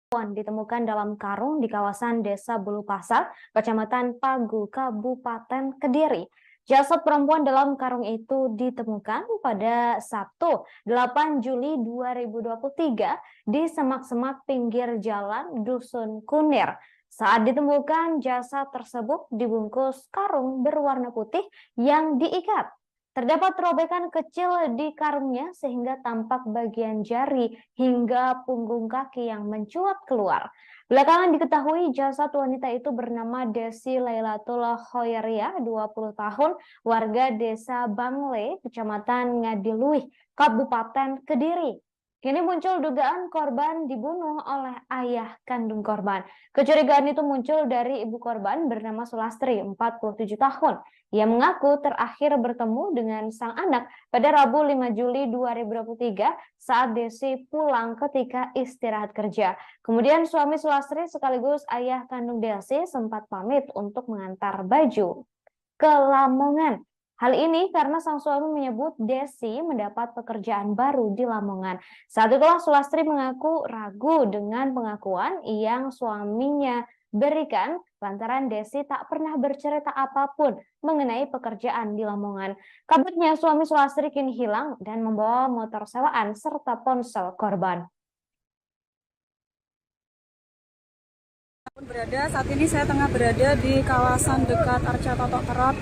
Ditemukan dalam karung di kawasan Desa Bulupasar, Kecamatan Pagu, Kabupaten Kediri. Jasad perempuan dalam karung itu ditemukan pada Sabtu 8 Juli 2023 di semak-semak pinggir jalan Dusun Kunir. Saat ditemukan, jasad tersebut dibungkus karung berwarna putih yang diikat. Terdapat robekan kecil di karungnya sehingga tampak bagian jari hingga punggung kaki yang mencuat keluar. Belakangan diketahui jasad wanita itu bernama Desi Lailatul Khoiriyah, 20 tahun, warga Desa Bangle, Kecamatan Ngadiluih, Kabupaten Kediri. Kini muncul dugaan korban dibunuh oleh ayah kandung korban. Kecurigaan itu muncul dari ibu korban bernama Sulastri, 47 tahun. Ia mengaku terakhir bertemu dengan sang anak pada Rabu 5 Juli 2023 saat Desi pulang ketika istirahat kerja. Kemudian suami Sulastri sekaligus ayah kandung Desi sempat pamit untuk mengantar baju ke Lamongan. Hal ini karena sang suami menyebut Desi mendapat pekerjaan baru di Lamongan. Saat itulah Sulastri mengaku ragu dengan pengakuan yang suaminya berikan lantaran Desi tak pernah bercerita apapun mengenai pekerjaan di Lamongan. Kabarnya suami Sulastri kini hilang dan membawa motor sewaan serta ponsel korban. Saat ini saya tengah berada di kawasan dekat Arca Totok Kerot,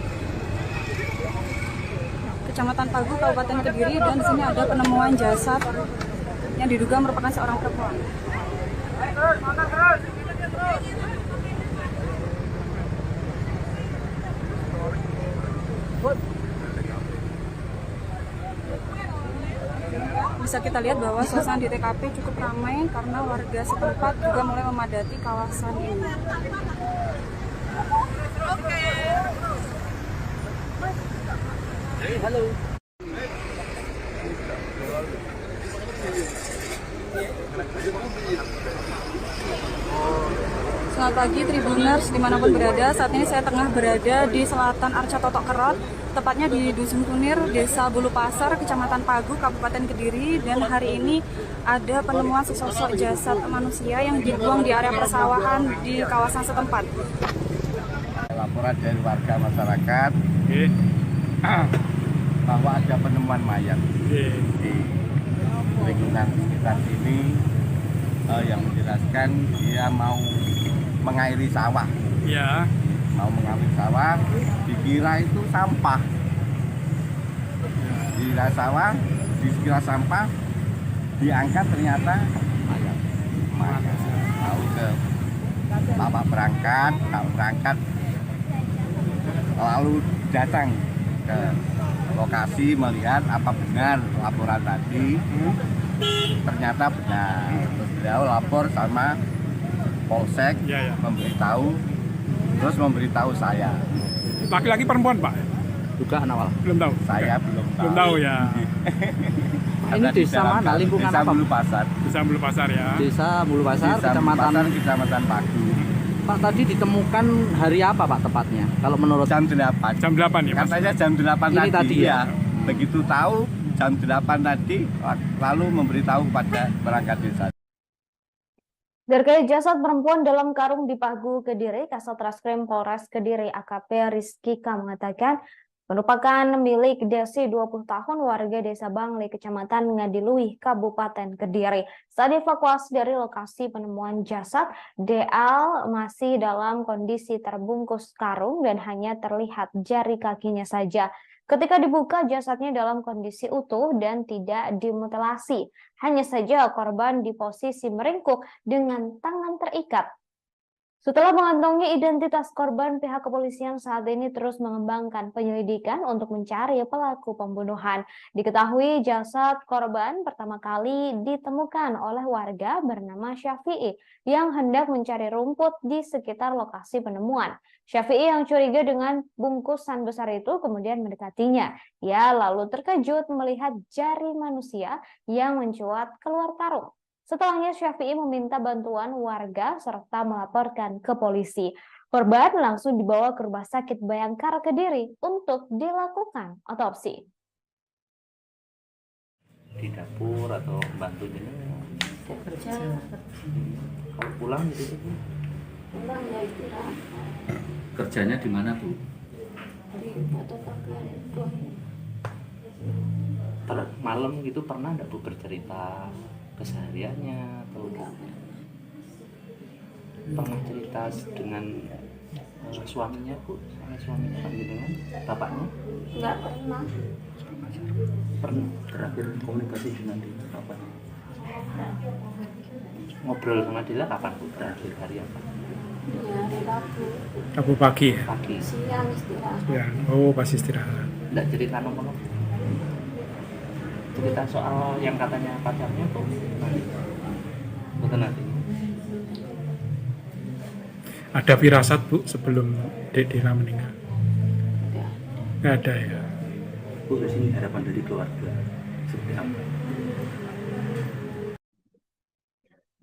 Kecamatan Pagu, Kabupaten Kediri, dan di sini ada penemuan jasad yang diduga merupakan seorang perempuan. Bisa kita lihat bahwa suasana di TKP cukup ramai karena warga setempat juga mulai memadati kawasan ini. Halo. Selamat pagi Tribuners dimanapun berada. Saat ini saya tengah berada di selatan Arca Totok Kerot, tepatnya di Dusun Kunir, Desa Bulupasar, Kecamatan Pagu, Kabupaten Kediri. Dan hari ini ada penemuan sesosok jasad manusia yang dibuang di area persawahan di kawasan setempat. Laporan dari warga masyarakat bahwa ada penemuan mayat di lingkungan sekitar sini yang menjelaskan dia mau mengairi sawah. Ya. Mau mengairi sawah, dikira itu sampah. Dikira sawah, dikira sampah, diangkat ternyata mayat. Tahu ke bapak berangkat, lalu datang ke lokasi melihat apa benar laporan tadi. Ternyata benar. Terus beliau lapor sama Polsek, memberitahu saya. Laki-laki perempuan, Pak? Dugaan awal. Belum tahu. Saya belum tahu. Belum tahu ya. Ini desa mana? Lingkungan Desa apa? Bulupasar. Desa Bulupasar ya. Desa Bulupasar, Kecamatan Pagu. Pak, tadi ditemukan hari apa Pak tepatnya? Kalau menurut Jam 8. Jam 8 ya, Mas? Katanya jam 8 Ini tadi ya? Begitu tahu jam 8 tadi, lalu memberitahu kepada perangkat desa. Terkait jasad perempuan dalam karung di Pagu, Kediri, Kasat Reskrim Polres Kediri AKP Rizky K mengatakan merupakan milik Desi 20 tahun warga Desa Bangle, Kecamatan Ngadiluih, Kabupaten Kediri. Saat dievakuasi dari lokasi penemuan jasad, DL masih dalam kondisi terbungkus karung dan hanya terlihat jari kakinya saja. Ketika dibuka, jasadnya dalam kondisi utuh dan tidak dimutilasi. Hanya saja korban di posisi meringkuk dengan tangan terikat. Setelah mengantongi identitas korban, pihak kepolisian saat ini terus mengembangkan penyelidikan untuk mencari pelaku pembunuhan. Diketahui jasad korban pertama kali ditemukan oleh warga bernama Syafi'i yang hendak mencari rumput di sekitar lokasi penemuan. Syafi'i yang curiga dengan bungkusan besar itu kemudian mendekatinya. Ia lalu terkejut melihat jari manusia yang mencuat keluar karung. Setelahnya Syafi'i meminta bantuan warga serta melaporkan ke polisi. Korban langsung dibawa ke Rumah Sakit Bayangkara Kediri untuk dilakukan otopsi. Di dapur atau bantu ini? Kerja. Kalau pulang gitu Bu? Pulang ya istirahat Kerjanya di mana Bu? di fotokopian itu. Malam gitu pernah nggak Bu bercerita kesehariannya atau Enggak pernah cerita dengan suaminya Bu? Sama suaminya dengan bapaknya? enggak pernah. Pernah terakhir komunikasi dengan dia kapan? Ngobrol sama dia kapan Bu? Terakhir hari apa? Ya hari Rabu Rabu pagi ya? Pagi. siang istirahat. Ya, oh pas istirahat. Nggak cerita nomor cerita soal yang katanya pacarnya tuh nanti betul nanti Ada firasat Bu sebelum Dek Dina meninggal? Enggak. Nggak ada ya? Bu di sini harapan dari keluarga seperti apa?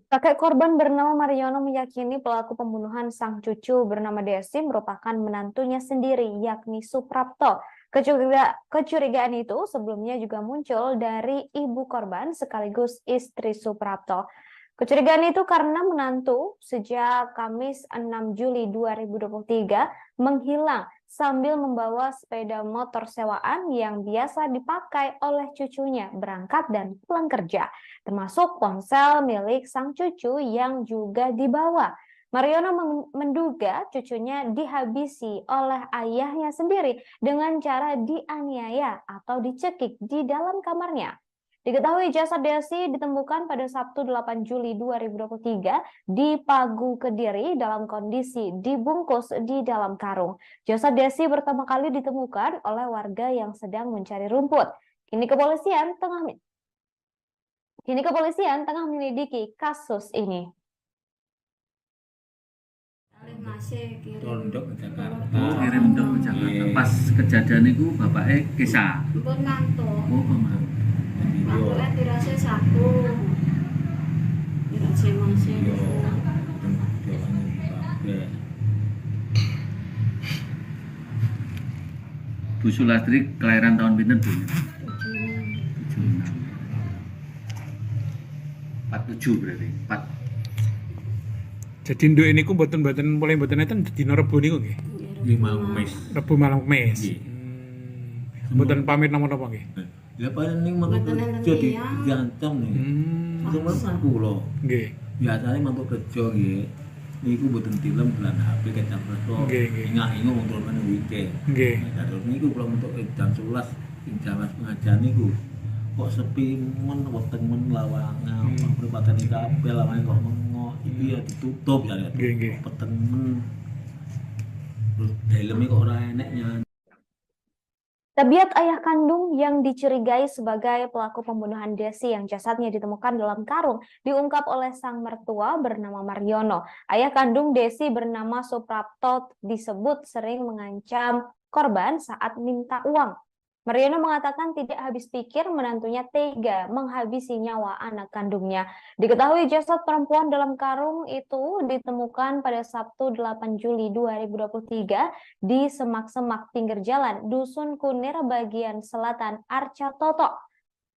Kakek korban bernama Mariono meyakini pelaku pembunuhan sang cucu bernama Desi merupakan menantunya sendiri, yakni Suprapto. Kecurigaan itu sebelumnya juga muncul dari ibu korban sekaligus istri Suprapto. Kecurigaan itu karena menantu sejak Kamis 6 Juli 2023 menghilang sambil membawa sepeda motor sewaan yang biasa dipakai oleh cucunya berangkat dan pulang kerja, termasuk ponsel milik sang cucu yang juga dibawa. Mariono menduga cucunya dihabisi oleh ayahnya sendiri dengan cara dianiaya atau dicekik di dalam kamarnya. Diketahui jasad Desi ditemukan pada Sabtu 8 Juli 2023 di Pagu, Kediri dalam kondisi dibungkus di dalam karung. Jasad Desi pertama kali ditemukan oleh warga yang sedang mencari rumput. Kini kepolisian tengah menyelidiki kasus ini. Masih kirim. Tondok ke Jakarta. Oh, kirim untuk ke Jakarta. Pas kejadian itu bapaknya kisah. Pun ngantuk. Oh, mama. Ngantuknya dirasa satu. Dirasa masih. Bu Sulastri kelahiran tahun pinten Bu? 47 berarti. 4. Jadi nduk ini ku mboten mulai mboten enten dina Rebo niku nggih. Di malam mes. Rebo malam Kamis. Nggih. Mboten pamit napa-napa nggih. Lah paling ning mantuk kerja diancam nih. Cuma kan kula. Nggih. Biasane mantuk kerja nggih. Niku mboten tilem bulan HP kecap reso. Nggih, nggih. Ingat-ingat wong turun meneh weekend. Nggih. Nah, terus niku kula mentuk jam 11 ing jaman pengajian niku. Kok sepi men weteng men lawangan, perempatan iki kabeh lawangan kok mengo. Iki ya ditutup ya. Nggih. Peteng men. Terus helme kok ora enek nyanyi. Tabiat ayah kandung yang dicurigai sebagai pelaku pembunuhan Desi yang jasadnya ditemukan dalam karung diungkap oleh sang mertua bernama Mariono. Ayah kandung Desi bernama Suprapto disebut sering mengancam korban saat minta uang. Mariono mengatakan tidak habis pikir menantunya tega menghabisi nyawa anak kandungnya. Diketahui jasad perempuan dalam karung itu ditemukan pada Sabtu 8 Juli 2023 di semak-semak pinggir jalan Dusun Kunir bagian selatan Arca Toto.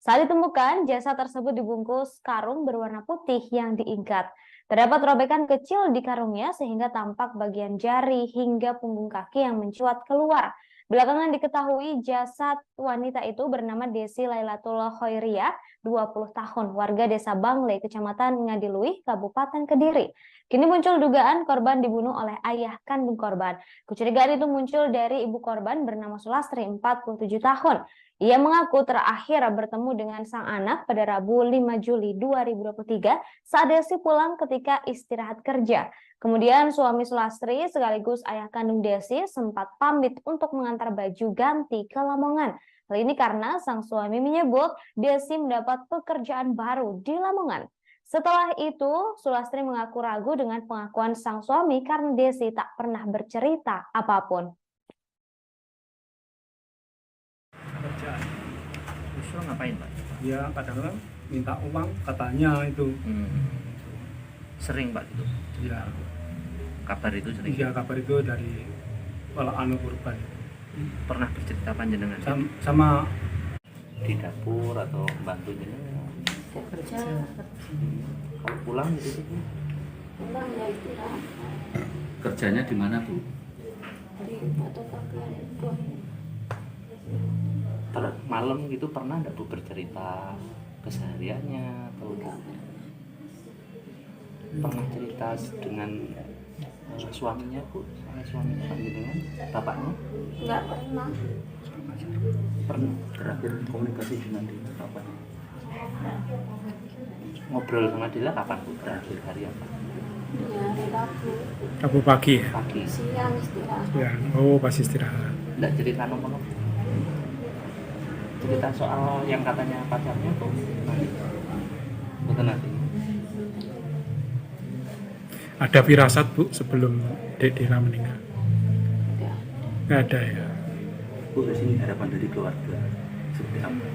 Saat ditemukan, jasad tersebut dibungkus karung berwarna putih yang diikat. Terdapat robekan kecil di karungnya sehingga tampak bagian jari hingga punggung kaki yang mencuat keluar. Belakangan diketahui jasad wanita itu bernama Desi Lailatul Khoiriyah, 20 tahun, warga desa Bangle, kecamatan Ngadiluih, Kabupaten Kediri. Kini muncul dugaan korban dibunuh oleh ayah kandung korban. Kecurigaan itu muncul dari ibu korban bernama Sulastri, 47 tahun. Ia mengaku terakhir bertemu dengan sang anak pada Rabu 5 Juli 2023 saat Desi pulang ketika istirahat kerja. Kemudian suami Sulastri sekaligus ayah kandung Desi sempat pamit untuk mengantar baju ganti ke Lamongan. Hal ini karena sang suami menyebut Desi mendapat pekerjaan baru di Lamongan. Setelah itu, Sulastri mengaku ragu dengan pengakuan sang suami karena Desi tak pernah bercerita apapun. Kerjaan. Justru ngapain Pak? Ya kadang-kadang minta uang katanya itu. Sering Pak itu? Ya, Kabar itu sering? iya kabar itu dari anu korban. Pernah bercerita panjenengan? Sama Di dapur atau bantu jenengan? Kerja. Kalau pulang gitu Bu? pulang ya istirahat Kerjanya di mana Bu? di fotokopian itu. Malam gitu pernah nggak Bu bercerita kesehariannya atau pernah cerita dengan suaminya Bu, sama suaminya panjenengan, bapaknya? Nggak pernah. Pernah terakhir komunikasi dengan dia kapan? Ngobrol sama dia kapan Bu? Terakhir hari apa? Ya hari Rabu Rabu pagi ya? Pagi. siang istirahat. Ya, oh pas istirahat. Nggak cerita nomor cerita soal yang katanya pacarnya tuh nanti betul nanti Ada firasat Bu sebelum Dek Dira meninggal? Nggak. Nggak ada ya? Bu, di sini harapan dari keluarga seperti apa?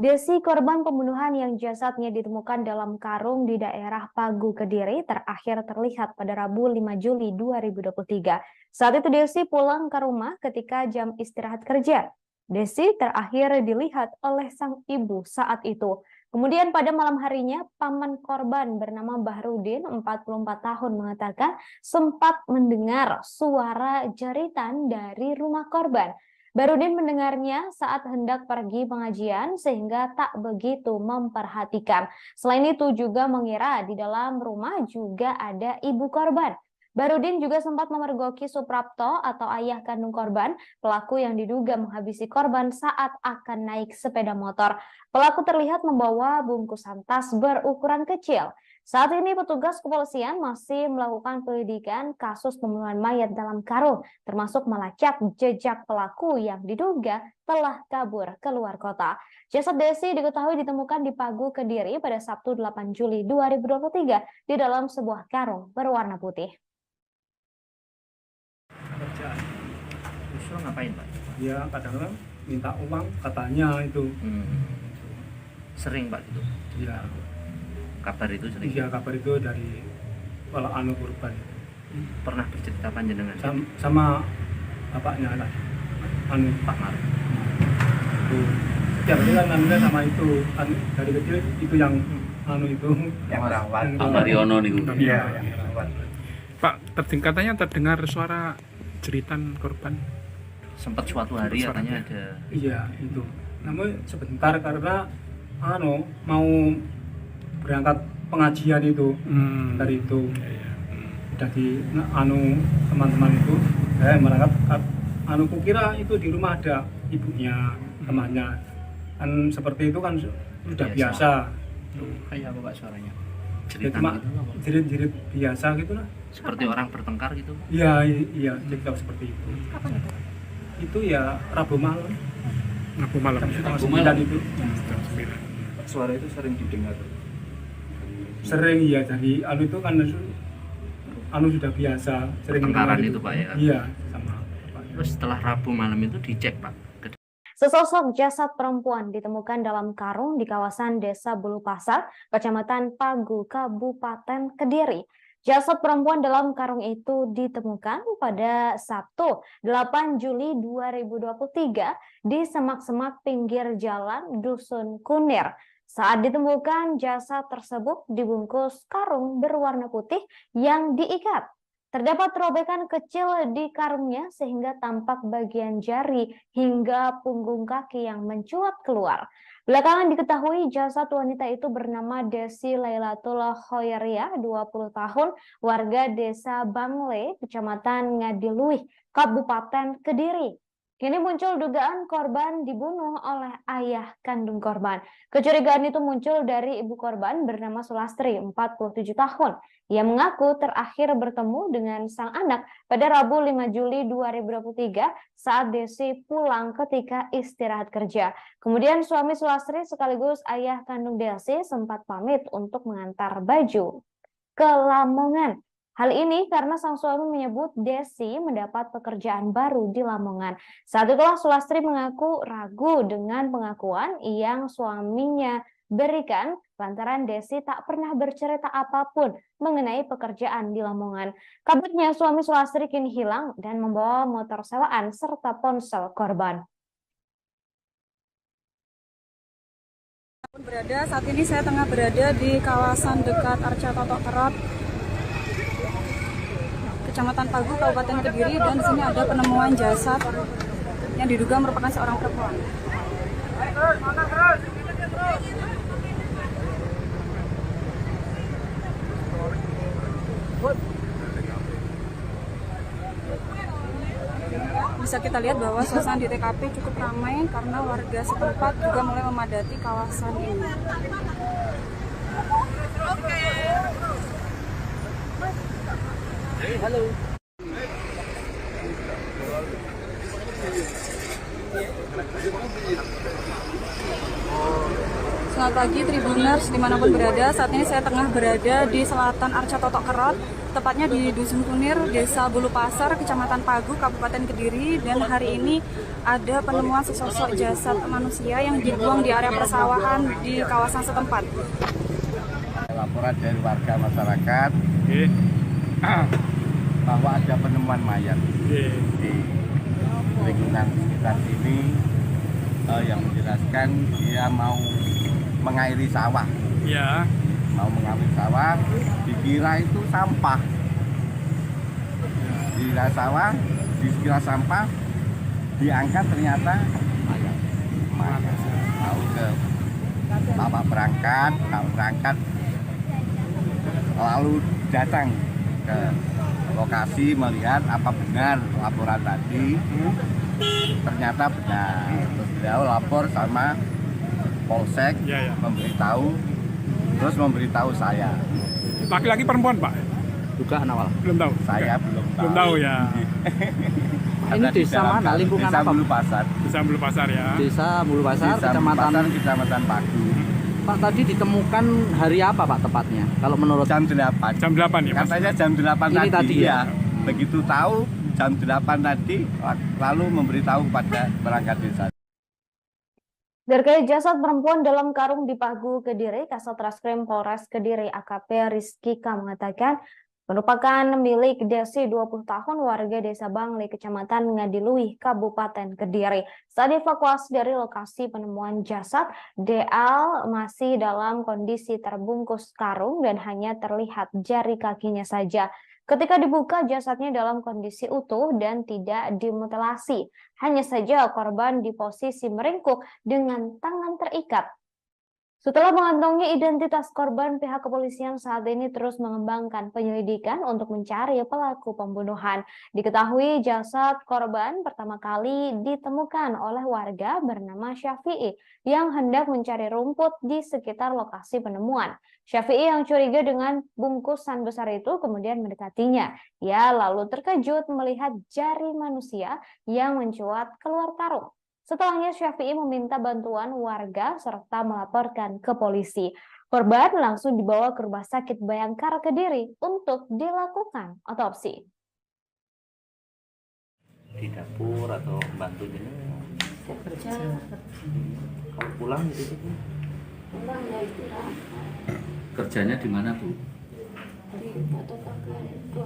Desi, korban pembunuhan yang jasadnya ditemukan dalam karung di daerah Pagu, Kediri, terakhir terlihat pada Rabu 5 Juli 2023. Saat itu Desi pulang ke rumah ketika jam istirahat kerja. Desi terakhir dilihat oleh sang ibu saat itu. Kemudian pada malam harinya, paman korban bernama Bahrudin, 44 tahun, mengatakan sempat mendengar suara jeritan dari rumah korban. Bahrudin mendengarnya saat hendak pergi pengajian sehingga tak begitu memperhatikan. Selain itu juga mengira di dalam rumah juga ada ibu korban. Bahrudin juga sempat memergoki Suprapto atau ayah kandung korban, pelaku yang diduga menghabisi korban saat akan naik sepeda motor. Pelaku terlihat membawa bungkusan tas berukuran kecil. Saat ini petugas kepolisian masih melakukan penyelidikan kasus pembunuhan mayat dalam karung, termasuk melacak jejak pelaku yang diduga telah kabur keluar kota. Jasad Desi diketahui ditemukan di Pagu, Kediri pada Sabtu 8 Juli 2023 di dalam sebuah karung berwarna putih. Kerjaan. Justru ngapain Pak? Ya kadang-kadang minta uang katanya itu. Sering Pak gitu? Ya, Kabar itu sering? iya kabar itu dari kalau anu korban Pernah bercerita panjenengan? sama bapaknya lah. Anu Pak Maruf? itu. Setiap kali kan anunya sama itu. Kan dari kecil itu yang anu itu. Yang rawat. Yang Pak Mariono nih Bu? Iya. Pak, katanya terdengar suara jeritan korban. Sempat suatu hari Suara katanya dia. ada Iya itu. Namun sebentar karena anu mau berangkat pengajian itu dari itu udah di anu teman-teman itu berangkat anu kukira itu di rumah ada ibunya temannya kan seperti itu kan sudah biasa. kayak apa Pak suaranya? Ya, Cerita cuma gitu apa? jerit-jerit biasa gitu lah. Seperti orang bertengkar gitu? Iya iya cerita seperti itu. Itu ya Rabu malam Rabu malam. jam Ya? setengah 9 itu. Jam 9. Suara itu sering didengar. Sering ya dari anu itu kan anu sudah biasa sering Pertengkaran dengar itu, Pak, ya? Iya sama Pak. Terus setelah Rabu malam itu dicek Pak? Sesosok jasad perempuan ditemukan dalam karung di kawasan Desa Bulu Pasar, Kecamatan Pagu, Kabupaten Kediri. Jasad perempuan dalam karung itu ditemukan pada Sabtu 8 Juli 2023 di semak-semak pinggir jalan Dusun Kunir. Saat ditemukan, jasad tersebut dibungkus karung berwarna putih yang diikat. Terdapat robekan kecil di karungnya sehingga tampak bagian jari hingga punggung kaki yang mencuat keluar. Belakangan diketahui jasad wanita itu bernama Desi Lailatul Khoiriyah, 20 tahun, warga Desa Bangle, Kecamatan Ngadiluih, Kabupaten Kediri. Kini muncul dugaan korban dibunuh oleh ayah kandung korban. Kecurigaan itu muncul dari ibu korban bernama Sulastri, 47 tahun. Ia mengaku terakhir bertemu dengan sang anak pada Rabu 5 Juli 2023 saat Desi pulang ketika istirahat kerja. Kemudian suami Sulastri sekaligus ayah kandung Desi sempat pamit untuk mengantar baju ke Lamongan. Hal ini karena sang suami menyebut Desi mendapat pekerjaan baru di Lamongan. Saat itulah Sulastri mengaku ragu dengan pengakuan yang suaminya berikan lantaran Desi tak pernah bercerita apapun mengenai pekerjaan di Lamongan. Kabarnya suami Sulastri kini hilang dan membawa motor sewaan serta ponsel korban. Saat ini saya tengah berada di kawasan dekat Arca Totok Kerot, Kecamatan Pagu, Kabupaten Kediri, dan di sini ada penemuan jasad yang diduga merupakan seorang perempuan. Bisa kita lihat bahwa suasana di TKP cukup ramai karena warga setempat juga mulai memadati kawasan ini. Halo. Selamat pagi Tribuners dimanapun berada. Saat ini saya tengah berada di selatan Arca Totok Kerot, tepatnya di Dusun Kunir, Desa Bulu Pasar, Kecamatan Pagu, Kabupaten Kediri. Dan hari ini ada penemuan sesosok jasad manusia yang dibuang di area persawahan di kawasan setempat. Laporan dari warga masyarakat bahwa ada penemuan mayat di lingkungan sekitar sini yang menjelaskan dia mau mengairi sawah. Ya. Mau mengairi sawah, dikira itu sampah. Dikira sawah, dikira sampah, diangkat ternyata mayat. Mau ke bapak berangkat, lalu datang ke lokasi melihat apa benar laporan tadi. Ternyata benar. Terus beliau lapor sama Polsek, memberitahu saya. Laki-laki perempuan, Pak? Dugaan awal. Belum tahu. Saya belum tahu. Belum tahu ya. Ini desa mana? Lingkungan Desa apa? Bulu Pasar. Desa Bulu Pasar ya. Desa Bulu Pasar, Desa Bulu Pasar, Kecamatan Pagu. Pak, tadi ditemukan hari apa Pak tepatnya? Kalau menurut Jam 8. Jam 8 ya, Mas? Katanya jam 8 Ini tadi ya? Begitu tahu jam 8 tadi, lalu memberitahu kepada perangkat desa. Terkait jasad perempuan dalam karung di Pagu, Kediri, Kasat Reskrim Polres Kediri AKP Rizky K mengatakan merupakan milik Desi 20 tahun warga Desa Bangli, Kecamatan Ngadiluih, Kabupaten Kediri. Saat dievakuasi dari lokasi penemuan jasad, DL masih dalam kondisi terbungkus karung dan hanya terlihat jari kakinya saja. Ketika dibuka, jasadnya dalam kondisi utuh dan tidak dimutilasi. Hanya saja korban di posisi meringkuk dengan tangan terikat. Setelah mengantongi identitas korban, pihak kepolisian saat ini terus mengembangkan penyelidikan untuk mencari pelaku pembunuhan. Diketahui jasad korban pertama kali ditemukan oleh warga bernama Syafi'i yang hendak mencari rumput di sekitar lokasi penemuan. Syafi'i yang curiga dengan bungkusan besar itu kemudian mendekatinya. Ia lalu terkejut melihat jari manusia yang mencuat keluar karung. Setelahnya Syafi'i meminta bantuan warga serta melaporkan ke polisi. Korban langsung dibawa ke Rumah Sakit Bayangkara Kediri untuk dilakukan otopsi. di dapur atau bantu ini? Kerja. Kalau pulang gitu Bu? Pulang ya istirahat. Kerjanya di mana Bu? Di fotokopian itu.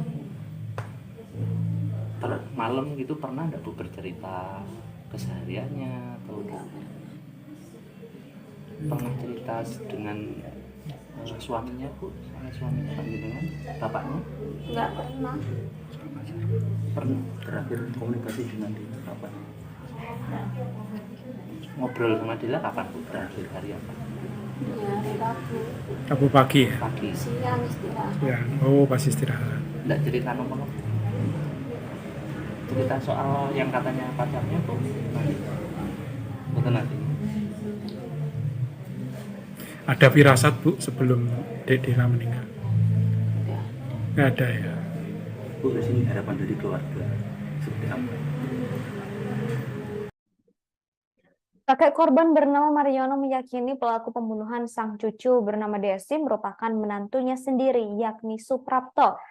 Malam gitu pernah nggak Bu bercerita kesehariannya atau pernah cerita dengan suaminya Bu, sama suaminya Pak dengan bapaknya? Nggak pernah. Pernah terakhir komunikasi dengan dia kapan? Ngobrol sama dia kapan Bu? Terakhir hari apa? Ya hari Rabu. Rabu pagi ya? Pagi. Siang istirahat. Ya, oh pas istirahat. Nggak cerita nomor cerita soal yang katanya pacarnya tuh nanti betul nanti Ada firasat Bu sebelum Dek Dela meninggal? Nggak ada ya? Bu, di sini harapan dari keluarga seperti apa? Kakek korban bernama Mariono meyakini pelaku pembunuhan sang cucu bernama Desi merupakan menantunya sendiri, yakni Suprapto.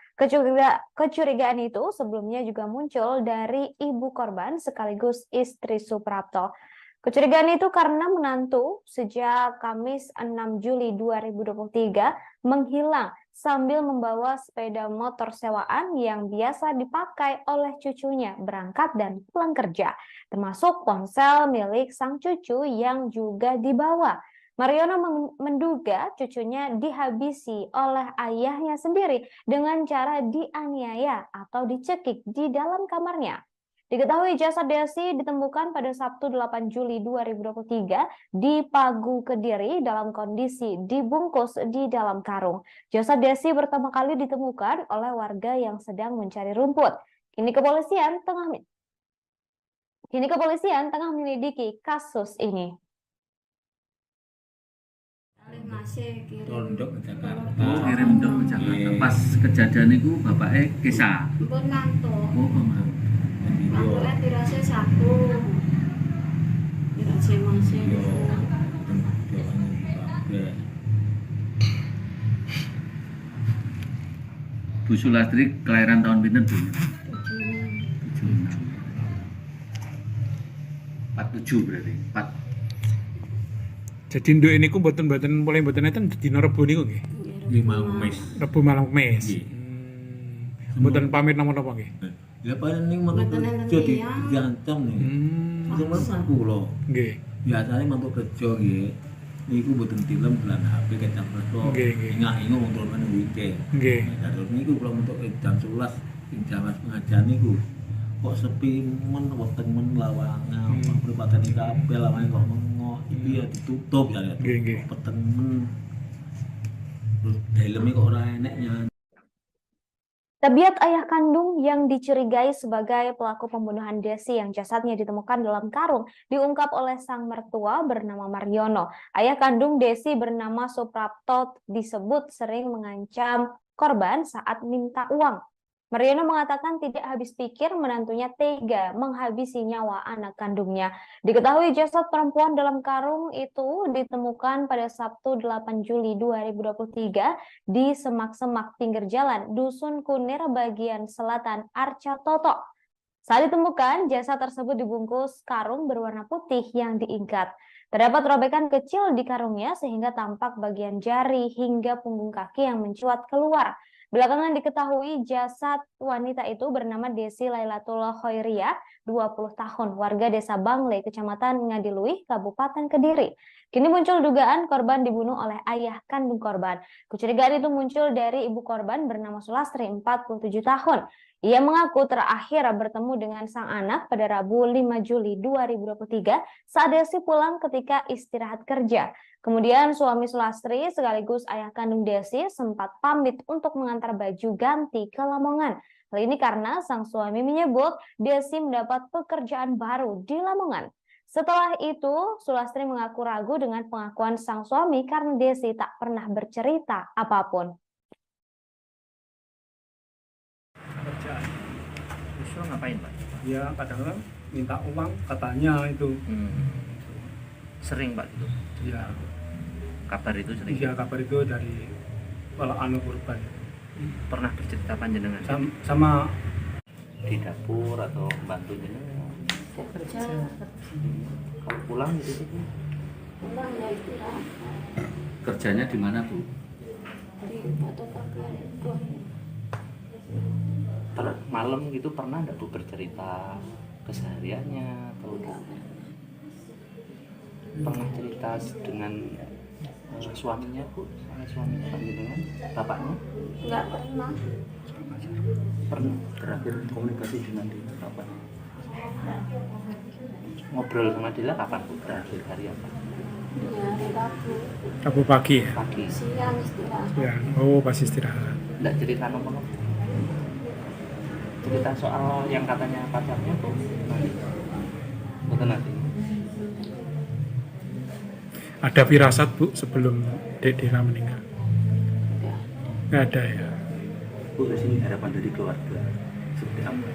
Kecurigaan itu sebelumnya juga muncul dari ibu korban sekaligus istri Suprapto. Kecurigaan itu karena menantu sejak Kamis 6 Juli 2023 menghilang sambil membawa sepeda motor sewaan yang biasa dipakai oleh cucunya berangkat dan pulang kerja, termasuk ponsel milik sang cucu yang juga dibawa. Mariono menduga cucunya dihabisi oleh ayahnya sendiri dengan cara dianiaya atau dicekik di dalam kamarnya. Diketahui jasad Desi ditemukan pada Sabtu 8 Juli 2023 di Pagu, Kediri dalam kondisi dibungkus di dalam karung. Jasad Desi pertama kali ditemukan oleh warga yang sedang mencari rumput. Kini kepolisian tengah menyelidiki kasus ini. Masih Tondok ke Jakarta. Kirim dok ke Jakarta. Pas kejadian itu bapaknya kisah. pun ngantuk. Oh, Mama. Jadi yo Ngantuknya dirasa satu. Dirasa masih. yo yo Bu Sulastri kelahiran tahun pinten Bu? 47 berarti. 4. Jadi nduk ini ku mboten mulai mboten enten dina Rebo niku nggih. 5 mes. Rebo malam Kemis. Nggih. Mboten pamit napa-napa nggih. Ya paling ning mantuk kerja diancam nih. Cuma kan kula. Nggih. Biasanya mantuk kerja nggih. Niku mboten tilem bulan HP kecap reso. Nggih, nggih. Ingat-ingat wong turun weekend. Nggih. Terus niku kula mantuk jam 11 ing Jawas pengajian niku. Kok sepi men weteng men lawangan, perempatan kabeh lawangan kok mengo. Iki ya ditutup ya. Nggih, nggih. Peteng men. Terus dalemnya kok ora enek nyanyi. Tabiat ayah kandung yang dicurigai sebagai pelaku pembunuhan Desi yang jasadnya ditemukan dalam karung diungkap oleh sang mertua bernama Mariono. Ayah kandung Desi bernama Suprapto disebut sering mengancam korban saat minta uang. Mariono mengatakan tidak habis pikir menantunya tega menghabisi nyawa anak kandungnya. Diketahui jasad perempuan dalam karung itu ditemukan pada Sabtu 8 Juli 2023 di semak-semak pinggir jalan Dusun Kunir bagian selatan Arca Toto. Saat ditemukan, jasad tersebut dibungkus karung berwarna putih yang diikat. Terdapat robekan kecil di karungnya sehingga tampak bagian jari hingga punggung kaki yang mencuat keluar. Belakangan diketahui jasad wanita itu bernama Desi Lailatul Khoiriyah, 20 tahun, warga desa Bangle, kecamatan Ngadiluih, Kabupaten Kediri. Kini muncul dugaan korban dibunuh oleh ayah kandung korban. Kecurigaan itu muncul dari ibu korban bernama Sulastri, 47 tahun. Ia mengaku terakhir bertemu dengan sang anak pada Rabu 5 Juli 2023 saat Desi pulang ketika istirahat kerja. Kemudian suami Sulastri sekaligus ayah kandung Desi sempat pamit untuk mengantar baju ganti ke Lamongan. Hal ini karena sang suami menyebut Desi mendapat pekerjaan baru di Lamongan. Setelah itu, Sulastri mengaku ragu dengan pengakuan sang suami karena Desi tak pernah bercerita apapun. Kerjaan. Justru ngapain Pak? Ya kadang-kadang minta uang katanya itu. Sering Pak gitu. Ya, Kabar itu sering. iya kabar itu dari anu korban. Pernah bercerita panjenengan Sama di dapur atau bantu jenengan? Kerja Kalau pulang gitu sih. pulang ya istirahat Kerjanya di mana Bu? di fotokopian itu. Malam gitu pernah enggak Bu bercerita kesehariannya atau pernah cerita dengan suaminya Bu, sama suaminya panjenengan, bapaknya? Enggak pernah. Pernah Terakhir komunikasi dengan dia kapan? ngobrol sama dia kapan Bu? Terakhir hari apa? Di hari Rabu Rabu pagi ya. Pagi. siang istirahat. Ya, oh pas istirahat. Enggak cerita nomor cerita soal yang katanya pacarnya tuh nanti betul nanti Ada firasat Bu sebelum Dek Dira meninggal? Nggak ada ya. Bu, di sini harapan dari keluarga seperti apa?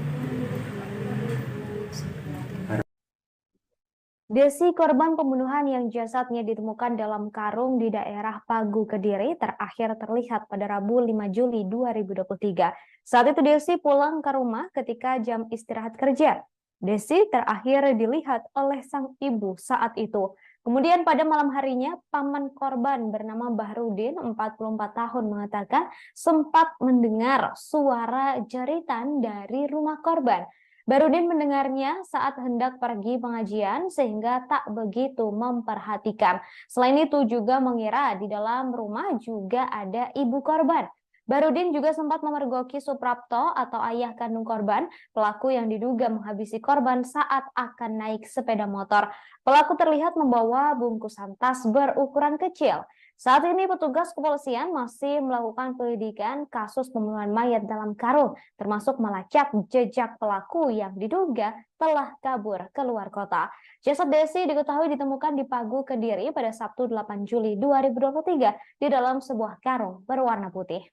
Desi, korban pembunuhan yang jasadnya ditemukan dalam karung di daerah Pagu, Kediri, terakhir terlihat pada Rabu 5 Juli 2023. Saat itu Desi pulang ke rumah ketika jam istirahat kerja. Desi terakhir dilihat oleh sang ibu saat itu. Kemudian pada malam harinya, paman korban bernama Bahrudin, 44 tahun, mengatakan sempat mendengar suara jeritan dari rumah korban. Barudin mendengarnya saat hendak pergi pengajian sehingga tak begitu memperhatikan. Selain itu juga mengira di dalam rumah juga ada ibu korban. Barudin juga sempat memergoki Suprapto atau ayah kandung korban, pelaku yang diduga menghabisi korban saat akan naik sepeda motor. Pelaku terlihat membawa bungkusan tas berukuran kecil. Saat ini petugas kepolisian masih melakukan penyelidikan kasus pembunuhan mayat dalam karung, termasuk melacak jejak pelaku yang diduga telah kabur keluar kota. Jasad Desi diketahui ditemukan di Pagu, Kediri pada Sabtu 8 Juli 2023 di dalam sebuah karung berwarna putih.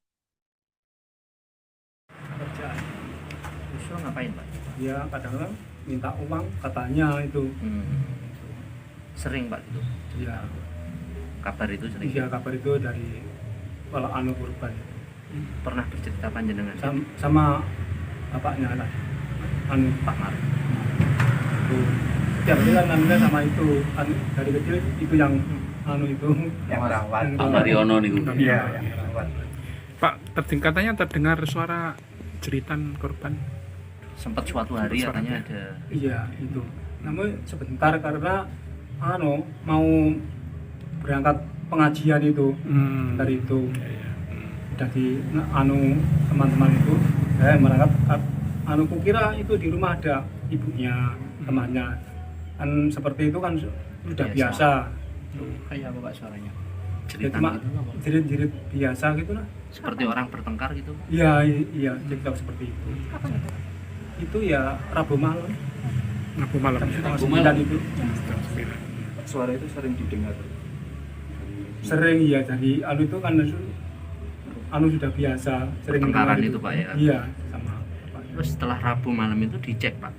Kerjaan. Yusuf ngapain Pak? Ya kadang-kadang minta uang katanya itu. Sering Pak itu? Ya, Kabar itu sering? iya kabar itu dari kalau korban. Pernah bercerita panjenengan? Sama bapaknya lah, Pak Mar. Tiap hari kan namanya sama itu, dari kecil itu yang itu Yang rawat. Pak Mariono nih. Iya. Pak, katanya terdengar suara jeritan korban. Sempat suatu hari Suara katanya dia. ada. Iya itu. Namun sebentar karena mau berangkat pengajian itu dari itu. Dari teman-teman itu berangkat. Kukira itu di rumah ada ibunya, temannya. Kan seperti itu kan sudah biasa. Kayak apa Pak suaranya? Ya, Jeritan cuma gitu apa? jerit-jerit biasa gitu lah. Seperti orang bertengkar gitu? Iya, cerita seperti itu. Itu ya Rabu malam. Rabu malam. Rabu malam itu. Suara itu sering didengar. Sering ya, jadi itu kan sudah biasa. Sering Pertengkaran dengar itu Pak ya? Iya, sama Pak. Terus setelah Rabu malam itu dicek Pak?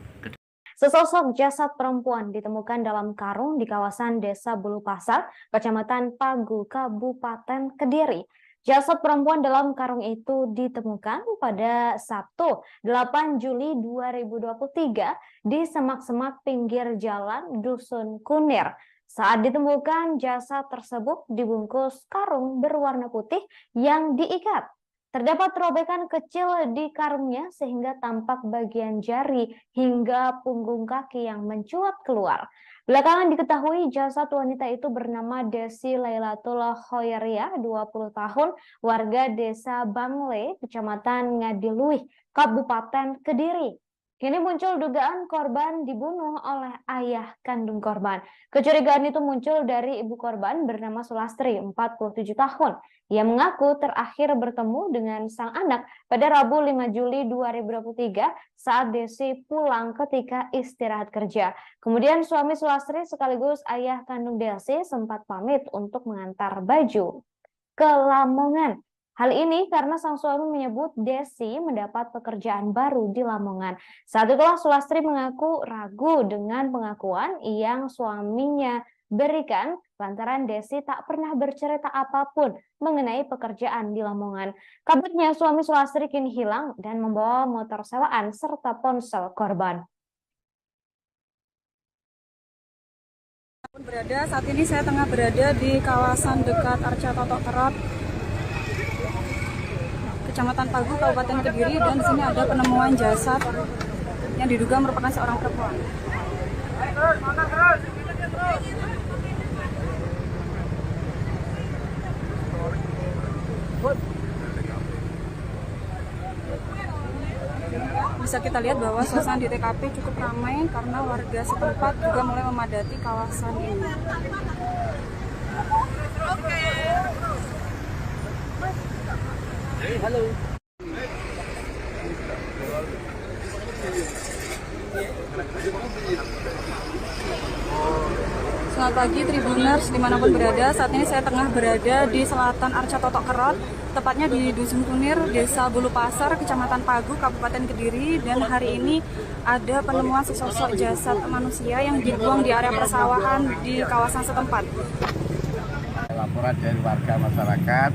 Sesosok jasad perempuan ditemukan dalam karung di kawasan Desa Bulu Pasar, Kecamatan Pagu, Kabupaten Kediri. Jasad perempuan dalam karung itu ditemukan pada Sabtu 8 Juli 2023 di semak-semak pinggir jalan Dusun Kunir. Saat ditemukan, jasad tersebut dibungkus karung berwarna putih yang diikat. Terdapat robekan kecil di karungnya sehingga tampak bagian jari hingga punggung kaki yang mencuat keluar. Belakangan diketahui jasad wanita itu bernama Desi Lailatul Khoiria, 20 tahun, warga Desa Bangle, Kecamatan Ngadiluih, Kabupaten Kediri. Kini muncul dugaan korban dibunuh oleh ayah kandung korban. Kecurigaan itu muncul dari ibu korban bernama Sulastri, 47 tahun. Ia mengaku terakhir bertemu dengan sang anak pada Rabu 5 Juli 2023 saat Desi pulang ketika istirahat kerja. Kemudian suami Sulastri sekaligus ayah kandung Desi sempat pamit untuk mengantar baju ke Lamongan. Hal ini karena sang suami menyebut Desi mendapat pekerjaan baru di Lamongan. Saat itulah Sulastri mengaku ragu dengan pengakuan yang suaminya berikan lantaran Desi tak pernah bercerita apapun mengenai pekerjaan di Lamongan. Kabarnya suami Sulastri kini hilang dan membawa motor sewaan serta ponsel korban. Saat ini saya tengah berada di kawasan dekat Arca Totok Kerot, Kecamatan Pagu, Kabupaten Kediri, dan di sini ada penemuan jasad yang diduga merupakan seorang perempuan. Bisa kita lihat bahwa suasana di TKP cukup ramai karena warga setempat juga mulai memadati kawasan ini. Halo. Selamat pagi Tribuners dimanapun berada. Saat ini saya tengah berada di selatan Arca Totok Kerot, tepatnya di Dusun Kunir, Desa Bulu Pasar, Kecamatan Pagu, Kabupaten Kediri. Dan hari ini ada penemuan sesosok jasad manusia yang dibuang di area persawahan di kawasan setempat. Laporan dari warga masyarakat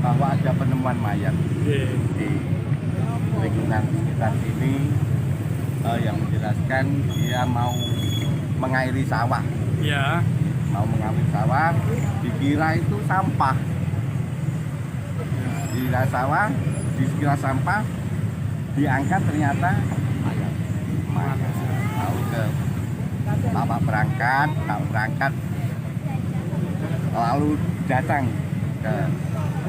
bahwa ada penemuan mayat di lingkungan sekitar sini yang menjelaskan dia mau mengairi sawah. Ya. Mau mengairi sawah, dikira itu sampah. Dikira sawah, dikira sampah, diangkat ternyata mayat. Tahu ke bapak berangkat, lalu datang ke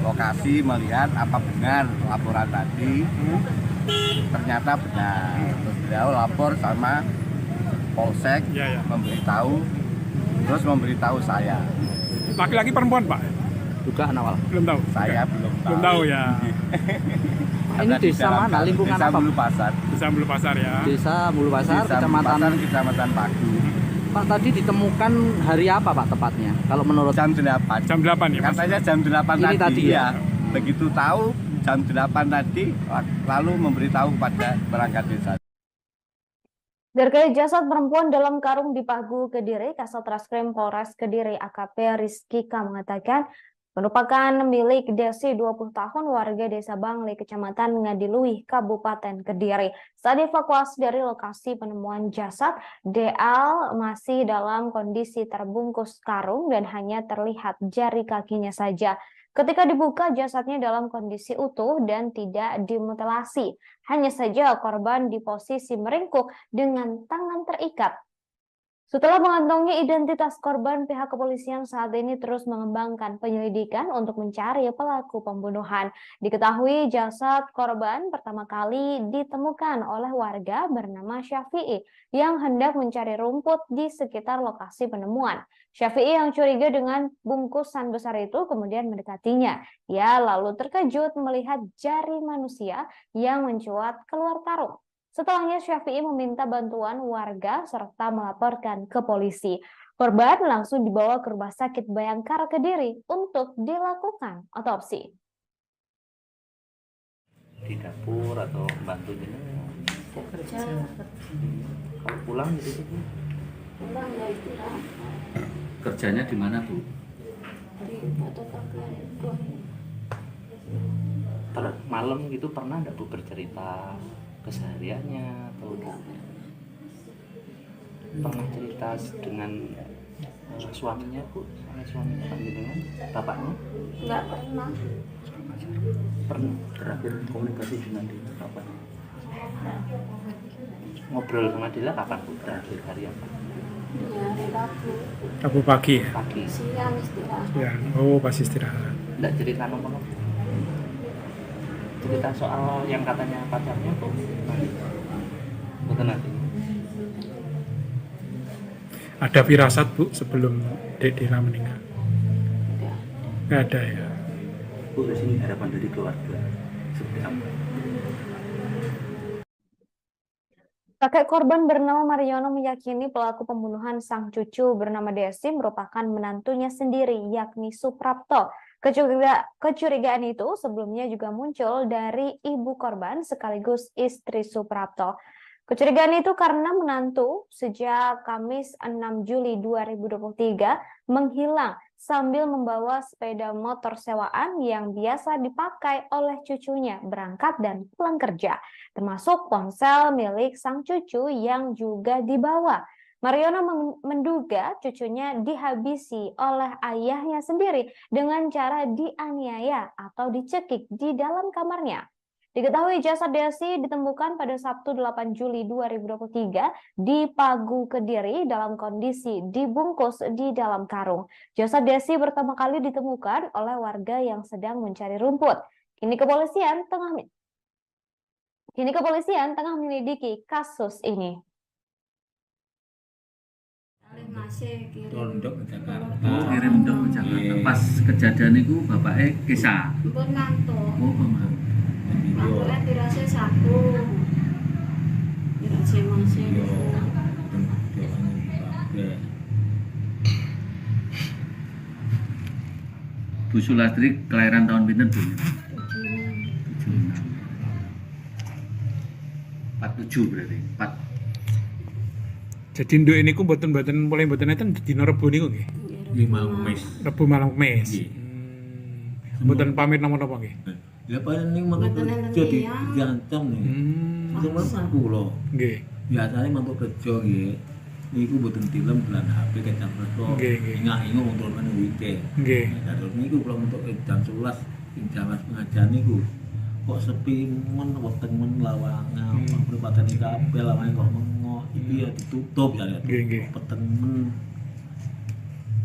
lokasi melihat apa benar laporan tadi. Ternyata benar. Terus beliau lapor sama polsek, memberitahu saya. Laki-laki perempuan, Pak? Dugaan awal. Belum tahu. Saya belum tahu. Belum tahu ya. Ini desa mana? Lingkungan Desa apa? Bulu Pasar. Desa Bulu Pasar ya. Desa Bulu Pasar, Desa Bulu Pasar, Kecamatan Pagu. Pak, tadi ditemukan hari apa Pak tepatnya? Kalau menurut Jam 8. Jam 8 ya, Mas? Katanya jam 8 Ini tadi ya? Begitu tahu jam 8 tadi, lalu memberitahu kepada perangkat desa. Terkait jasad perempuan dalam karung di Pagu, Kediri, Kasat Reskrim Polres Kediri AKP Rizkika mengatakan merupakan milik Desi 20 tahun warga Desa Bangli, Kecamatan Ngadiluih, Kabupaten Kediri. Saat dievakuasi dari lokasi penemuan jasad, DL masih dalam kondisi terbungkus karung dan hanya terlihat jari kakinya saja. Ketika dibuka, jasadnya dalam kondisi utuh dan tidak dimutilasi. Hanya saja korban di posisi meringkuk dengan tangan terikat. Setelah mengantongi identitas korban, pihak kepolisian saat ini terus mengembangkan penyelidikan untuk mencari pelaku pembunuhan. Diketahui jasad korban pertama kali ditemukan oleh warga bernama Syafi'i yang hendak mencari rumput di sekitar lokasi penemuan. Syafi'i yang curiga dengan bungkusan besar itu kemudian mendekatinya. Ia lalu terkejut melihat jari manusia yang mencuat keluar karung. Setelahnya Syafi'i meminta bantuan warga serta melaporkan ke polisi. Korban langsung dibawa ke Rumah Sakit Bayangkara Kediri untuk dilakukan otopsi. di dapur atau bantu gitu? Kerja. Kalau pulang gitu sih? Pulang ya istirahat. Kerjanya di mana Bu? Di fotokopi handphone. Malam gitu pernah nggak Bu bercerita kesehariannya atau pernah cerita dengan suaminya Bu, suaminya Pak dengan bapaknya? Nggak pernah. Pernah. Terakhir komunikasi dengan dia kapan? Ngobrol sama dia kapan Bu? Terakhir hari apa? Ya hari Rabu. Rabu pagi ya? Pagi. Siang istirahat. Ya, oh pas istirahat. Nggak cerita nomor? Cerita soal yang katanya pacarnya kok bukan nanti. Ada firasat Bu sebelum Dek Dela meninggal? Nggak ada ya? Bu, di sini harapan dari keluarga seperti apa? Kakek korban bernama Mariono meyakini pelaku pembunuhan sang cucu bernama Desi merupakan menantunya sendiri, yakni Suprapto. Kecurigaan itu sebelumnya juga muncul dari ibu korban sekaligus istri Suprapto. Kecurigaan itu karena menantu sejak Kamis 6 Juli 2023 menghilang sambil membawa sepeda motor sewaan yang biasa dipakai oleh cucunya berangkat dan pulang kerja, termasuk ponsel milik sang cucu yang juga dibawa. Mariono menduga cucunya dihabisi oleh ayahnya sendiri dengan cara dianiaya atau dicekik di dalam kamarnya. Diketahui jasad Desi ditemukan pada Sabtu 8 Juli 2023 di Pagu, Kediri dalam kondisi dibungkus di dalam karung. Jasad Desi pertama kali ditemukan oleh warga yang sedang mencari rumput. Kini kepolisian tengah menyelidiki kasus ini. Masih kirim. Tondok ke Jakarta. Oh, kirim dong ke Jakarta. Pas kejadian itu bapaknya kisah. Pun ngantuk. Oh, mama. Ngantuknya dirasa satu. Dirasa masih. Bu Sulastri kelahiran tahun pinten Bu? 47 berarti. 4. Jadi nduk ini ku mboten mulai mboten enten dina Rebo niku nggih. Di malam mes. Rebo malam Kemis. Nggih. Mboten pamit napa-napa nggih. Lah paling ning mantuk kerja diancam nih. Cuma kan kula. Nggih. Biasane mantuk kerja nggih. Niku mboten tilem bulan HP kecam resto. Nggih, nggih. Ingat-ingat wong turun weekend. Nggih. Terus niku kula mantuk jam 11 ing jam pengajian niku. kok sepi men weteng men lawangan pripatene kabeh lawange kok mengoh iki ya ditutup ya peteng men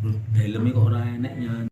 terus dalemnya kok ora enek nyanyi.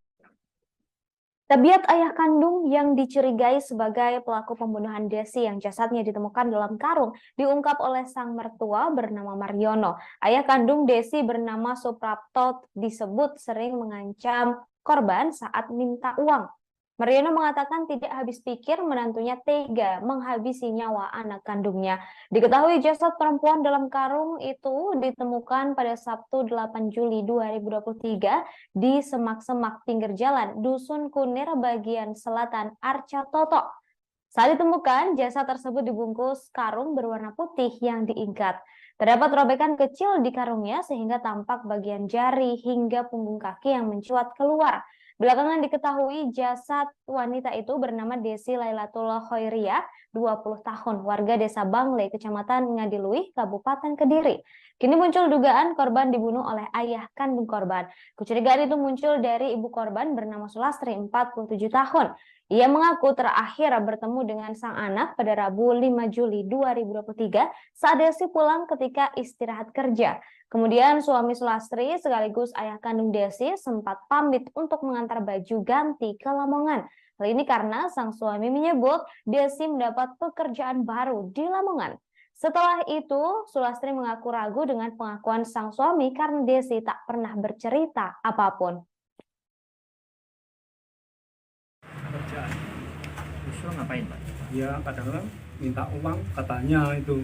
Tabiat ayah kandung yang dicurigai sebagai pelaku pembunuhan Desi yang jasadnya ditemukan dalam karung diungkap oleh sang mertua bernama Mariono. Ayah kandung Desi bernama Suprapto disebut sering mengancam korban saat minta uang. Mariono mengatakan tidak habis pikir menantunya tega menghabisi nyawa anak kandungnya. Diketahui jasad perempuan dalam karung itu ditemukan pada Sabtu 8 Juli 2023 di semak-semak pinggir jalan Dusun Kunir bagian selatan Arca Toto. Saat ditemukan, jasad tersebut dibungkus karung berwarna putih yang diikat. Terdapat robekan kecil di karungnya sehingga tampak bagian jari hingga punggung kaki yang mencuat keluar. Belakangan diketahui jasad wanita itu bernama Desi Lailatul Khoiriyah, 20 tahun, warga desa Bangle, kecamatan Ngadiluih, Kabupaten Kediri. Kini muncul dugaan korban dibunuh oleh ayah kandung korban. Kecurigaan itu muncul dari ibu korban bernama Sulastri, 47 tahun. Ia mengaku terakhir bertemu dengan sang anak pada Rabu 5 Juli 2023 saat Desi pulang ketika istirahat kerja. Kemudian suami Sulastri sekaligus ayah kandung Desi sempat pamit untuk mengantar baju ganti ke Lamongan. Hal ini karena sang suami menyebut Desi mendapat pekerjaan baru di Lamongan. Setelah itu, Sulastri mengaku ragu dengan pengakuan sang suami karena Desi tak pernah bercerita apapun. Kerjaan. Justru ngapain, Pak? Ya kadang-kadang minta uang katanya itu.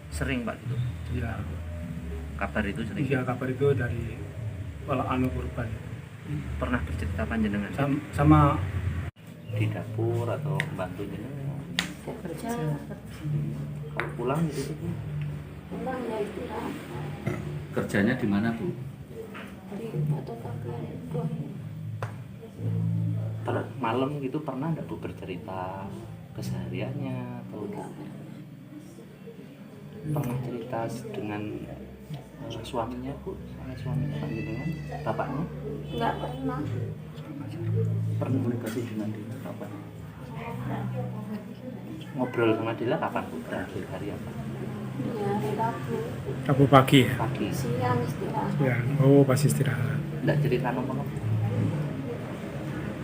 Sering, Pak, gitu? Ya. Kabar itu sering? Iya, kabar itu dari anu korban. Pernah bercerita panjenengan? Sama di dapur atau bantu jenengan? Kerja. Kalau pulang gitu tuh? Pulang ya istirahat. Kerjanya di mana, Bu? Di fotokopian itu. Malam gitu pernah nggak Bu bercerita kesehariannya atau pernah cerita dengan suaminya, Bu, sama suaminya panjenengan, bapaknya? Nggak pernah. Pernah komunikasi dengan dia kapan? Ngobrol sama dia kapan, Bu? Terakhir hari apa? Ya hari Rabu. Rabu pagi ya? Pagi. Siang istirahat. Ya, oh pas istirahat. Nggak cerita nomor?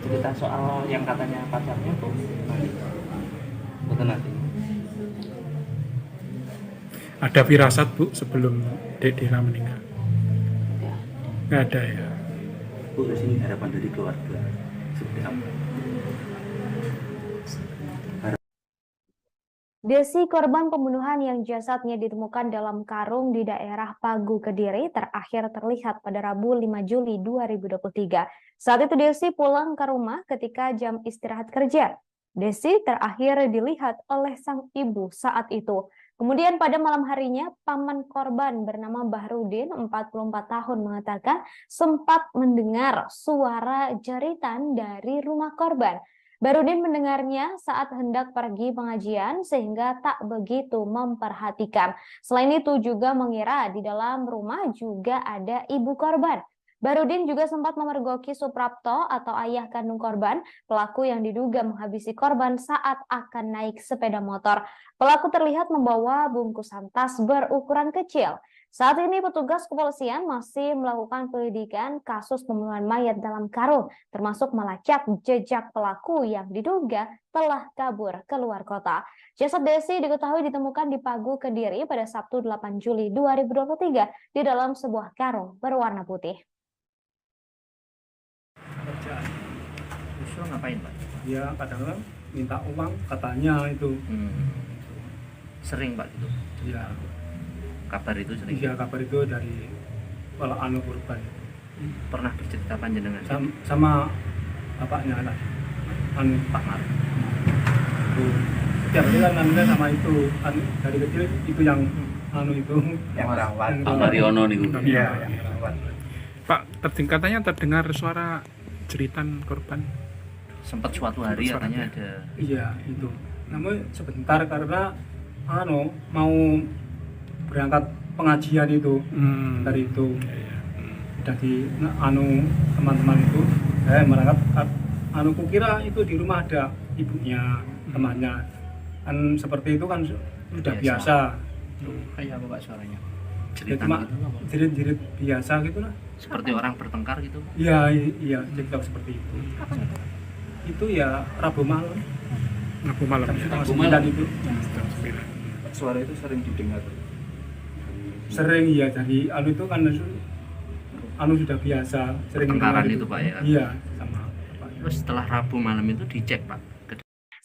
Cerita soal yang katanya pacarnya tuh nanti? Betul nanti? Ada firasat, Bu, sebelum Dek Dira meninggal? Nggak ada ya? Bu, di sini harapan dari keluarga seperti apa? Desi, korban pembunuhan yang jasadnya ditemukan dalam karung di daerah Pagu, Kediri, terakhir terlihat pada Rabu 5 Juli 2023. Saat itu Desi pulang ke rumah ketika jam istirahat kerja. Desi terakhir dilihat oleh sang ibu saat itu. Kemudian pada malam harinya, paman korban bernama Bahrudin, 44 tahun, mengatakan sempat mendengar suara jeritan dari rumah korban. Bahrudin mendengarnya saat hendak pergi pengajian sehingga tak begitu memperhatikan. Selain itu juga mengira di dalam rumah juga ada ibu korban. Bahrudin juga sempat memergoki Suprapto atau ayah kandung korban, pelaku yang diduga menghabisi korban saat akan naik sepeda motor. Pelaku terlihat membawa bungkusan tas berukuran kecil. Saat ini petugas kepolisian masih melakukan penyelidikan kasus pembunuhan mayat dalam karung, termasuk melacak jejak pelaku yang diduga telah kabur keluar kota. Jasad Desi diketahui ditemukan di Pagu, Kediri pada Sabtu 8 Juli 2023 di dalam sebuah karung berwarna putih. kerjaan. Justru ngapain, Pak? Ya kadang-kadang minta uang katanya itu. Sering, Pak, gitu? Ya. Kabar itu sering? Iya, kabar itu dari anu korban. Pernah bercerita panjenengan? Sama bapaknya lah, Pak Mar. Setiap hari kan anunya sama itu, dari kecil itu yang itu yang rawat. Pak Mariono nih, Bu. Iya. Pak, katanya terdengar suara jeritan korban. Sempat suatu hari katanya ada. Iya itu. Namun sebentar karena mau berangkat pengajian itu dari itu. Udah di teman-teman itu berangkat kukira itu di rumah ada ibunya, temannya. Kan seperti itu kan sudah biasa. Kayak apa Pak suaranya? Ya, Cerita cuma gitu apa? jerit-jerit biasa gitu lah. Seperti orang bertengkar gitu. Iya, iya, cerita seperti itu. Itu ya Rabu malam, Rabu malam. jam Ya. setengah Rabu 9 malam. itu. Jam 9. Suara itu sering didengar. Sering ya, jadi anu itu kan anu sudah biasa, sering Pertengkaran dengar itu, Pak, ya? Iya, sama Pak. Terus setelah Rabu malam itu dicek Pak.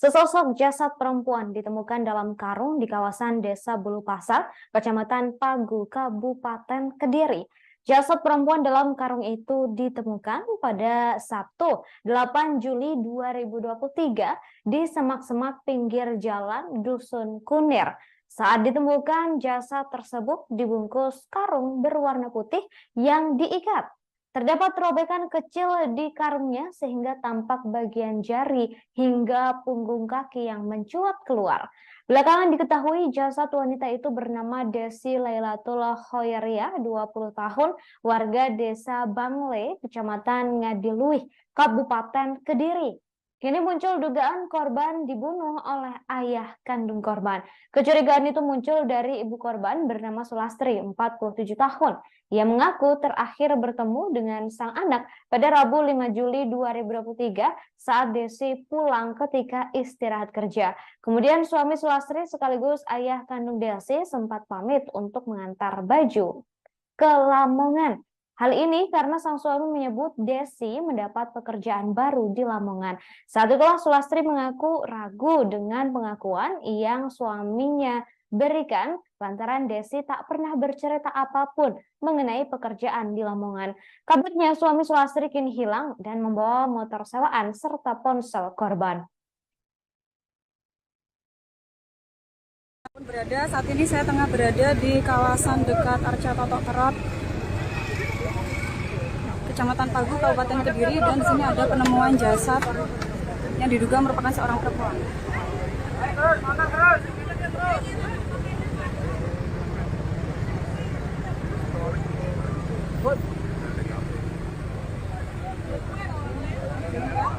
Sesosok jasad perempuan ditemukan dalam karung di kawasan Desa Bulu Pasar, Kecamatan Pagu, Kabupaten Kediri. Jasad perempuan dalam karung itu ditemukan pada Sabtu 8 Juli 2023 di semak-semak pinggir jalan Dusun Kunir. Saat ditemukan, jasad tersebut dibungkus karung berwarna putih yang diikat. Terdapat robekan kecil di karungnya sehingga tampak bagian jari hingga punggung kaki yang mencuat keluar. Belakangan diketahui jasad wanita itu bernama Desi Lailatul Khoiria, 20 tahun, warga Desa Bangle, Kecamatan Ngadiluih, Kabupaten Kediri. Kini muncul dugaan korban dibunuh oleh ayah kandung korban. Kecurigaan itu muncul dari ibu korban bernama Sulastri, 47 tahun. Ia mengaku terakhir bertemu dengan sang anak pada Rabu 5 Juli 2023 saat Desi pulang ketika istirahat kerja. Kemudian suami Sulastri sekaligus ayah kandung Desi sempat pamit untuk mengantar baju ke Lamongan. Hal ini karena sang suami menyebut Desi mendapat pekerjaan baru di Lamongan. Saat itulah Sulastri mengaku ragu dengan pengakuan yang suaminya berikan lantaran Desi tak pernah bercerita apapun mengenai pekerjaan di Lamongan. Kabarnya suami Sulastri kini hilang dan membawa motor sewaan serta ponsel korban. Saat ini saya tengah berada di kawasan dekat Arca Totok Kerot, Kecamatan Pagu, Kabupaten Kediri, dan di sini ada penemuan jasad yang diduga merupakan seorang perempuan.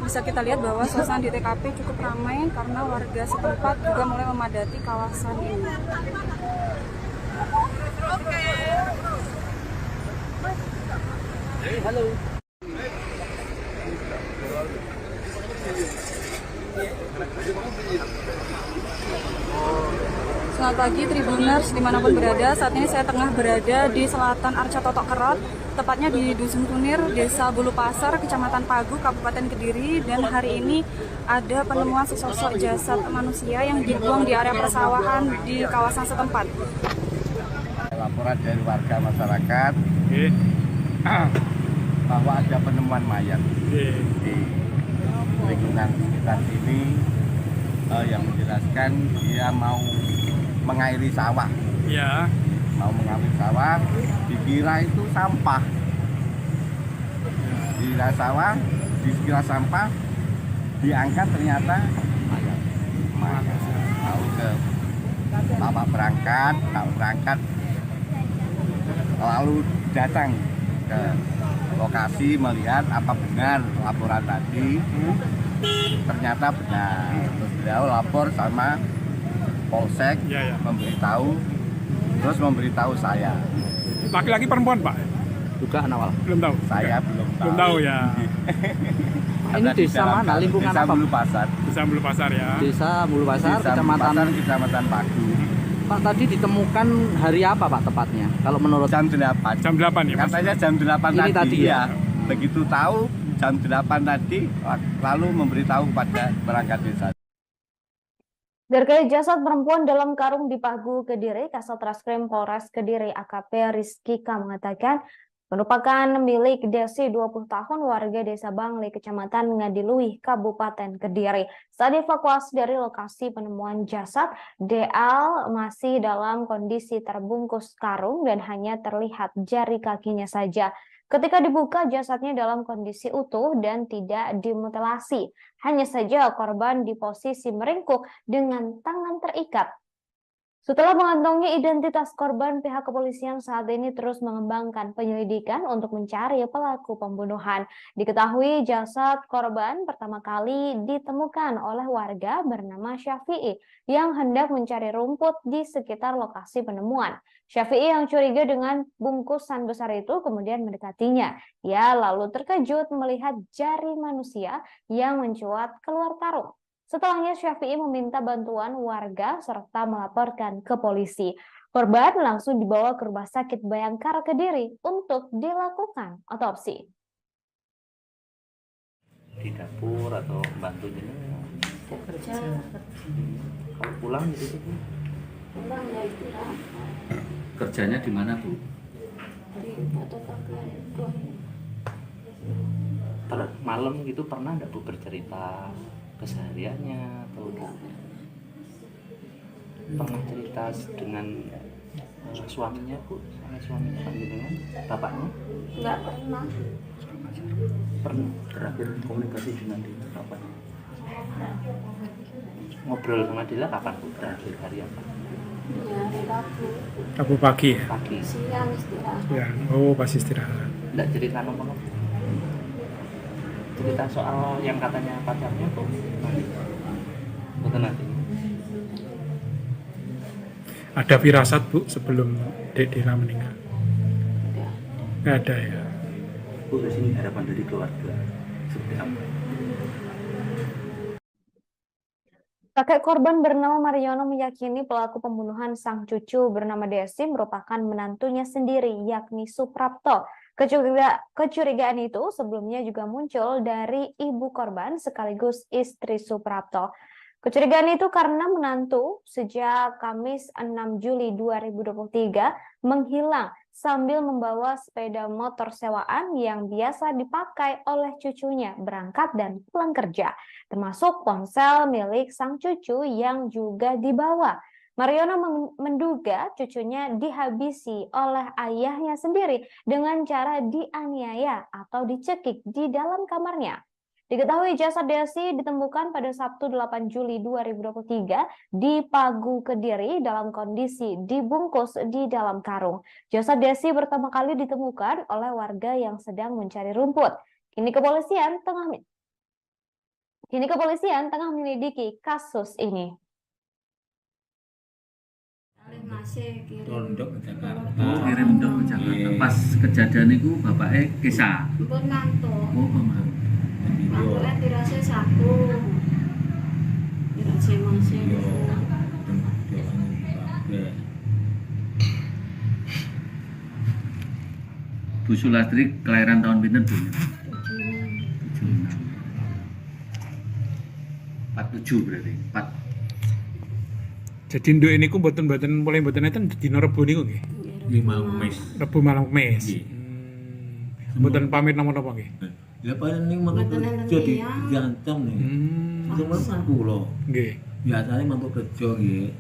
Bisa kita lihat bahwa suasana di TKP cukup ramai karena warga setempat juga mulai memadati kawasan ini. Selamat pagi Tribuners dimanapun berada. Saat ini saya tengah berada di selatan Arca Totok Kerot, tepatnya di Dusun Kunir, Desa Bulu Pasar, Kecamatan Pagu, Kabupaten Kediri. Dan hari ini ada penemuan sesosok jasad manusia yang dibuang di area persawahan di kawasan setempat. Laporan dari warga masyarakat bahwa ada penemuan mayat di lingkungan sekitar sini yang menjelaskan dia mau mengairi sawah. Ya. Mau mengairi sawah, dikira itu sampah. Dikira sawah, dikira sampah, diangkat ternyata mayat. Tahu ke bapak berangkat, lalu datang ke lokasi melihat apa benar laporan tadi. Ternyata benar. Terus beliau lapor sama Polsek, memberitahu saya. Laki-laki perempuan Pak? Dugaan awal. Belum tahu. Saya belum tahu. Belum tahu ya. Ini desa mana? Lingkungan Desa apa? Bulu Pasar. Desa Bulu Pasar ya. Desa Bulu Pasar, Desa Bulu Pasar, Kecamatan Pagu. Pak, tadi ditemukan hari apa Pak tepatnya? Kalau menurut Jam 8. Jam 8 ya Mas? Katanya jam 8 Ini tadi ya? Begitu tahu jam 8 tadi lalu memberitahu kepada perangkat desa. Terkait jasad perempuan dalam karung di Pagu, Kediri, Kasat Reskrim Polres Kediri AKP Rizky K mengatakan merupakan milik Desi 20 tahun warga Desa Bangle, Kecamatan Ngadiluih, Kabupaten Kediri. Saat dievakuasi dari lokasi penemuan jasad, DL masih dalam kondisi terbungkus karung dan hanya terlihat jari kakinya saja. Ketika dibuka, jasadnya dalam kondisi utuh dan tidak dimutilasi. Hanya saja korban di posisi meringkuk dengan tangan terikat. Setelah mengantongi identitas korban, pihak kepolisian saat ini terus mengembangkan penyelidikan untuk mencari pelaku pembunuhan. Diketahui jasad korban pertama kali ditemukan oleh warga bernama Syafi'i yang hendak mencari rumput di sekitar lokasi penemuan. Syafi'i yang curiga dengan bungkusan besar itu kemudian mendekatinya. Ia lalu terkejut melihat jari manusia yang mencuat keluar karung. Setelahnya Syafi'i meminta bantuan warga serta melaporkan ke polisi. Korban langsung dibawa ke Rumah Sakit Bayangkara Kediri untuk dilakukan otopsi. Di dapur atau bantu jenengan? Kerja Kalau pulang gitu Bu? pulang ya istirahat Kerjanya di mana Bu? di fotokopian buah. Malam gitu pernah nggak Bu bercerita kesehariannya atau pernah cerita dengan suaminya Bu, sama suaminya panjenengan, bapaknya? Nggak pernah. Pernah. Terakhir komunikasi dengan dia kapan? Ngobrol sama dia kapan Bu? Terakhir hari apa? Ya hari Rabu Rabu pagi ya? Pagi. siang istirahat. Ya, oh pas istirahat. Nggak cerita nomor cerita soal yang katanya pacarnya tuh nanti betul nanti Ada firasat Bu sebelum Dek Dela meninggal? Nggak ada ya? Bu, di sini harapan dari keluarga seperti apa? Kakek korban bernama Mariono meyakini pelaku pembunuhan sang cucu bernama Desi merupakan menantunya sendiri, yakni Suprapto. Kecurigaan itu sebelumnya juga muncul dari ibu korban sekaligus istri Suprapto. Kecurigaan itu karena menantu sejak Kamis 6 Juli 2023 menghilang sambil membawa sepeda motor sewaan yang biasa dipakai oleh cucunya berangkat dan pulang kerja, termasuk ponsel milik sang cucu yang juga dibawa. Mariono menduga cucunya dihabisi oleh ayahnya sendiri dengan cara dianiaya atau dicekik di dalam kamarnya. Diketahui jasad Desi ditemukan pada Sabtu 8 Juli 2023 di Pagu, Kediri dalam kondisi dibungkus di dalam karung. Jasad Desi pertama kali ditemukan oleh warga yang sedang mencari rumput. Kini kepolisian tengah menyelidiki kasus ini. Masih kirim Tondok ke Jakarta. kirim dong ke Jakarta Iya. pas kejadian itu bapaknya kisah pun ngantuk. oh mama Ngantuknya dirasa Sabtu. Dirasa masih Yo, Bu Sulastri kelahiran tahun pinten Bu? 47 berarti 4 Jadi nduk ini ku mboten mulai mboten enten dina Rebo niku nggih. 5 mes. Rebo malam Kamis. Nggih. Mboten pamit napa-napa nggih. Ya paling ning mantuk kerja diancam nih. Cuma kan kula. Nggih. Biasanya mantuk kerja nggih.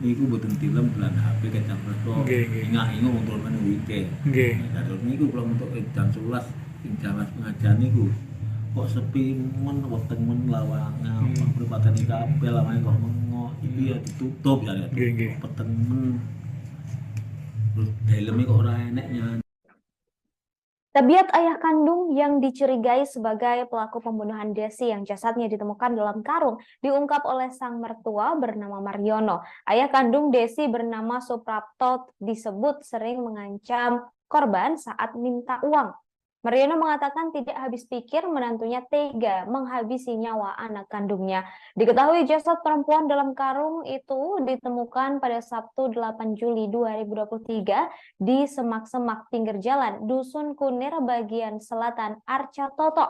Niku mboten tilem bulan HP kecang resto. Nggih, nggih. Ingat-ingat untuk men weekend. Nggih. Terus niku kula untuk jam 11 ing jamas pengajian niku. Kok sepi men weteng men lawangan, perempatan kabeh lawangan kok mengoh. Iki ya ditutup ya. Nggih, nggih. Peteng men. Terus dalemnya kok ora enek nyan. Tabiat ayah kandung yang dicurigai sebagai pelaku pembunuhan Desi yang jasadnya ditemukan dalam karung diungkap oleh sang mertua bernama Mariono. Ayah kandung Desi bernama Suprapto disebut sering mengancam korban saat minta uang. Mariono mengatakan tidak habis pikir menantunya tega menghabisi nyawa anak kandungnya. Diketahui jasad perempuan dalam karung itu ditemukan pada Sabtu 8 Juli 2023 di semak-semak pinggir jalan Dusun Kunir bagian selatan Arca Toto.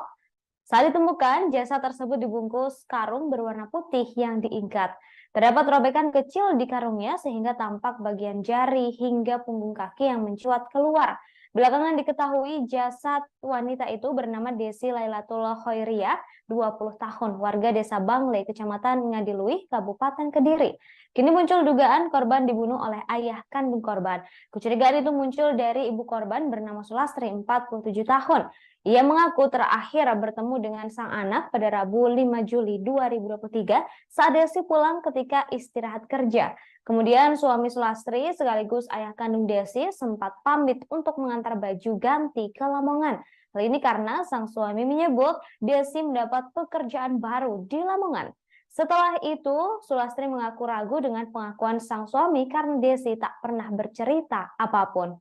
Saat ditemukan, jasad tersebut dibungkus karung berwarna putih yang diikat. Terdapat robekan kecil di karungnya sehingga tampak bagian jari hingga punggung kaki yang mencuat keluar. Belakangan diketahui jasad wanita itu bernama Desi Lailatul Khoiriyah, 20 tahun, warga desa Bangle, kecamatan Ngadiluih, Kabupaten Kediri. Kini muncul dugaan korban dibunuh oleh ayah kandung korban. Kecurigaan itu muncul dari ibu korban bernama Sulastri, 47 tahun. Ia mengaku terakhir bertemu dengan sang anak pada Rabu 5 Juli 2023 saat Desi pulang ketika istirahat kerja. Kemudian suami Sulastri sekaligus ayah kandung Desi sempat pamit untuk mengantar baju ganti ke Lamongan. Hal ini karena sang suami menyebut Desi mendapat pekerjaan baru di Lamongan. Setelah itu, Sulastri mengaku ragu dengan pengakuan sang suami karena Desi tak pernah bercerita apapun.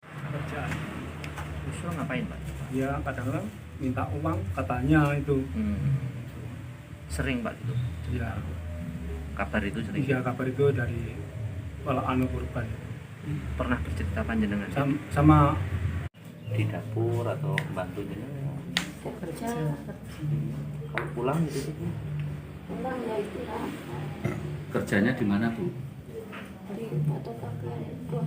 Kerjaan. Usul ngapain Pak? Ya kadang-kadang minta uang katanya itu. Sering Pak itu? Ya, Kabar itu sering? iya kabar itu dari korban. Pernah bercerita panjenengan? Sama Di dapur atau bantu jenengan? Kerja Kalau pulang gitu Bu? pulang ya istirahat Kerjanya di mana Bu? di fotokopian itu.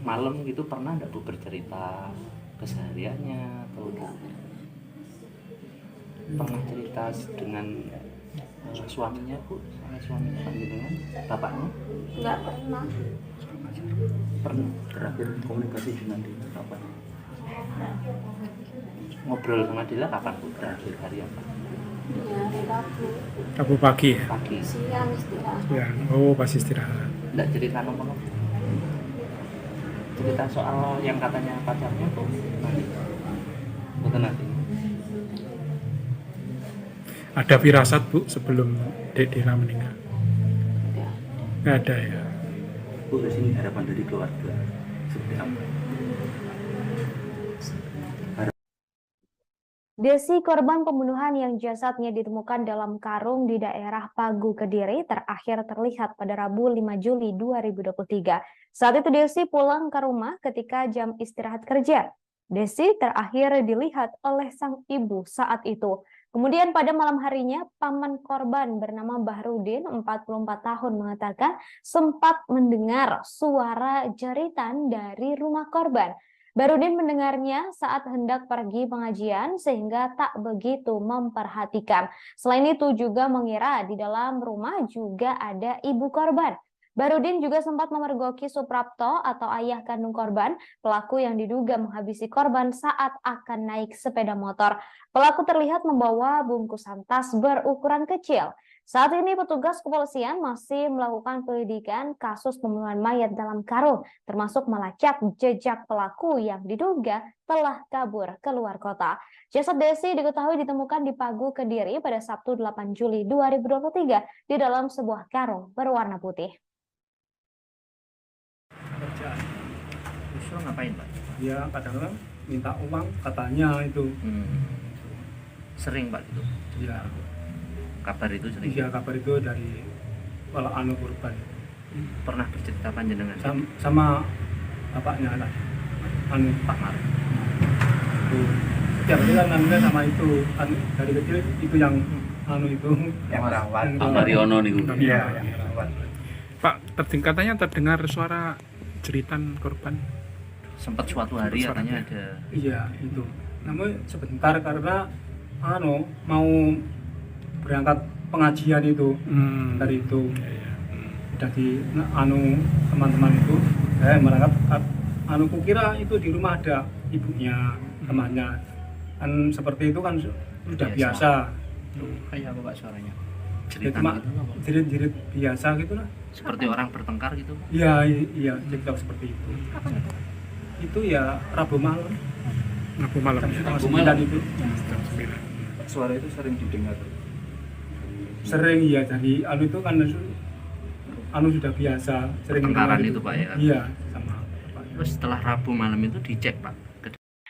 Malam gitu pernah nggak Bu bercerita kesehariannya atau pernah cerita dengan suaminya Bu, sama suaminya panjenengan, bapaknya? Nggak pernah. Pernah Terakhir komunikasi dengan dia kapan? ngobrol sama dia kapan Bu? Terakhir hari apa? Ya hari Rabu Rabu pagi ya? Pagi. siang istirahat. Ya, oh pas istirahat. Nggak cerita nomor cerita soal yang katanya pacarnya tuh nanti betul nanti Ada firasat Bu sebelum Dek Dina meninggal? Nggak ada ya? Bu, di sini harapan dari keluarga seperti apa? Desi, korban pembunuhan yang jasadnya ditemukan dalam karung di daerah Pagu, Kediri, terakhir terlihat pada Rabu 5 Juli 2023. Saat itu Desi pulang ke rumah ketika jam istirahat kerja. Desi terakhir dilihat oleh sang ibu saat itu. Kemudian pada malam harinya, paman korban bernama Bahrudin, 44 tahun, mengatakan sempat mendengar suara jeritan dari rumah korban. Bahrudin mendengarnya saat hendak pergi pengajian sehingga tak begitu memperhatikan. Selain itu juga mengira di dalam rumah juga ada ibu korban. Bahrudin juga sempat memergoki Suprapto atau ayah kandung korban, pelaku yang diduga menghabisi korban saat akan naik sepeda motor. Pelaku terlihat membawa bungkusan tas berukuran kecil. Saat ini petugas kepolisian masih melakukan penyelidikan kasus pembunuhan mayat dalam karung, termasuk melacak jejak pelaku yang diduga telah kabur keluar kota. Jasad Desi diketahui ditemukan di Pagu, Kediri pada Sabtu 8 Juli 2023 di dalam sebuah karung berwarna putih. kerjaan. usul ngapain Pak? Ya kadang-kadang minta uang katanya itu. Sering Pak itu? Ya, Kabar itu sering? iya kabar itu dari korban. Pernah bercerita panjenengan? Sama bapaknya lah. Pak Mar. Setiap kali kan namanya sama itu. Dari kecil itu yang itu yang rawat. Pak Mariono nih Bu. Iya, yang rawat. Pak, katanya terdengar suara jeritan korban. Sempat suatu hari Suara katanya dia. ada iya itu. Namun sebentar karena mau berangkat pengajian itu dari itu udah di teman-teman itu berangkat kukira itu di rumah ada ibunya temannya kan seperti itu kan sudah biasa. kayak apa Pak suaranya? Ya, Jeritan cuma gitu apa? jerit-jerit biasa gitu lah. Seperti orang bertengkar gitu? Iya cerita seperti itu. Itu ya Rabu malam. Rabu malam ya? Jam Rabu 9 malam. itu. Jam 9. Suara itu sering didengar. Sering ya jadi itu kan sudah biasa sering Pertengkaran dengar itu, Pak, ya? Iya sama Pak. Terus setelah Rabu malam itu dicek Pak?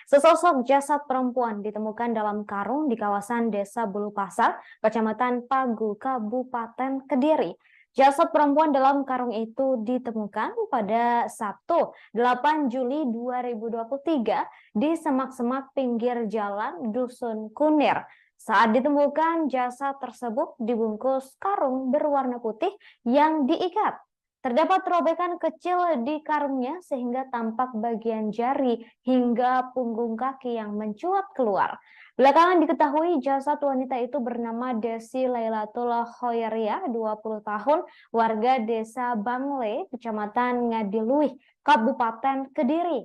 Sesosok jasad perempuan ditemukan dalam karung di kawasan Desa Bulu Pasar, Kecamatan Pagu, Kabupaten Kediri. Jasad perempuan dalam karung itu ditemukan pada Sabtu 8 Juli 2023 di semak-semak pinggir jalan Dusun Kunir. Saat ditemukan, jasad tersebut dibungkus karung berwarna putih yang diikat. Terdapat robekan kecil di karungnya sehingga tampak bagian jari hingga punggung kaki yang mencuat keluar. Belakangan diketahui jasad wanita itu bernama Desi Lailatul Khoiriyah, 20 tahun, warga Desa Bangle, Kecamatan Ngadiluih, Kabupaten Kediri.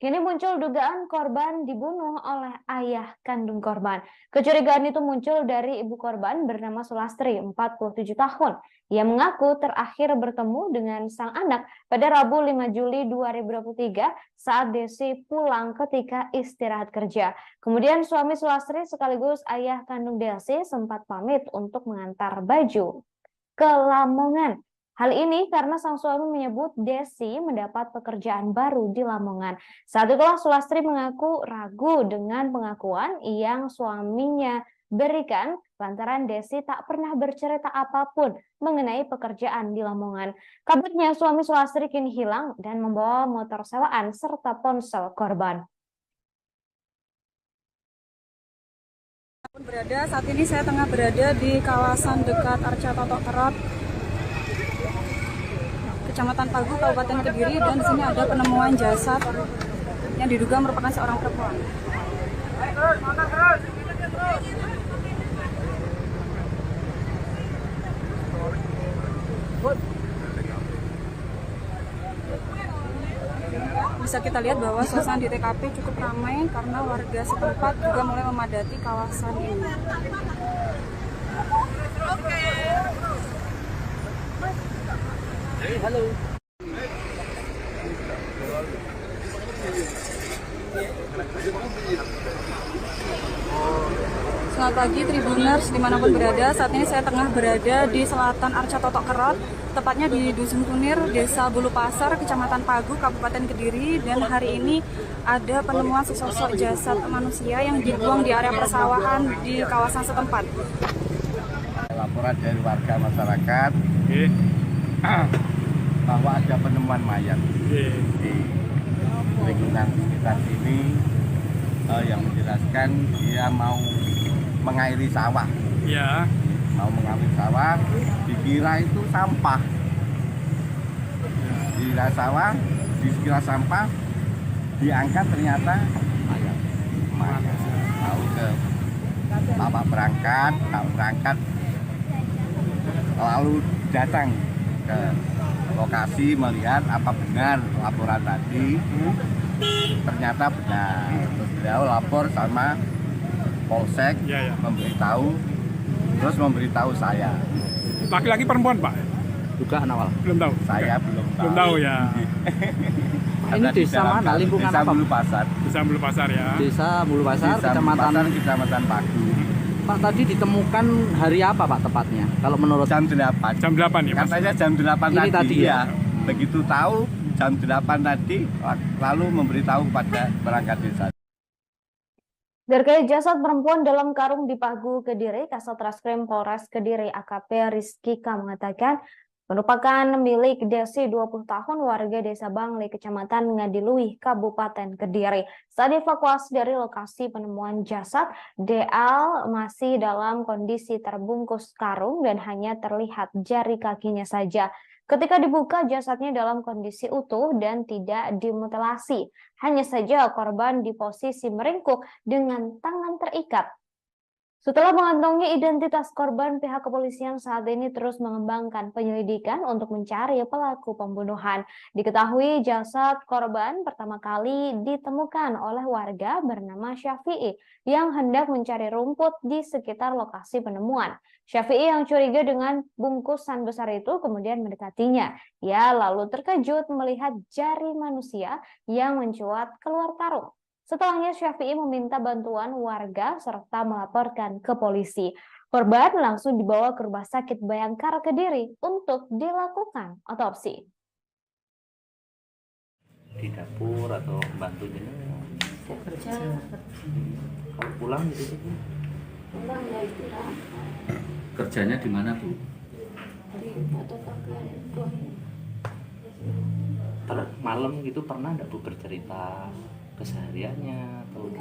Kini muncul dugaan korban dibunuh oleh ayah kandung korban. Kecurigaan itu muncul dari ibu korban bernama Sulastri, 47 tahun. Ia mengaku terakhir bertemu dengan sang anak pada Rabu 5 Juli 2023 saat Desi pulang ketika istirahat kerja. Kemudian suami Sulastri sekaligus ayah kandung Desi sempat pamit untuk mengantar baju ke Lamongan. Hal ini karena sang suami menyebut Desi mendapat pekerjaan baru di Lamongan. Saat itulah Sulastri mengaku ragu dengan pengakuan yang suaminya berikan lantaran Desi tak pernah bercerita apapun mengenai pekerjaan di Lamongan. Kabarnya suami Sulastri kini hilang dan membawa motor sewaan serta ponsel korban. Saat ini saya tengah berada di kawasan dekat Arca Totok Kerot, Kecamatan Pagu, Kabupaten Kediri, dan di sini ada penemuan jasad yang diduga merupakan seorang perempuan. Bisa kita lihat bahwa suasana di TKP cukup ramai karena warga setempat juga mulai memadati kawasan ini. Halo. Selamat pagi Tribuners dimanapun berada. Saat ini saya tengah berada di selatan Arca Totok Kerot, tepatnya di Dusun Kunir, Desa Bulu Pasar, Kecamatan Pagu, Kabupaten Kediri. Dan hari ini ada penemuan sesosok jasad manusia yang dibuang di area persawahan di kawasan setempat. Laporan dari warga masyarakat bahwa ada penemuan mayat di lingkungan sekitar sini yang menjelaskan dia mau mengairi sawah. Ya. Mau mengairi sawah, dikira itu sampah. Dikira sawah, dikira sampah, diangkat ternyata mayat. Tahu ke bapak berangkat, lalu datang ke lokasi melihat apa benar laporan tadi. Ternyata benar. Terus beliau lapor sama Polsek, memberitahu saya. Laki-laki perempuan, Pak? Dugaan awal. Belum tahu. Saya belum tahu. Belum tahu ya. Ini desa mana? Lingkungan Desa apa? Bulu Pasar. Desa Bulu Pasar ya. Desa Bulu Pasar, Kecamatan Pagu. Pak, tadi ditemukan hari apa Pak tepatnya? Kalau menurut Jam 8. Jam 8 ya, Mas? Katanya jam 8 Ini tadi ya? Begitu tahu jam 8 tadi, lalu memberitahu kepada perangkat desa. Terkait jasad perempuan dalam karung di Pagu, Kediri, Kasat Reskrim Polres Kediri AKP Rizky K mengatakan merupakan milik Desi 20 tahun warga Desa Bangli, Kecamatan Ngadiluih, Kabupaten Kediri. Saat dievakuasi dari lokasi penemuan jasad, DL masih dalam kondisi terbungkus karung dan hanya terlihat jari kakinya saja. Ketika dibuka, jasadnya dalam kondisi utuh dan tidak dimutilasi. Hanya saja korban di posisi meringkuk dengan tangan terikat. Setelah mengantongi identitas korban, pihak kepolisian saat ini terus mengembangkan penyelidikan untuk mencari pelaku pembunuhan. Diketahui jasad korban pertama kali ditemukan oleh warga bernama Syafi'i yang hendak mencari rumput di sekitar lokasi penemuan. Syafi'i yang curiga dengan bungkusan besar itu kemudian mendekatinya. Ia lalu terkejut melihat jari manusia yang mencuat keluar karung. Setelahnya Syafi'i meminta bantuan warga serta melaporkan ke polisi. Korban langsung dibawa ke Rumah Sakit Bayangkara Kediri untuk dilakukan otopsi. di dapur atau bantu jenengan? Saya kerja. Kalau pulang gitu sih? Pulang ya istirahat. Kerjanya di mana Bu? Di fotokopian itu. Malam gitu pernah nggak Bu bercerita kesehariannya atau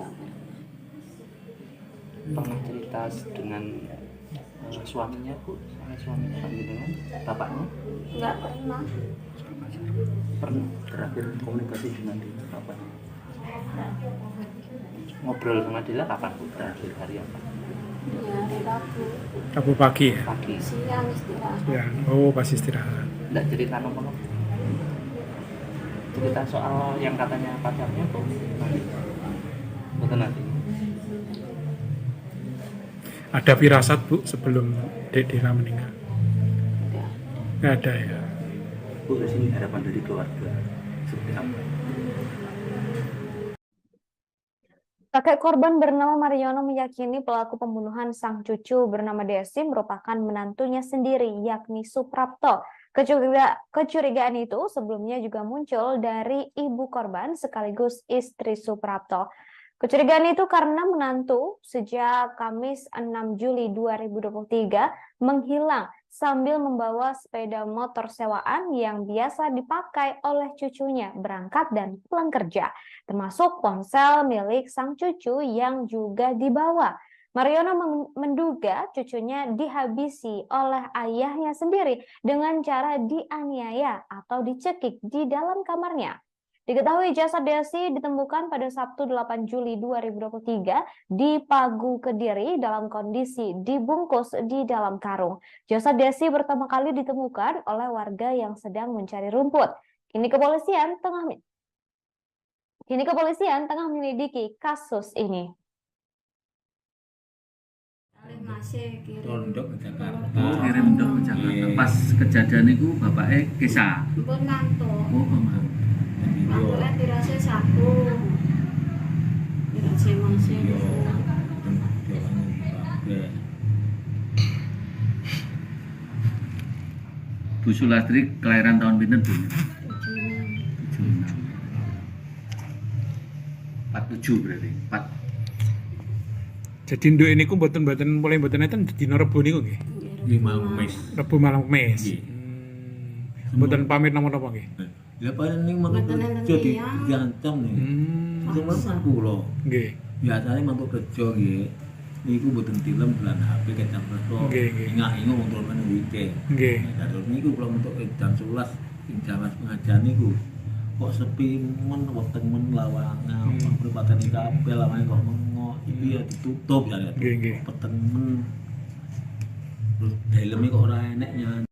pernah cerita dengan suaminya Bu, sama suaminya Pak dengan bapaknya? Nggak pernah. Pernah terakhir komunikasi dengan dia kapan? Ngobrol sama dia kapan Bu? Terakhir hari apa? Ya hari Rabu. Rabu pagi ya? Pagi. Siang istirahat. Ya, oh pas istirahat. Nggak cerita nomor? cerita soal yang katanya pacarnya tuh nanti betul nanti Ada firasat Bu sebelum Dek Dira meninggal? Nggak ada ya. Bu, di sini harapan dari keluarga seperti apa? Kakek korban bernama Mariono meyakini pelaku pembunuhan sang cucu bernama Desi merupakan menantunya sendiri, yakni Suprapto. Kecurigaan itu sebelumnya juga muncul dari ibu korban sekaligus istri Suprapto. Kecurigaan itu karena menantu sejak Kamis 6 Juli 2023 menghilang sambil membawa sepeda motor sewaan yang biasa dipakai oleh cucunya berangkat dan pulang kerja, termasuk ponsel milik sang cucu yang juga dibawa. Mariono menduga cucunya dihabisi oleh ayahnya sendiri dengan cara dianiaya atau dicekik di dalam kamarnya. Diketahui jasad Desi ditemukan pada Sabtu 8 Juli 2023 di Pagu, Kediri dalam kondisi dibungkus di dalam karung. Jasad Desi pertama kali ditemukan oleh warga yang sedang mencari rumput. Kini kepolisian tengah menyelidiki kasus ini. Masih Tondok ke Jakarta. Oh, kirim dok ke Jakarta. Pas kejadian itu bapaknya kisah. pun ngantuk. Oh, mama. Ngantuknya dirasa satu. Dirasa masih. Bu Sulastri kelahiran tahun pinten Bu? 47 berarti. 4. Jadi nduk ini ku mboten mulai mboten enten dina Rebo niku nggih. 5 Mes. Rebo malam Kamis. Nggih. Mboten pamit napa-napa nggih. Ya paling ning mantuk kerja diancam nih. Cuma kan kula. Nggih. Biasanya mantuk kerja nggih. Niku mboten tilem bulan HP kecam kerja. Nggih, nggih. Ingat-ingat wong tuwa meneh weekend. Nggih. Nah, terus niku kula mentuk jam 11 ing jaman pengajian niku. Kok sepi men weteng men lawangan, perempatan iki kabeh lawange kok mengo. Iki ya ditutup ya. Nggih, nggih. Peteng men. Terus helme kok ora enek nyanyi.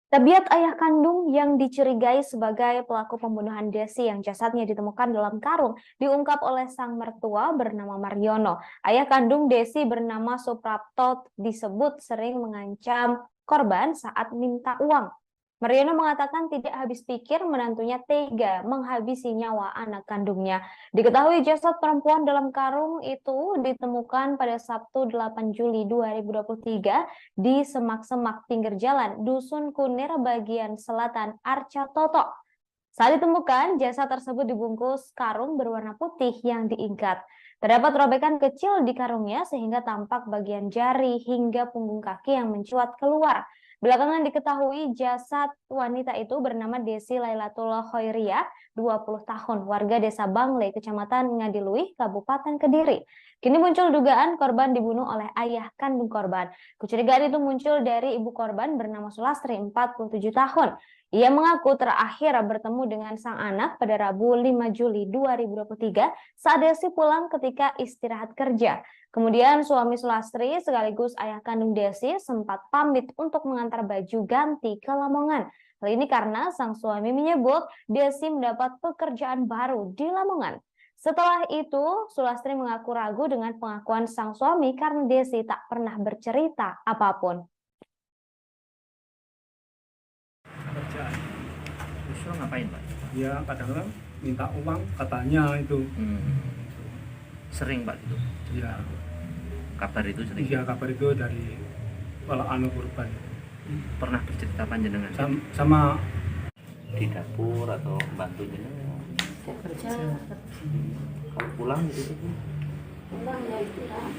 Tabiat ayah kandung yang dicurigai sebagai pelaku pembunuhan Desi yang jasadnya ditemukan dalam karung diungkap oleh sang mertua bernama Mariono. Ayah kandung Desi bernama Suprapto disebut sering mengancam korban saat minta uang. Mariono mengatakan tidak habis pikir menantunya tega menghabisi nyawa anak kandungnya. Diketahui jasad perempuan dalam karung itu ditemukan pada Sabtu 8 Juli 2023 di semak-semak pinggir jalan Dusun Kunir bagian selatan Arca Toto. Saat ditemukan, jasad tersebut dibungkus karung berwarna putih yang diikat. Terdapat robekan kecil di karungnya sehingga tampak bagian jari hingga punggung kaki yang mencuat keluar. Belakangan diketahui jasad wanita itu bernama Desi Lailatul Khoiriyah, 20 tahun, warga desa Bangle, kecamatan Ngadiluih, Kabupaten Kediri. Kini muncul dugaan korban dibunuh oleh ayah kandung korban. Kecurigaan itu muncul dari ibu korban bernama Sulastri, 47 tahun. Ia mengaku terakhir bertemu dengan sang anak pada Rabu 5 Juli 2023 saat Desi pulang ketika istirahat kerja. Kemudian suami Sulastri sekaligus ayah kandung Desi sempat pamit untuk mengantar baju ganti ke Lamongan. Hal ini karena sang suami menyebut Desi mendapat pekerjaan baru di Lamongan. Setelah itu, Sulastri mengaku ragu dengan pengakuan sang suami karena Desi tak pernah bercerita apapun. Kerjaan. Justru ngapain Pak? Ya kadang-kadang minta uang katanya itu. Sering Pak gitu? Ya, Kabar itu sering? iya kabar itu dari anu korban. Pernah bercerita panjenengan? Sama Di dapur atau bantu jenengan? Kerja Kalau pulang gitu Bu? pulang ya istirahat.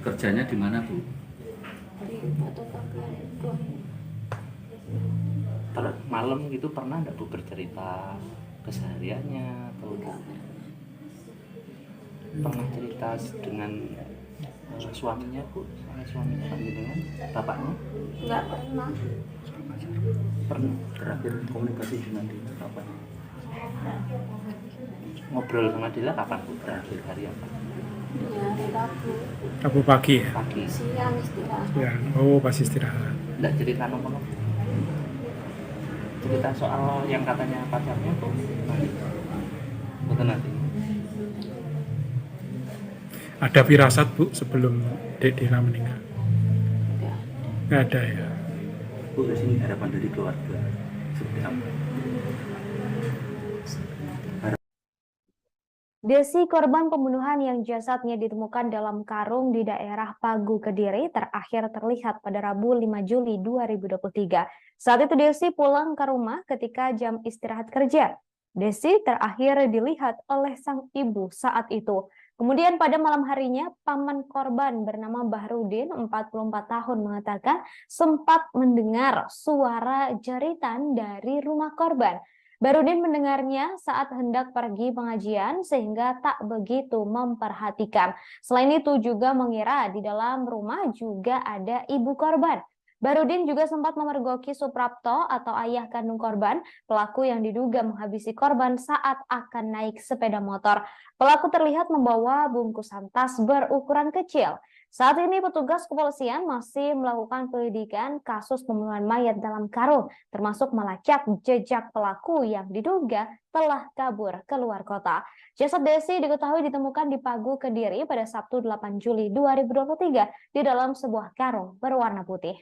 Kerjanya di mana Bu? Di fotokopian itu. Malam gitu pernah nggak Bu bercerita kesehariannya atau pernah cerita dengan suaminya Bu? Suaminya panjenengan? Bapaknya? Enggak pernah. Pernah? Terakhir komunikasi dengan dia kapan? Ngobrol sama Dila kapan Bu? Terakhir hari apa? Ya hari Rabu. Rabu pagi ya. Pagi? Siang istirahat. Ya. Oh, pas istirahat. Nggak cerita nomor? cerita soal yang katanya pacarnya tuh betul nanti. Ada firasat Bu sebelum Dek Dina meninggal? Nggak ada ya. Bu, di sini harapan dari keluarga seperti apa? Desi, korban pembunuhan yang jasadnya ditemukan dalam karung di daerah Pagu, Kediri, terakhir terlihat pada Rabu 5 Juli 2023. Saat itu Desi pulang ke rumah ketika jam istirahat kerja. Desi terakhir dilihat oleh sang ibu saat itu. Kemudian pada malam harinya, paman korban bernama Bahrudin, 44 tahun, mengatakan sempat mendengar suara jeritan dari rumah korban. Bahrudin mendengarnya saat hendak pergi pengajian sehingga tak begitu memperhatikan. Selain itu juga mengira di dalam rumah juga ada ibu korban. Bahrudin juga sempat memergoki Suprapto atau ayah kandung korban, pelaku yang diduga menghabisi korban saat akan naik sepeda motor. Pelaku terlihat membawa bungkusan tas berukuran kecil. Saat ini petugas kepolisian masih melakukan penyelidikan kasus pembunuhan mayat dalam karung, termasuk melacak jejak pelaku yang diduga telah kabur keluar kota. Jasad Desi diketahui ditemukan di Pagu, Kediri pada Sabtu 8 Juli 2023 di dalam sebuah karung berwarna putih.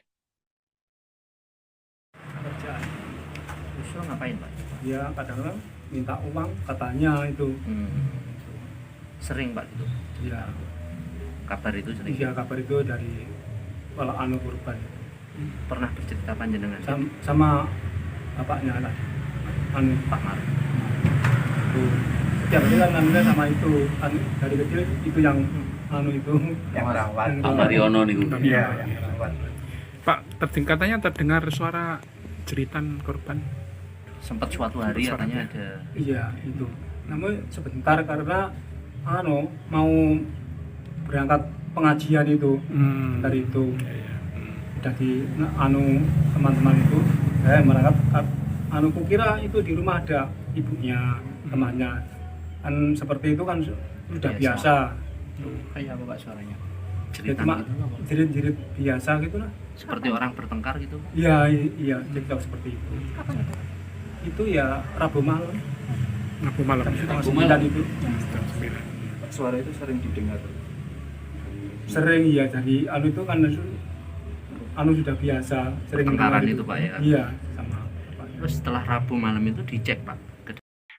Kerjaan. Justru ngapain Pak? Ya kadang-kadang minta uang katanya itu. Sering Pak gitu? Ya, Kabar itu sering? iya kabar itu dari kalau anu korban. Pernah bercerita panjenengan? Sama bapaknya lah, anu Pak Mar. Setiap hari kan anunya sama itu, kan dari kecil itu yang anu itu Yang rawat. Pak Mariono nih. Iya. Pak, katanya terdengar suara jeritan korban. Sempat suatu hari Sempat katanya suara. ada. Iya itu. Namun sebentar karena anu mau berangkat pengajian itu dari itu udah di anu teman-teman itu berangkat anu kukira itu di rumah ada ibunya temannya kan seperti itu kan sudah biasa. Kayak apa Pak suaranya? Ya, Jeritan cuma gitu apa? jerit-jerit biasa gitu lah. Seperti orang bertengkar gitu? Iya iya cerita seperti itu. Itu ya Rabu malam. Rabu malam. Jam Ya? 9 itu. Jam 9. Suara itu sering didengar. Sering ya jadi anu itu kan anu sudah biasa sering Pertengkaran dengar itu, Pak, ya? Iya sama Pak. Terus setelah Rabu malam itu dicek Pak?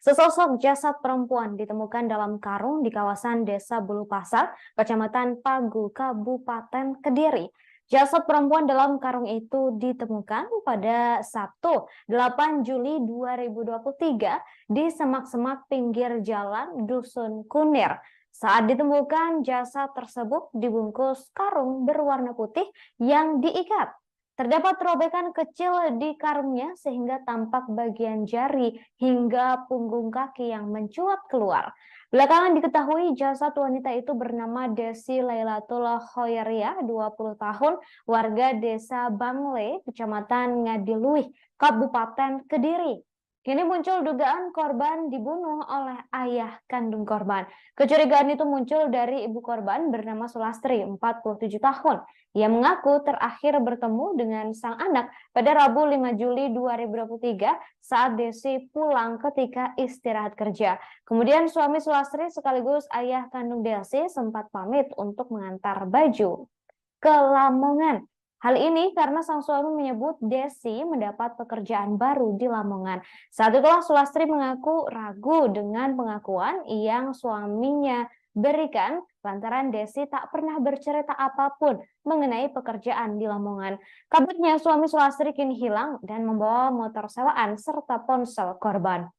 Sesosok jasad perempuan ditemukan dalam karung di kawasan Desa Bulu Pasar, Kecamatan Pagu, Kabupaten Kediri. Jasad perempuan dalam karung itu ditemukan pada Sabtu 8 Juli 2023 di semak-semak pinggir jalan Dusun Kunir. Saat ditemukan, jasad tersebut dibungkus karung berwarna putih yang diikat. Terdapat robekan kecil di karungnya sehingga tampak bagian jari hingga punggung kaki yang mencuat keluar. Belakangan diketahui jasad wanita itu bernama Desi Lailatul Khoiriyah, 20 tahun, warga Desa Bangle, Kecamatan Ngadiluih, Kabupaten Kediri. Kini muncul dugaan korban dibunuh oleh ayah kandung korban. Kecurigaan itu muncul dari ibu korban bernama Sulastri, 47 tahun. Ia mengaku terakhir bertemu dengan sang anak pada Rabu 5 Juli 2023 saat Desi pulang ketika istirahat kerja. Kemudian suami Sulastri sekaligus ayah kandung Desi sempat pamit untuk mengantar baju ke Lamongan. Hal ini karena sang suami menyebut Desi mendapat pekerjaan baru di Lamongan. Saat itulah Sulastri mengaku ragu dengan pengakuan yang suaminya berikan lantaran Desi tak pernah bercerita apapun mengenai pekerjaan di Lamongan. Kabarnya suami Sulastri kini hilang dan membawa motor sewaan serta ponsel korban.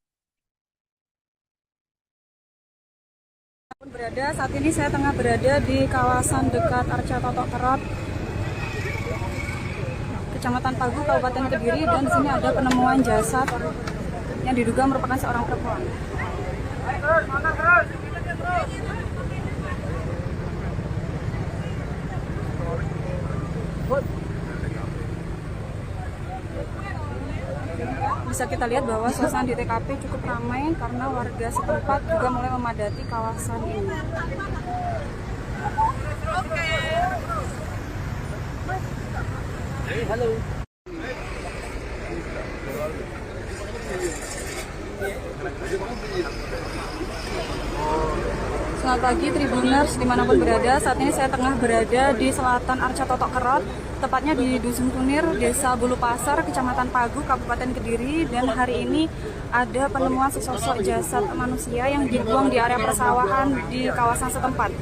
Saat ini saya tengah berada di kawasan dekat Arca Totok Kerot, Kecamatan Pagu, Kabupaten Kediri, dan di sini ada penemuan jasad yang diduga merupakan seorang perempuan. Bisa kita lihat bahwa suasana di TKP cukup ramai karena warga setempat juga mulai memadati kawasan ini. Halo. Selamat pagi Tribuners dimanapun berada. Saat ini saya tengah berada di selatan Arca Totok Kerot, tepatnya di Dusun Kunir, Desa Bulu Pasar, Kecamatan Pagu, Kabupaten Kediri. Dan hari ini ada penemuan sesosok jasad manusia yang dibuang di area persawahan di kawasan setempat.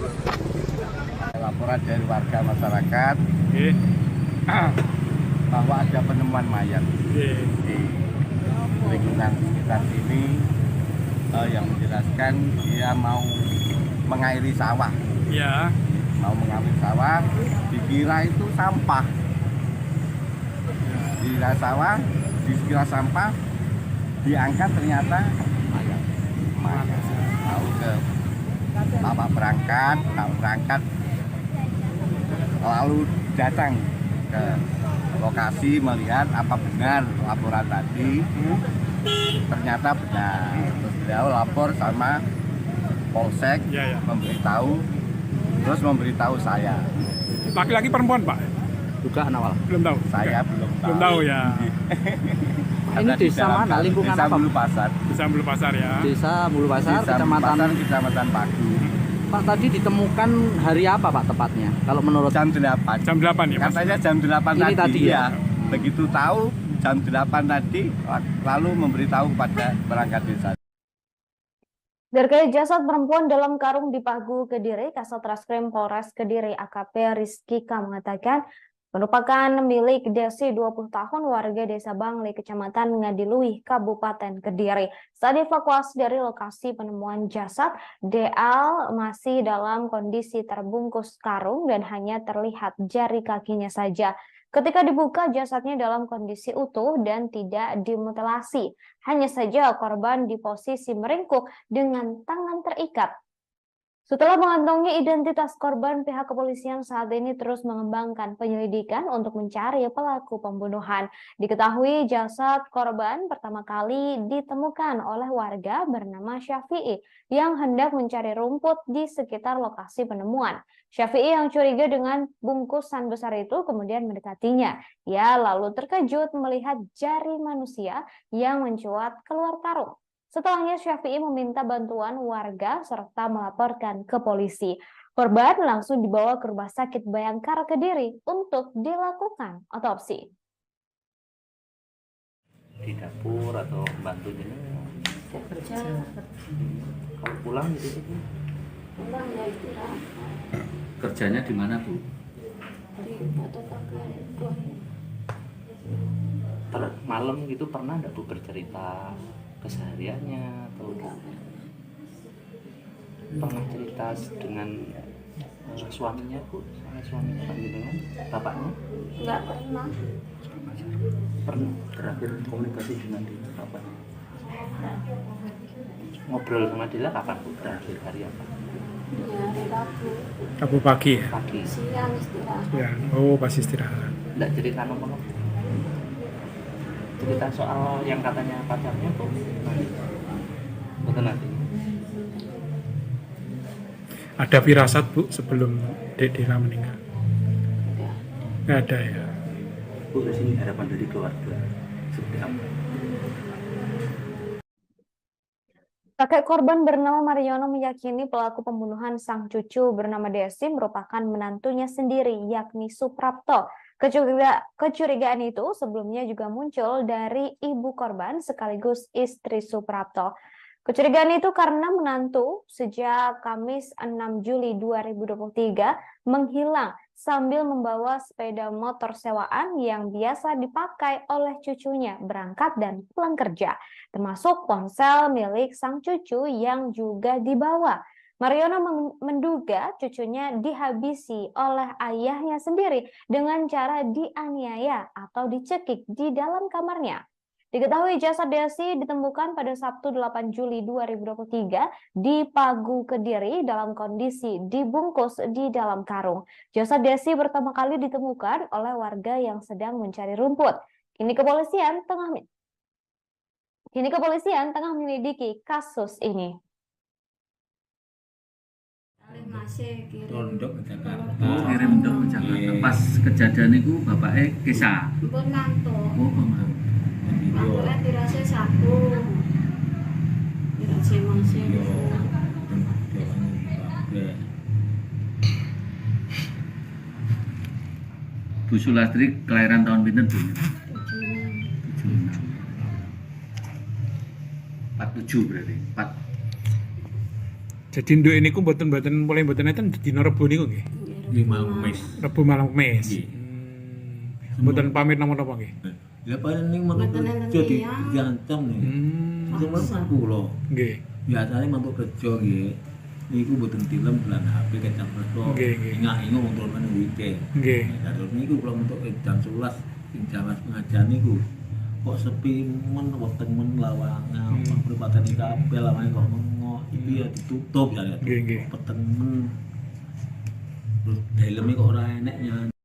Laporan dari warga masyarakat bahwa ada penemuan mayat di lingkungan sekitar sini yang menjelaskan dia mau mengairi sawah. Ya. Mau mengairi sawah, dikira itu sampah. Dikira sampah, diangkat ternyata mayat. Tahu ke bapak berangkat, lalu datang ke lokasi melihat apa benar laporan tadi. Ternyata benar. Terus beliau lapor sama polsek, memberitahu saya. Laki-laki perempuan, Pak? Dugaan awal. Belum tahu. Saya belum tahu. Belum tahu ya. Ini desa mana? Lingkungan Desa apa? Bulu Pasar. Desa Bulu Pasar ya. Desa Bulu Pasar, Desa Bulu Pasar, Kecamatan Pagu. Pak, tadi ditemukan hari apa Pak tepatnya? Kalau menurut Jam 8. Jam 8 ya, Mas? Katanya jam 8 Ini tadi ya? Begitu tahu jam 8 tadi, lalu memberitahu kepada perangkat desa. Terkait jasad perempuan dalam karung di Pagu, Kediri, Kasat Reskrim Polres Kediri AKP Rizky K mengatakan merupakan milik Desi 20 tahun warga Desa Bangli, Kecamatan Ngadiluih, Kabupaten Kediri. Saat dievakuasi dari lokasi penemuan jasad, DL masih dalam kondisi terbungkus karung dan hanya terlihat jari kakinya saja. Ketika dibuka, jasadnya dalam kondisi utuh dan tidak dimutilasi. Hanya saja korban di posisi meringkuk dengan tangan terikat. Setelah mengantongi identitas korban, pihak kepolisian saat ini terus mengembangkan penyelidikan untuk mencari pelaku pembunuhan. Diketahui jasad korban pertama kali ditemukan oleh warga bernama Syafi'i yang hendak mencari rumput di sekitar lokasi penemuan. Syafi'i yang curiga dengan bungkusan besar itu kemudian mendekatinya. Ia lalu terkejut melihat jari manusia yang mencuat keluar karung. Setelahnya Syafi'i meminta bantuan warga serta melaporkan ke polisi. Korban langsung dibawa ke Rumah Sakit Bayangkara Kediri untuk dilakukan otopsi. di dapur atau bantu ini? Kerja. Kalau pulang gitu Bu? Pulang ya istirahat. Kerjanya di mana Bu? Di fotokopian itu. Malam gitu pernah enggak Bu bercerita kesehariannya atau pernah cerita dengan suaminya Bu, sama suaminya Pak dengan bapaknya? Enggak pernah. Pernah terakhir komunikasi dengan dia kapan? Ngobrol sama dia kapan Bu? Terakhir hari apa? Ya hari Rabu. Rabu pagi ya? Pagi. Siang istirahat. Ya, oh pas istirahat. Enggak cerita nomor cerita soal yang katanya pacarnya tuh nanti betul nanti Ada firasat Bu sebelum Dek Dira meninggal? Nggak ada ya? Bu, di sini harapan dari keluarga seperti apa? Kakek korban bernama Mariono meyakini pelaku pembunuhan sang cucu bernama Desi merupakan menantunya sendiri, yakni Suprapto. Kecurigaan itu sebelumnya juga muncul dari ibu korban sekaligus istri Suprapto. Kecurigaan itu karena menantu sejak Kamis 6 Juli 2023 menghilang sambil membawa sepeda motor sewaan yang biasa dipakai oleh cucunya berangkat dan pulang kerja, termasuk ponsel milik sang cucu yang juga dibawa. Mariono menduga cucunya dihabisi oleh ayahnya sendiri dengan cara dianiaya atau dicekik di dalam kamarnya. Diketahui jasad Desi ditemukan pada Sabtu 8 Juli 2023 di Pagu, Kediri dalam kondisi dibungkus di dalam karung. Jasad Desi pertama kali ditemukan oleh warga yang sedang mencari rumput. Kini kepolisian tengah menyelidiki kasus ini. Masih Pondok ke Jakarta. kirim dong ke Jakarta pas kejadian itu bapaknya kisah pun ngantuk. Iya. Dirasa Sabtu. Dirasa masih. Iya. Bu Sulastri kelahiran tahun pinten Bu? 47 berarti. Jadi nduk ini ku mboten mulai mboten enten dina Rebo niku nggih. Malam Kemis. Rebo malam Kemis. Nggih. Mboten pamit napa-napa nggih. Ya paling ning mantuk kerja diancam nih. Cuma kan kula. Nggih. Biasanya mantuk kerja nggih. Niku mboten tilem bulan HP kecang presto. Nggih, nggih. Ingat-ingat wong turun meneh weekend. Nggih. Terus niku kula mantuk jam 11 ing Jawas pengajian niku. Kok sepi men weteng men lawangan, pripatene kabeh lawange kok mengoh. Iki ya ditutup ya. Nggih, nggih. Peteng men. Terus helme kok ora enek nyanyi.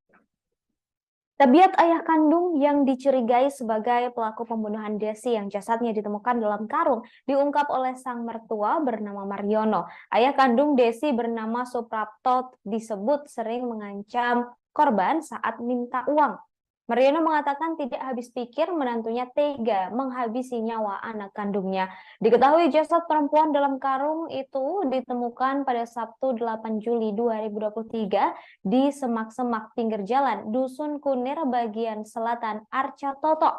Tabiat ayah kandung yang dicurigai sebagai pelaku pembunuhan Desi yang jasadnya ditemukan dalam karung diungkap oleh sang mertua bernama Mariono. Ayah kandung Desi bernama Suprapto disebut sering mengancam korban saat minta uang. Mariono mengatakan tidak habis pikir menantunya tega menghabisi nyawa anak kandungnya. Diketahui jasad perempuan dalam karung itu ditemukan pada Sabtu 8 Juli 2023 di semak-semak pinggir jalan Dusun Kunir bagian selatan Arca Toto.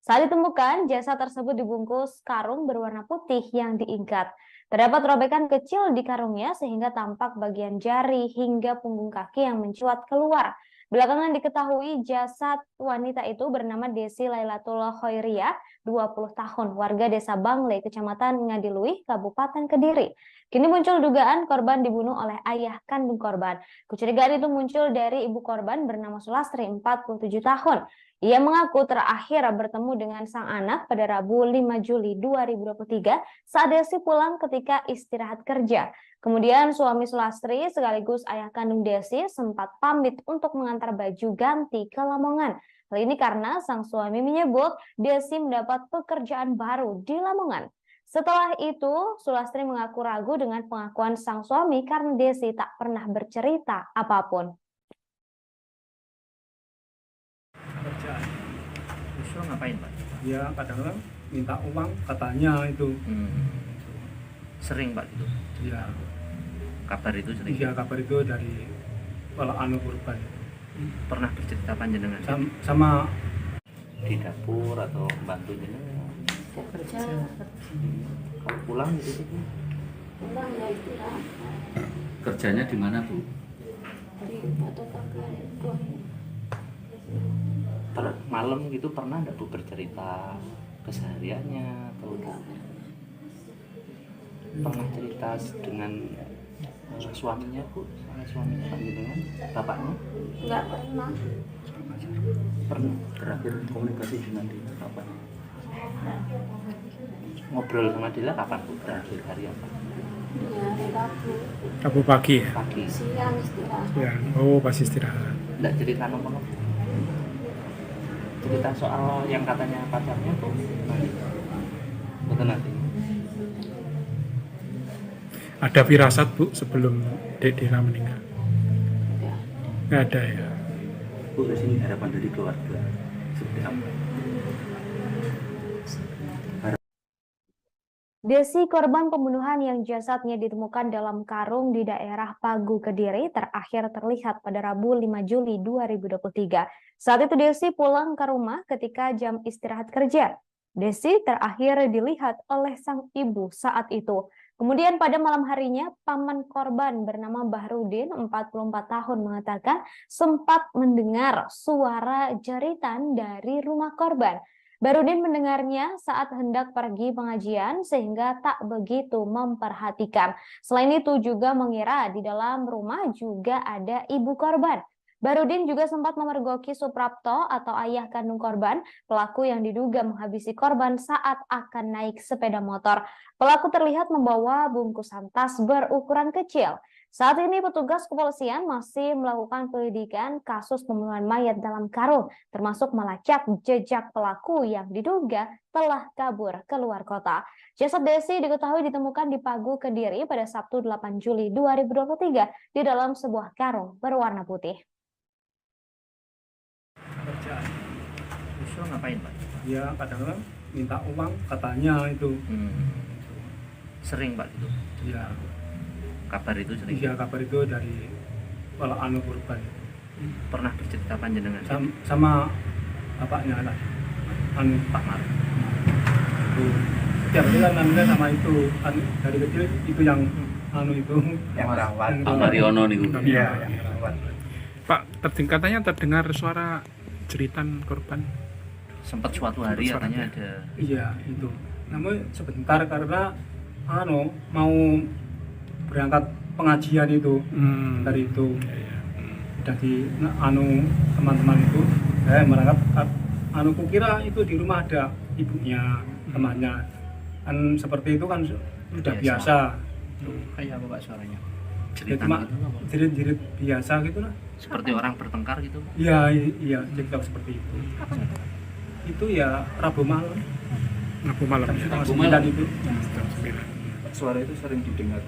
Saat ditemukan, jasad tersebut dibungkus karung berwarna putih yang diikat. Terdapat robekan kecil di karungnya sehingga tampak bagian jari hingga punggung kaki yang mencuat keluar. Belakangan diketahui jasad wanita itu bernama Desi Lailatul Khoiriyah, 20 tahun, warga desa Bangle, kecamatan Ngadiluih, Kabupaten Kediri. Kini muncul dugaan korban dibunuh oleh ayah kandung korban. Kecurigaan itu muncul dari ibu korban bernama Sulastri, 47 tahun. Ia mengaku terakhir bertemu dengan sang anak pada Rabu 5 Juli 2023 saat Desi pulang ketika istirahat kerja. Kemudian suami Sulastri sekaligus ayah kandung Desi sempat pamit untuk mengantar baju ganti ke Lamongan. Hal ini karena sang suami menyebut Desi mendapat pekerjaan baru di Lamongan. Setelah itu, Sulastri mengaku ragu dengan pengakuan sang suami karena Desi tak pernah bercerita apapun. Kerjaan. Justru ngapain Pak? Ya kadang-kadang minta uang katanya itu. Sering Pak gitu? Ya. Kabar itu sering? Iya, kabar itu dari anu korban. Pernah bercerita panjenengan? Sama di dapur atau bantu jenengan? Kerja. Kalau pulang gitu sih? Pulang ya istirahat. Kerjanya di mana Bu? Di atau kakak buah. Malam gitu pernah nggak Bu bercerita kesehariannya atau pernah cerita dengan suaminya Bu, sama suaminya panjenengan, bapaknya? Enggak pernah. Pernah. Terakhir komunikasi dengan dia kapan? Ngobrol sama dia kapan Bu? Terakhir hari apa? Ya hari Rabu. Rabu pagi ya? Pagi. Siang istirahat. Ya, oh pas istirahat. Nggak cerita nomor cerita soal yang katanya pacarnya tuh betul nanti. Ada firasat Bu sebelum Dek Dira meninggal? Nggak ada ya? Bu, di sini harapan dari keluarga seperti apa? Desi, korban pembunuhan yang jasadnya ditemukan dalam karung di daerah Pagu, Kediri, terakhir terlihat pada Rabu 5 Juli 2023. Saat itu Desi pulang ke rumah ketika jam istirahat kerja. Desi terakhir dilihat oleh sang ibu saat itu. Kemudian pada malam harinya, paman korban bernama Bahrudin, 44 tahun, mengatakan sempat mendengar suara jeritan dari rumah korban. Bahrudin mendengarnya saat hendak pergi pengajian sehingga tak begitu memperhatikan. Selain itu juga mengira di dalam rumah juga ada ibu korban. Bahrudin juga sempat memergoki Suprapto atau ayah kandung korban, pelaku yang diduga menghabisi korban saat akan naik sepeda motor. Pelaku terlihat membawa bungkusan tas berukuran kecil. Saat ini petugas kepolisian masih melakukan penyelidikan kasus pembunuhan mayat dalam karung, termasuk melacak jejak pelaku yang diduga telah kabur keluar kota. Jasad Desi diketahui ditemukan di Pagu, Kediri pada Sabtu 8 Juli 2023 di dalam sebuah karung berwarna putih. kerjaan. Justru ngapain Pak? Ya kadang-kadang minta uang katanya itu. Sering Pak gitu? Ya. Kabar itu sering? Iya, kabar itu dari anu korban. pernah bercerita panjenengan? sama bapaknya lah, Pak Mar. Itu tiap hari kan namanya sama itu, dari kecil itu yang itu yang rawat. Pak Mariono nih. Iya, yang rawat. Pak, katanya terdengar suara jeritan korban. Sempat suatu hari katanya ada. Iya itu. Namun sebentar karena mau berangkat pengajian itu dari itu. Udah di teman-teman itu berangkat. Kukira itu di rumah ada ibunya, temannya. Kan seperti itu kan sudah biasa. Kayak apa Pak suaranya? Ya, cuma jerit-jerit biasa gitu lah. Seperti orang bertengkar gitu. Iya, cerita seperti itu. Itu ya Rabu malam. Rabu malam. Rabu malam itu. Suara itu sering didengar.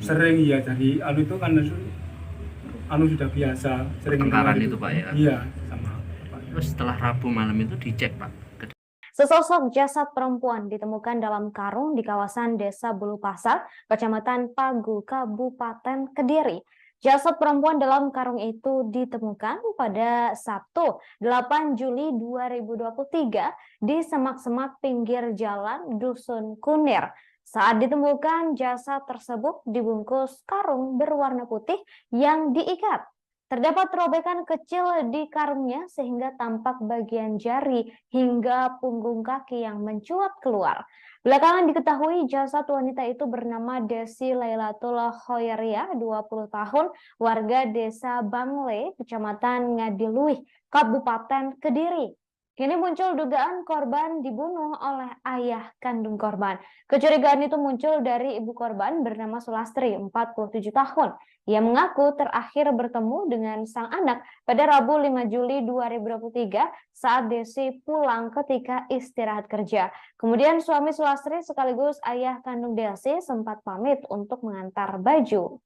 Sering ya, jadi itu kan sudah biasa sering Pertengkaran dengar itu Pak ya. Iya, sama Pak. Terus setelah Rabu malam itu dicek Pak. Sesosok jasad perempuan ditemukan dalam karung di kawasan Desa Bulu Pasar, Kecamatan Pagu, Kabupaten Kediri. Jasad perempuan dalam karung itu ditemukan pada Sabtu 8 Juli 2023 di semak-semak pinggir jalan Dusun Kunir. Saat ditemukan, jasad tersebut dibungkus karung berwarna putih yang diikat. Terdapat robekan kecil di karungnya sehingga tampak bagian jari hingga punggung kaki yang mencuat keluar. Belakangan diketahui jasad wanita itu bernama Desi Lailatul Khoiriyah, 20 tahun, warga Desa Bangle, Kecamatan Ngadiluih, Kabupaten Kediri. Kini muncul dugaan korban dibunuh oleh ayah kandung korban. Kecurigaan itu muncul dari ibu korban bernama Sulastri, 47 tahun. Ia mengaku terakhir bertemu dengan sang anak pada Rabu 5 Juli 2023 saat Desi pulang ketika istirahat kerja. Kemudian suami Sulastri sekaligus ayah kandung Desi sempat pamit untuk mengantar baju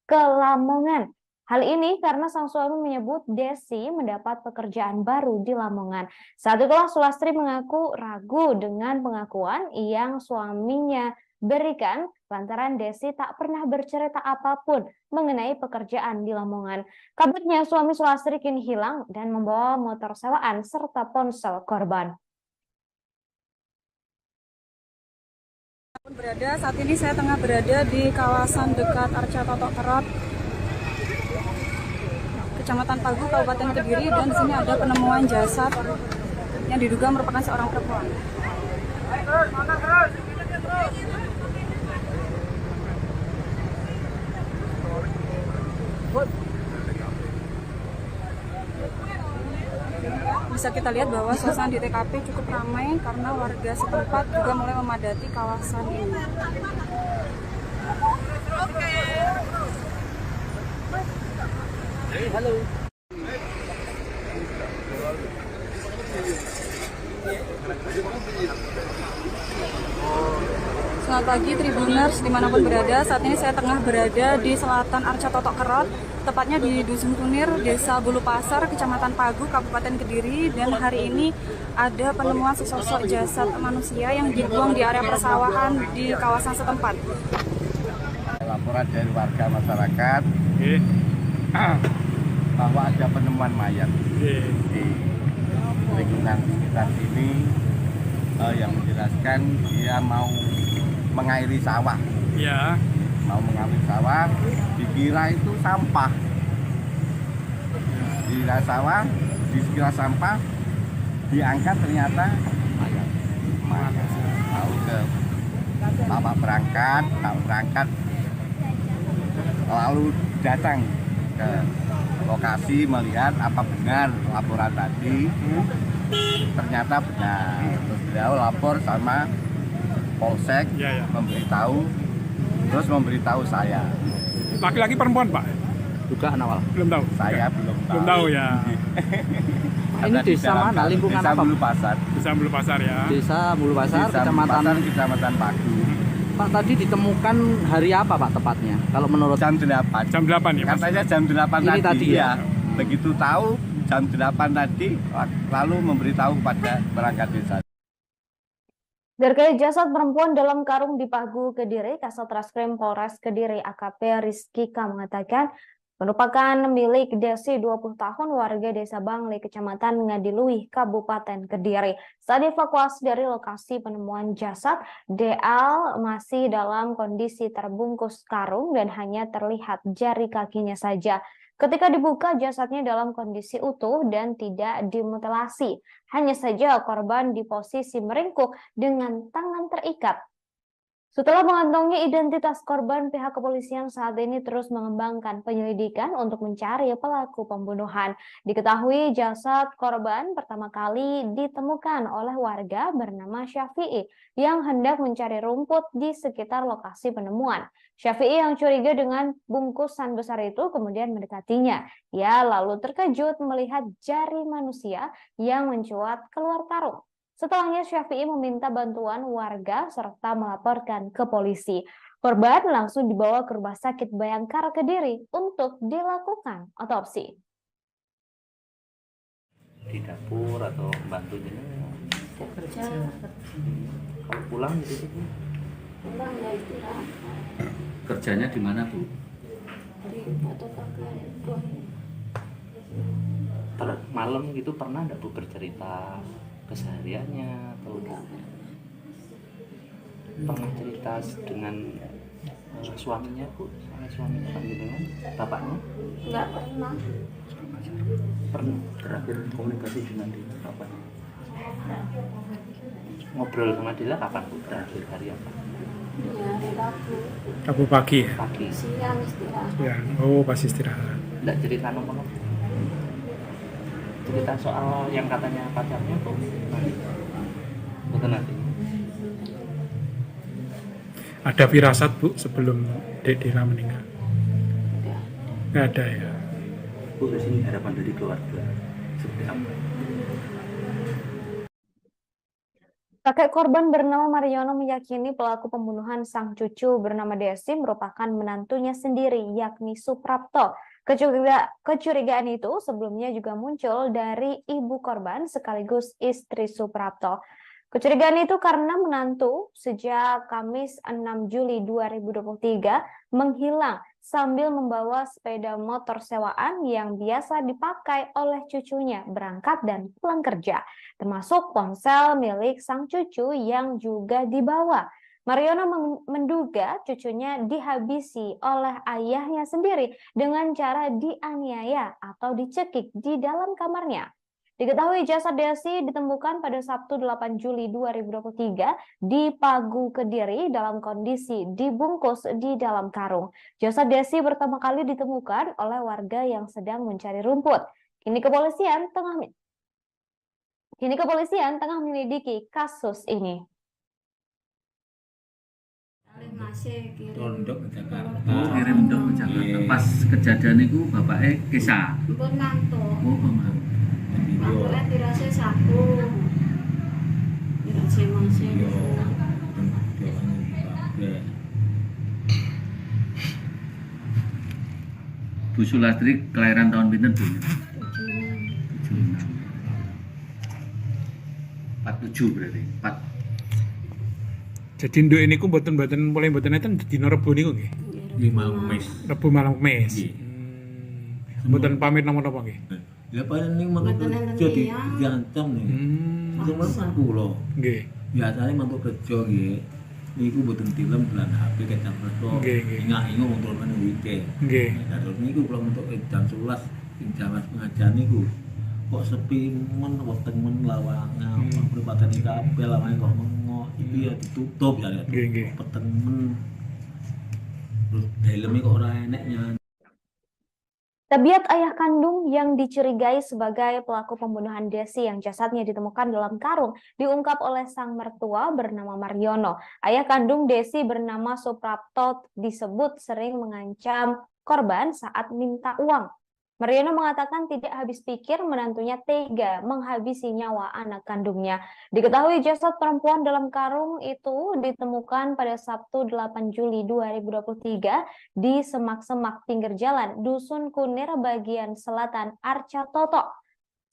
ke Lamongan. Hal ini karena sang suami menyebut Desi mendapat pekerjaan baru di Lamongan. Saat itulah Sulastri mengaku ragu dengan pengakuan yang suaminya berikan lantaran Desi tak pernah bercerita apapun mengenai pekerjaan di Lamongan. Kabarnya suami Sulastri kini hilang dan membawa motor sewaan serta ponsel korban. Saat ini saya tengah berada di kawasan dekat Arca Totok Kerot, Kecamatan Pagu, Kabupaten Kediri, dan di sini ada penemuan jasad yang diduga merupakan seorang perempuan. Bisa kita lihat bahwa suasana di TKP cukup ramai karena warga setempat juga mulai memadati kawasan ini. Halo. Selamat pagi Tribuners dimanapun berada. Saat ini saya tengah berada di selatan Arca Totok Kerot, tepatnya di Dusun Kunir, Desa Bulu Pasar, Kecamatan Pagu, Kabupaten Kediri. Dan hari ini ada penemuan sesosok jasad manusia yang dibuang di area persawahan di kawasan setempat. Laporan dari warga masyarakat bahwa ada penemuan mayat di lingkungan sekitar sini yang menjelaskan dia mau mengairi sawah. Ya. Mau mengairi sawah, dikira itu sampah. Dikira sawah, dikira sampah, diangkat ternyata mayat. Tahu ke bapak berangkat, lalu datang ke lokasi melihat apa benar laporan tadi. Ternyata benar. Terus beliau lapor sama Polsek, memberitahu saya. Laki-laki perempuan Pak? Dugaan awal. Belum tahu. Saya belum tahu. Belum tahu ya. Ini desa mana? Lingkungan Desa apa? Bulu Pasar. Desa Bulu Pasar ya. Desa Bulu Pasar, Desa Kecamatan Pagu. Pak, tadi ditemukan hari apa Pak tepatnya? Kalau menurut Jam 8. Jam 8 ya Mas? Katanya jam 8 Ini tadi ya? Begitu tahu jam 8 tadi, lalu memberitahu kepada perangkat desa. Terkait jasad perempuan dalam karung di Pagu, Kediri, Kasat Reskrim Polres Kediri AKP Rizky K mengatakan merupakan milik Desi 20 tahun warga Desa Bangli, Kecamatan Ngadiluih, Kabupaten Kediri. Saat dievakuasi dari lokasi penemuan jasad, DL masih dalam kondisi terbungkus karung dan hanya terlihat jari kakinya saja. Ketika dibuka, jasadnya dalam kondisi utuh dan tidak dimutilasi. Hanya saja korban di posisi meringkuk dengan tangan terikat. Setelah mengantongi identitas korban, pihak kepolisian saat ini terus mengembangkan penyelidikan untuk mencari pelaku pembunuhan. Diketahui jasad korban pertama kali ditemukan oleh warga bernama Syafi'i yang hendak mencari rumput di sekitar lokasi penemuan. Syafi'i yang curiga dengan bungkusan besar itu kemudian mendekatinya. Ia lalu terkejut melihat jari manusia yang mencuat keluar karung. Setelahnya Syafi'i meminta bantuan warga serta melaporkan ke polisi. Korban langsung dibawa ke Rumah Sakit Bayangkara Kediri untuk dilakukan otopsi. Di dapur atau bantu jenengan? Kerja, Kalau pulang gitu Bu? pulang ya istirahat. Kerjanya di mana Bu? Di fotokopi buah. Malam gitu pernah nggak Bu bercerita kesehariannya atau pernah cerita dengan suaminya Bu, sama suaminya dengan bapaknya? Nggak pernah. Pernah Terakhir komunikasi dengan dia kapan? ngobrol sama dia kapan Bu? Terakhir hari apa? Ya hari Rabu. Rabu pagi ya? Pagi. Siang istirahat. Ya, oh pas istirahat. Nggak cerita nomor cerita soal yang katanya pacarnya Bu? Nanti. Betul nanti. Ada firasat Bu sebelum Dek Dira meninggal? Nggak. Nggak ada ya? Bu, di sini harapan dari keluarga seperti apa? Kakek korban bernama Mariono meyakini pelaku pembunuhan sang cucu bernama Desi merupakan menantunya sendiri, yakni Suprapto. Kecurigaan itu sebelumnya juga muncul dari ibu korban sekaligus istri Suprapto. Kecurigaan itu karena menantu sejak Kamis 6 Juli 2023 menghilang sambil membawa sepeda motor sewaan yang biasa dipakai oleh cucunya berangkat dan pulang kerja, termasuk ponsel milik sang cucu yang juga dibawa. Mariono menduga cucunya dihabisi oleh ayahnya sendiri dengan cara dianiaya atau dicekik di dalam kamarnya. Diketahui jasad Desi ditemukan pada Sabtu 8 Juli 2023 di Pagu, Kediri dalam kondisi dibungkus di dalam karung. Jasad Desi pertama kali ditemukan oleh warga yang sedang mencari rumput. Kini kepolisian tengah menyelidiki kasus ini. Masih kirim. Tondok ke Jakarta. Oh, kirim dok ke Jakarta. Pas kejadian itu bapaknya kisah. Pun ngantuk. Oh, mama. Ngantuknya dirasa saku. Dirasa masih. Bu Sulastri kelahiran tahun pinten Bu? 76. 47 berarti. 4. Jadi nduk ini ku mboten mulai mboten enten dina Rebo niku nggih. Lima mes. Rebo malam Kamis. Nggih. Mboten pamit napa-napa nggih. Ya paling ning mantuk kerja diancam nih. Cuma kan kula. Nggih. Biasanya mantuk kerja nggih. Niku mboten tilem bulan HP kecam resto. Nggih, nggih. Ingat-ingat wong turun weekend. Nggih. Nah, terus niku kula mantuk jam 11 ing jaman pengajian niku. Kok sepi men weteng men lawangan, perempatan iki kabeh lawange kok mengo. Iki ya ditutup ya. Nggih, nggih. Peteng men. Terus helme kok ora enek nyanyi. Tabiat ayah kandung yang dicurigai sebagai pelaku pembunuhan Desi yang jasadnya ditemukan dalam karung diungkap oleh sang mertua bernama Mariono. Ayah kandung Desi bernama Suprapto disebut sering mengancam korban saat minta uang. Mariono mengatakan tidak habis pikir menantunya tega menghabisi nyawa anak kandungnya. Diketahui jasad perempuan dalam karung itu ditemukan pada Sabtu 8 Juli 2023 di semak-semak pinggir jalan Dusun Kunir bagian selatan Arca Toto.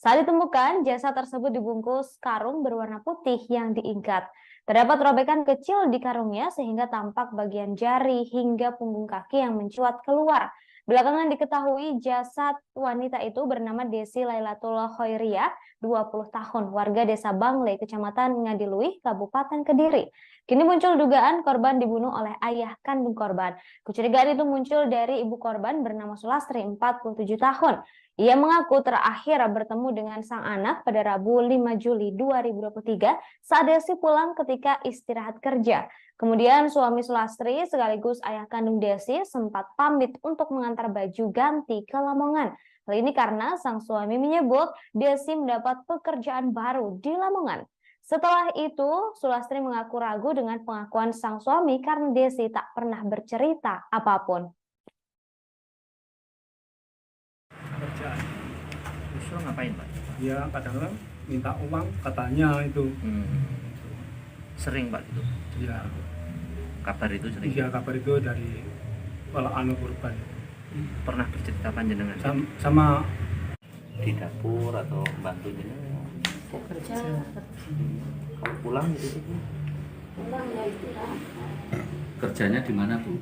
Saat ditemukan, jasad tersebut dibungkus karung berwarna putih yang diikat. Terdapat robekan kecil di karungnya sehingga tampak bagian jari hingga punggung kaki yang mencuat keluar. Belakangan diketahui jasad wanita itu bernama Desi Lailatul Khoiriyah, 20 tahun, warga Desa Bangle, Kecamatan Ngadiluih, Kabupaten Kediri. Kini muncul dugaan korban dibunuh oleh ayah kandung korban. Kecurigaan itu muncul dari ibu korban bernama Sulastri, 47 tahun. Ia mengaku terakhir bertemu dengan sang anak pada Rabu 5 Juli 2023 saat Desi pulang ketika istirahat kerja. Kemudian suami Sulastri sekaligus ayah kandung Desi sempat pamit untuk mengantar baju ganti ke Lamongan. Hal ini karena sang suami menyebut Desi mendapat pekerjaan baru di Lamongan. Setelah itu, Sulastri mengaku ragu dengan pengakuan sang suami karena Desi tak pernah bercerita apapun. Kerjaan. Justru ngapain Pak? Ya kadang-kadang minta uang katanya itu. Sering Pak itu? Ya, Kabar itu sering? iya kabar itu dari korban. Pernah bercerita panjenengan? Sama Di dapur atau bantu jenengan? Kerja Kalau pulang gitu Bu? pulang ya istirahat Kerjanya di mana Bu?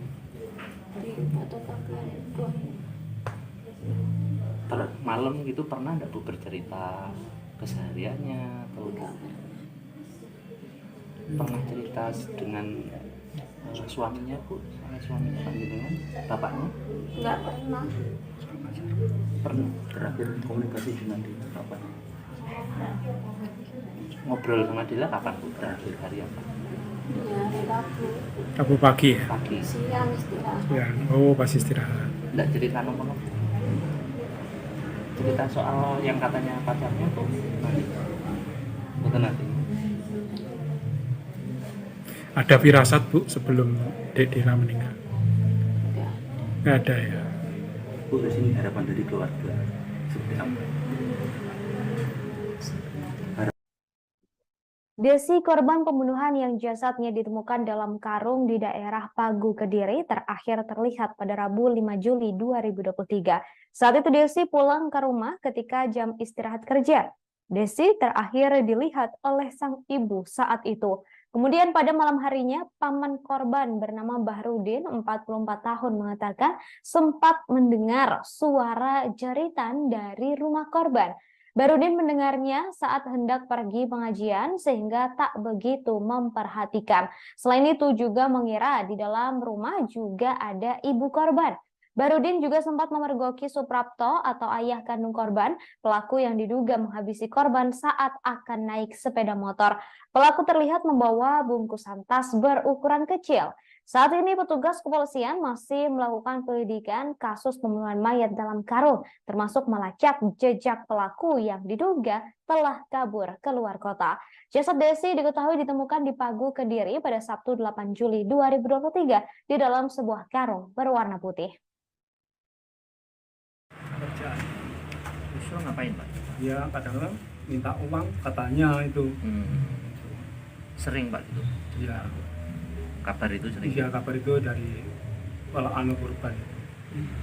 di fotokopian itu. Malam gitu pernah nggak Bu bercerita kesehariannya atau pernah cerita dengan suaminya Bu, sama suaminya panjenengan, bapaknya? Nggak pernah. Pernah Terakhir komunikasi dengan dia kapan? ngobrol sama dia kapan Bu? Terakhir hari apa? Ya hari Rabu Rabu pagi ya? Pagi. siang istirahat. Ya, oh pas istirahat. Nggak cerita nomor cerita soal yang katanya pacarnya tuh nanti betul nanti Ada firasat Bu sebelum Dek Dira meninggal? Nggak ada ya? Bu, di sini harapan dari keluarga seperti apa? Desi, korban pembunuhan yang jasadnya ditemukan dalam karung di daerah Pagu, Kediri, terakhir terlihat pada Rabu 5 Juli 2023. Saat itu Desi pulang ke rumah ketika jam istirahat kerja. Desi terakhir dilihat oleh sang ibu saat itu. Kemudian pada malam harinya, paman korban bernama Bahrudin, 44 tahun, mengatakan sempat mendengar suara jeritan dari rumah korban. Bahrudin mendengarnya saat hendak pergi pengajian sehingga tak begitu memperhatikan. Selain itu juga mengira di dalam rumah juga ada ibu korban. Bahrudin juga sempat memergoki Suprapto atau ayah kandung korban, pelaku yang diduga menghabisi korban saat akan naik sepeda motor. Pelaku terlihat membawa bungkusan tas berukuran kecil. Saat ini petugas kepolisian masih melakukan penyelidikan kasus pembunuhan mayat dalam karung, termasuk melacak jejak pelaku yang diduga telah kabur keluar kota. Jasad Desi diketahui ditemukan di Pagu, Kediri pada Sabtu 8 Juli 2023 di dalam sebuah karung berwarna putih. kerjaan. justru ngapain Pak? Ya kadang-kadang minta uang katanya itu. Sering Pak itu? Ya, Kabar itu sering? iya kabar itu dari korban.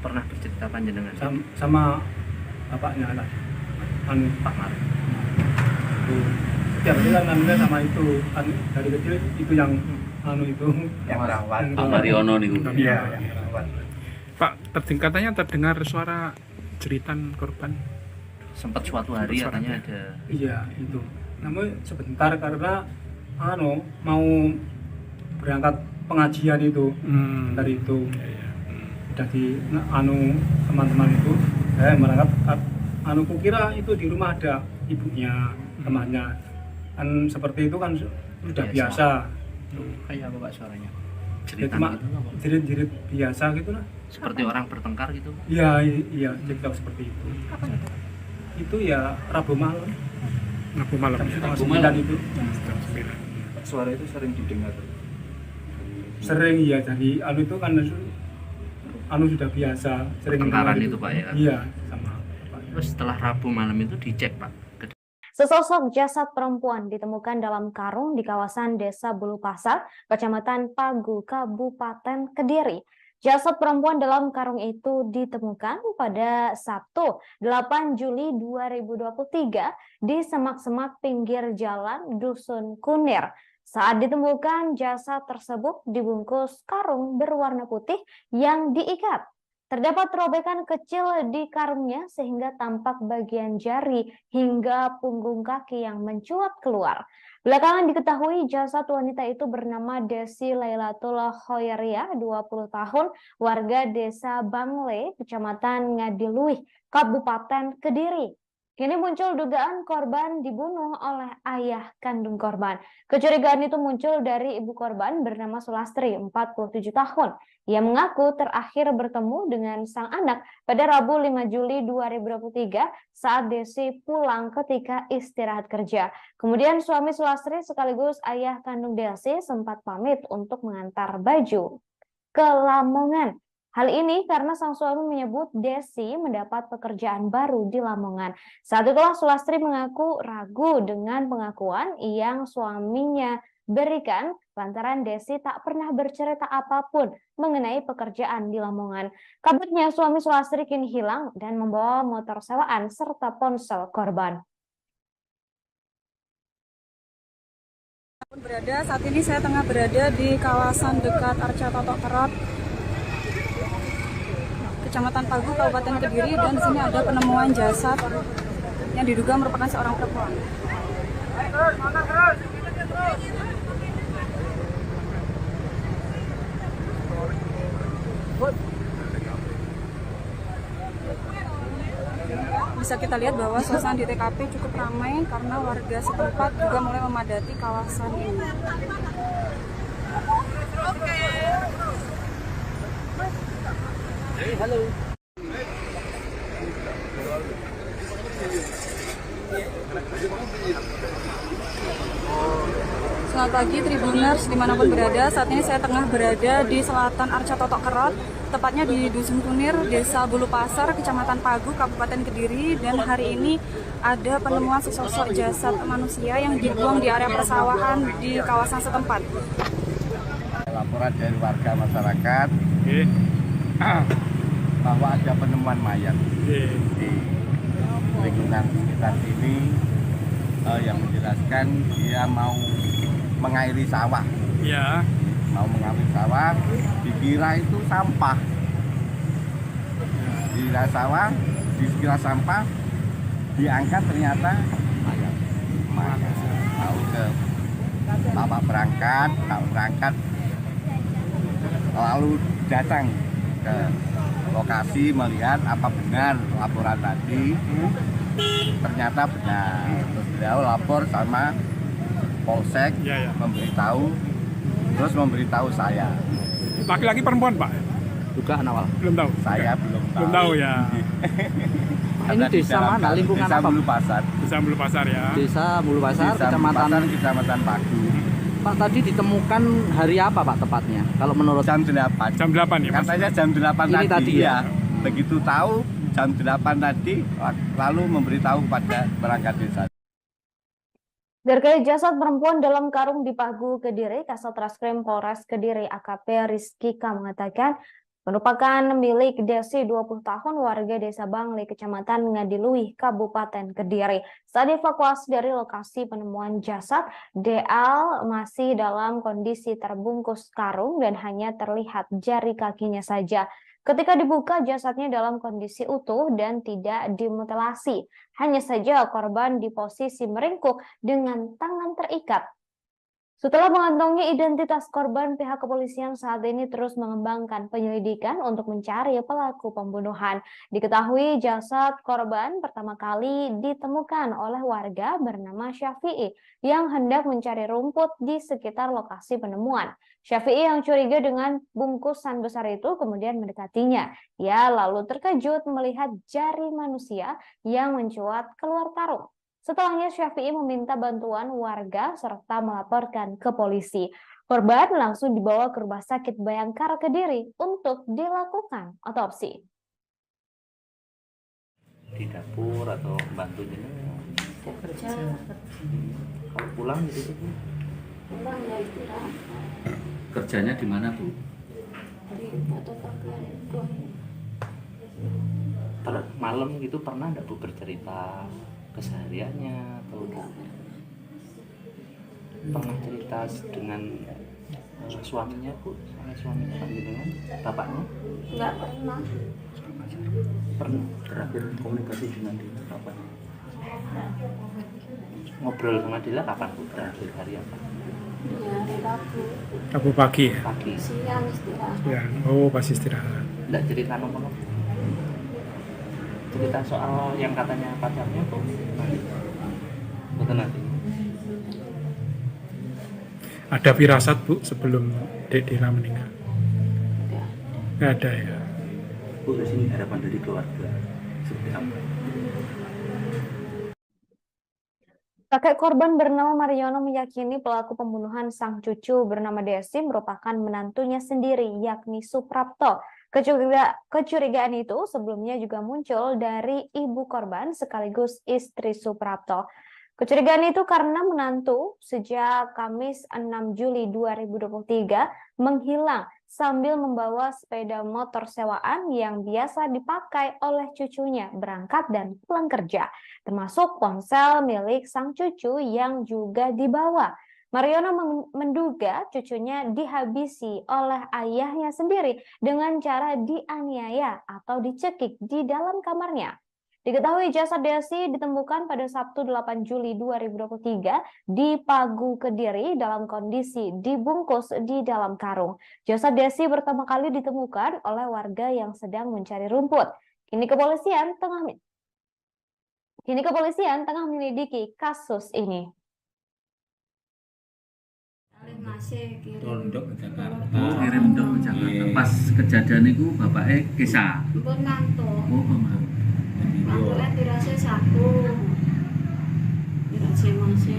Pernah bercerita panjenengan? Sama bapaknya lah. Pak Mar. Setiap hari kan namanya sama itu kan dari kecil itu yang itu yang rawat. Pak Mariono nih Bu. Iya, Pak, katanya terdengar suara jeritan korban. Sempat suatu hari Suara katanya dia. ada iya itu. Namun sebentar karena mau berangkat pengajian itu dari itu udah di teman-teman itu berangkat kukira itu di rumah ada ibunya temannya kan seperti itu kan sudah biasa. kayak apa Pak suaranya? Ya, Jeritan cuma gitu apa? jerit-jerit biasa gitu lah. Seperti orang bertengkar gitu? Iya cerita seperti itu. Itu ya Rabu malam. Rabu malam. Jam Ya? 9 itu. Jam 9. Suara itu sering didengar. Sering ya jadi itu kan sudah biasa sering Pertengkaran dengar itu Pak ya? Iya sama Pak. Terus setelah Rabu malam itu dicek Pak? Sesosok jasad perempuan ditemukan dalam karung di kawasan Desa Bulu Pasar, Kecamatan Pagu, Kabupaten Kediri. Jasad perempuan dalam karung itu ditemukan pada Sabtu 8 Juli 2023 di semak-semak pinggir jalan Dusun Kunir. Saat ditemukan, jasad tersebut dibungkus karung berwarna putih yang diikat. Terdapat robekan kecil di karungnya sehingga tampak bagian jari hingga punggung kaki yang mencuat keluar. Belakangan diketahui jasad wanita itu bernama Desi Lailatul Khoiriyah, 20 tahun, warga desa Bangle, Kecamatan Ngadiluih, Kabupaten Kediri. Kini muncul dugaan korban dibunuh oleh ayah kandung korban. Kecurigaan itu muncul dari ibu korban bernama Sulastri, 47 tahun. Ia mengaku terakhir bertemu dengan sang anak pada Rabu 5 Juli 2023 saat Desi pulang ketika istirahat kerja. Kemudian suami Sulastri sekaligus ayah kandung Desi sempat pamit untuk mengantar baju ke Lamongan. Hal ini karena sang suami menyebut Desi mendapat pekerjaan baru di Lamongan. Saat itulah Sulastri mengaku ragu dengan pengakuan yang suaminya berikan lantaran Desi tak pernah bercerita apapun mengenai pekerjaan di Lamongan. Kabarnya suami Sulastri kini hilang dan membawa motor sewaan serta ponsel korban. Saat ini saya tengah berada di kawasan dekat Arca Totok Kerot, Kecamatan Pagu, Kabupaten Kediri, dan di sini ada penemuan jasad yang diduga merupakan seorang perempuan. Bisa kita lihat bahwa suasana di TKP cukup ramai karena warga setempat juga mulai memadati kawasan ini. Halo. Selamat pagi Tribuners dimanapun berada. Saat ini saya tengah berada di selatan Arca Totok Kerot, tepatnya di Dusun Kunir, Desa Bulu Pasar, Kecamatan Pagu, Kabupaten Kediri. Dan hari ini ada penemuan sesosok jasad manusia yang dibuang di area persawahan di kawasan setempat. Laporan dari warga masyarakat bahwa ada penemuan mayat di lingkungan sekitar sini yang menjelaskan dia mau mengairi sawah. Ya. Mau mengairi sawah, dikira itu sampah. Dikira sawah, dikira sampah, diangkat ternyata mayat. Mau ke bapak berangkat, lalu datang ke lokasi melihat apa benar laporan tadi. Ternyata benar. Terus beliau lapor sama Polsek, memberitahu saya. Laki-laki perempuan, Pak? Dugaan awal. Belum tahu. Saya belum tahu. Belum tahu ya. Ini desa mana? Lingkungan Desa apa? Bulu Pasar. Desa Bulu Pasar ya. Desa Bulu Pasar, Desa Bulu Pasar, Kecamatan Pagu. Pak, tadi ditemukan hari apa Pak tepatnya? Kalau menurut Jam 8. Jam 8 ya, Mas? Katanya jam 8 Ini tadi ya? Begitu tahu jam 8 tadi, lalu memberitahu kepada perangkat desa. Terkait jasad perempuan dalam karung di Pagu, Kediri, Kasat Reskrim Polres Kediri AKP Rizky K mengatakan merupakan milik Desi 20 tahun warga desa Bangle, Kecamatan Ngadiluih, Kabupaten Kediri. Saat dievakuasi dari lokasi penemuan jasad, DL masih dalam kondisi terbungkus karung dan hanya terlihat jari kakinya saja. Ketika dibuka, jasadnya dalam kondisi utuh dan tidak dimutilasi. Hanya saja korban di posisi meringkuk dengan tangan terikat. Setelah mengantongi identitas korban, pihak kepolisian saat ini terus mengembangkan penyelidikan untuk mencari pelaku pembunuhan. Diketahui jasad korban pertama kali ditemukan oleh warga bernama Syafi'i yang hendak mencari rumput di sekitar lokasi penemuan. Syafi'i yang curiga dengan bungkusan besar itu kemudian mendekatinya. Ia lalu terkejut melihat jari manusia yang mencuat keluar karung. Setelahnya Syafi'i meminta bantuan warga serta melaporkan ke polisi. Korban langsung dibawa ke Rumah Sakit Bayangkara Kediri untuk dilakukan otopsi. di dapur atau bantu gitu? Kerja. Kalau pulang gitu Bu? Pulang ya istirahat. Kerjanya di mana Bu? Di fotokopian itu. Malam gitu pernah nggak Bu bercerita kesehariannya atau Enggak. pernah cerita dengan suaminya bu, suaminya Pak Jenengan, bapaknya Enggak pernah. pernah terakhir komunikasi dengan dia kapan? Ngobrol sama dia kapan bu? Terakhir hari apa? Ya hari Rabu. Rabu pagi ya? Pagi. Siang istirahat. Ya, oh pas istirahat. Nggak cerita nomor cerita soal yang katanya pacarnya kok nanti betul nanti Ada firasat Bu sebelum Dek Dina meninggal? Nggak ada ya? Bu, di sini harapan dari keluarga seperti apa? Kakek korban bernama Mariono meyakini pelaku pembunuhan sang cucu bernama Desi merupakan menantunya sendiri, yakni Suprapto. Kecurigaan itu sebelumnya juga muncul dari ibu korban sekaligus istri Suprapto. Kecurigaan itu karena menantu sejak Kamis 6 Juli 2023 menghilang sambil membawa sepeda motor sewaan yang biasa dipakai oleh cucunya berangkat dan pulang kerja, termasuk ponsel milik sang cucu yang juga dibawa. Mariono menduga cucunya dihabisi oleh ayahnya sendiri dengan cara dianiaya atau dicekik di dalam kamarnya. Diketahui jasad Desi ditemukan pada Sabtu 8 Juli 2023 di Pagu, Kediri dalam kondisi dibungkus di dalam karung. Jasad Desi pertama kali ditemukan oleh warga yang sedang mencari rumput. Kini kepolisian tengah menyelidiki kasus ini. Masih Tondok ke Jakarta. Kirim dok ke Jakarta. Pas kejadian itu bapaknya kisah. pun ngantuk. Oh mama. Ngantuknya dirasa satu. Dirasa masih.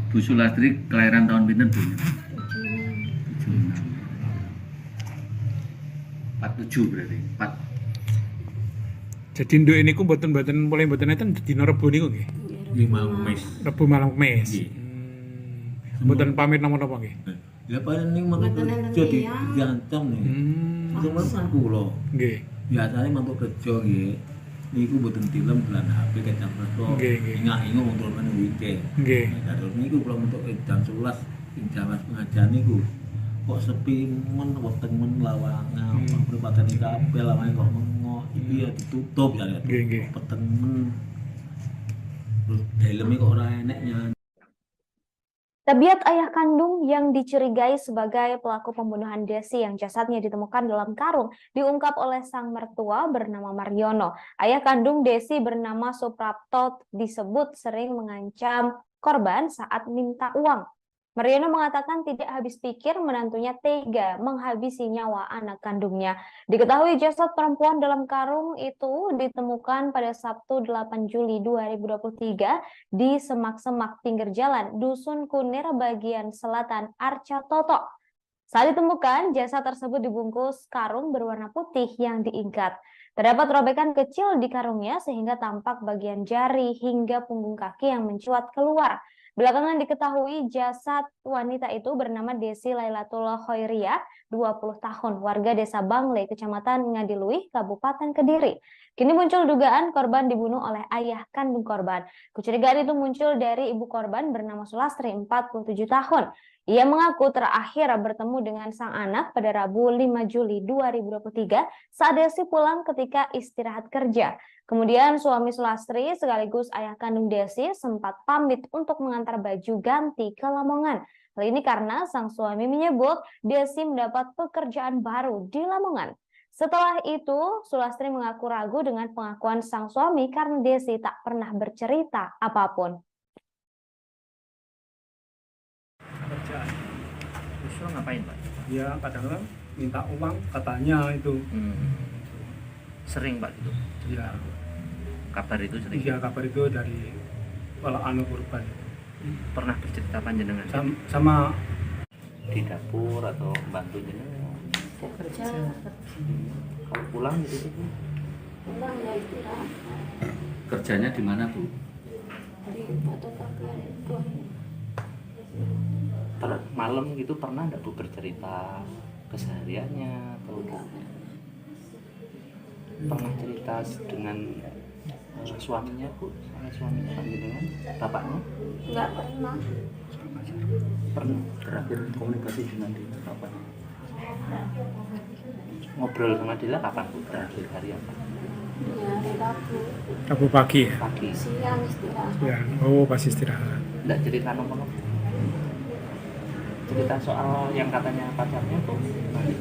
Bu Sulastri kelahiran tahun pinten Bu? 47 berarti. 4. Jadi nduk ini ku mboten mulai mboten enten dina Rebo niku nggih. 5 mes. Rebo malam Kamis. Nggih. Mboten pamit napa-napa nggih. Lah paling ning mantuk kerja diancam nih. Cuma kan kula. Nggih. Biasane mantuk kerja nggih. Niku mboten tilem bulan HP kecap resto. Nggih, nggih. Ingat-ingat wong turun weekend. Nggih. Terus niku kula mentuk jam 11 ing Jawas pengajian niku. Kok sepi men weteng men lawangan, perempatan kabel lawange kok mengo. Iki ya ditutup ya. Nggih, nggih. Peteng men. Terus helme kok ora enek nyanyi. Tabiat ayah kandung yang dicurigai sebagai pelaku pembunuhan Desi yang jasadnya ditemukan dalam karung diungkap oleh sang mertua bernama Mariono. Ayah kandung Desi bernama Suprapto disebut sering mengancam korban saat minta uang. Mariono mengatakan tidak habis pikir menantunya tega menghabisi nyawa anak kandungnya. Diketahui jasad perempuan dalam karung itu ditemukan pada Sabtu 8 Juli 2023 di semak-semak pinggir jalan Dusun Kunir bagian selatan Arca Toto. Saat ditemukan, jasad tersebut dibungkus karung berwarna putih yang diikat. Terdapat robekan kecil di karungnya sehingga tampak bagian jari hingga punggung kaki yang mencuat keluar. Belakangan diketahui jasad wanita itu bernama Desi Lailatul Khoiriyah, 20 tahun, warga desa Bangle, kecamatan Ngadiluih, Kabupaten Kediri. Kini muncul dugaan korban dibunuh oleh ayah kandung korban. Kecurigaan itu muncul dari ibu korban bernama Sulastri, 47 tahun. Ia mengaku terakhir bertemu dengan sang anak pada Rabu 5 Juli 2023 saat Desi pulang ketika istirahat kerja. Kemudian suami Sulastri sekaligus ayah kandung Desi sempat pamit untuk mengantar baju ganti ke Lamongan. Hal ini karena sang suami menyebut Desi mendapat pekerjaan baru di Lamongan. Setelah itu, Sulastri mengaku ragu dengan pengakuan sang suami karena Desi tak pernah bercerita apapun. Kerjaan. Justru ngapain Pak? Ya kadang-kadang minta uang katanya itu. Sering Pak gitu? Ya, Kabar itu sering? iya kabar itu dari anu korban. Pernah bercerita panjenengan? Sama Di dapur atau bantu jenengan? Kerja. Kalau pulang gitu Pulang ya istirahat. Kerjanya di mana Bu? Di fotokopian buah. Malam gitu pernah nggak Bu bercerita kesehariannya atau pernah cerita dengan suaminya Bu, suaminya panjenengan, bapaknya Enggak pernah. pernah Terakhir komunikasi dengan dia kapan? ngobrol sama Dila kapan Bu? Terakhir hari apa? Ya hari Rabu. Rabu pagi ya? Pagi. Siang istirahat. Ya, oh pas istirahat. Nggak cerita nomor cerita soal yang katanya pacarnya tuh nanti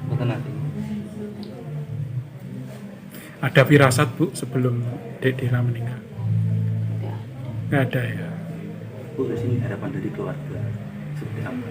betul nanti Ada firasat Bu sebelum Dek Dira meninggal? Ya. Nggak ada ya? Bu, di sini harapan dari keluarga seperti apa?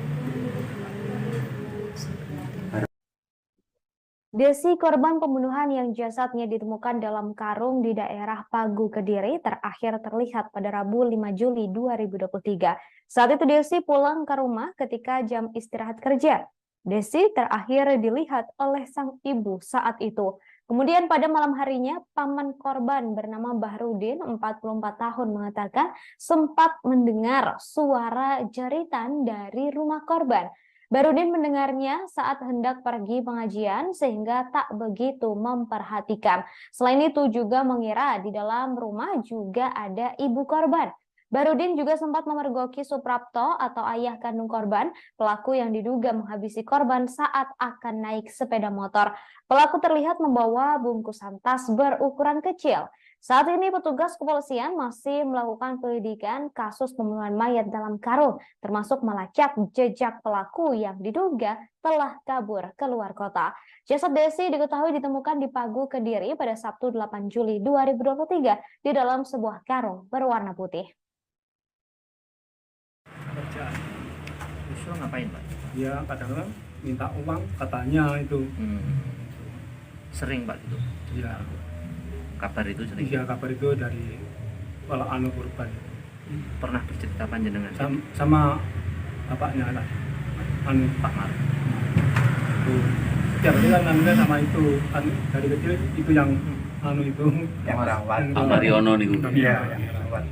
Desi, korban pembunuhan yang jasadnya ditemukan dalam karung di daerah Pagu, Kediri, terakhir terlihat pada Rabu 5 Juli 2023. Saat itu Desi pulang ke rumah ketika jam istirahat kerja. Desi terakhir dilihat oleh sang ibu saat itu. Kemudian pada malam harinya, paman korban bernama Bahrudin, 44 tahun, mengatakan sempat mendengar suara jeritan dari rumah korban. Bahrudin mendengarnya saat hendak pergi pengajian sehingga tak begitu memperhatikan. Selain itu juga mengira di dalam rumah juga ada ibu korban. Bahrudin juga sempat memergoki Suprapto atau ayah kandung korban, pelaku yang diduga menghabisi korban saat akan naik sepeda motor. Pelaku terlihat membawa bungkusan tas berukuran kecil. Saat ini petugas kepolisian masih melakukan penyelidikan kasus pembunuhan mayat dalam karung, termasuk melacak jejak pelaku yang diduga telah kabur keluar kota. Jasad Desi diketahui ditemukan di Pagu, Kediri pada Sabtu 8 Juli 2023 di dalam sebuah karung berwarna putih. Kerjaan. Justru ngapain Pak? Ya kadang-kadang minta uang katanya itu. Sering Pak itu Ya, kabar itu sering iya kabar itu dari kalau anu korban pernah bercerita panjenengan sama bapaknya lah. Anu Pak Mar tuh. Setiap hari kan anunya sama itu. Kan dari kecil itu yang anu itu Yang rawat. yang Mariono nih Bu. Iya, yang rawat.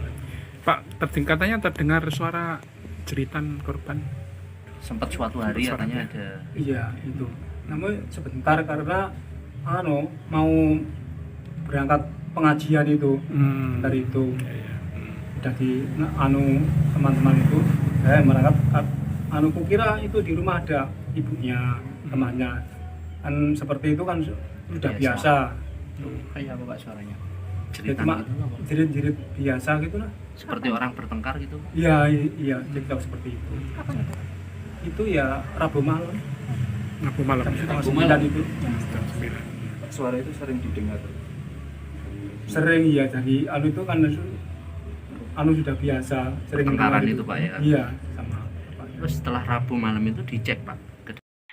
Pak, katanya terdengar suara jeritan korban. sempat suatu hari Sempat katanya suaranya. ada Iya itu. Namun sebentar karena anu mau berangkat pengajian itu dari itu udah di anu teman-teman itu berangkat anu kukira itu di rumah ada ibunya temannya kan seperti itu kan sudah biasa. kayak apa Pak suaranya? Ya, Jeritan cuma gitu apa? jerit-jerit biasa gitu lah. Seperti orang bertengkar gitu? Iya iya cerita seperti itu. Kapan itu? Itu ya Rabu malam. Rabu malam ya? Jam 9 itu. Jam 9. Suara itu sering didengar. Sering ya dari anu itu kan anu sudah biasa sering Pertengkaran dengar itu, Pak, ya? Iya sama Pak. Terus setelah Rabu malam itu dicek Pak?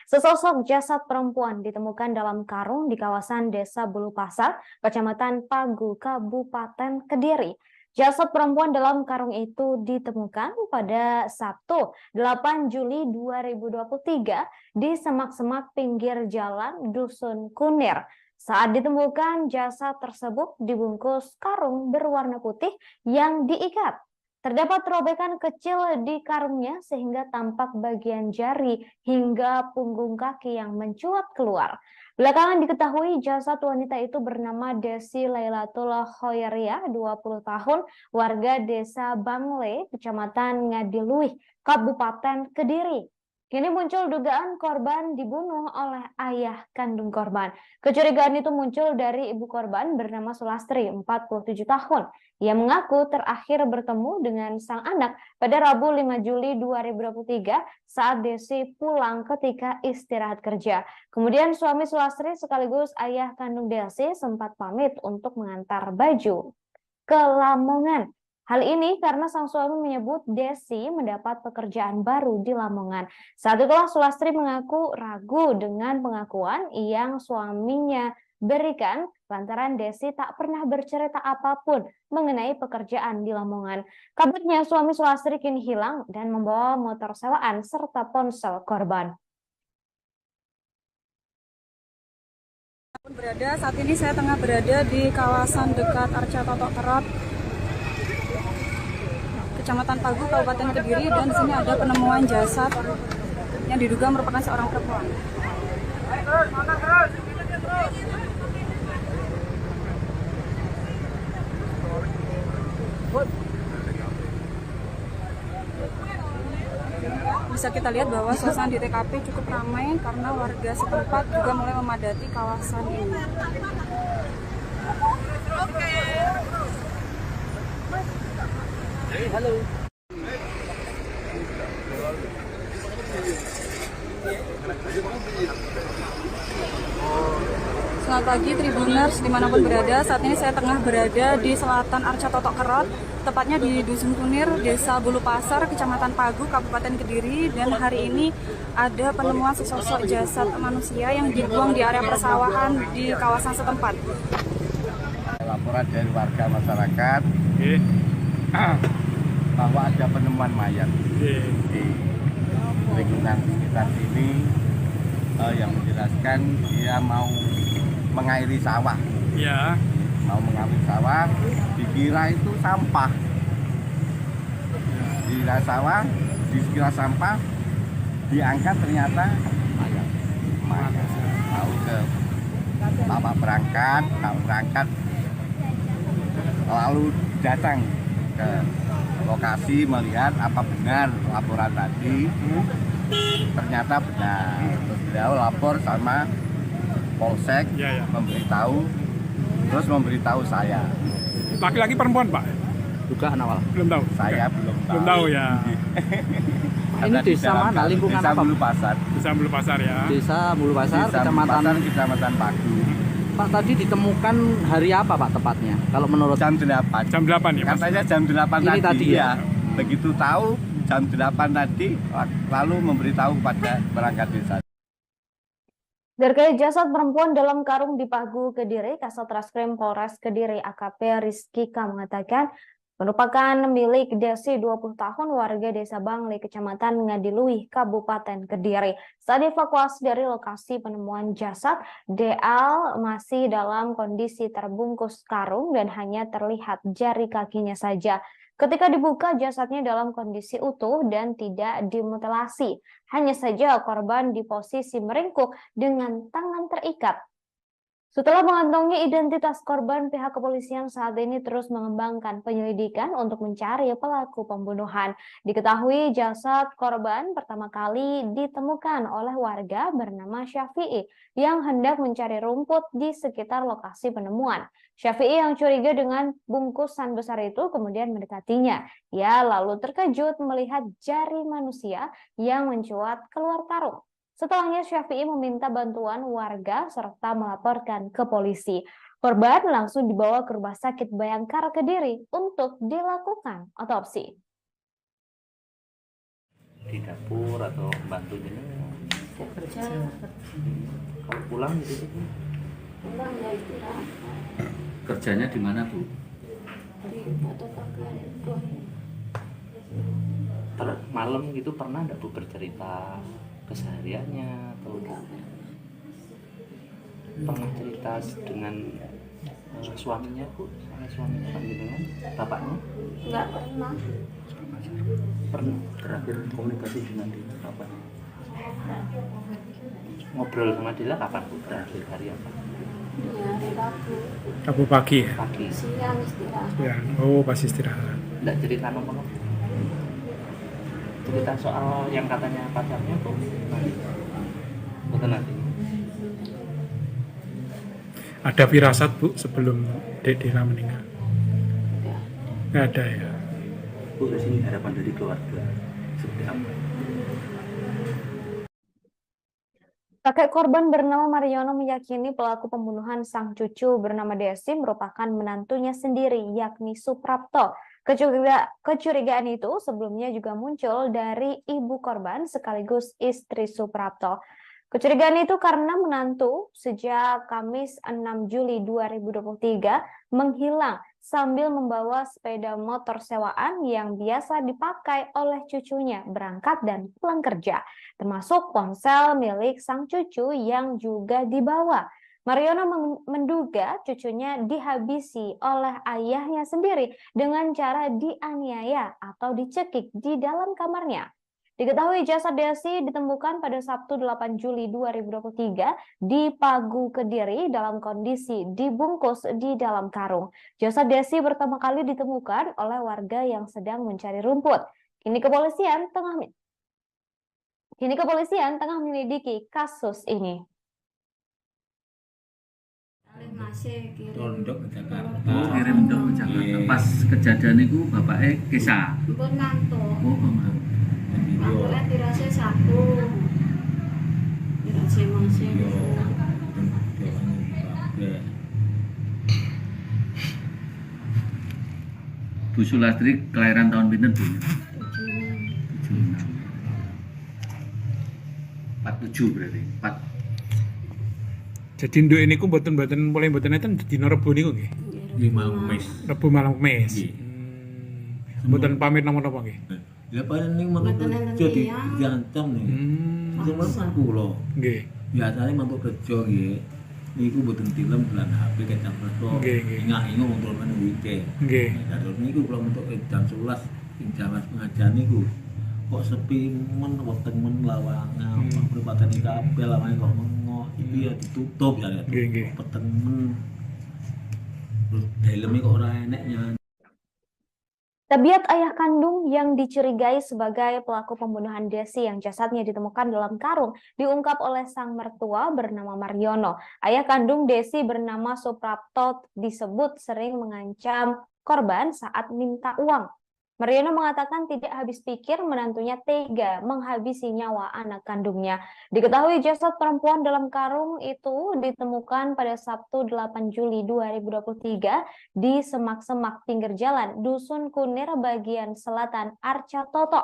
Sesosok jasad perempuan ditemukan dalam karung di kawasan Desa Bulu Pasar, Kecamatan Pagu, Kabupaten Kediri. Jasad perempuan dalam karung itu ditemukan pada Sabtu 8 Juli 2023 di semak-semak pinggir jalan Dusun Kunir. Saat ditemukan, jasad tersebut dibungkus karung berwarna putih yang diikat. Terdapat robekan kecil di karungnya sehingga tampak bagian jari hingga punggung kaki yang mencuat keluar. Belakangan diketahui jasad wanita itu bernama Desi Lailatul Khoyriah, 20 tahun, warga Desa Bangle, Kecamatan Ngadiluih, Kabupaten Kediri. Kini muncul dugaan korban dibunuh oleh ayah kandung korban. Kecurigaan itu muncul dari ibu korban bernama Sulastri, 47 tahun. Ia mengaku terakhir bertemu dengan sang anak pada Rabu 5 Juli 2023 saat Desi pulang ketika istirahat kerja. Kemudian suami Sulastri sekaligus ayah kandung Desi sempat pamit untuk mengantar baju ke Lamongan. Hal ini karena sang suami menyebut Desi mendapat pekerjaan baru di Lamongan. Saat itulah Sulastri mengaku ragu dengan pengakuan yang suaminya berikan lantaran Desi tak pernah bercerita apapun mengenai pekerjaan di Lamongan. Kabarnya suami Sulastri kini hilang dan membawa motor sewaan serta ponsel korban. Saat ini saya tengah berada di kawasan dekat Arca Totok Kerot, Kecamatan Pagu, Kabupaten Kediri, dan di sini ada penemuan jasad yang diduga merupakan seorang perempuan. bisa kita lihat bahwa suasana di TKP cukup ramai karena warga setempat juga mulai memadati kawasan ini. Selamat pagi Tribuners dimanapun berada. Saat ini saya tengah berada di selatan Arca Totok Kerot, tepatnya di Dusun Kunir, Desa Bulu Pasar, Kecamatan Pagu, Kabupaten Kediri. Dan hari ini ada penemuan sesosok jasad manusia yang dibuang di area persawahan di kawasan setempat. Laporan dari warga masyarakat bahwa ada penemuan mayat di lingkungan sekitar sini yang menjelaskan dia mau mengairi sawah. Ya. Mau mengairi sawah, dikira itu sampah. Dikira sawah, dikira sampah, diangkat ternyata mayat. Tahu ke bapak berangkat, lalu datang ke lokasi melihat apa benar laporan tadi. Ternyata benar. Terus beliau lapor sama Polsek, memberitahu saya. Laki-laki perempuan, Pak? Dugaan awal. Belum tahu. Saya belum tahu. Belum tahu ya. Ini desa mana? Lingkungan Desa apa? Bulu Pasar. Desa Bulu Pasar ya. Desa Bulu Pasar, Desa Bulu Pasar, Kecamatan Pagu. Pak, tadi ditemukan hari apa Pak tepatnya? Kalau menurut Jam 8. Jam 8 ya, Mas? Katanya jam 8 Ini tadi ya? Begitu tahu jam 8 tadi, lalu memberitahu kepada perangkat desa. Terkait jasad perempuan dalam karung di Pagu, Kediri, Kasat Reskrim Polres Kediri AKP Rizkika mengatakan merupakan milik Desi 20 tahun warga Desa Bangli, Kecamatan Ngadiluih, Kabupaten Kediri. Saat dievakuasi dari lokasi penemuan jasad, DL masih dalam kondisi terbungkus karung dan hanya terlihat jari kakinya saja. Ketika dibuka, jasadnya dalam kondisi utuh dan tidak dimutilasi. Hanya saja korban di posisi meringkuk dengan tangan terikat. Setelah mengantongi identitas korban, pihak kepolisian saat ini terus mengembangkan penyelidikan untuk mencari pelaku pembunuhan. Diketahui jasad korban pertama kali ditemukan oleh warga bernama Syafi'i yang hendak mencari rumput di sekitar lokasi penemuan. Syafi'i yang curiga dengan bungkusan besar itu kemudian mendekatinya. Ia lalu terkejut melihat jari manusia yang mencuat keluar karung. Setelahnya Syafi'i meminta bantuan warga serta melaporkan ke polisi. Korban langsung dibawa ke Rumah Sakit Bayangkara Kediri untuk dilakukan otopsi. Di dapur atau bantu jenengan? Saya kerja, Kalau pulang gitu sih? pulang ya istirahat. Kerjanya di mana Bu? Di fotokopian itu. Malam gitu pernah nggak Bu bercerita kesehariannya atau pernah cerita dengan suaminya Bu? Suaminya Pak jenengan, bapaknya? Enggak pernah. Pernah terakhir komunikasi dengan dia kapan? Ngobrol sama dia kapan Bu? Terakhir hari apa? Ya hari Rabu. Rabu pagi ya? Pagi. Siang istirahat. Ya. Oh, pas istirahat. Nggak cerita nomor? Cerita soal yang katanya pacarnya tuh nanti. Betul nanti. Ada firasat, Bu, sebelum Dek Dira meninggal? Ya. Nggak ada ya? Bu, di sini harapan dari keluarga seperti apa? Kakek korban bernama Mariono meyakini pelaku pembunuhan sang cucu bernama Desi merupakan menantunya sendiri, yakni Suprapto. Kecurigaan itu sebelumnya juga muncul dari ibu korban sekaligus istri Suprapto. Kecurigaan itu karena menantu sejak Kamis 6 Juli 2023 menghilang sambil membawa sepeda motor sewaan yang biasa dipakai oleh cucunya berangkat dan pulang kerja, termasuk ponsel milik sang cucu yang juga dibawa. Mariono menduga cucunya dihabisi oleh ayahnya sendiri dengan cara dianiaya atau dicekik di dalam kamarnya. Diketahui jasad Desi ditemukan pada Sabtu 8 Juli 2023 di Pagu, Kediri dalam kondisi dibungkus di dalam karung. Jasad Desi pertama kali ditemukan oleh warga yang sedang mencari rumput. Kini kepolisian tengah Kini kepolisian tengah menyelidiki kasus ini. Masih kirim. Tondok ke Jakarta. Kirim dong ke Jakarta. Iya. Pas kejadian itu bapaknya kisah. Pun ngantuk. Oh, Mama. Jadi yo Ngantuknya dirasa satu. Dirasa masih. yo doanya Bu Sulastri kelahiran tahun pinten, Bu? 47 berarti. 4. Jadi nduk ini ku mboten mulai mboten enten dina Rebo niku nggih. di malam mes. Rebo malam Kamis. Nggih. Mboten pamit napa-napa nggih. Ya paling ning mantuk Mboten enten kerja tiyang. diancam nih. Itu kan kula. Nggih. Biasanya mantuk kerja nggih. Niku mboten tilem bulan HP kecap resto. Nggih, nggih. Ingat-ingat motor men weekend. Nggih. Dados niku kula mantuk jam 11 ing jaman pengajian niku. Kok sepi men weteng men lawangan, perempatan iki kabeh lawangan kok mengoh. Iki ya ditutup ya. Nggih, nggih. Peteng men. Terus helme kok ora enek nyanyi. Tabiat ayah kandung yang dicurigai sebagai pelaku pembunuhan Desi yang jasadnya ditemukan dalam karung diungkap oleh sang mertua bernama Mariono. Ayah kandung Desi bernama Suprapto disebut sering mengancam korban saat minta uang. Mariono mengatakan tidak habis pikir menantunya tega menghabisi nyawa anak kandungnya. Diketahui jasad perempuan dalam karung itu ditemukan pada Sabtu 8 Juli 2023 di semak-semak pinggir jalan Dusun Kunir bagian selatan Arca Toto.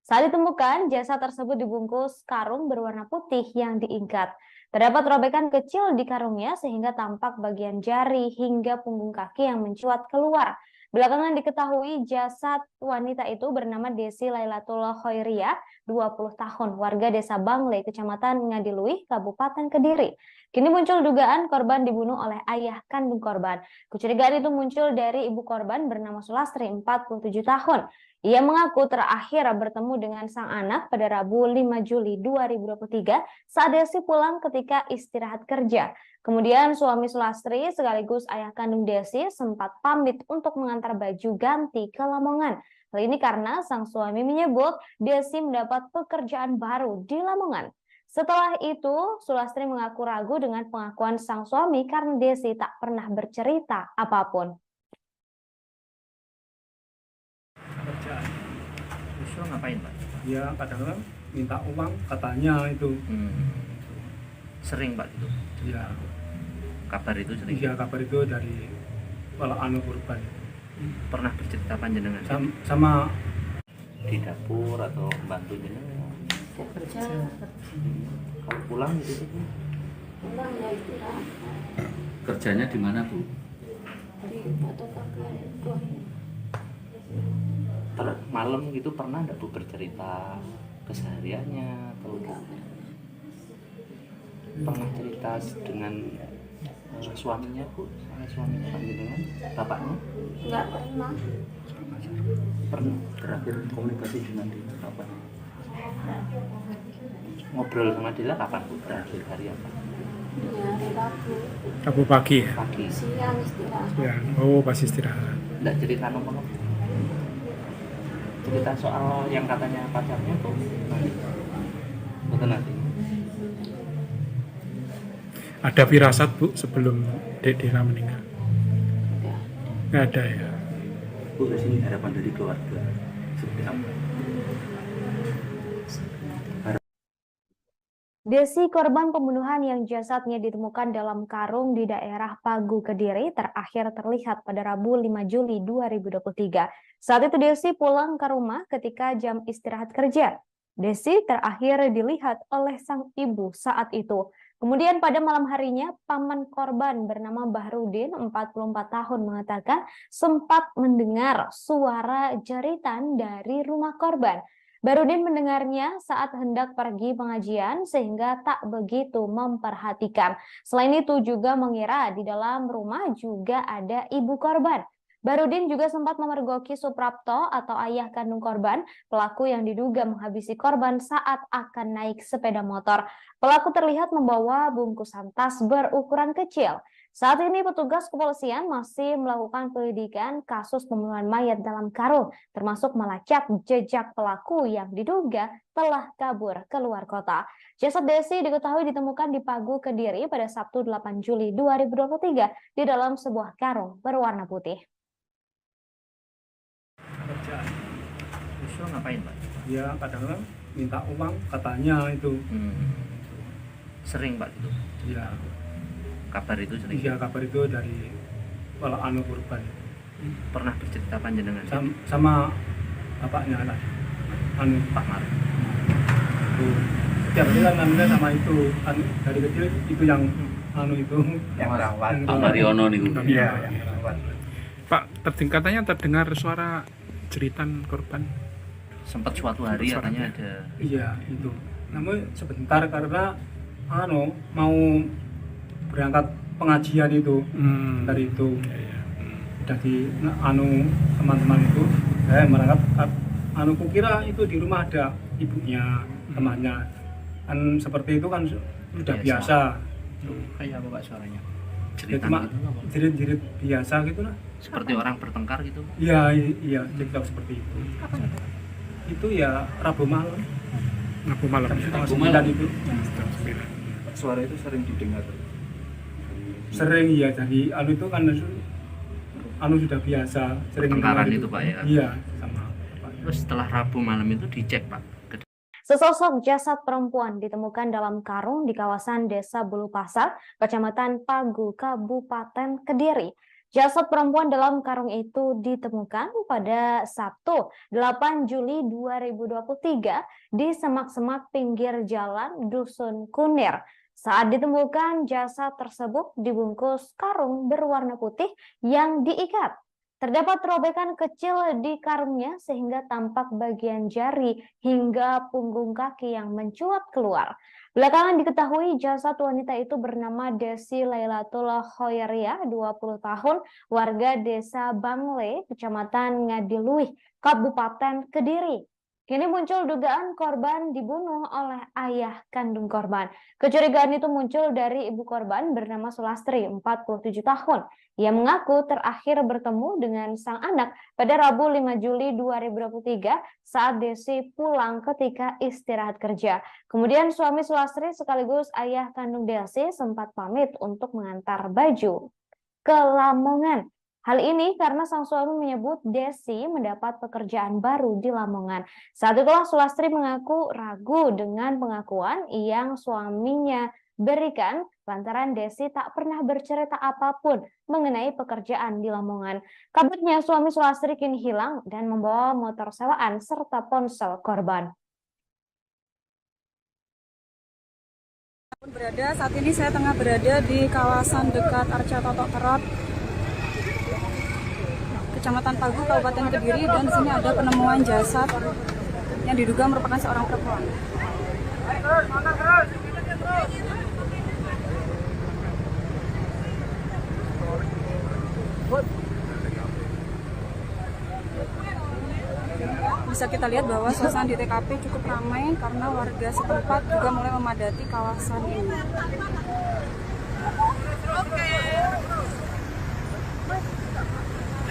Saat ditemukan, jasad tersebut dibungkus karung berwarna putih yang diikat. Terdapat robekan kecil di karungnya sehingga tampak bagian jari hingga punggung kaki yang mencuat keluar. Belakangan diketahui jasad wanita itu bernama Desi Lailatul Khoiriyah, 20 tahun, warga desa Bangle, kecamatan Ngadiluih, Kabupaten Kediri. Kini muncul dugaan korban dibunuh oleh ayah kandung korban. Kecurigaan itu muncul dari ibu korban bernama Sulastri, 47 tahun. Ia mengaku terakhir bertemu dengan sang anak pada Rabu 5 Juli 2023 saat Desi pulang ketika istirahat kerja. Kemudian suami Sulastri sekaligus ayah kandung Desi sempat pamit untuk mengantar baju ganti ke Lamongan. Hal ini karena sang suami menyebut Desi mendapat pekerjaan baru di Lamongan. Setelah itu, Sulastri mengaku ragu dengan pengakuan sang suami karena Desi tak pernah bercerita apapun. Kerjaan. Terus ngapain, Pak? Ya kadang-kadang minta uang katanya itu. Sering, Pak, gitu. Ya, Kabar itu sering. iya kabar itu dari kalau anu korban. Pernah bercerita panjenengan Sama di dapur atau bantu jenengan? Kerja. Kalau pulang gitu tuh. Pulang ya istirahat. Kerjanya di mana, Bu? Di fotokopi itu. Malam gitu pernah enggak Bu bercerita kesehariannya atau pernah cerita dengan suaminya, Bu? Sama suaminya panjenengan, bapaknya? Enggak pernah. Pernah Terakhir komunikasi dengan dia kapan? ngobrol sama dia kapan, Bu? Terakhir hari apa? Ya hari Rabu. Rabu pagi ya. Pagi. Siang istirahat. Ya, oh pas istirahat. Enggak cerita nomor cerita soal yang katanya pacarnya tuh nanti betul nanti Ada firasat Bu sebelum Dek Dina meninggal? Nggak ada ya. Bu, di sini harapan dari keluarga seperti apa? Desi, korban pembunuhan yang jasadnya ditemukan dalam karung di daerah Pagu, Kediri, terakhir terlihat pada Rabu 5 Juli 2023. Saat itu Desi pulang ke rumah ketika jam istirahat kerja. Desi terakhir dilihat oleh sang ibu saat itu. Kemudian pada malam harinya, paman korban bernama Bahrudin, 44 tahun, mengatakan sempat mendengar suara jeritan dari rumah korban. Bahrudin mendengarnya saat hendak pergi pengajian sehingga tak begitu memperhatikan. Selain itu juga mengira di dalam rumah juga ada ibu korban. Bahrudin juga sempat memergoki Suprapto atau ayah kandung korban, pelaku yang diduga menghabisi korban saat akan naik sepeda motor. Pelaku terlihat membawa bungkusan tas berukuran kecil. Saat ini petugas kepolisian masih melakukan penyelidikan kasus pembunuhan mayat dalam karung, termasuk melacak jejak pelaku yang diduga telah kabur keluar kota. Jasad Desi diketahui ditemukan di Pagu, Kediri pada Sabtu 8 Juli 2023 di dalam sebuah karung berwarna putih. Kerjaan. Yosua ngapain, Pak? Dia kadang minta uang katanya itu. Sering, Pak, gitu. Ya, Kabar itu sering. iya kabar itu dari anu korban. Pernah bercerita panjenengan Sama bapaknya lah. Anu Pak Mar. itu. Setiap hari kan namanya sama itu. Anu, dari kecil itu yang anu itu. Yang merawat. Yang Pak Mariono niku. Iya. Yang merawat. Pak, katanya terdengar suara jeritan korban. Sempat suatu hari katanya ada. Iya itu. Namun sebentar karena anu mau berangkat pengajian itu dari itu udah di anu teman-teman itu berangkat anu kukira itu di rumah ada ibunya temannya kan seperti itu kan sudah biasa. Kayak apa, Pak, suaranya? Ya, cuma jerit-jerit biasa gitu lah. Seperti orang bertengkar gitu. Iya cerita seperti itu. Itu ya Rabu malam. Rabu malam. Rabu malam itu. Suara itu sering didengar. Sering ya dari anu itu kan anu sudah biasa sering Pertengkaran dengar itu, Pak, ya? Iya sama Pak. Terus setelah Rabu malam itu dicek, Pak. Sesosok jasad perempuan ditemukan dalam karung di kawasan Desa Bulu Pasar, Kecamatan Pagu, Kabupaten Kediri. Jasad perempuan dalam karung itu ditemukan pada Sabtu 8 Juli 2023 di semak-semak pinggir jalan Dusun Kunir. Saat ditemukan, jasad tersebut dibungkus karung berwarna putih yang diikat. Terdapat robekan kecil di karungnya sehingga tampak bagian jari hingga punggung kaki yang mencuat keluar. Belakangan diketahui jasad wanita itu bernama Desi Lailatul Khoiriyah, 20 tahun, warga Desa Bangle, Kecamatan Ngadiluih, Kabupaten Kediri. Kini muncul dugaan korban dibunuh oleh ayah kandung korban. Kecurigaan itu muncul dari ibu korban bernama Sulastri, 47 tahun. Ia mengaku terakhir bertemu dengan sang anak pada Rabu 5 Juli 2023 saat Desi pulang ketika istirahat kerja. Kemudian suami Sulastri sekaligus ayah kandung Desi sempat pamit untuk mengantar baju ke Lamongan. Hal ini karena sang suami menyebut Desi mendapat pekerjaan baru di Lamongan. Saat itulah Sulastri mengaku ragu dengan pengakuan yang suaminya berikan lantaran Desi tak pernah bercerita apapun mengenai pekerjaan di Lamongan. Kabarnya suami Sulastri kini hilang dan membawa motor sewaan serta ponsel korban. Saat ini saya tengah berada di kawasan dekat Arca Totok Kerot, Kecamatan Pagu, Kabupaten Kediri, dan di sini ada penemuan jasad yang diduga merupakan seorang perempuan. Bisa kita lihat bahwa suasana di TKP cukup ramai karena warga setempat juga mulai memadati kawasan ini.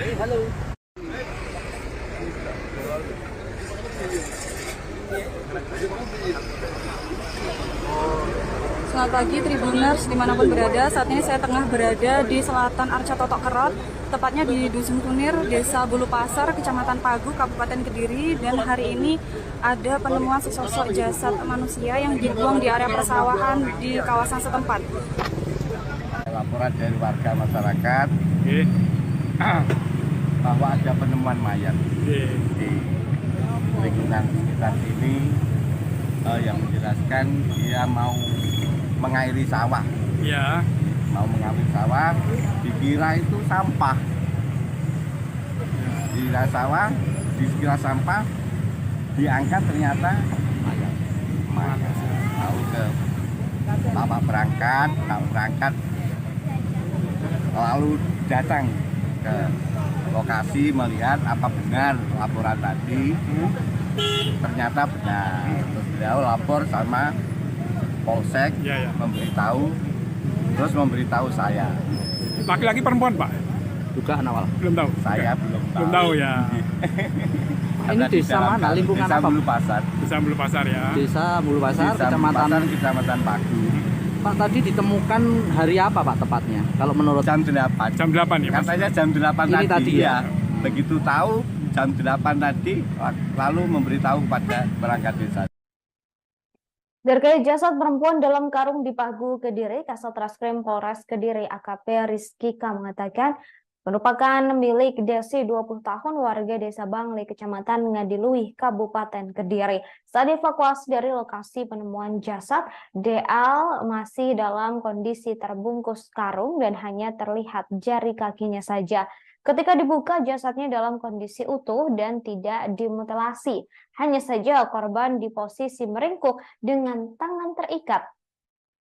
Halo. Selamat pagi Tribuners dimanapun berada. Saat ini saya tengah berada di selatan Arca Totok Kerot, tepatnya di Dusun Kunir, Desa Bulu Pasar, Kecamatan Pagu, Kabupaten Kediri. Dan hari ini ada penemuan sesosok jasad manusia yang dibuang di area persawahan di kawasan setempat. Laporan dari warga masyarakat bahwa ada penemuan mayat di lingkungan sekitar sini yang menjelaskan dia mau mengairi sawah. Ya. Mau mengairi sawah, dikira itu sampah. Dikira sawah, dikira sampah, diangkat ternyata mayat. Lalu ke bapak berangkat, lalu datang ke lokasi melihat apa benar laporan tadi. Ternyata benar. Terus beliau lapor sama Polsek, memberitahu, terus memberitahu saya. Laki-laki perempuan, Pak? Dugaan awal. Belum tahu. Saya belum tahu. Belum tahu ya. Ini Di desa dalam mana? Lingkungan Desa apa? Bulu Pasar. Desa Bulu Pasar ya. Desa Bulu Pasar, Desa Bulu Pasar, Kecamatan Pagu. Pak, tadi ditemukan hari apa Pak tepatnya? Kalau menurut Jam 8. Jam 8 ya, Mas? Katanya jam 8 Ini tadi ya? Begitu tahu jam 8 tadi lalu memberitahu kepada perangkat desa. Terkait jasad perempuan dalam karung di Pagu, Kediri, Kasat Reskrim Polres Kediri AKP Rizky K mengatakan merupakan milik Desi 20 tahun warga Desa Bangli, Kecamatan Ngadiluih, Kabupaten Kediri. Saat dievakuasi dari lokasi penemuan jasad, DL masih dalam kondisi terbungkus karung dan hanya terlihat jari kakinya saja. Ketika dibuka, jasadnya dalam kondisi utuh dan tidak dimutilasi. Hanya saja korban di posisi meringkuk dengan tangan terikat.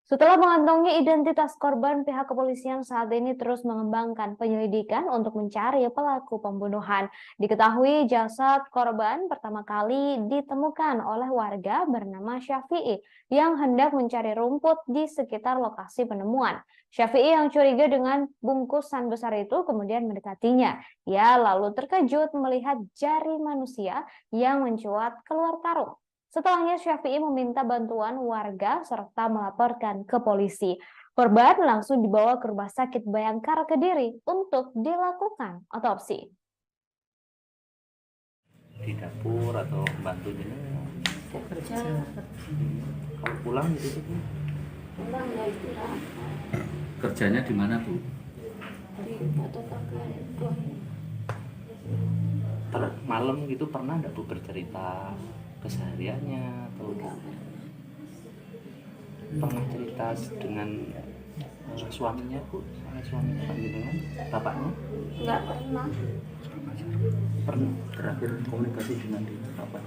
Setelah mengantongi identitas korban, pihak kepolisian saat ini terus mengembangkan penyelidikan untuk mencari pelaku pembunuhan. Diketahui jasad korban pertama kali ditemukan oleh warga bernama Syafi'i yang hendak mencari rumput di sekitar lokasi penemuan. Syafi'i yang curiga dengan bungkusan besar itu kemudian mendekatinya. Ia lalu terkejut melihat jari manusia yang mencuat keluar karung. Setelahnya Syafi'i meminta bantuan warga serta melaporkan ke polisi. Korban langsung dibawa ke Rumah Sakit Bayangkara Kediri untuk dilakukan otopsi. di dapur atau bantu ini? Kerja. Kalau pulang gitu Bu? Pulang ya istirahat. Kerjanya di mana Bu? Di fotokopian itu. Malam gitu pernah nggak Bu bercerita kesehariannya atau pernah cerita dengan suaminya Bu, sama suaminya dengan bapaknya? Nggak pernah. Pernah Terakhir komunikasi dengan kapan?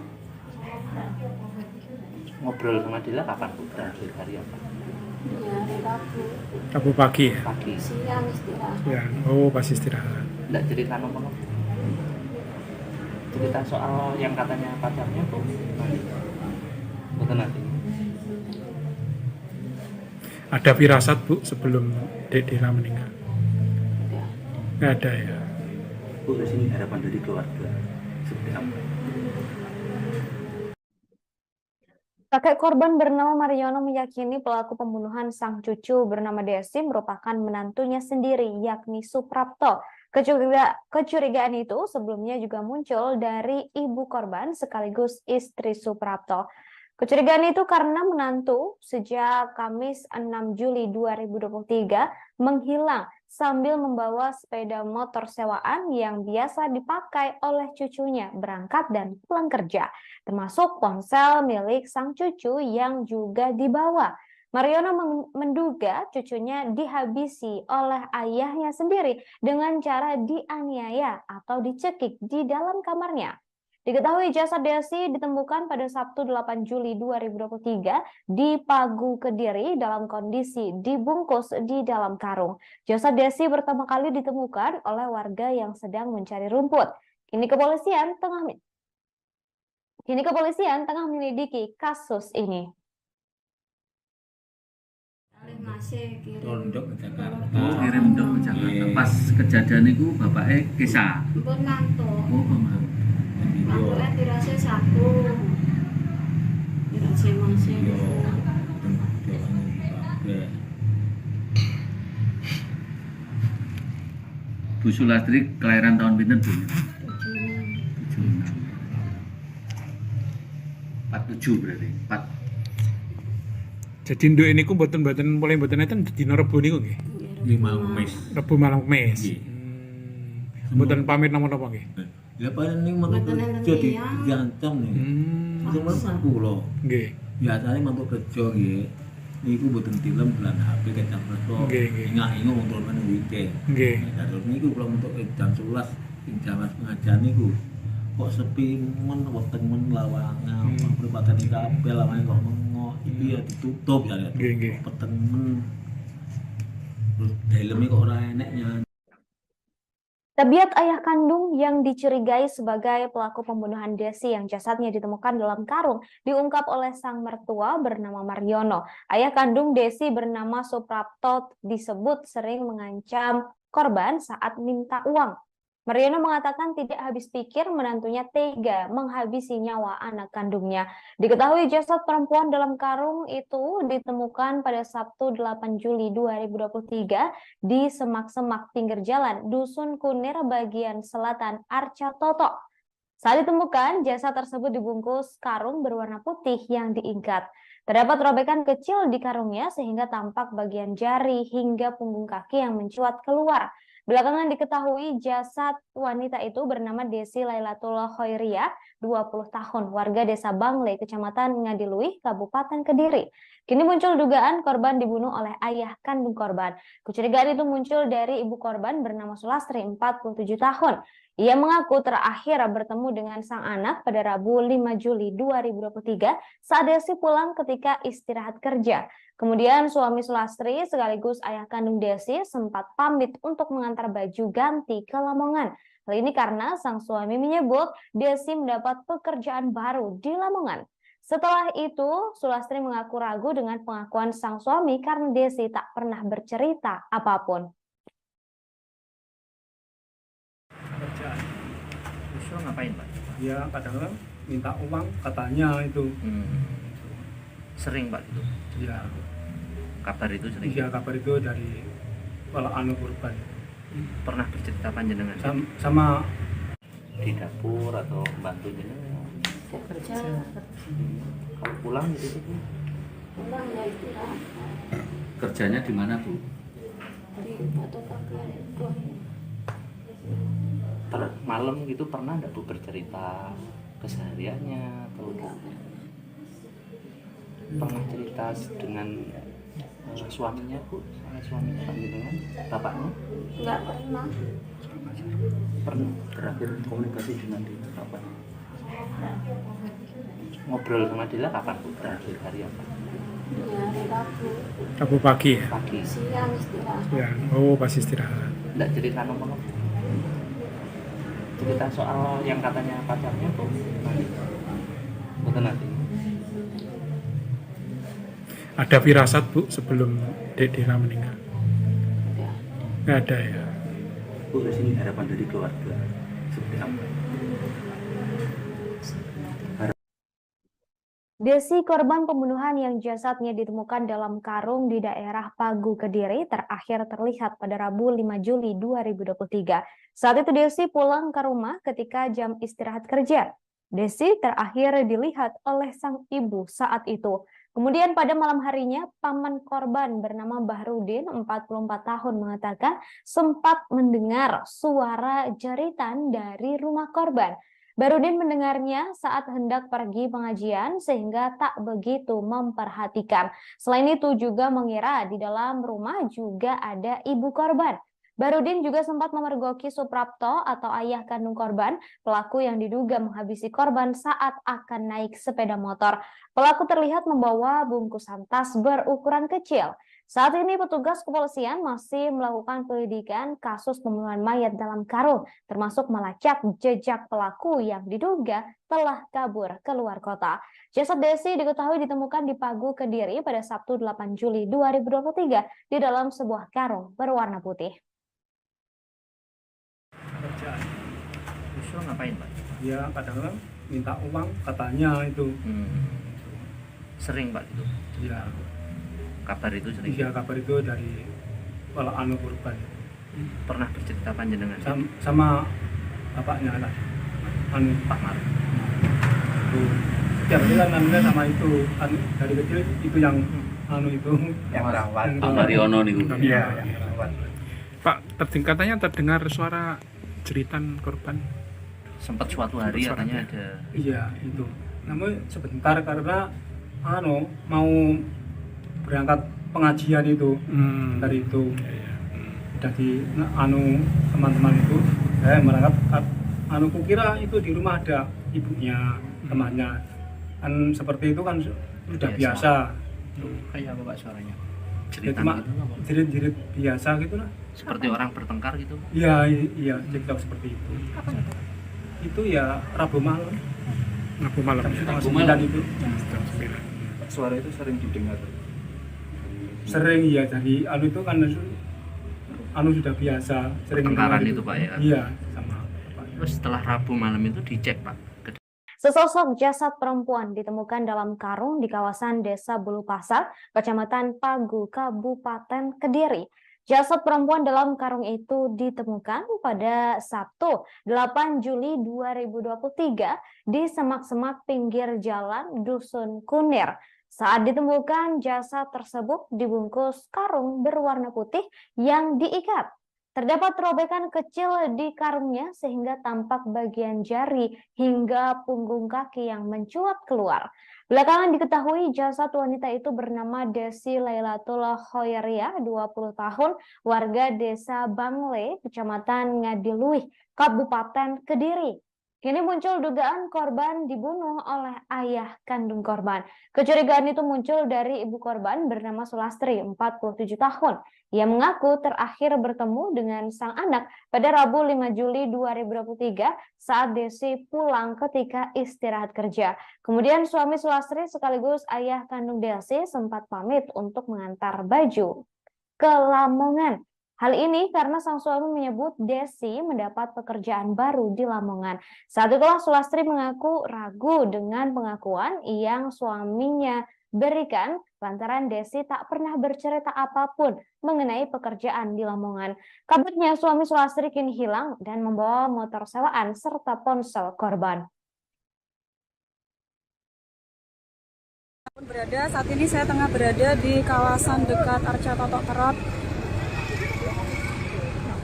ngobrol sama Dila kapan Bu? Terakhir hari apa? Ya hari Rabu. Rabu pagi ya? Pagi. Siang istirahat. Ya, oh pas istirahat. Nggak cerita nopo cerita soal yang katanya pacarnya Bu? Betul nanti. Ada firasat Bu sebelum Dek Dela meninggal? Nggak ada ya? Bu, di sini harapan dari keluarga seperti apa? Kakek korban bernama Mariono meyakini pelaku pembunuhan sang cucu bernama Desi merupakan menantunya sendiri, yakni Suprapto. Kecurigaan itu sebelumnya juga muncul dari ibu korban sekaligus istri Suprapto. Kecurigaan itu karena menantu sejak Kamis 6 Juli 2023 menghilang sambil membawa sepeda motor sewaan yang biasa dipakai oleh cucunya berangkat dan pulang kerja, termasuk ponsel milik sang cucu yang juga dibawa. Mariono menduga cucunya dihabisi oleh ayahnya sendiri dengan cara dianiaya atau dicekik di dalam kamarnya. Diketahui jasad Desi ditemukan pada Sabtu 8 Juli 2023 di Pagu, Kediri dalam kondisi dibungkus di dalam karung. Jasad Desi pertama kali ditemukan oleh warga yang sedang mencari rumput. Kini kepolisian tengah menyelidiki kasus ini. Masih Rondok ke Jakarta. Oh, kirim dok ke Jakarta. Pas kejadian itu bapaknya kisah. pun ngantuk. Oh, mama. Ngantuknya dirasa satu. Dirasa masih. Bu Sulastri kelahiran tahun pinten Bu? 47 berarti. 4. Jadi nduk ini ku mboten mulai mboten enten dina Rebo niku nggih. 5 mes. Rebo malam Kemis. Nggih. Mboten pamit napa-napa nggih. Ya paling ning mantuk kerja diancam nih. Cuma kan kula. Nggih. Biasane mantuk kerja nggih. Niku mboten tilem bulan HP kecap reso. Nggih, nggih. Ingat-ingat wong turun nang weekend. Nggih. Terus niku kula mantuk jam 11 ing Jawa pengajian niku. Kok sepi men weteng men lawangan, perempatan iki kabeh lawangan kok mengo. Iki ya ditutup ya. Nggih, nggih. Peteng men. Terus helme kok ora enek nyanyi. Tabiat ayah kandung yang dicurigai sebagai pelaku pembunuhan Desi yang jasadnya ditemukan dalam karung diungkap oleh sang mertua bernama Mariono. Ayah kandung Desi bernama Suprapto disebut sering mengancam korban saat minta uang. Mariono mengatakan tidak habis pikir menantunya tega menghabisi nyawa anak kandungnya. Diketahui jasad perempuan dalam karung itu ditemukan pada Sabtu 8 Juli 2023 di semak-semak pinggir jalan Dusun Kunir bagian selatan Arca Toto. Saat ditemukan, jasad tersebut dibungkus karung berwarna putih yang diikat. Terdapat robekan kecil di karungnya sehingga tampak bagian jari hingga punggung kaki yang mencuat keluar. Belakangan diketahui jasad wanita itu bernama Desi Lailatul Khoiriyah, 20 tahun, warga desa Bangle, kecamatan Ngadiluih, Kabupaten Kediri. Kini muncul dugaan korban dibunuh oleh ayah kandung korban. Kecurigaan itu muncul dari ibu korban bernama Sulastri, 47 tahun. Ia mengaku terakhir bertemu dengan sang anak pada Rabu 5 Juli 2023 saat Desi pulang ketika istirahat kerja. Kemudian suami Sulastri sekaligus ayah kandung Desi sempat pamit untuk mengantar baju ganti ke Lamongan. Hal ini karena sang suami menyebut Desi mendapat pekerjaan baru di Lamongan. Setelah itu, Sulastri mengaku ragu dengan pengakuan sang suami karena Desi tak pernah bercerita apapun. Usul ngapain, Pak? Ya kadang-kadang minta uang katanya itu. Sering, Pak, gitu? Ya. Kabar itu sering? Iya, kabar itu dari anu korban. Pernah bercerita panjenengan? Sama di dapur atau bantu jenengan? Kerja. Kalau pulang gitu sih? Pulang ya istirahat. Kerjanya di mana, Bu? Di fotokopian itu. Malam gitu pernah nggak Bu bercerita kesehariannya atau pernah cerita dengan suaminya, Bu? Suaminya panjenengan, bapaknya? Enggak pernah. Pernah. Terakhir komunikasi dengan dia kapan? Ngobrol sama dia kapan, Bu? Terakhir hari apa? Ya hari Rabu. Rabu pagi ya? Pagi. Siang istirahat. Ya, oh pas istirahat. Nggak cerita nomor? Cerita soal yang katanya pacarnya, Bu? Betul nanti. Ada firasat, Bu, sebelum Dek Dira meninggal? Nggak ada ya? Bu, di sini harapan dari keluarga seperti apa? Desi, korban pembunuhan yang jasadnya ditemukan dalam karung di daerah Pagu, Kediri, terakhir terlihat pada Rabu 5 Juli 2023. Saat itu Desi pulang ke rumah ketika jam istirahat kerja. Desi terakhir dilihat oleh sang ibu saat itu. Kemudian pada malam harinya, paman korban bernama Bahrudin, 44 tahun, mengatakan sempat mendengar suara jeritan dari rumah korban. Bahrudin mendengarnya saat hendak pergi pengajian sehingga tak begitu memperhatikan. Selain itu juga mengira di dalam rumah juga ada ibu korban. Bahrudin juga sempat memergoki Suprapto atau ayah kandung korban, pelaku yang diduga menghabisi korban saat akan naik sepeda motor. Pelaku terlihat membawa bungkusan tas berukuran kecil. Saat ini petugas kepolisian masih melakukan penyelidikan kasus pembunuhan mayat dalam karung, termasuk melacak jejak pelaku yang diduga telah kabur keluar kota. Jasad Desi diketahui ditemukan di Pagu, Kediri pada Sabtu 8 Juli 2023 di dalam sebuah karung berwarna putih. kerjaan. Usul ngapain, Pak? Ya kadang-kadang minta uang katanya itu. Sering, Pak, gitu? Ya. Kabar itu sering? Iya, kabar itu dari anu korban. Pernah bercerita panjenengan? Sama bapaknya lah, anu Pak Mar. Ya kan namanya sama itu, anu, dari kecil itu yang anu itu yang rawat. Pak Mariono nih, Bu. Iya. Yang rawat. Pak, katanya terdengar suara jeritan korban. Sempat suatu hari Sempat katanya suara. ada. iya itu. Namun sebentar karena anu mau berangkat pengajian itu dari itu udah di anu teman-teman itu berangkat anu kukira itu di rumah ada ibunya temannya kan seperti itu kan sudah biasa. Kayak apa, Pak, suaranya? Ya, cuma jerit-jerit biasa gitu lah. Seperti orang bertengkar gitu. Iya, iya, cerita seperti itu. Kapan itu? Itu ya Rabu malam, Rabu malam. jam Ya. setengah Rabu 9 malam. itu. Jam 9. Suara itu sering didengar. Sering ya, jadi anu itu kan anu sudah biasa, sering Pertengkaran dengar itu, Pak, ya? Iya, sama Pak. Terus setelah Rabu malam itu dicek, Pak. Sesosok jasad perempuan ditemukan dalam karung di kawasan Desa Bulu Pasar, Kecamatan Pagu, Kabupaten Kediri. Jasad perempuan dalam karung itu ditemukan pada Sabtu 8 Juli 2023 di semak-semak pinggir jalan Dusun Kunir. Saat ditemukan, jasad tersebut dibungkus karung berwarna putih yang diikat. Terdapat robekan kecil di karungnya sehingga tampak bagian jari hingga punggung kaki yang mencuat keluar. Belakangan diketahui jasad wanita itu bernama Desi Lailatul Khoyriah, 20 tahun, warga Desa Bangle, Kecamatan Ngadiluih, Kabupaten Kediri. Kini muncul dugaan korban dibunuh oleh ayah kandung korban. Kecurigaan itu muncul dari ibu korban bernama Sulastri, 47 tahun. Ia mengaku terakhir bertemu dengan sang anak pada Rabu 5 Juli 2023 saat Desi pulang ketika istirahat kerja. Kemudian suami Sulastri sekaligus ayah kandung Desi sempat pamit untuk mengantar baju ke Lamongan. Hal ini karena sang suami menyebut Desi mendapat pekerjaan baru di Lamongan. Saat itulah Sulastri mengaku ragu dengan pengakuan yang suaminya berikan lantaran Desi tak pernah bercerita apapun mengenai pekerjaan di Lamongan. Kabarnya suami Sulastri kini hilang dan membawa motor sewaan serta ponsel korban. Saat ini saya tengah berada di kawasan dekat Arca Totok Kerot,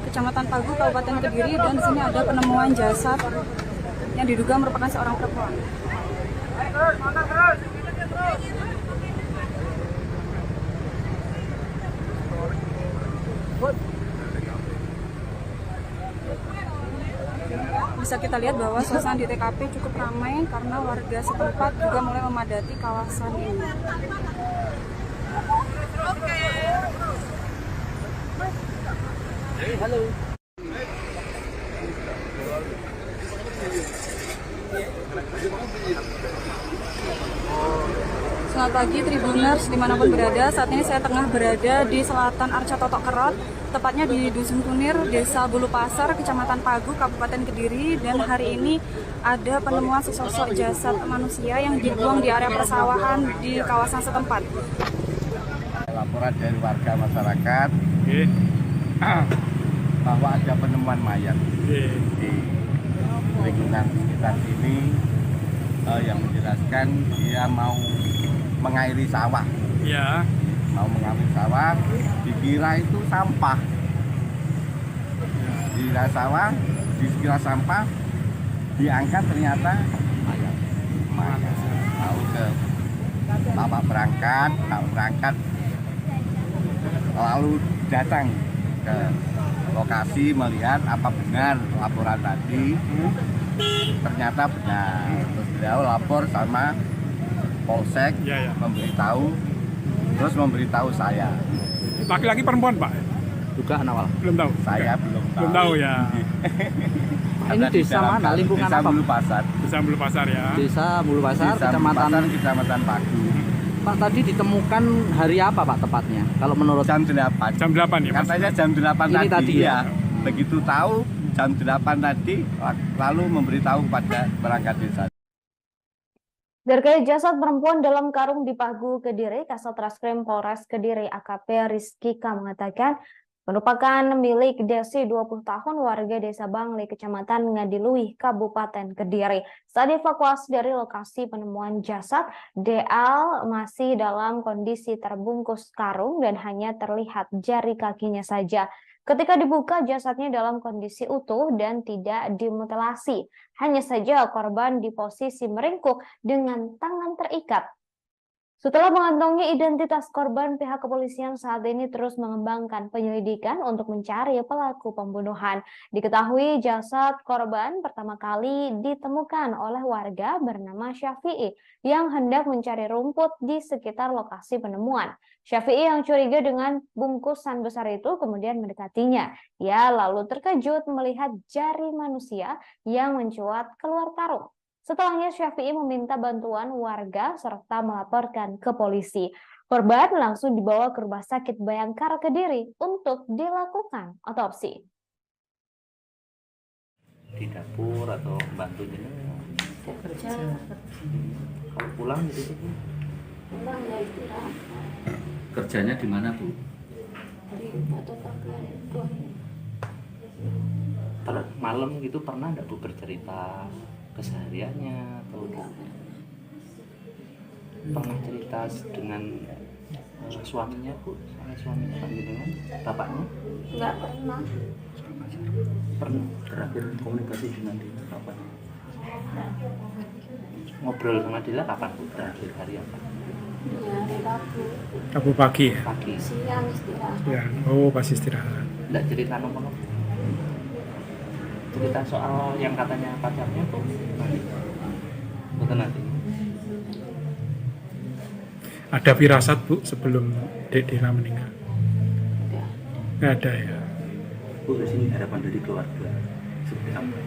Kecamatan Pagu, Kabupaten Kediri, dan di sini ada penemuan jasad yang diduga merupakan seorang perempuan. Bisa kita lihat bahwa suasana di TKP cukup ramai karena warga setempat juga mulai memadati kawasan ini. Selamat pagi Tribuners dimanapun berada. Saat ini saya tengah berada di selatan Arca Totok Kerot, tepatnya di Dusun Kunir, Desa Bulu Pasar, Kecamatan Pagu, Kabupaten Kediri. Dan hari ini ada penemuan sesosok jasad manusia yang dibuang di area persawahan di kawasan setempat. Laporan dari warga masyarakat bahwa ada penemuan mayat di lingkungan sekitar sini yang menjelaskan dia mau mengairi sawah. Ya. Mau mengairi sawah, dikira itu sampah. Dikira sawah, dikira sampah, diangkat ternyata mayat. Tahu ke bapak berangkat, lalu datang ke lokasi melihat apa benar laporan tadi. Ternyata benar. Terus beliau lapor sama Polsek, memberitahu saya. Laki-laki perempuan, Pak? Dugaan awal. Belum tahu. Saya belum tahu. Belum tahu ya. Ini desa mana? Lingkungan Desa apa? Bulu Pasar. Desa Bulu Pasar ya. Desa Bulu Pasar, Desa Bulu Pasar, Kecamatan Pagu. Pak, tadi ditemukan hari apa Pak tepatnya? Kalau menurut Jam 8. Jam 8 ya, Mas? Katanya jam 8 Ini tadi ya? Begitu tahu jam 8 tadi lalu memberitahu kepada perangkat desa. Terkait jasad perempuan dalam karung di Pagu, Kediri, Kasat Reskrim Polres Kediri AKP Rizky K mengatakan merupakan milik Desi 20 tahun warga Desa Bangle, Kecamatan Ngadiluih, Kabupaten Kediri. Saat dievakuasi dari lokasi penemuan jasad, DL masih dalam kondisi terbungkus karung dan hanya terlihat jari kakinya saja. Ketika dibuka, jasadnya dalam kondisi utuh dan tidak dimutilasi. Hanya saja korban di posisi meringkuk dengan tangan terikat. Setelah mengantongi identitas korban, pihak kepolisian saat ini terus mengembangkan penyelidikan untuk mencari pelaku pembunuhan. Diketahui jasad korban pertama kali ditemukan oleh warga bernama Syafi'i yang hendak mencari rumput di sekitar lokasi penemuan. Syafi'i yang curiga dengan bungkusan besar itu kemudian mendekatinya. Ia lalu terkejut melihat jari manusia yang mencuat keluar karung. Setelahnya Syafi'i meminta bantuan warga serta melaporkan ke polisi. Korban langsung dibawa ke Rumah Sakit Bayangkara Kediri untuk dilakukan otopsi. Di dapur atau bantu jenengan? Kerja Kalau pulang gitu Bu? pulang ya istirahat Kerjanya di mana Bu? di fotokopian itu. Malam gitu pernah nggak Bu bercerita kesehariannya atau pernah cerita dengan suaminya Bu? Suaminya Pak jenengan? Bapaknya? Nggak pernah. Pernah terakhir komunikasi dengan dia kapan? Ngobrol sama dia kapan Bu? Terakhir hari apa? Ya hari Rabu Rabu pagi ya? Pagi. siang istirahat. Ya, oh pas istirahat. Nggak cerita nomor cerita soal yang katanya pacarnya tuh nanti betul nanti Ada firasat Bu sebelum Dek Dina meninggal? Nggak ada ya? Bu, di sini harapan dari keluarga seperti apa?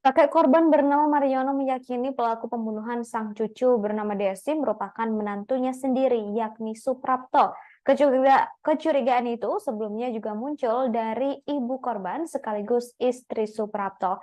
Kakek korban bernama Mariono meyakini pelaku pembunuhan sang cucu bernama Desi merupakan menantunya sendiri, yakni Suprapto. Kecurigaan itu sebelumnya juga muncul dari ibu korban sekaligus istri Suprapto.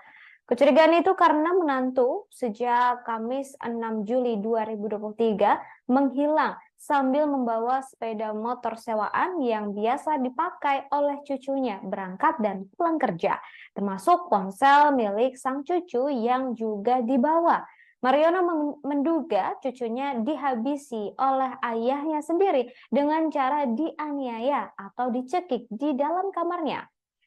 Kecurigaan itu karena menantu sejak Kamis 6 Juli 2023 menghilang sambil membawa sepeda motor sewaan yang biasa dipakai oleh cucunya berangkat dan pulang kerja, termasuk ponsel milik sang cucu yang juga dibawa. Mariono menduga cucunya dihabisi oleh ayahnya sendiri dengan cara dianiaya atau dicekik di dalam kamarnya.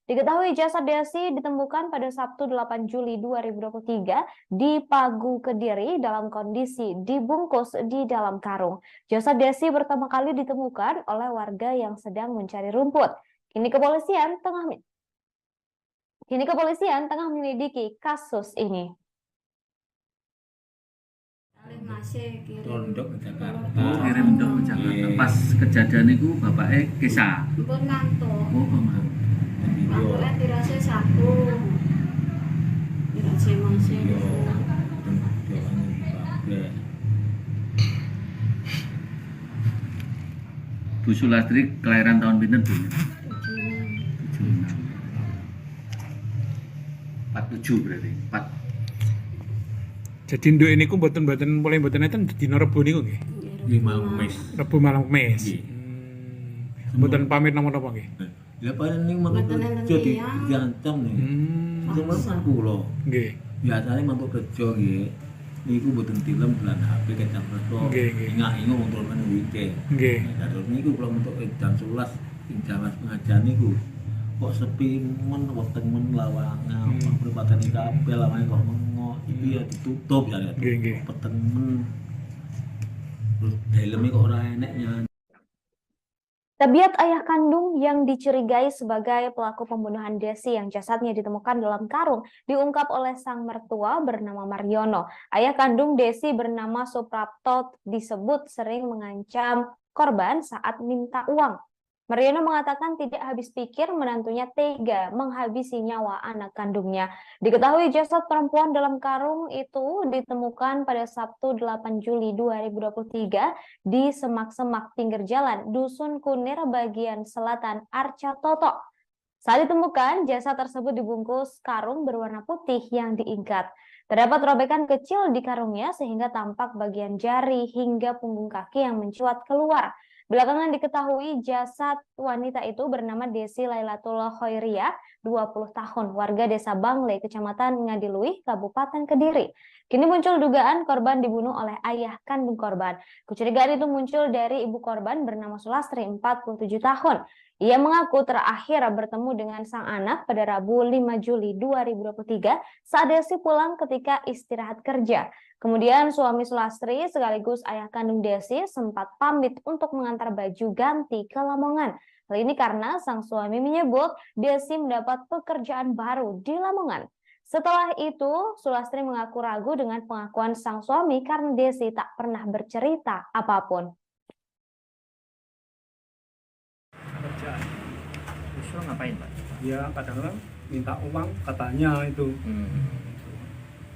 Diketahui jasad Desi ditemukan pada Sabtu 8 Juli 2023 di Pagu, Kediri dalam kondisi dibungkus di dalam karung. Jasad Desi pertama kali ditemukan oleh warga yang sedang mencari rumput. Kini kepolisian tengah menyelidiki kasus ini. Masih Tondok ke Jakarta. kirim dong ke Jakarta pas kejadian itu bapaknya kisah pun ngantuk. Jadi Dirasa satu. Dirasa masih. Bu Sulastri kelahiran tahun pinten Bu? 47 berarti. 4. Jadi nduk ini ku mboten mulai mboten enten dina Rebo niku nggih. Malam Kemis. Rebo malam Kemis. Nggih. Mboten pamit napa-napa nggih. Ya paling ning mantuk kerja diancam nih. Cuma kan kula. Nggih. Biasane mantuk kerja nggih. Niku mboten tilem bulan HP kecap resto. Nggih, nggih. Ingat-ingat untuk men weekend. Nggih. Terus niku kula mantuk jam 11 ing jawas pengajian niku. Kok sepi men weteng men lawangan, perempatan kabeh lawange kok mengo. Iki ya ditutup ya. Nggih, nggih. Peteng men. Terus dalemnya kok ora enek nyanyi. Tabiat ayah kandung yang dicurigai sebagai pelaku pembunuhan Desi yang jasadnya ditemukan dalam karung diungkap oleh sang mertua bernama Mariono. Ayah kandung Desi bernama Suprapto disebut sering mengancam korban saat minta uang. Mariono mengatakan tidak habis pikir menantunya tega menghabisi nyawa anak kandungnya. Diketahui jasad perempuan dalam karung itu ditemukan pada Sabtu 8 Juli 2023 di semak-semak pinggir jalan Dusun Kunir bagian selatan Arca Toto. Saat ditemukan, jasad tersebut dibungkus karung berwarna putih yang diikat. Terdapat robekan kecil di karungnya sehingga tampak bagian jari hingga punggung kaki yang mencuat keluar. Belakangan diketahui jasad wanita itu bernama Desi Lailatul Khoiriyah, 20 tahun, warga desa Bangle, kecamatan Ngadiluih, Kabupaten Kediri. Kini muncul dugaan korban dibunuh oleh ayah kandung korban. Kecurigaan itu muncul dari ibu korban bernama Sulastri, 47 tahun. Ia mengaku terakhir bertemu dengan sang anak pada Rabu 5 Juli 2023 saat Desi pulang ketika istirahat kerja. Kemudian suami Sulastri sekaligus ayah kandung Desi sempat pamit untuk mengantar baju ganti ke Lamongan. Hal ini karena sang suami menyebut Desi mendapat pekerjaan baru di Lamongan. Setelah itu, Sulastri mengaku ragu dengan pengakuan sang suami karena Desi tak pernah bercerita apapun. Kerjaan. Yusuf ngapain Pak? Ya kadang-kadang minta uang katanya itu.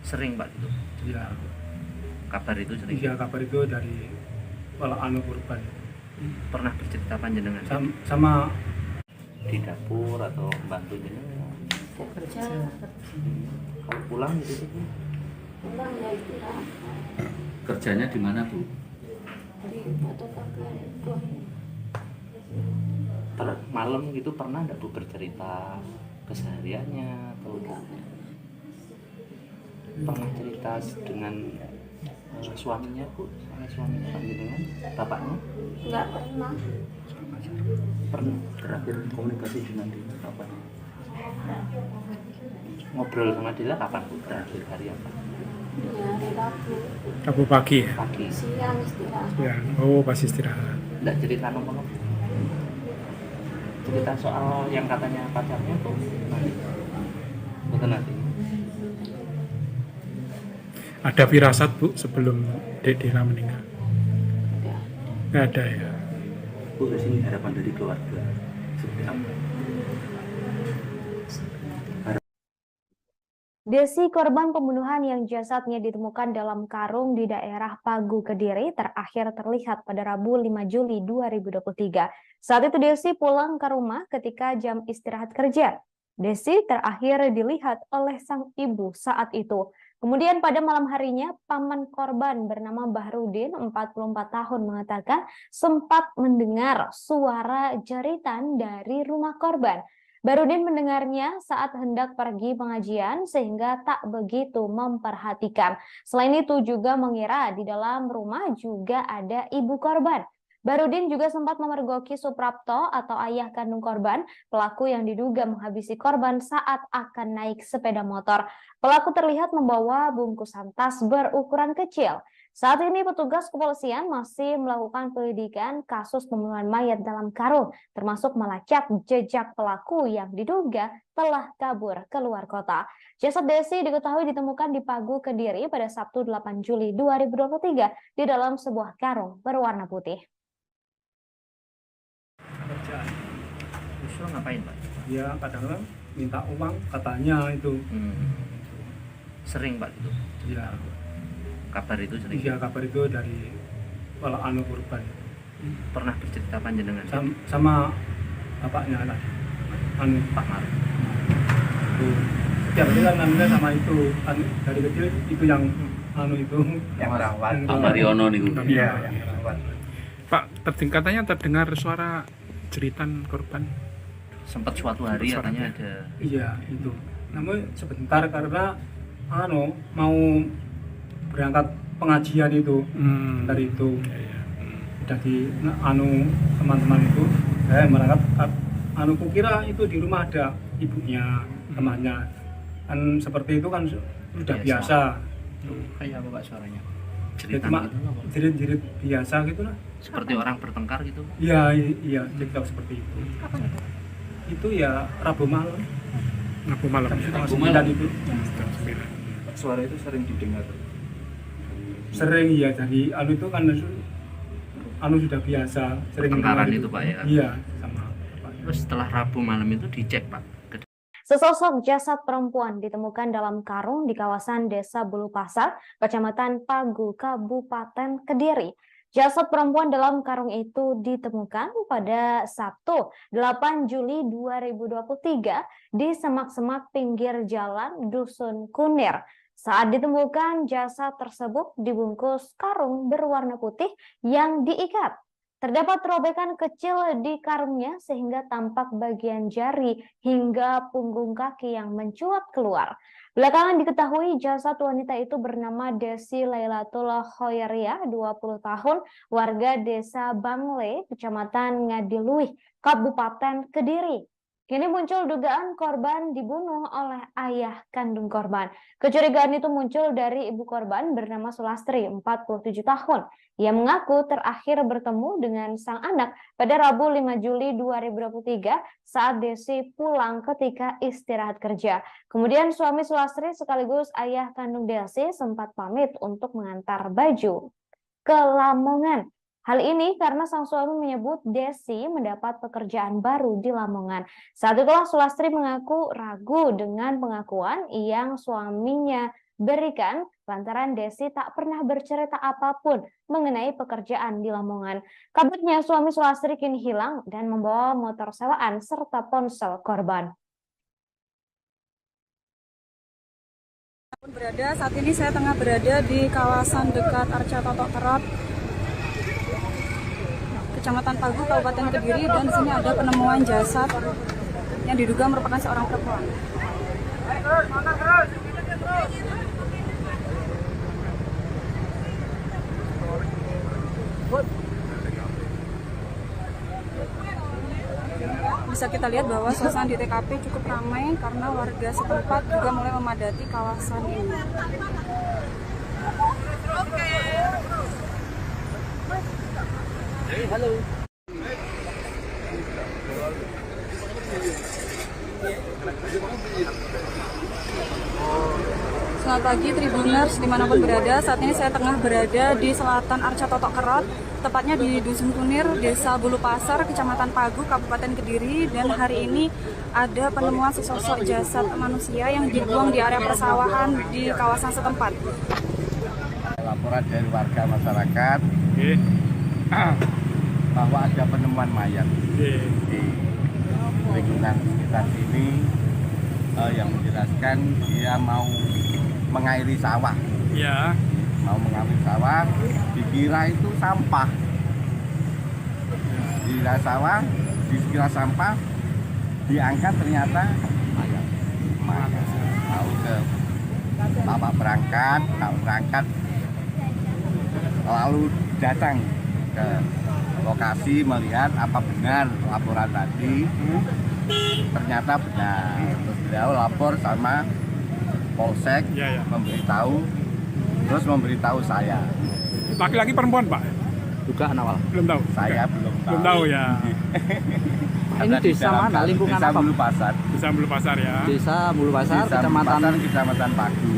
Sering Pak itu? Ya, Kabar itu sering? iya kabar itu dari anu korban. Pernah bercerita panjenengan? Sama Di dapur atau bantu jenengan? Kerja Kalau pulang gitu Bu? pulang ya istirahat Kerjanya di mana Bu? di fotokopian itu. Malam gitu pernah nggak Bu bercerita kesehariannya atau pernah cerita dengan suaminya Bu, sama suaminya panjenengan, bapaknya? Nggak pernah. Pernah Terakhir komunikasi dengan dia kapan? ngobrol sama dia kapan Bu? Terakhir hari apa? Ya hari Rabu Rabu pagi ya? Pagi. siang istirahat. Ya, oh pas istirahat. Nggak cerita nopo-nopo? Cerita soal yang katanya pacarnya tuh nanti? Betul nanti? Ada firasat Bu sebelum Dek Dina meninggal? Nggak ada ya? Bu, di sini harapan dari keluarga seperti apa? Desi, korban pembunuhan yang jasadnya ditemukan dalam karung di daerah Pagu, Kediri, terakhir terlihat pada Rabu 5 Juli 2023. Saat itu Desi pulang ke rumah ketika jam istirahat kerja. Desi terakhir dilihat oleh sang ibu saat itu. Kemudian pada malam harinya, paman korban bernama Bahrudin, 44 tahun, mengatakan sempat mendengar suara jeritan dari rumah korban. Bahrudin mendengarnya saat hendak pergi pengajian sehingga tak begitu memperhatikan. Selain itu juga mengira di dalam rumah juga ada ibu korban. Bahrudin juga sempat memergoki Suprapto atau ayah kandung korban, pelaku yang diduga menghabisi korban saat akan naik sepeda motor. Pelaku terlihat membawa bungkusan tas berukuran kecil. Saat ini petugas kepolisian masih melakukan penyelidikan kasus pembunuhan mayat dalam karung, termasuk melacak jejak pelaku yang diduga telah kabur keluar kota. Jasad Desi diketahui ditemukan di Pagu, Kediri pada Sabtu 8 Juli 2023 di dalam sebuah karung berwarna putih. kerjaan. Yusuf ngapain Pak? Ya kadang-kadang minta uang katanya itu. Sering Pak itu? Ya, Kabar itu sering? iya kabar itu dari anu korban. Pernah bercerita panjenengan? Sama bapaknya lah. Anu Pak Mar. itu. Ya berarti kan namanya sama itu. Dari kecil itu yang anu itu yang rawat. Pak Mariono nih Bu. Iya, yang rawat. Pak, katanya terdengar suara jeritan korban. Sempat suatu hari Suara katanya dia. ada. Iya itu. Namun sebentar karena anu mau berangkat pengajian itu dari itu udah di anu teman-teman itu saya berangkat anu kukira itu di rumah ada ibunya temannya kan seperti itu kan sudah biasa. Kayak apa Pak suaranya? Ya, Jeritan cuma gitu apa? jerit-jerit biasa gitu lah. Seperti orang bertengkar gitu? Iya iya cerita seperti itu. Itu ya Rabu malam. Rabu malam ya? Jam Rabu 9 malam. itu. Jam 9. Suara itu sering didengar. Sering ya dari anu itu kan anu sudah biasa sering Pertengkaran dengar itu, Pak, ya? Iya sama Pak. Terus setelah Rabu malam itu dicek Pak? Sesosok jasad perempuan ditemukan dalam karung di kawasan Desa Bulu Pasar, Kecamatan Pagu, Kabupaten Kediri. Jasad perempuan dalam karung itu ditemukan pada Sabtu 8 Juli 2023 di semak-semak pinggir jalan Dusun Kunir. Saat ditemukan, jasad tersebut dibungkus karung berwarna putih yang diikat. Terdapat robekan kecil di karungnya sehingga tampak bagian jari hingga punggung kaki yang mencuat keluar. Belakangan diketahui jasad wanita itu bernama Desi Lailatul Khoiriyah, 20 tahun, warga Desa Bangle, Kecamatan Ngadiluih, Kabupaten Kediri. Kini muncul dugaan korban dibunuh oleh ayah kandung korban. Kecurigaan itu muncul dari ibu korban bernama Sulastri, 47 tahun. Ia mengaku terakhir bertemu dengan sang anak pada Rabu 5 Juli 2023 saat Desi pulang ketika istirahat kerja. Kemudian suami Sulastri sekaligus ayah kandung Desi sempat pamit untuk mengantar baju ke Lamongan. Hal ini karena sang suami menyebut Desi mendapat pekerjaan baru di Lamongan. Saat itulah Sulastri mengaku ragu dengan pengakuan yang suaminya berikan lantaran Desi tak pernah bercerita apapun mengenai pekerjaan di Lamongan. Kabarnya suami Sulastri kini hilang dan membawa motor sewaan serta ponsel korban. Saat ini saya tengah berada di kawasan dekat Arca Totok Kerot, Kecamatan Pagu, Kabupaten Kediri, dan di sini ada penemuan jasad yang diduga merupakan seorang perempuan. Bisa kita lihat bahwa suasana di TKP cukup ramai karena warga setempat juga mulai memadati kawasan ini. Halo. Selamat pagi Tribuners dimanapun berada. Saat ini saya tengah berada di selatan Arca Totok Kerot, tepatnya di Dusun Kunir, Desa Bulu Pasar, Kecamatan Pagu, Kabupaten Kediri. Dan hari ini ada penemuan sesosok jasad manusia yang dibuang di area persawahan di kawasan setempat. Laporan dari warga masyarakat bahwa ada penemuan mayat di lingkungan sekitar sini yang menjelaskan dia mau mengairi sawah. Ya. Mau mengairi sawah, dikira itu sampah. Dikira sawah, dikira sampah, diangkat ternyata mayat. Tahu ke bapak berangkat, lalu datang ke lokasi melihat apa benar laporan tadi. Ternyata benar. Beliau lapor sama Polsek, memberitahu saya. Laki-laki perempuan, Pak? Dugaan awal. Belum tahu. Saya belum tahu. Belum tahu ya. Ini desa mana? Lingkungan Desa apa? Bulu Pasar. Desa Bulu Pasar ya. Desa Bulu Pasar, Desa Bulu Pasar, Kecamatan Pagu.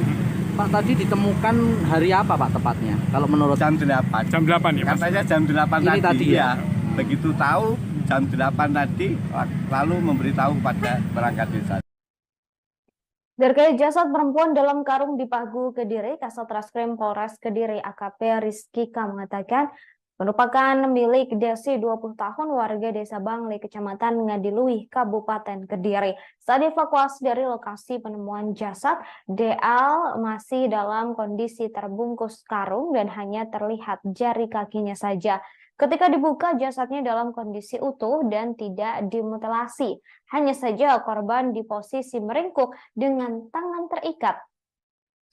Pak, tadi ditemukan hari apa Pak tepatnya? Kalau menurut Jam 8. Jam 8 ya, Mas? Katanya jam 8 Ini tadi ya? Begitu tahu jam 8 tadi, lalu memberitahu kepada perangkat desa. Terkait jasad perempuan dalam karung di Pagu, Kediri, Kasat Reskrim Polres Kediri AKP Rizky K mengatakan merupakan milik Desi 20 tahun warga Desa Bangli, Kecamatan Ngadiluih, Kabupaten Kediri. Saat dievakuasi dari lokasi penemuan jasad, DL masih dalam kondisi terbungkus karung dan hanya terlihat jari kakinya saja. Ketika dibuka, jasadnya dalam kondisi utuh dan tidak dimutilasi. Hanya saja korban di posisi meringkuk dengan tangan terikat.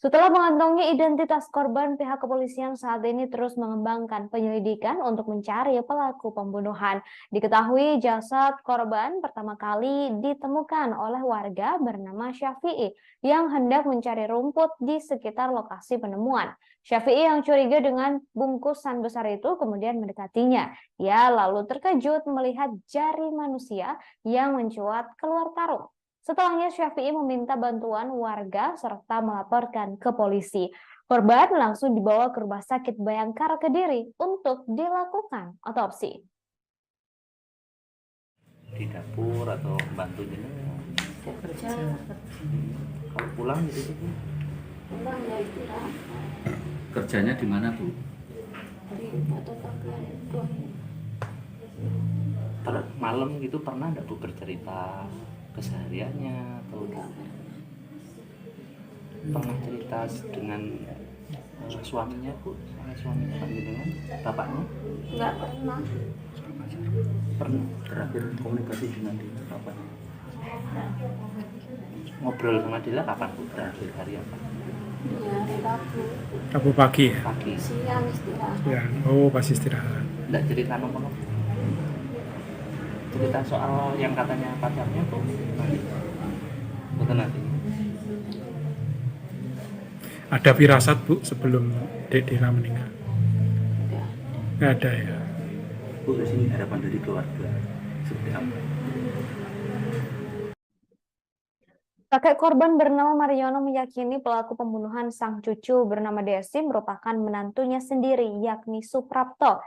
Setelah mengantongi identitas korban, pihak kepolisian saat ini terus mengembangkan penyelidikan untuk mencari pelaku pembunuhan. Diketahui jasad korban pertama kali ditemukan oleh warga bernama Syafi'i yang hendak mencari rumput di sekitar lokasi penemuan. Syafi'i yang curiga dengan bungkusan besar itu kemudian mendekatinya. Ia lalu terkejut melihat jari manusia yang mencuat keluar karung. Setelahnya Syafi'i meminta bantuan warga serta melaporkan ke polisi. Korban langsung dibawa ke Rumah Sakit Bayangkara Kediri untuk dilakukan otopsi. di dapur atau bantu jenengan? Saya kerja. Kalau pulang gitu Bu? Pulang ya istirahat. Kerjanya di mana Bu? Di fotokopian buah. Malam gitu pernah enggak Bu bercerita kesehariannya atau pernah cerita dengan suaminya Bu, sama suaminya Pak dengan bapaknya? Enggak pernah. Pernah terakhir komunikasi dengan dia kapan? Ngobrol sama dia kapan Bu? Terakhir hari apa? Ya hari Rabu. Rabu pagi ya? Pagi. Siang istirahat. Ya, oh pas istirahat. Enggak cerita nomor. cerita soal yang katanya pacarnya kok nanti betul nanti Ada firasat Bu sebelum Dek Dira meninggal? Nggak ada ya. Bu, di sini harapan dari keluarga seperti apa? Kakek korban bernama Mariono meyakini pelaku pembunuhan sang cucu bernama Desi merupakan menantunya sendiri, yakni Suprapto.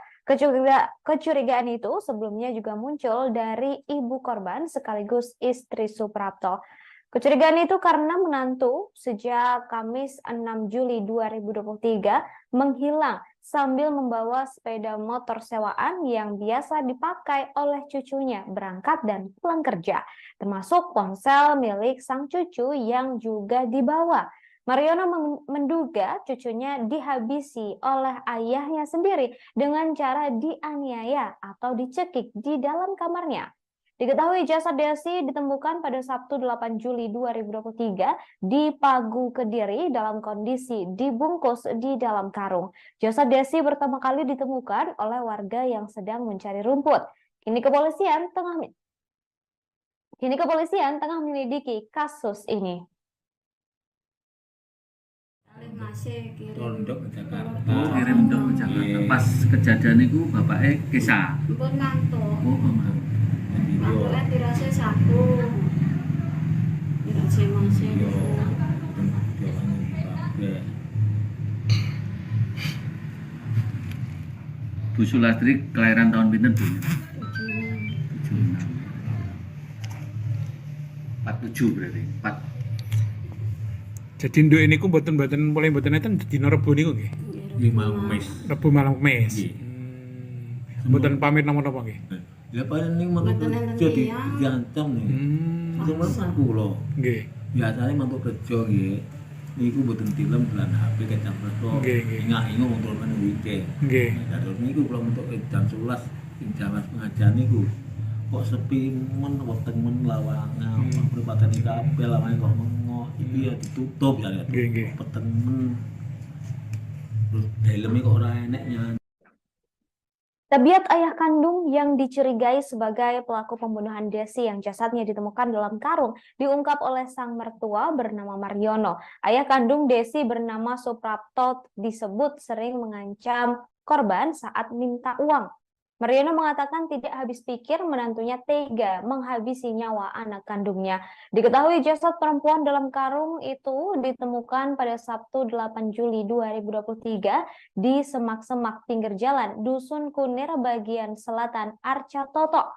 Kecurigaan itu sebelumnya juga muncul dari ibu korban sekaligus istri Suprapto. Kecurigaan itu karena menantu sejak Kamis 6 Juli 2023 menghilang sambil membawa sepeda motor sewaan yang biasa dipakai oleh cucunya berangkat dan pulang kerja, termasuk ponsel milik sang cucu yang juga dibawa. Mariono menduga cucunya dihabisi oleh ayahnya sendiri dengan cara dianiaya atau dicekik di dalam kamarnya. Diketahui jasad Desi ditemukan pada Sabtu 8 Juli 2023 di Pagu, Kediri dalam kondisi dibungkus di dalam karung. Jasad Desi pertama kali ditemukan oleh warga yang sedang mencari rumput. Kini kepolisian tengah menyelidiki kasus ini. Masih Tondok ke Jakarta. Oh, kirim dok ke Jakarta. Pas kejadian itu bapaknya kisah. pun ngantuk. Oh, mama. Ngantuknya dirasa satu. Dirasa masih. Bu Sulastri kelahiran tahun pinten Bu? 47 berarti. 4. Jadi nduk ini ku mboten mulai mboten enten dina Rebo niku nggih. 5 Mes. Rebo malam Kamis. Nggih. Mboten pamit napa-napa nggih. Ya paling ning mantuk kerja diancam nih. Cuma kan kula. Nggih. Biasane mantuk kerja nggih. Niku mboten tilem bulan HP kecap resto. Nggih, nggih. Ingat-ingat wong turun weekend. Nggih. Nah, terus niku kula mentuk jam 11 ing jalan pengajian niku. Kok sepi men weteng men lawangan, perempatan iki kabeh lawangan kok mengo. Iki ya ditutup ya. Nggih, nggih. Peteng men. Terus helme kok ora enek nyanyi. Tabiat ayah kandung yang dicurigai sebagai pelaku pembunuhan Desi yang jasadnya ditemukan dalam karung diungkap oleh sang mertua bernama Mariono. Ayah kandung Desi bernama Suprapto disebut sering mengancam korban saat minta uang. Mariono mengatakan tidak habis pikir menantunya tega menghabisi nyawa anak kandungnya. Diketahui jasad perempuan dalam karung itu ditemukan pada Sabtu 8 Juli 2023 di semak-semak pinggir jalan Dusun Kunir bagian selatan Arca Toto.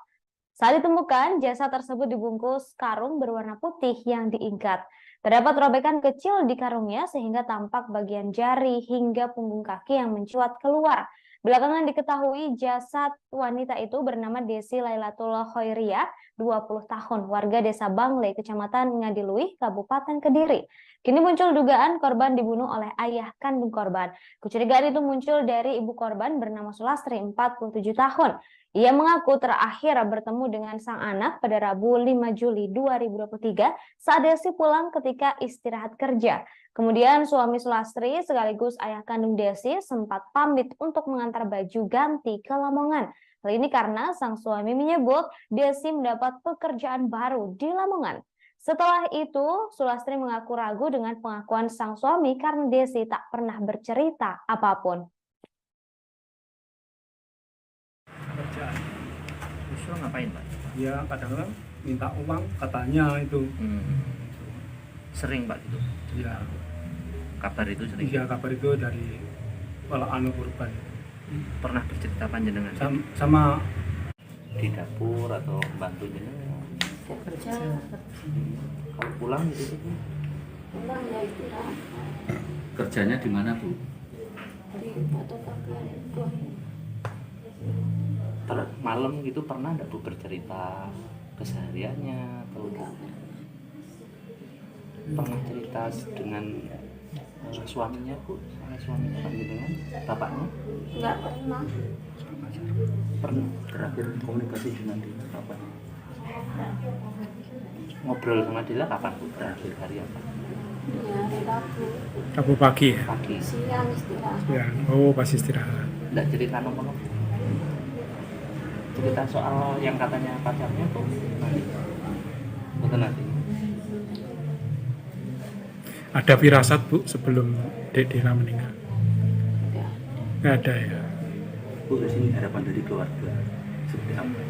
Saat ditemukan, jasad tersebut dibungkus karung berwarna putih yang diikat. Terdapat robekan kecil di karungnya sehingga tampak bagian jari hingga punggung kaki yang mencuat keluar. Belakangan diketahui jasad wanita itu bernama Desi Lailatul Khoiriyah, 20 tahun, warga desa Bangle, kecamatan Ngadiluih, Kabupaten Kediri. Kini muncul dugaan korban dibunuh oleh ayah kandung korban. Kecurigaan itu muncul dari ibu korban bernama Sulastri, 47 tahun. Ia mengaku terakhir bertemu dengan sang anak pada Rabu 5 Juli 2023 saat Desi pulang ketika istirahat kerja. Kemudian suami Sulastri sekaligus ayah kandung Desi sempat pamit untuk mengantar baju ganti ke Lamongan. Hal ini karena sang suami menyebut Desi mendapat pekerjaan baru di Lamongan. Setelah itu, Sulastri mengaku ragu dengan pengakuan sang suami karena Desi tak pernah bercerita apapun. Kerjaan. Justru ngapain Pak? Ya kadang-kadang minta uang katanya itu. Sering Pak gitu? Ya, Kabar itu sering? iya kabar itu dari anu korban. Pernah bercerita panjenengan? Sama Di dapur atau bantu jenengan? Kerja Kalau pulang gitu Bu? pulang ya istirahat Kerjanya di mana Bu? di fotokopian itu. Malam gitu pernah nggak Bu bercerita kesehariannya atau pernah cerita dengan suaminya Bu? Suaminya panjenengan? Bapaknya? Enggak pernah. Pernah? Terakhir komunikasi dengan dia kapan? Ngobrol sama Dila kapan Bu? Terakhir hari apa? Ya hari Rabu Rabu pagi ya. Pagi? siang istirahat. Ya. Oh, pas istirahat. Nggak cerita nomor? cerita soal yang katanya pacarnya tuh nanti betul nanti Ada firasat Bu sebelum Dek Dina meninggal? Nggak ada ya. Bu, di sini harapan dari keluarga seperti apa?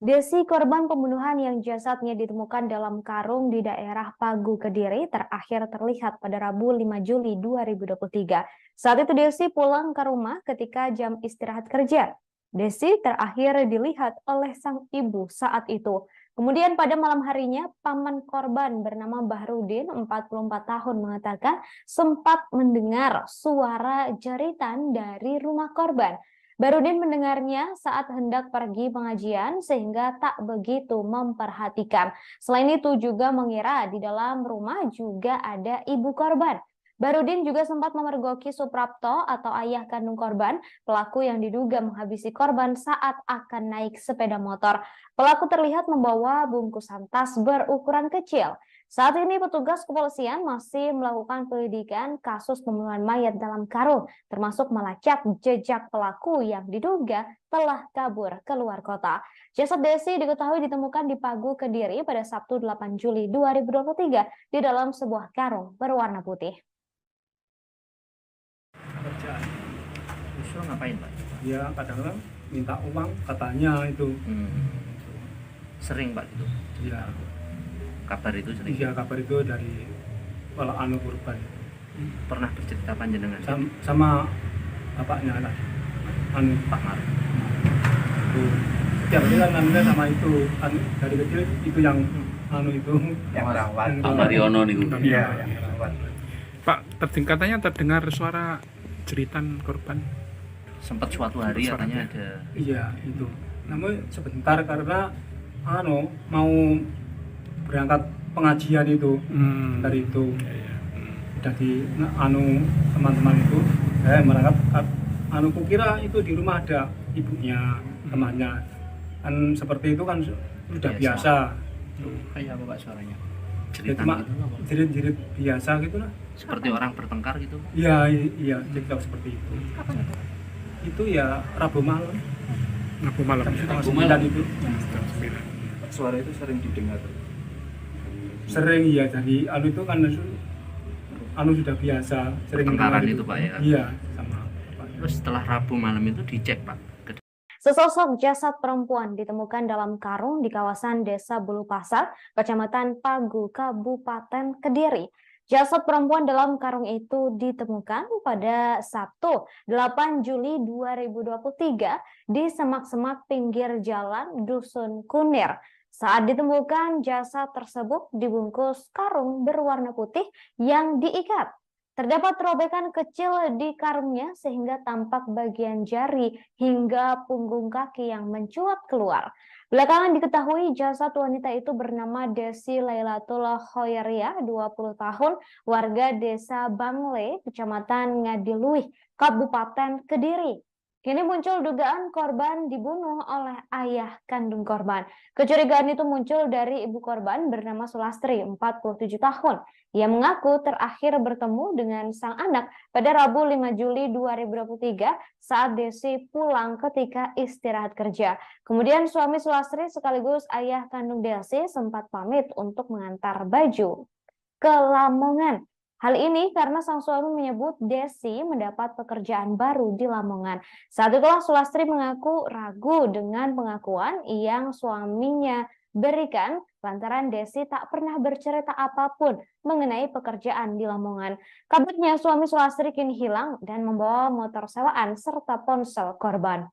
Desi, korban pembunuhan yang jasadnya ditemukan dalam karung di daerah Pagu, Kediri, terakhir terlihat pada Rabu 5 Juli 2023. Saat itu Desi pulang ke rumah ketika jam istirahat kerja. Desi terakhir dilihat oleh sang ibu saat itu. Kemudian pada malam harinya, paman korban bernama Bahrudin, 44 tahun, mengatakan sempat mendengar suara jeritan dari rumah korban. Bahrudin mendengarnya saat hendak pergi pengajian sehingga tak begitu memperhatikan. Selain itu juga mengira di dalam rumah juga ada ibu korban. Bahrudin juga sempat memergoki Suprapto atau ayah kandung korban, pelaku yang diduga menghabisi korban saat akan naik sepeda motor. Pelaku terlihat membawa bungkusan tas berukuran kecil. Saat ini petugas kepolisian masih melakukan penyelidikan kasus pembunuhan mayat dalam karung, termasuk melacak jejak pelaku yang diduga telah kabur keluar kota. Jasad Desi diketahui ditemukan di Pagu, Kediri pada Sabtu 8 Juli 2023 di dalam sebuah karung berwarna putih. Kerjaan. Justru ngapain Pak? Ya kadang-kadang minta uang katanya itu. Sering Pak gitu? Ya, Kabar itu sering? iya kabar itu dari kalau anu korban. Pernah bercerita panjenengan? Sama bapaknya lah, anu Pak Mar. itu. Setiap hari kan namanya sama itu, kan dari kecil itu yang anu itu. Yang rawat. Yang Pak Mariono nih Bu. Iya, yang rawat. Pak, katanya terdengar suara jeritan korban. Sempat suatu hari katanya ada. Iya itu. Namun sebentar karena anu mau berangkat pengajian itu dari itu udah di anu teman-teman itu berangkat anu kukira itu di rumah ada ibunya temannya kan seperti itu kan sudah biasa. Kayak apa Pak suaranya? Ya, Jeritan cuma gitu apa? jerit-jerit biasa gitu lah. Seperti orang bertengkar gitu? Iya iya cerita seperti itu. Kapan itu? Itu ya Rabu malam. Rabu malam. Jam 9 itu. Suara itu sering didengar. Sering ya jadi anu itu kan anu sudah biasa sering Pertengkaran dengar itu Pak ya? Iya sama Pak. Terus setelah Rabu malam itu dicek Pak? Sesosok jasad perempuan ditemukan dalam karung di kawasan Desa Bulu Pasar, Kecamatan Pagu, Kabupaten Kediri. Jasad perempuan dalam karung itu ditemukan pada Sabtu 8 Juli 2023 di semak-semak pinggir jalan Dusun Kunir. Saat ditemukan, jasad tersebut dibungkus karung berwarna putih yang diikat. Terdapat robekan kecil di karungnya sehingga tampak bagian jari hingga punggung kaki yang mencuat keluar. Belakangan diketahui jasad wanita itu bernama Desi Lailatul Khoiria, 20 tahun, warga Desa Bangle, Kecamatan Ngadiluih, Kabupaten Kediri. Kini muncul dugaan korban dibunuh oleh ayah kandung korban. Kecurigaan itu muncul dari ibu korban bernama Sulastri, 47 tahun. Ia mengaku terakhir bertemu dengan sang anak pada Rabu 5 Juli 2023 saat Desi pulang ketika istirahat kerja. Kemudian suami Sulastri sekaligus ayah kandung Desi sempat pamit untuk mengantar baju ke Lamongan. Hal ini karena sang suami menyebut Desi mendapat pekerjaan baru di Lamongan. Saat itulah Sulastri mengaku ragu dengan pengakuan yang suaminya berikan lantaran Desi tak pernah bercerita apapun mengenai pekerjaan di Lamongan. Kabarnya suami Sulastri kini hilang dan membawa motor sewaan serta ponsel korban.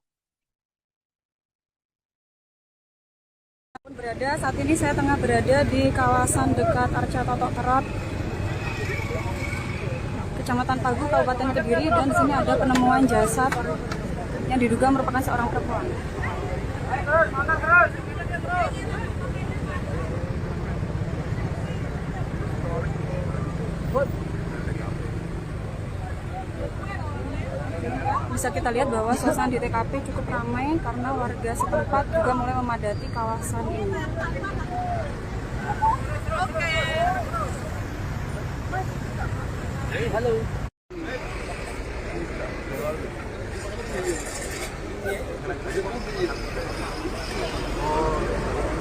Saat ini saya tengah berada di kawasan dekat Arca Totok Kerot, Kecamatan Pagu, Kabupaten Kediri, dan di sini ada penemuan jasad yang diduga merupakan seorang perempuan. Bisa kita lihat bahwa suasana di TKP cukup ramai karena warga setempat juga mulai memadati kawasan ini. Halo.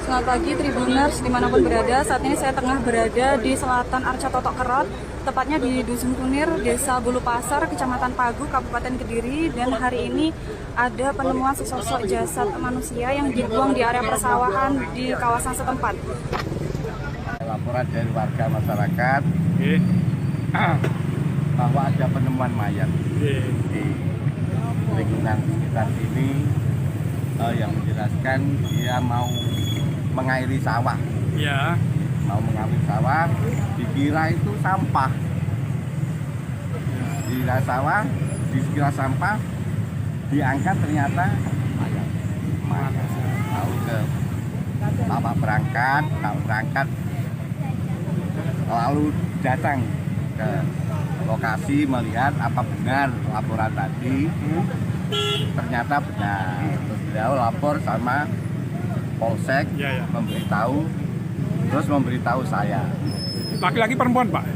Selamat pagi Tribuners dimanapun berada. Saat ini saya tengah berada di selatan Arca Totok Kerot, tepatnya di Dusun Kunir, Desa Bulu Pasar, Kecamatan Pagu, Kabupaten Kediri. Dan hari ini ada penemuan sesosok jasad manusia yang dibuang di area persawahan di kawasan setempat. Laporan dari warga masyarakat bahwa ada penemuan mayat di lingkungan sekitar sini yang menjelaskan dia mau mengairi sawah. Ya. Mau mengairi sawah, dikira itu sampah. Dikira sawah, dikira sampah, diangkat ternyata mayat. Tahu ke bapak berangkat, lalu datang ke lokasi melihat apa benar laporan tadi. Ternyata benar. Terus beliau lapor sama Polsek, memberitahu saya. Laki-laki perempuan, Pak?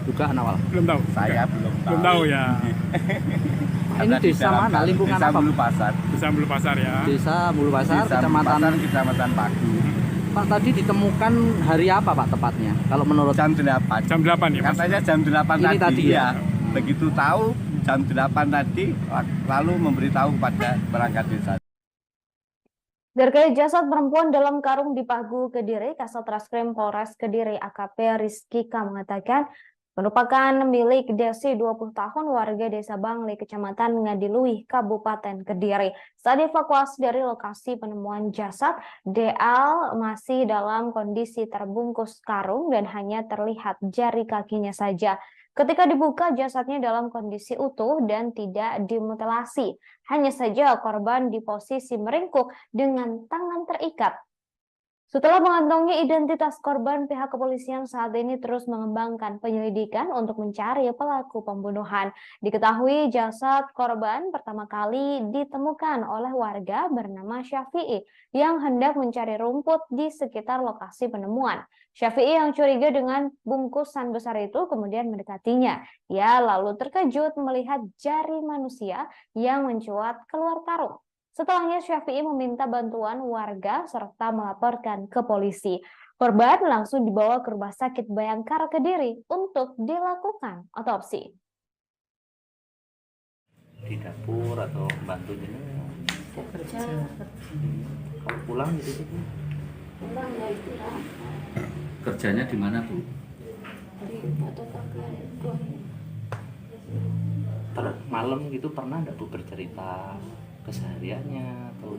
Dugaan awal. Belum tahu. Saya belum tahu. Belum tahu ya. Ini desa mana? Lingkungan Desa apa? Bulu Pasar. Desa Bulu Pasar ya. Desa Bulu Pasar, Desa Bulu Kecamatan. Pasar, Kecamatan Pagu. Pak, tadi ditemukan hari apa Pak tepatnya? Kalau menurut Jam 8. Jam 8 ya, Mas? Katanya jam 8 Ini tadi ya? Begitu tahu jam 8 tadi lalu memberitahu kepada perangkat desa. Terkait jasad perempuan dalam karung di Pagu, Kediri, Kasat Reskrim Polres Kediri AKP Rizky K mengatakan merupakan milik Desi 20 tahun warga Desa Bangli, Kecamatan Ngadiluih, Kabupaten Kediri. Saat dievakuasi dari lokasi penemuan jasad, DL masih dalam kondisi terbungkus karung dan hanya terlihat jari kakinya saja. Ketika dibuka, jasadnya dalam kondisi utuh dan tidak dimutilasi. Hanya saja korban di posisi meringkuk dengan tangan terikat. Setelah mengantongi identitas korban, pihak kepolisian saat ini terus mengembangkan penyelidikan untuk mencari pelaku pembunuhan. Diketahui jasad korban pertama kali ditemukan oleh warga bernama Syafi'i yang hendak mencari rumput di sekitar lokasi penemuan. Syafi'i yang curiga dengan bungkusan besar itu kemudian mendekatinya. Ia lalu terkejut melihat jari manusia yang mencuat keluar karung. Setelahnya Syafi'i meminta bantuan warga serta melaporkan ke polisi. Korban langsung dibawa ke Rumah Sakit Bayangkara Kediri untuk dilakukan otopsi. Di dapur atau bantu jenengan? Kerja, Kalau pulang gitu sih. pulang ya istirahat Kerjanya di mana Bu? di fotokopian itu. Malam gitu pernah enggak Bu bercerita kesehariannya atau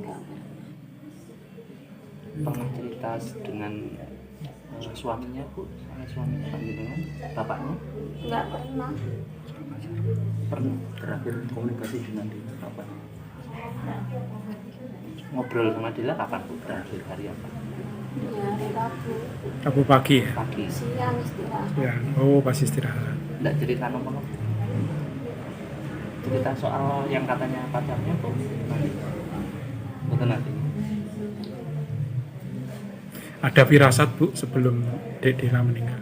pernah cerita dengan suaminya Bu, sama suaminya Pak jenengan, bapaknya? Enggak pernah. Pernah terakhir komunikasi dengan dia kapan? Ngobrol sama dia kapan Bu? Terakhir hari apa? Di hari Rabu, Rabu pagi ya? Pagi. siang istirahat. Ya. Oh, pas istirahat. Enggak cerita nomor cerita soal yang katanya pacarnya tuh nanti betul nanti Ada firasat, Bu, sebelum Dek Dela meninggal?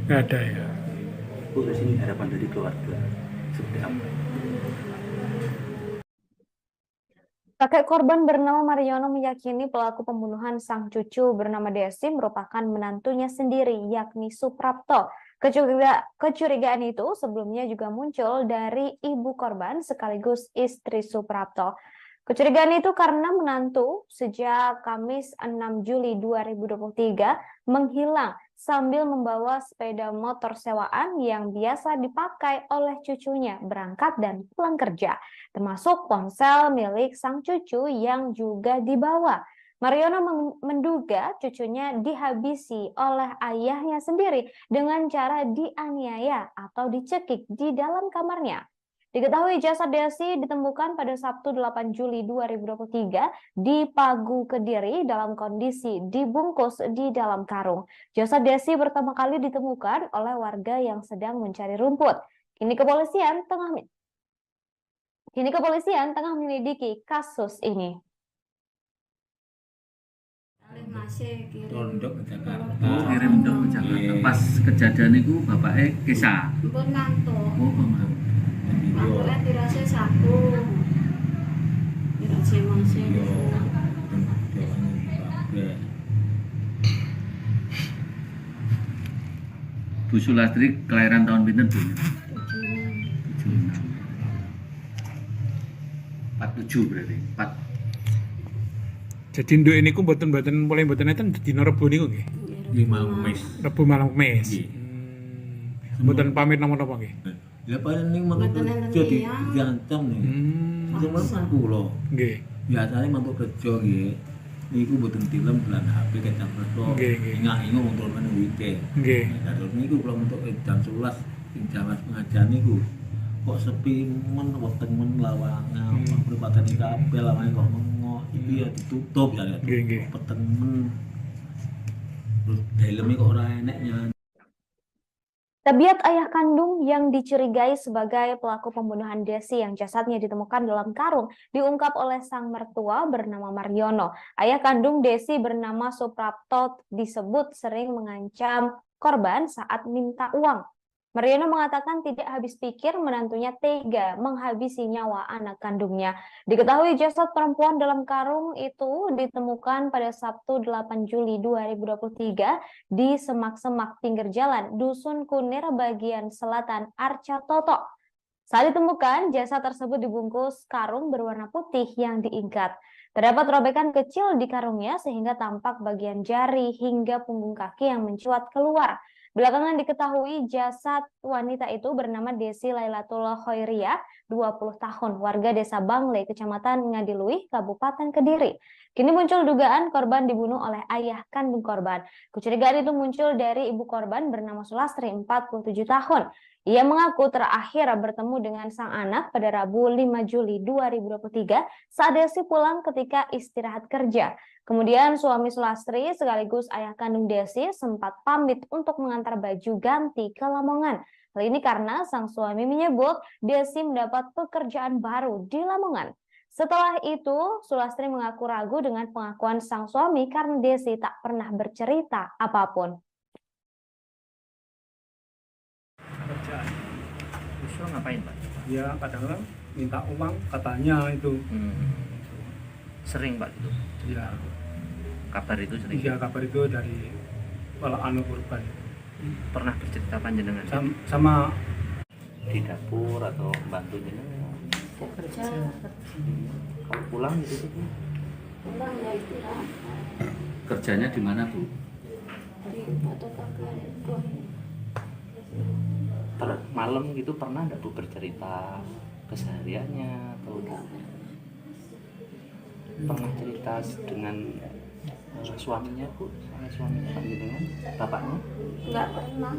Nggak ada ya? Bu, di sini harapan dari keluarga seperti apa? Kakek korban bernama Mariono meyakini pelaku pembunuhan sang cucu bernama Desi merupakan menantunya sendiri, yakni Suprapto. Kecurigaan itu sebelumnya juga muncul dari ibu korban sekaligus istri Suprapto. Kecurigaan itu karena menantu sejak Kamis 6 Juli 2023 menghilang sambil membawa sepeda motor sewaan yang biasa dipakai oleh cucunya berangkat dan pulang kerja, termasuk ponsel milik sang cucu yang juga dibawa. Mariono menduga cucunya dihabisi oleh ayahnya sendiri dengan cara dianiaya atau dicekik di dalam kamarnya. Diketahui jasad Desi ditemukan pada Sabtu 8 Juli 2023 di Pagu, Kediri dalam kondisi dibungkus di dalam karung. Jasad Desi pertama kali ditemukan oleh warga yang sedang mencari rumput. Kini kepolisian tengah menyelidiki kasus ini. Masih Tondok ke Jakarta. Kirim dong ke Jakarta. Pas kejadian itu bapaknya kisah. pun ngantuk. Oh, Mama. Pokoknya dirasa sapu. Dirasa masih. Yo, kabeh. Bu Sulastri kelahiran tahun pinten Bu? 47 berarti. 4. Jadi nduk ini ku mboten mulai mboten enten dina Rebo niku nggih. 5 mes. Rebo malam Kemis. Nggih. Mboten pamit napa-napa nggih. Ya paling mantuk kerja diancam nih. Cuma kan kula. Nggih. Biasanya mantuk kerja nggih. Niku mboten tilem bulan HP kecang kerja. Nggih, nggih. Ingat-ingat wong turun weekend. Nggih. Terus niku kula mantuk jam 11 ing Jawas pengajian niku. Kok sepi men weteng men lawangan, pripatene kabeh lawange kok mengoh. Iki ya ditutup ya. Nggih, nggih. Peteng men. Terus helme kok ora enek nyanyi. Tabiat ayah kandung yang dicurigai sebagai pelaku pembunuhan Desi yang jasadnya ditemukan dalam karung diungkap oleh sang mertua bernama Mariono. Ayah kandung Desi bernama Suprapto disebut sering mengancam korban saat minta uang. Mariono mengatakan tidak habis pikir menantunya tega menghabisi nyawa anak kandungnya. Diketahui jasad perempuan dalam karung itu ditemukan pada Sabtu 8 Juli 2023 di semak-semak pinggir jalan Dusun Kunir bagian selatan Arca Toto. Saat ditemukan, jasad tersebut dibungkus karung berwarna putih yang diikat. Terdapat robekan kecil di karungnya sehingga tampak bagian jari hingga punggung kaki yang mencuat keluar. Belakangan diketahui jasad wanita itu bernama Desi Lailatul Khoiriyah, 20 tahun, warga desa Bangle, kecamatan Ngadiluih, Kabupaten Kediri. Kini muncul dugaan korban dibunuh oleh ayah kandung korban. Kecurigaan itu muncul dari ibu korban bernama Sulastri, 47 tahun. Ia mengaku terakhir bertemu dengan sang anak pada Rabu 5 Juli 2023 saat Desi pulang ketika istirahat kerja. Kemudian suami Sulastri sekaligus ayah kandung Desi sempat pamit untuk mengantar baju ganti ke Lamongan. Hal ini karena sang suami menyebut Desi mendapat pekerjaan baru di Lamongan. Setelah itu, Sulastri mengaku ragu dengan pengakuan sang suami karena Desi tak pernah bercerita apapun. Kerjaan. Justru ngapain Pak? Ya kadang-kadang minta uang katanya itu. Sering Pak gitu? Ya, Kabar itu sering? iya kabar itu dari anu korban. Pernah bercerita panjenengan? Sama Di dapur atau bantu jenengan? Kerja. Kalau pulang gitu tuh? Pulang ya istirahat. Kerjanya di mana Bu? Di fotokopian itu. Malam gitu pernah nggak Bu bercerita kesehariannya atau pernah cerita dengan suaminya Bu, sama suaminya panjenengan, bapaknya? Enggak pernah.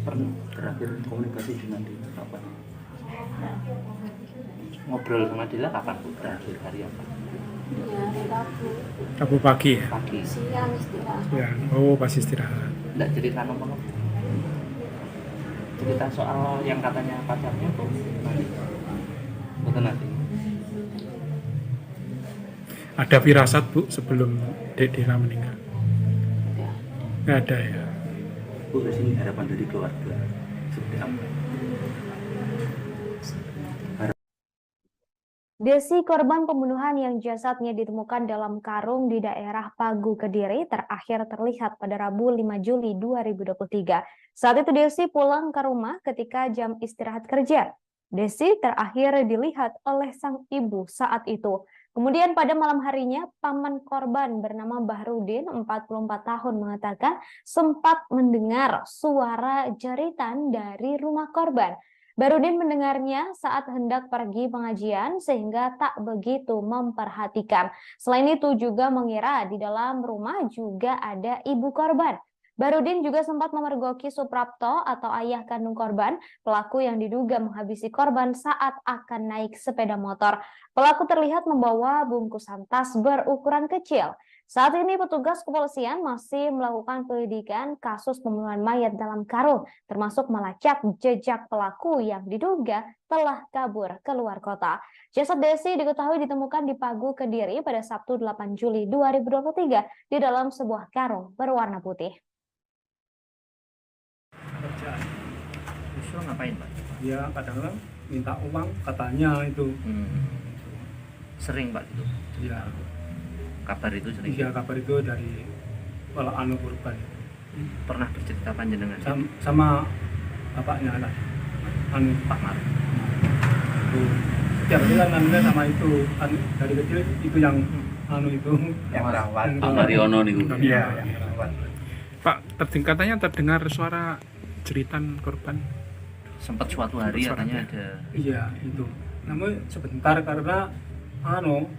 Pernah Terakhir komunikasi dengan dia kapan? ngobrol sama dia kapan Bu? Terakhir hari apa? Ya hari Rabu. Rabu pagi ya. Pagi. Siang istirahat. Ya, oh pas istirahat. Nggak cerita nomor cerita soal yang katanya pacarnya Bu? Betul nanti. Ada firasat Bu sebelum Dek Dira meninggal? Nggak ada ya. Bu, di sini harapan dari keluarga seperti apa? Desi, korban pembunuhan yang jasadnya ditemukan dalam karung di daerah Pagu, Kediri, terakhir terlihat pada Rabu 5 Juli 2023. Saat itu Desi pulang ke rumah ketika jam istirahat kerja. Desi terakhir dilihat oleh sang ibu saat itu. Kemudian pada malam harinya, paman korban bernama Bahrudin, 44 tahun, mengatakan sempat mendengar suara jeritan dari rumah korban. Bahrudin mendengarnya saat hendak pergi pengajian sehingga tak begitu memperhatikan. Selain itu juga mengira di dalam rumah juga ada ibu korban. Bahrudin juga sempat memergoki Suprapto atau ayah kandung korban, pelaku yang diduga menghabisi korban saat akan naik sepeda motor. Pelaku terlihat membawa bungkusan tas berukuran kecil. Saat ini petugas kepolisian masih melakukan penyelidikan kasus pembunuhan mayat dalam karung, termasuk melacak jejak pelaku yang diduga telah kabur keluar kota. Jasad Desi diketahui ditemukan di Pagu, Kediri pada Sabtu 8 Juli 2023 di dalam sebuah karung berwarna putih. kerjaan. Justru ngapain Pak? dia kadang-kadang minta uang katanya itu. Sering Pak itu. Ya, Kabar itu sering. iya kabar itu dari korban. Pernah bercerita panjenengan Sama bapaknya lah, Pak Mar. itu tiap hari kan namanya sama itu dari kecil itu yang itu Yang rawat. Pak Mariono niku. Iya, yang rawat. Pak, katanya terdengar suara jeritan korban. Sempat suatu hari katanya ada. iya itu. Namun sebentar karena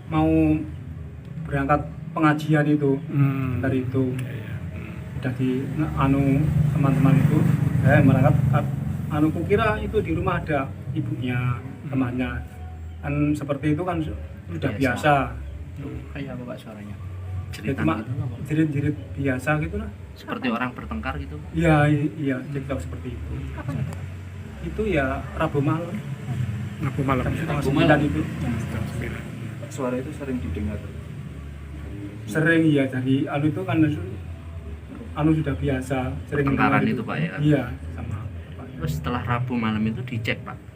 mau berangkat pengajian itu dari itu udah di teman-teman itu berangkat kukira itu di rumah ada ibunya temannya kan seperti itu kan sudah biasa. Kayak apa Pak suaranya? Ya, Jeritan cuma gitu apa? jerit-jerit biasa gitu lah. Seperti orang bertengkar gitu. Iya cerita seperti itu. Itu ya Rabu malam. Rabu malam. Rabu malam itu. Suara itu sering didengar. Sering ya dari itu kan sudah biasa sering Pertengkaran dengar itu Pak ya. Iya sama Pak. Terus setelah Rabu malam itu dicek Pak.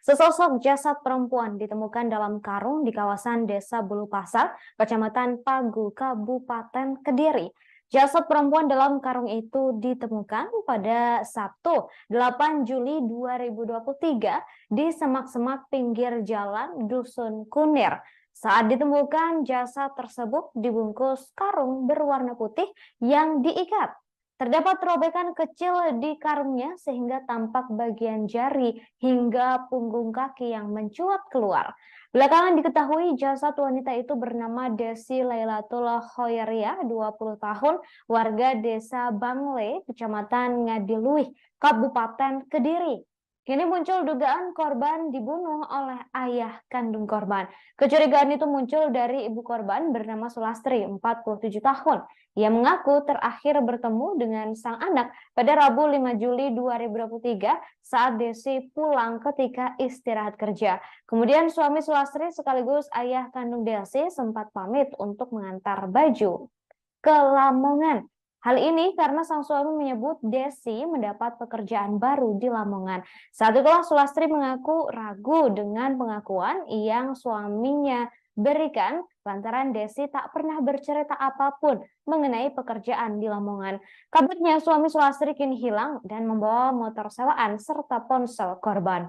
Sesosok jasad perempuan ditemukan dalam karung di kawasan Desa Bulu Pasar, Kecamatan Pagu, Kabupaten Kediri. Jasad perempuan dalam karung itu ditemukan pada Sabtu 8 Juli 2023 di semak-semak pinggir jalan Dusun Kunir. Saat ditemukan, jasad tersebut dibungkus karung berwarna putih yang diikat. Terdapat robekan kecil di karungnya sehingga tampak bagian jari hingga punggung kaki yang mencuat keluar. Belakangan diketahui jasad wanita itu bernama Desi Lailatul Khoiriyah, 20 tahun, warga Desa Bangle, Kecamatan Ngadiluih, Kabupaten Kediri. Kini muncul dugaan korban dibunuh oleh ayah kandung korban. Kecurigaan itu muncul dari ibu korban bernama Sulastri, 47 tahun. Ia mengaku terakhir bertemu dengan sang anak pada Rabu 5 Juli 2023 saat Desi pulang ketika istirahat kerja. Kemudian suami Sulastri sekaligus ayah kandung Desi sempat pamit untuk mengantar baju ke Lamongan. Hal ini karena sang suami menyebut Desi mendapat pekerjaan baru di Lamongan. Saat itulah Sulastri mengaku ragu dengan pengakuan yang suaminya berikan lantaran Desi tak pernah bercerita apapun mengenai pekerjaan di Lamongan. Kabarnya suami Sulastri kini hilang dan membawa motor sewaan serta ponsel korban.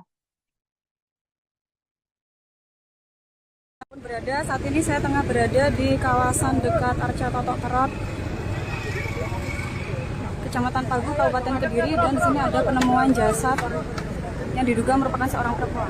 Saat ini saya tengah berada di kawasan dekat Arca Totok Kerot, Kecamatan Pagu, Kabupaten Kediri, dan di sini ada penemuan jasad yang diduga merupakan seorang perempuan.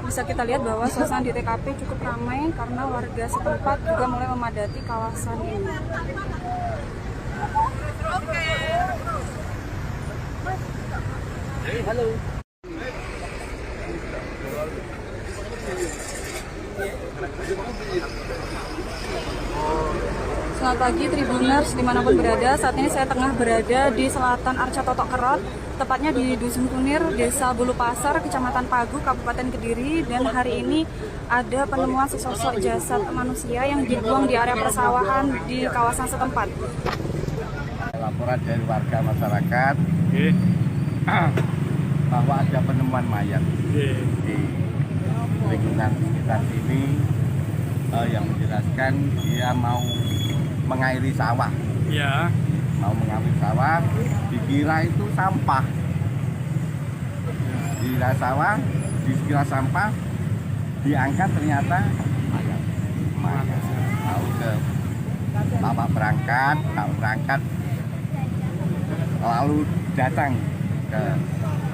Bisa kita lihat bahwa suasana di TKP cukup ramai karena warga setempat juga mulai memadati kawasan ini. Halo. Selamat pagi Tribuners dimanapun berada. Saat ini saya tengah berada di selatan Arca Totok Kerot, tepatnya di Dusun Kunir, Desa Bulu Pasar, Kecamatan Pagu, Kabupaten Kediri. Dan hari ini ada penemuan sesosok jasad manusia yang dibuang di area persawahan di kawasan setempat. Laporan dari warga masyarakat bahwa ada penemuan mayat di lingkungan sekitar sini yang menjelaskan dia mau mengairi sawah. Ya. Mau mengairi sawah, dikira itu sampah. Dikira sawah, dikira sampah, diangkat ternyata mayat. Tahu ke bapak berangkat, lalu datang ke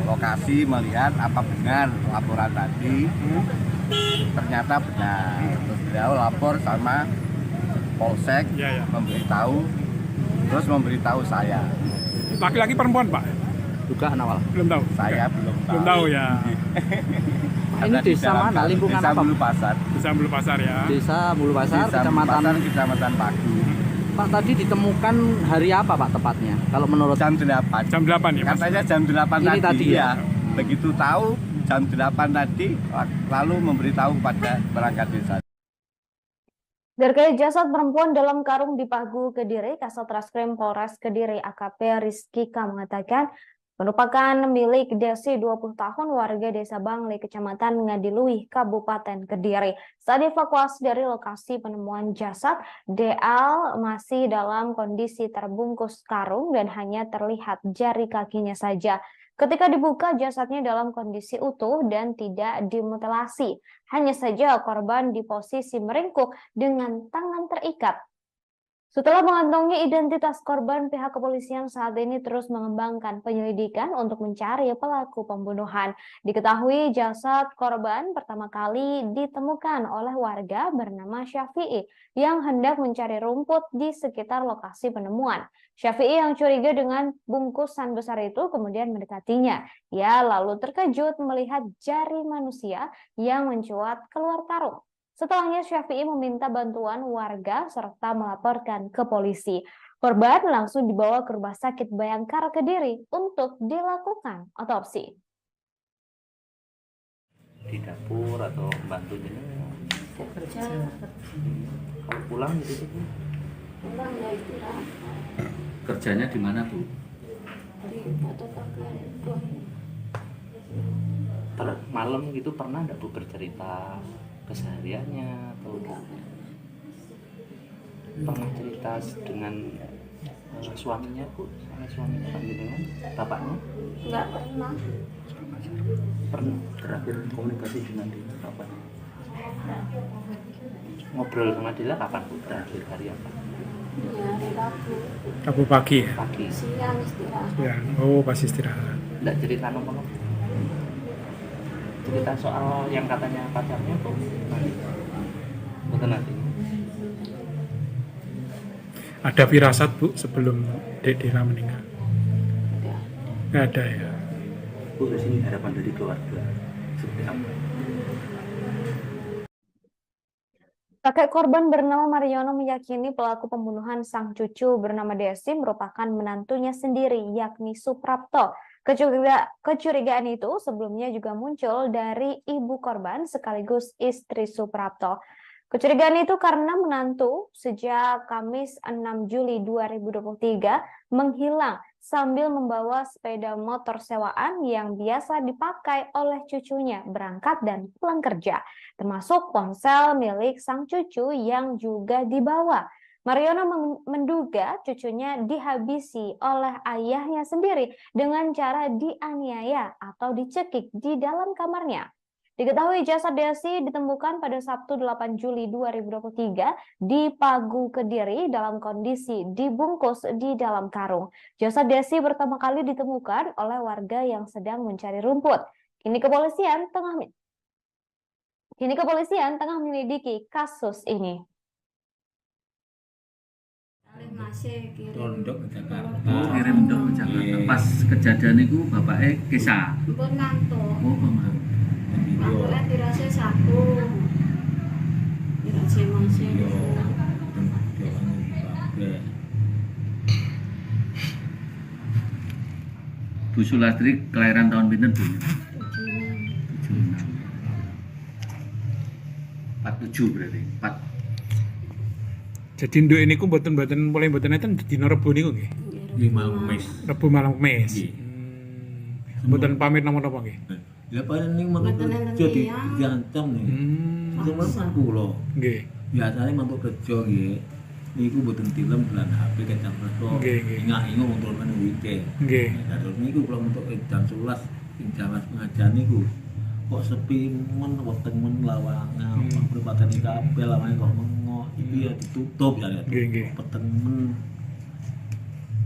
lokasi melihat apa benar laporan tadi. Ternyata benar. Terus beliau lapor sama Polsek, memberitahu saya. Laki-laki perempuan Pak? Dugaan awal. Belum tahu. Saya belum tahu. Belum tahu ya. Ini desa mana? Lingkungan Desa apa? Bulu Pasar. Desa Bulu Pasar ya. Desa Bulu Pasar, Desa Bulu Pasar, Kecamatan Pagu. Pak, tadi ditemukan hari apa Pak tepatnya? Kalau menurut Jam 8. Jam 8 ya Mas? Katanya jam 8 Ini tadi ya. Begitu tahu jam 8 tadi lalu memberitahu kepada perangkat desa. Terkait jasad perempuan dalam karung di Pagu, Kediri, Kasat Reskrim Polres Kediri AKP Rizky K mengatakan merupakan milik Desi 20 tahun warga Desa Bangli, Kecamatan Ngadiluih, Kabupaten Kediri. Saat dievakuasi dari lokasi penemuan jasad, DL masih dalam kondisi terbungkus karung dan hanya terlihat jari kakinya saja. Ketika dibuka, jasadnya dalam kondisi utuh dan tidak dimutilasi. Hanya saja korban di posisi meringkuk dengan tangan terikat. Setelah mengantongi identitas korban, pihak kepolisian saat ini terus mengembangkan penyelidikan untuk mencari pelaku pembunuhan. Diketahui jasad korban pertama kali ditemukan oleh warga bernama Syafi'i yang hendak mencari rumput di sekitar lokasi penemuan. Syafi'i yang curiga dengan bungkusan besar itu kemudian mendekatinya. Ia lalu terkejut melihat jari manusia yang mencuat keluar karung. Setelahnya Syafi'i meminta bantuan warga serta melaporkan ke polisi. Korban langsung dibawa ke Rumah Sakit Bayangkara Kediri untuk dilakukan otopsi. Di dapur atau bantu jenengan? Kerja. Kalau pulang gitu tuh? Pulang ya istirahat. Kerjanya di mana Bu? Di fotokopi itu. Kalau malam gitu pernah nggak Bu bercerita kesehariannya atau pernah cerita dengan suaminya Bu, sama suaminya dengan bapaknya? Enggak pernah. Pernah terakhir komunikasi dengan dia kapan? Ngobrol sama dia kapan Bu? Terakhir hari apa? Ya hari Rabu. Rabu pagi ya? Pagi. Siang istirahat. Ya, oh pas istirahat. Nggak cerita nomor cerita soal yang katanya pacarnya tuh nanti betul nanti. Ada firasat Bu sebelum Dek Dira meninggal? Enggak. Nggak ada ya? Bu, di sini harapan dari keluarga seperti apa? Kakek korban bernama Mariono meyakini pelaku pembunuhan sang cucu bernama Desi merupakan menantunya sendiri, yakni Suprapto. Kecurigaan itu sebelumnya juga muncul dari ibu korban sekaligus istri Suprapto. Kecurigaan itu karena menantu sejak Kamis 6 Juli 2023 menghilang sambil membawa sepeda motor sewaan yang biasa dipakai oleh cucunya berangkat dan pulang kerja, termasuk ponsel milik sang cucu yang juga dibawa. Mariono menduga cucunya dihabisi oleh ayahnya sendiri dengan cara dianiaya atau dicekik di dalam kamarnya. Diketahui jasad Desi ditemukan pada Sabtu 8 Juli 2023 di Pagu, Kediri dalam kondisi dibungkus di dalam karung. Jasad Desi pertama kali ditemukan oleh warga yang sedang mencari rumput. Kini kepolisian tengah menyelidiki kasus ini. Masih kirim. Tondok ke Jakarta. Oh, kirim dong ke Jakarta. Pas kejadian itu bapaknya kisah. Pun ngantuk. Oh, mama. Ngantuknya dirasa satu. Dirasa masih. Bu Sulastri kelahiran tahun pinten Bu? 47 berarti. 4. Jadi nduk ini ku mboten mulai mboten enten dina Rebo niku nggih. Di malam mes. Rebo malam Kamis. Nggih. Mboten pamit napa-napa nggih. Ya paling ning mantuk kerja diancam nih. Cuma kan kula. Nggih. Biasanya mantuk kerja nggih. Niku mboten tilem bulan HP kecam resto. Nggih, nggih. Ingat-ingat wong turun weekend. Nggih. Terus niku kula mantuk jam 11 ing jaman pengajian niku. Kok sepi men weteng men lawangan, perempatan iki kabeh lawange kok mengoh. Iki ya ditutup ya. Nggih. Peteng men.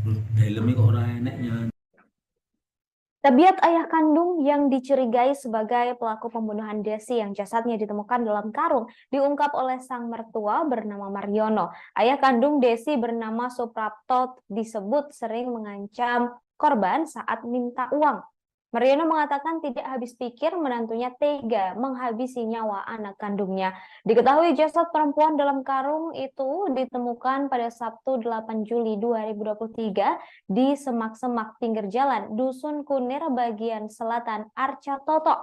Terus helme kok ora enek nyanyi. Tabiat ayah kandung yang dicurigai sebagai pelaku pembunuhan Desi yang jasadnya ditemukan dalam karung diungkap oleh sang mertua bernama Mariono. Ayah kandung Desi bernama Suprapto disebut sering mengancam korban saat minta uang. Mariono mengatakan tidak habis pikir menantunya tega menghabisi nyawa anak kandungnya. Diketahui jasad perempuan dalam karung itu ditemukan pada Sabtu 8 Juli 2023 di semak-semak pinggir jalan Dusun Kunir bagian selatan Arca Toto.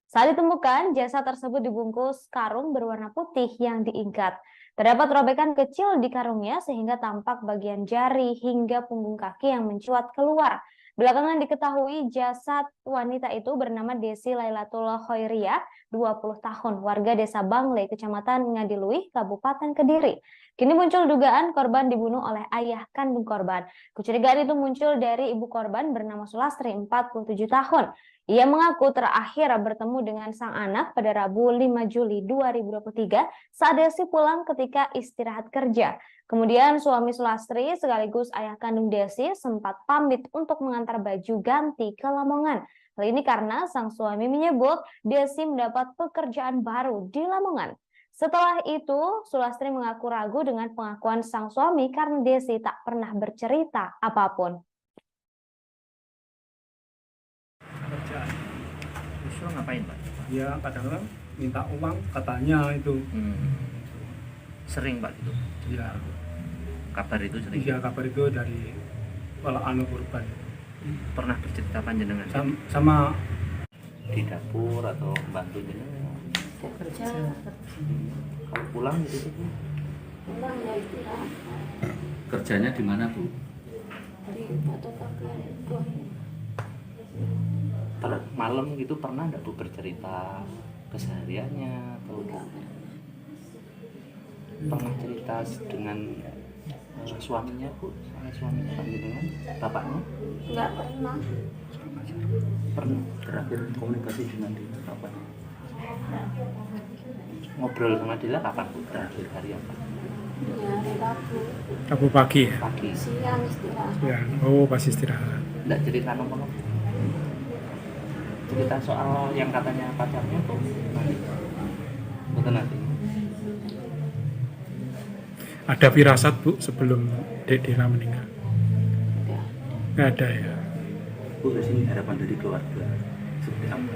Saat ditemukan, jasad tersebut dibungkus karung berwarna putih yang diikat. Terdapat robekan kecil di karungnya sehingga tampak bagian jari hingga punggung kaki yang mencuat keluar. Belakangan diketahui jasad wanita itu bernama Desi Lailatul Khoiriyah, 20 tahun, warga desa Bangle, Kecamatan Ngadiluih, Kabupaten Kediri. Kini muncul dugaan korban dibunuh oleh ayah kandung korban. Kecurigaan itu muncul dari ibu korban bernama Sulastri, 47 tahun. Ia mengaku terakhir bertemu dengan sang anak pada Rabu 5 Juli 2023 saat Desi pulang ketika istirahat kerja. Kemudian suami Sulastri sekaligus ayah kandung Desi sempat pamit untuk mengantar baju ganti ke Lamongan. Hal ini karena sang suami menyebut Desi mendapat pekerjaan baru di Lamongan. Setelah itu, Sulastri mengaku ragu dengan pengakuan sang suami karena Desi tak pernah bercerita apapun. Kerjaan. Justru ngapain Pak? Ya kadang-kadang minta uang katanya itu. Sering Pak gitu? Ya, Kabar itu sering? iya kabar itu dari korban. Pernah bercerita panjenengan? Sama Di dapur atau bantu jenengan? Kerja Kalau pulang gitu Bu? pulang ya istirahat Kerjanya di mana Bu? di fotokopian itu. Malam gitu pernah nggak Bu bercerita kesehariannya atau pernah cerita dengan suaminya Bu, sama suaminya panjenengan, bapaknya? Nggak pernah. Pernah Terakhir komunikasi dengan dia kapan? ngobrol sama dia kapan Bu? Terakhir hari apa? Ya hari Rabu Rabu pagi ya? Pagi. siang istirahat. Ya, oh pas istirahat. Nggak cerita nomor cerita soal yang katanya pacarnya tuh nanti betul nanti Ada firasat Bu sebelum Dek Dira meninggal? Nggak ada ya? Bu, di sini harapan dari keluarga seperti apa?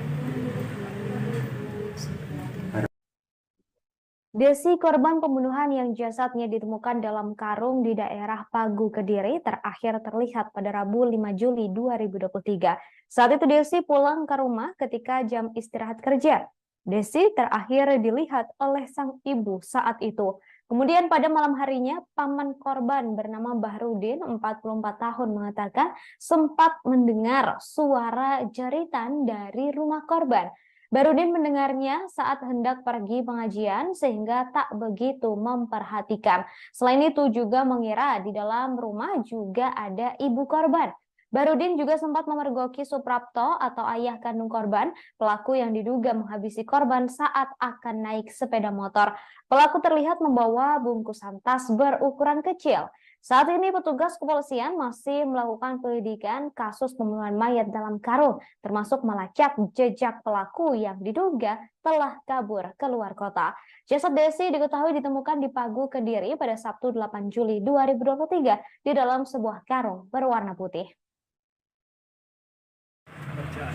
Desi, korban pembunuhan yang jasadnya ditemukan dalam karung di daerah Pagu, Kediri, terakhir terlihat pada Rabu 5 Juli 2023. Saat itu Desi pulang ke rumah ketika jam istirahat kerja. Desi terakhir dilihat oleh sang ibu saat itu. Kemudian pada malam harinya, paman korban bernama Bahrudin, 44 tahun, mengatakan sempat mendengar suara jeritan dari rumah korban. Bahrudin mendengarnya saat hendak pergi pengajian sehingga tak begitu memperhatikan. Selain itu juga mengira di dalam rumah juga ada ibu korban. Bahrudin juga sempat memergoki Suprapto atau ayah kandung korban, pelaku yang diduga menghabisi korban saat akan naik sepeda motor. Pelaku terlihat membawa bungkusan tas berukuran kecil. Saat ini petugas kepolisian masih melakukan penyelidikan kasus pembunuhan mayat dalam karung, termasuk melacak jejak pelaku yang diduga telah kabur keluar kota. Jasad Desi diketahui ditemukan di Pagu, Kediri pada Sabtu 8 Juli 2023 di dalam sebuah karung berwarna putih. kerjaan.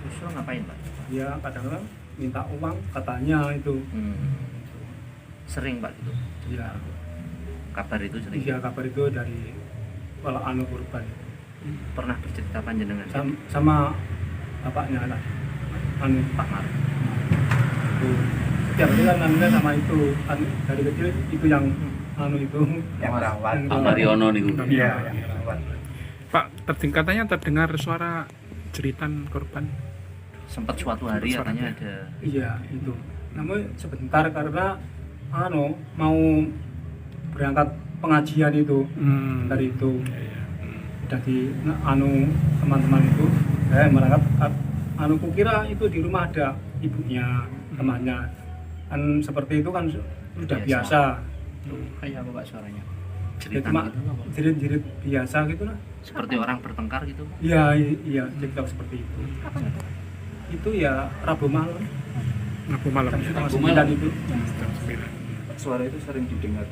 justru ngapain Pak? Ya kadang-kadang minta uang katanya itu. Sering Pak gitu? Ya, Kabar itu sering? iya kabar itu dari korban. Pernah bercerita panjenengan? Sama bapaknya lah. Pak Mar. Setiap hari kan namanya sama itu kan dari kecil itu yang itu yang rawat. Pak Mariono nih Bu. Iya, Pak, katanya terdengar suara jeritan korban. Sempat suatu hari Suara katanya dia. ada iya itu. Namun sebentar karena mau berangkat pengajian itu dari itu udah di teman-teman itu saya berangkat kukira itu di rumah ada ibunya temannya kan seperti itu kan sudah biasa. kayak apa Pak suaranya? Ya, Jeritan cuma gitu apa? jerit-jerit biasa gitu lah. Seperti orang bertengkar gitu? Iya cerita seperti itu. Itu ya Rabu malam. Rabu malam. Jam Ya? 9 itu. Jam 9. Suara itu sering didengar.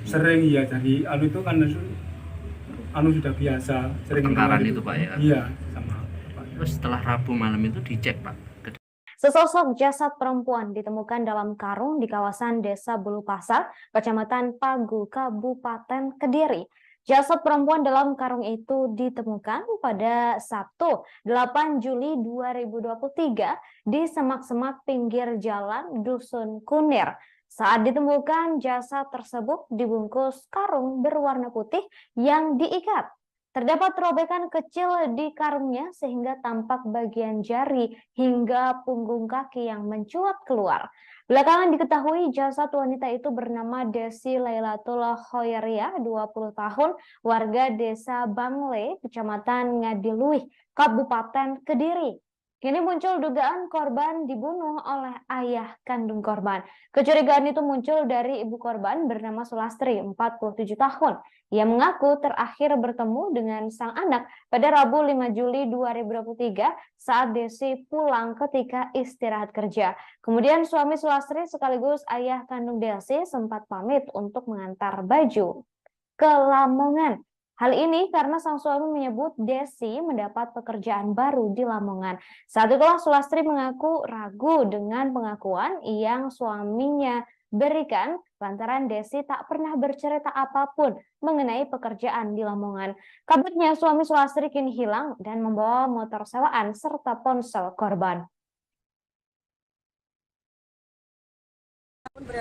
Sering ya dari itu kan sudah biasa sering Pertengkaran dengar itu Pak ya? Iya sama Pak. Terus setelah Rabu malam itu dicek Pak? Sesosok jasad perempuan ditemukan dalam karung di kawasan Desa Bulu Pasar, Kecamatan Pagu, Kabupaten Kediri. Jasad perempuan dalam karung itu ditemukan pada Sabtu 8 Juli 2023 di semak-semak pinggir jalan Dusun Kunir. Saat ditemukan, jasad tersebut dibungkus karung berwarna putih yang diikat. Terdapat robekan kecil di karungnya sehingga tampak bagian jari hingga punggung kaki yang mencuat keluar. Belakangan diketahui jasad wanita itu bernama Desi Lailatul Khoiriyah, 20 tahun, warga desa Bangle, Kecamatan Ngadiluih, Kabupaten Kediri. Kini muncul dugaan korban dibunuh oleh ayah kandung korban. Kecurigaan itu muncul dari ibu korban bernama Sulastri, 47 tahun. Ia mengaku terakhir bertemu dengan sang anak pada Rabu 5 Juli 2023 saat Desi pulang ketika istirahat kerja. Kemudian suami Sulastri sekaligus ayah kandung Desi sempat pamit untuk mengantar baju ke Lamongan. Hal ini karena sang suami menyebut Desi mendapat pekerjaan baru di Lamongan. Saat itulah Sulastri mengaku ragu dengan pengakuan yang suaminya berikan lantaran Desi tak pernah bercerita apapun mengenai pekerjaan di Lamongan. Kabarnya suami Sulastri kini hilang dan membawa motor sewaan serta ponsel korban.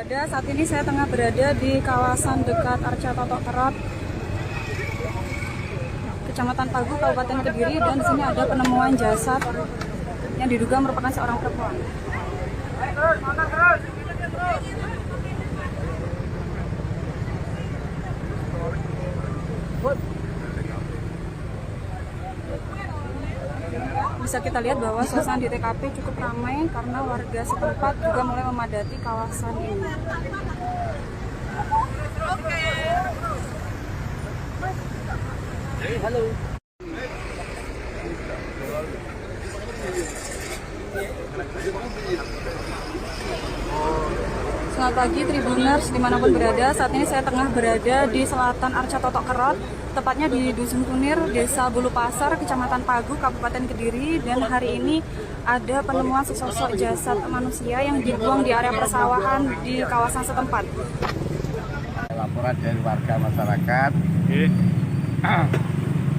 Saat ini saya tengah berada di kawasan dekat Arca Totok Kerot, Kecamatan Pagu, Kabupaten Kediri, dan di sini ada penemuan jasad yang diduga merupakan seorang perempuan. Bisa kita lihat bahwa suasana di TKP cukup ramai karena warga setempat juga mulai memadati kawasan ini. Halo. Selamat pagi Tribuners dimanapun berada. Saat ini saya tengah berada di selatan Arca Totok Kerot, tepatnya di Dusun Kunir, Desa Bulu Pasar, Kecamatan Pagu, Kabupaten Kediri. Dan hari ini ada penemuan sesosok jasad manusia yang dibuang di area persawahan di kawasan setempat. Laporan dari warga masyarakat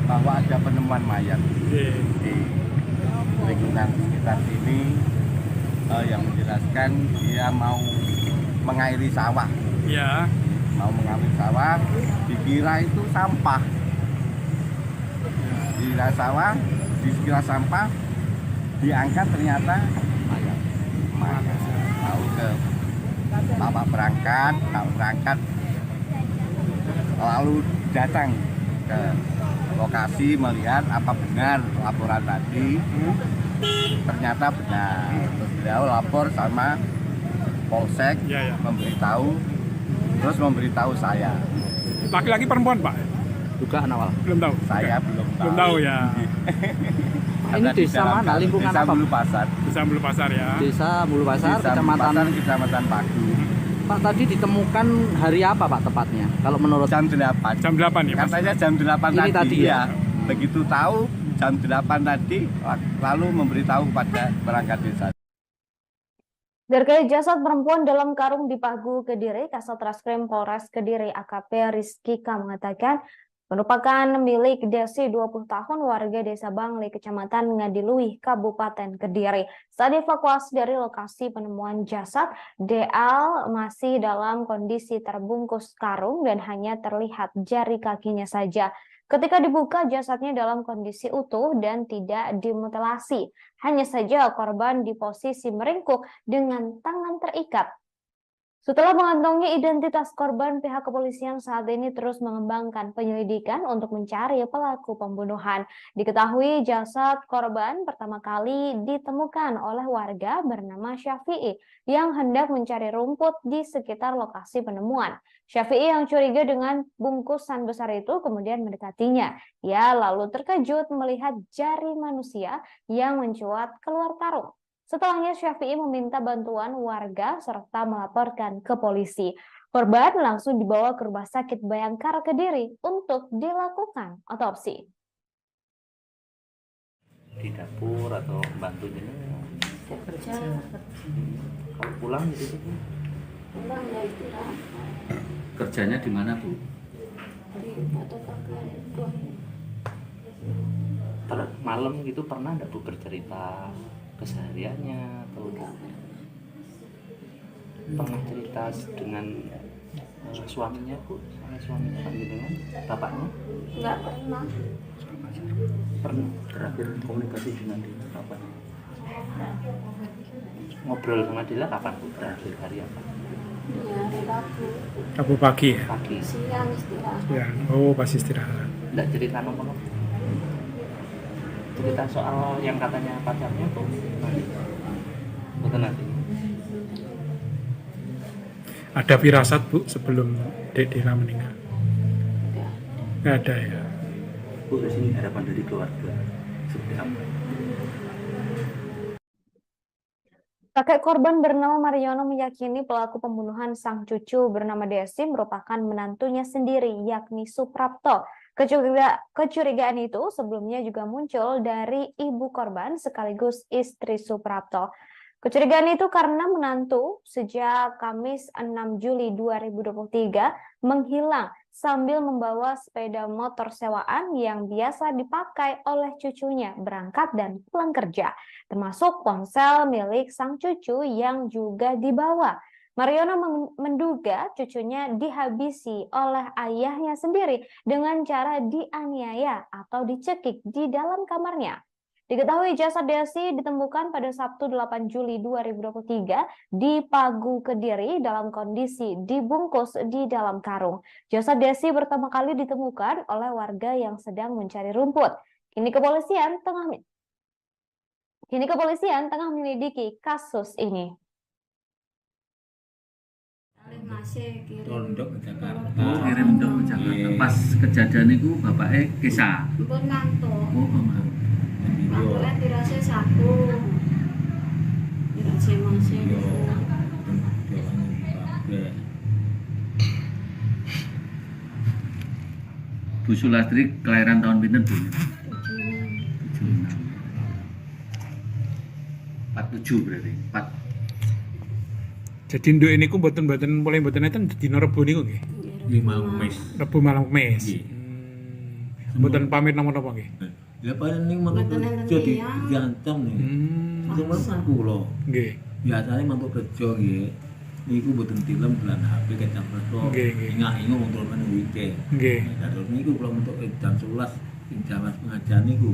bahwa ada penemuan mayat di lingkungan sekitar sini yang menjelaskan dia mau mengairi sawah. Ya. Mau mengairi sawah, dikira itu sampah. Dikira sawah, dikira sampah, diangkat ternyata mayat. Mau ke bapak berangkat, lalu datang ke lokasi melihat apa benar laporan tadi. Ternyata benar. Beliau lapor sama Polsek, memberitahu saya. Laki-laki perempuan, Pak? Dugaan awal. Belum tahu. Saya belum tahu. Belum tahu ya. Ini desa mana? Lingkungan Desa apa? Bulu Pasar. Desa Bulu Pasar ya. Desa Bulu Pasar, Kecamatan Pagu. Pak, tadi ditemukan hari apa Pak tepatnya? Kalau menurut Jam 8. Jam 8 ya, Mas? Katanya jam 8 Ini tadi ya? Begitu tahu jam 8 tadi lalu memberitahu kepada perangkat desa. Terkait jasad perempuan dalam karung di Pagu, Kediri, Kasat Reskrim Polres Kediri AKP Rizky K mengatakan merupakan milik Desi 20 tahun warga desa Bangle, Kecamatan Ngadiluih, Kabupaten Kediri. Saat dievakuasi dari lokasi penemuan jasad, DL masih dalam kondisi terbungkus karung dan hanya terlihat jari kakinya saja. Ketika dibuka, jasadnya dalam kondisi utuh dan tidak dimutilasi. Hanya saja korban di posisi meringkuk dengan tangan terikat. Setelah mengantongi identitas korban, pihak kepolisian saat ini terus mengembangkan penyelidikan untuk mencari pelaku pembunuhan. Diketahui jasad korban pertama kali ditemukan oleh warga bernama Syafi'i yang hendak mencari rumput di sekitar lokasi penemuan. Syafi'i yang curiga dengan bungkusan besar itu kemudian mendekatinya. Ia lalu terkejut melihat jari manusia yang mencuat keluar karung. Setelahnya Syafi'i meminta bantuan warga serta melaporkan ke polisi. Korban langsung dibawa ke Rumah Sakit Bayangkara Kediri untuk dilakukan otopsi. Di dapur atau bantu ini? Kerja. Kalau pulang gitu Bu? Pulang ya istirahat. kerjanya di mana Bu? di fotokopian itu. Malam gitu pernah nggak Bu bercerita kesehariannya atau Enggak pernah. pernah cerita dengan suaminya Bu, sama suaminya Pak dengan bapaknya? Enggak pernah. Pernah Terakhir komunikasi dengan dia kapan? ngobrol sama dia kapan Bu? Terakhir hari apa? Di hari Rabu Rabu pagi ya? Pagi. siang istirahat. Ya, oh pas istirahat. Nggak cerita apa? Cerita soal yang katanya pacarnya tuh nanti. Betul nanti. Ada firasat Bu sebelum Dek Dina meninggal? Enggak. Nggak ada ya? Bu, di sini harapan dari keluarga seperti apa? Kakek korban bernama Mariono meyakini pelaku pembunuhan sang cucu bernama Desi merupakan menantunya sendiri, yakni Suprapto. Kecurigaan itu sebelumnya juga muncul dari ibu korban sekaligus istri Suprapto. Kecurigaan itu karena menantu sejak Kamis 6 Juli 2023 menghilang sambil membawa sepeda motor sewaan yang biasa dipakai oleh cucunya berangkat dan pulang kerja, termasuk ponsel milik sang cucu yang juga dibawa. Mariono menduga cucunya dihabisi oleh ayahnya sendiri dengan cara dianiaya atau dicekik di dalam kamarnya. Diketahui jasad Desi ditemukan pada Sabtu 8 Juli 2023 di Pagu, Kediri dalam kondisi dibungkus di dalam karung. Jasad Desi pertama kali ditemukan oleh warga yang sedang mencari rumput. Kini kepolisian tengah menyelidiki kasus ini. Masih Tondok ke Jakarta. Kirim ke Jakarta. Pas kejadian itu bapaknya kisah. Mpun ngantuk. Oh, mama. Ngantuknya dirasa satu. Dirasa masih. Bu Sulastri kelahiran tahun pinten Bu? 47 berarti. 4. Jadi nduk ini ku mboten mulai mboten enten dina Rebo niku nggih. 5 Mes. Rebo malam Kemis. Nggih. Mboten pamit napa-napa nggih. Lah paling ning mantuk kerja diancam nih. Cuma kan kula. Nggih. Biasane mantuk kerja nggih. Niku mboten tilem bulan HP kecap reso. Nggih, nggih. Ingat-ingat wong turun weekend. Nggih. Terus niku kula mentuk jam 11 ing Jawas pengajian niku.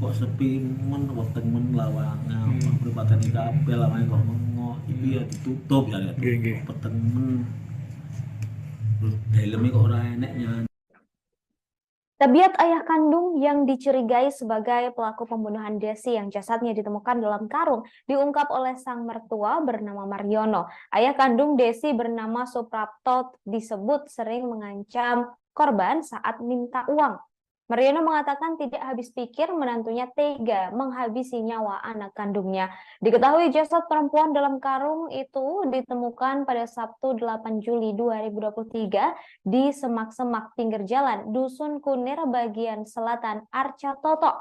Kok sepi men weteng men lawangan, perempatan kabel lawange kok mengoh. Iki ya ditutup ya. Nggih, nggih. Peteng men. Terus dalemnya kok ora enek nyanyi. Tabiat ayah kandung yang dicurigai sebagai pelaku pembunuhan Desi yang jasadnya ditemukan dalam karung diungkap oleh sang mertua bernama Mariono. Ayah kandung Desi bernama Suprapto disebut sering mengancam korban saat minta uang. Mariono mengatakan tidak habis pikir menantunya tega menghabisi nyawa anak kandungnya. Diketahui jasad perempuan dalam karung itu ditemukan pada Sabtu 8 Juli 2023 di semak-semak pinggir jalan Dusun Kunir bagian selatan Arca Toto.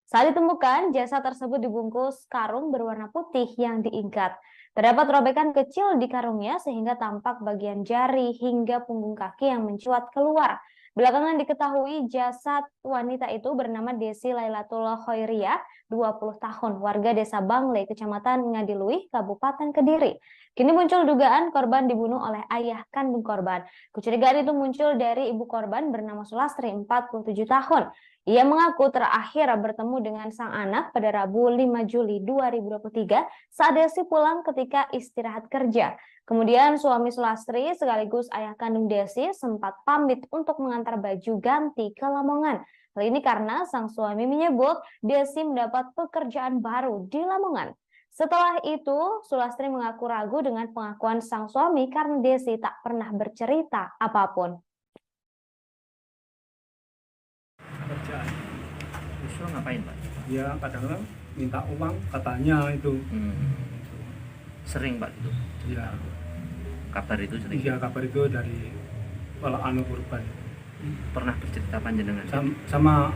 Saat ditemukan, jasad tersebut dibungkus karung berwarna putih yang diikat. Terdapat robekan kecil di karungnya sehingga tampak bagian jari hingga punggung kaki yang mencuat keluar. Belakangan diketahui jasad wanita itu bernama Desi Lailatul Khoiriyah, 20 tahun, warga desa Bangle, kecamatan Ngadiluih, Kabupaten Kediri. Kini muncul dugaan korban dibunuh oleh ayah kandung korban. Kecurigaan itu muncul dari ibu korban bernama Sulastri, 47 tahun. Ia mengaku terakhir bertemu dengan sang anak pada Rabu 5 Juli 2023 saat Desi pulang ketika istirahat kerja. Kemudian suami Sulastri sekaligus ayah kandung Desi sempat pamit untuk mengantar baju ganti ke Lamongan. Hal ini karena sang suami menyebut Desi mendapat pekerjaan baru di Lamongan. Setelah itu, Sulastri mengaku ragu dengan pengakuan sang suami karena Desi tak pernah bercerita apapun. Kerjaan. Justru ngapain Pak? Ya kadang-kadang minta uang katanya itu. Sering Pak itu? Ya, Kabar itu sering? iya kabar itu dari anu korban. Pernah bercerita panjenengan? Sama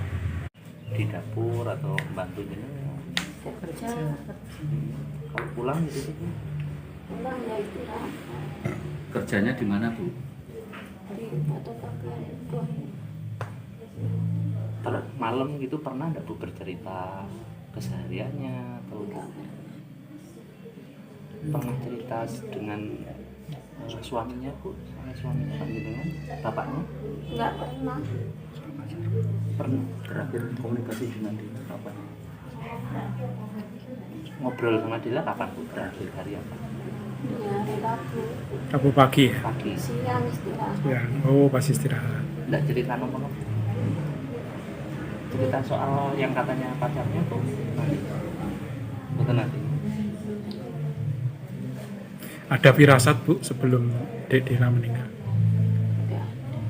Di dapur atau bantu jenengan? Kerja Kalau pulang gitu? pulang ya istirahat. Kerjanya di mana Bu? di foto pakai uang. Malam gitu pernah nggak Bu bercerita kesehariannya atau pernah cerita dengan suaminya Bu, sama suaminya dengan bapaknya? Nggak pernah. Pernah Terakhir komunikasi dengan dia kapan? ngobrol sama dia kapan Bu? Terakhir hari apa? Ya hari Rabu Rabu pagi ya? Pagi. siang istirahat. Ya, oh pas istirahat. Nggak cerita nomor cerita soal yang katanya pacarnya tuh nanti betul nanti Ada firasat Bu sebelum Dek Dina meninggal?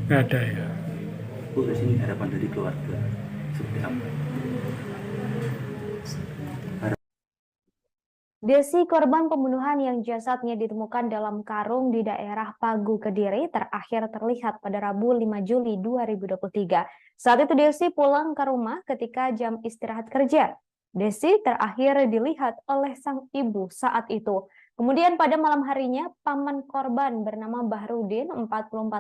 Nggak ada ya? Bu, di sini harapan dari keluarga seperti apa? Desi, korban pembunuhan yang jasadnya ditemukan dalam karung di daerah Pagu, Kediri, terakhir terlihat pada Rabu 5 Juli 2023. Saat itu Desi pulang ke rumah ketika jam istirahat kerja. Desi terakhir dilihat oleh sang ibu saat itu. Kemudian pada malam harinya, paman korban bernama Bahrudin, 44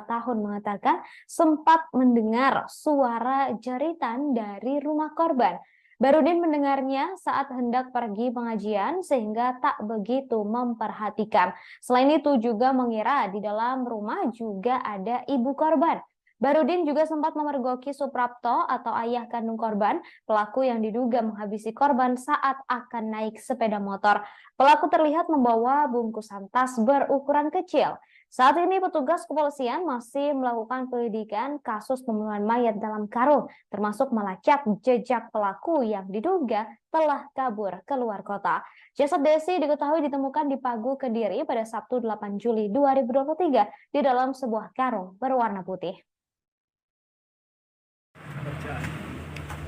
tahun, mengatakan sempat mendengar suara jeritan dari rumah korban. Bahrudin mendengarnya saat hendak pergi pengajian sehingga tak begitu memperhatikan. Selain itu juga mengira di dalam rumah juga ada ibu korban. Bahrudin juga sempat memergoki Suprapto atau ayah kandung korban, pelaku yang diduga menghabisi korban saat akan naik sepeda motor. Pelaku terlihat membawa bungkusan tas berukuran kecil. Saat ini petugas kepolisian masih melakukan penyelidikan kasus pembunuhan mayat dalam karung, termasuk melacak jejak pelaku yang diduga telah kabur keluar kota. Jasad Desi diketahui ditemukan di Pagu, Kediri pada Sabtu 8 Juli 2023 di dalam sebuah karung berwarna putih. Kerjaan.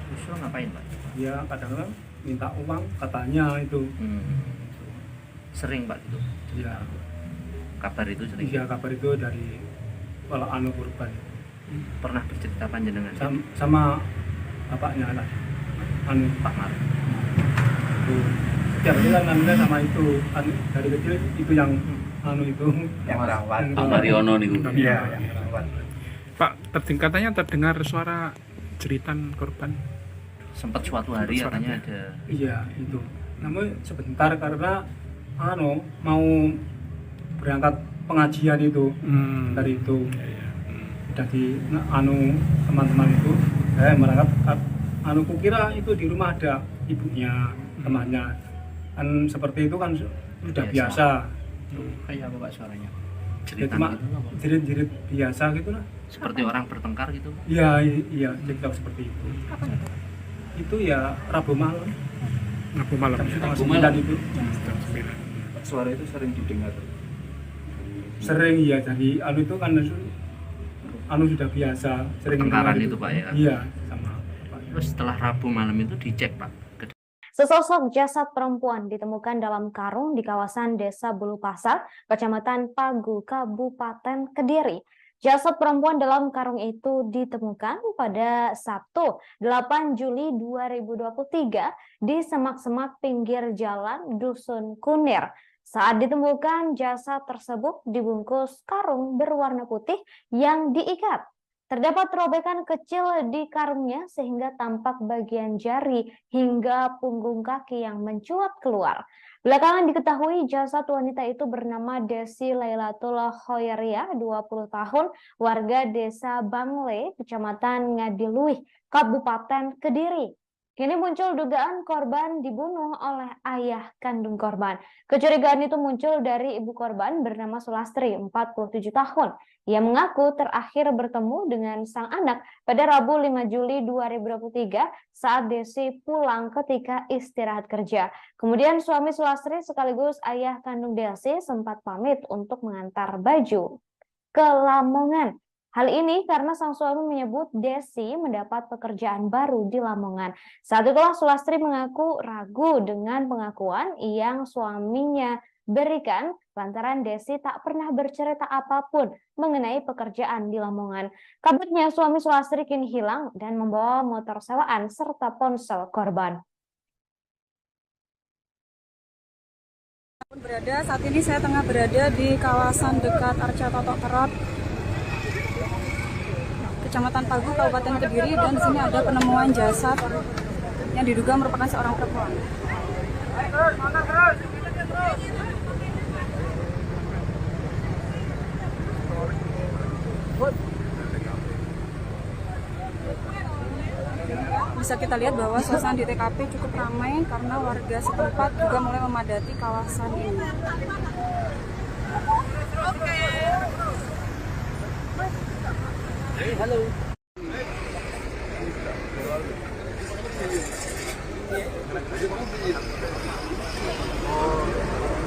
Yusuf ngapain Pak? Ya kadang-kadang minta uang katanya itu. Sering Pak itu? Ya, Kabar itu sering? iya kabar itu dari kalau anu korban. Pernah bercerita panjenengan? Sama bapaknya lah, anu Pak Mar. Setiap hari kan anu sama itu, anu dari kecil itu yang anu itu Yang rawat. yang Mariono nih Bu. Iya, yang rawat. Pak, katanya terdengar suara jeritan korban. Sempat suatu hari Sempat katanya suaranya. ada Iya itu. Namun sebentar karena anu mau berangkat pengajian itu dari itu udah di anu teman-teman itu berangkat anu kukira itu di rumah ada ibunya temannya kan seperti itu kan sudah biasa. kayak apa Pak suaranya? Ya, Jeritan cuma gitu apa? jerit-jerit biasa gitu lah. Seperti orang bertengkar gitu? Iya iya cerita seperti itu. Kapan itu? Itu ya Rabu malam. Rabu malam ya? Jam Rabu 9 malam. itu. Jam 9. Suara itu sering didengar. Sering ya jadi anu itu kan anu sudah biasa sering Pertengkaran dengar itu, Pak, ya? Iya sama Pak. Terus setelah Rabu malam itu dicek Pak? Sesosok jasad perempuan ditemukan dalam karung di kawasan Desa Bulu Pasar, Kecamatan Pagu, Kabupaten Kediri. Jasad perempuan dalam karung itu ditemukan pada Sabtu 8 Juli 2023 di semak-semak pinggir jalan Dusun Kunir. Saat ditemukan, jasad tersebut dibungkus karung berwarna putih yang diikat. Terdapat robekan kecil di karungnya sehingga tampak bagian jari hingga punggung kaki yang mencuat keluar. Belakangan diketahui jasad wanita itu bernama Desi Lailatul Khoiria, 20 tahun, warga Desa Bangle, Kecamatan Ngadiluih, Kabupaten Kediri. Kini muncul dugaan korban dibunuh oleh ayah kandung korban. Kecurigaan itu muncul dari ibu korban bernama Sulastri, 47 tahun. Ia mengaku terakhir bertemu dengan sang anak pada Rabu 5 Juli 2023 saat Desi pulang ketika istirahat kerja. Kemudian suami Sulastri sekaligus ayah kandung Desi sempat pamit untuk mengantar baju ke Lamongan. Hal ini karena sang suami menyebut Desi mendapat pekerjaan baru di Lamongan. Saat itulah Sulastri mengaku ragu dengan pengakuan yang suaminya berikan lantaran Desi tak pernah bercerita apapun mengenai pekerjaan di Lamongan. Kabarnya suami Sulastri kini hilang dan membawa motor sewaan serta ponsel korban. Saat ini saya tengah berada di kawasan dekat Arca Totok Kerot. Kecamatan Pagu, Kabupaten Kediri, dan di sini ada penemuan jasad yang diduga merupakan seorang perempuan. Bisa kita lihat bahwa suasana di TKP cukup ramai karena warga setempat juga mulai memadati kawasan ini.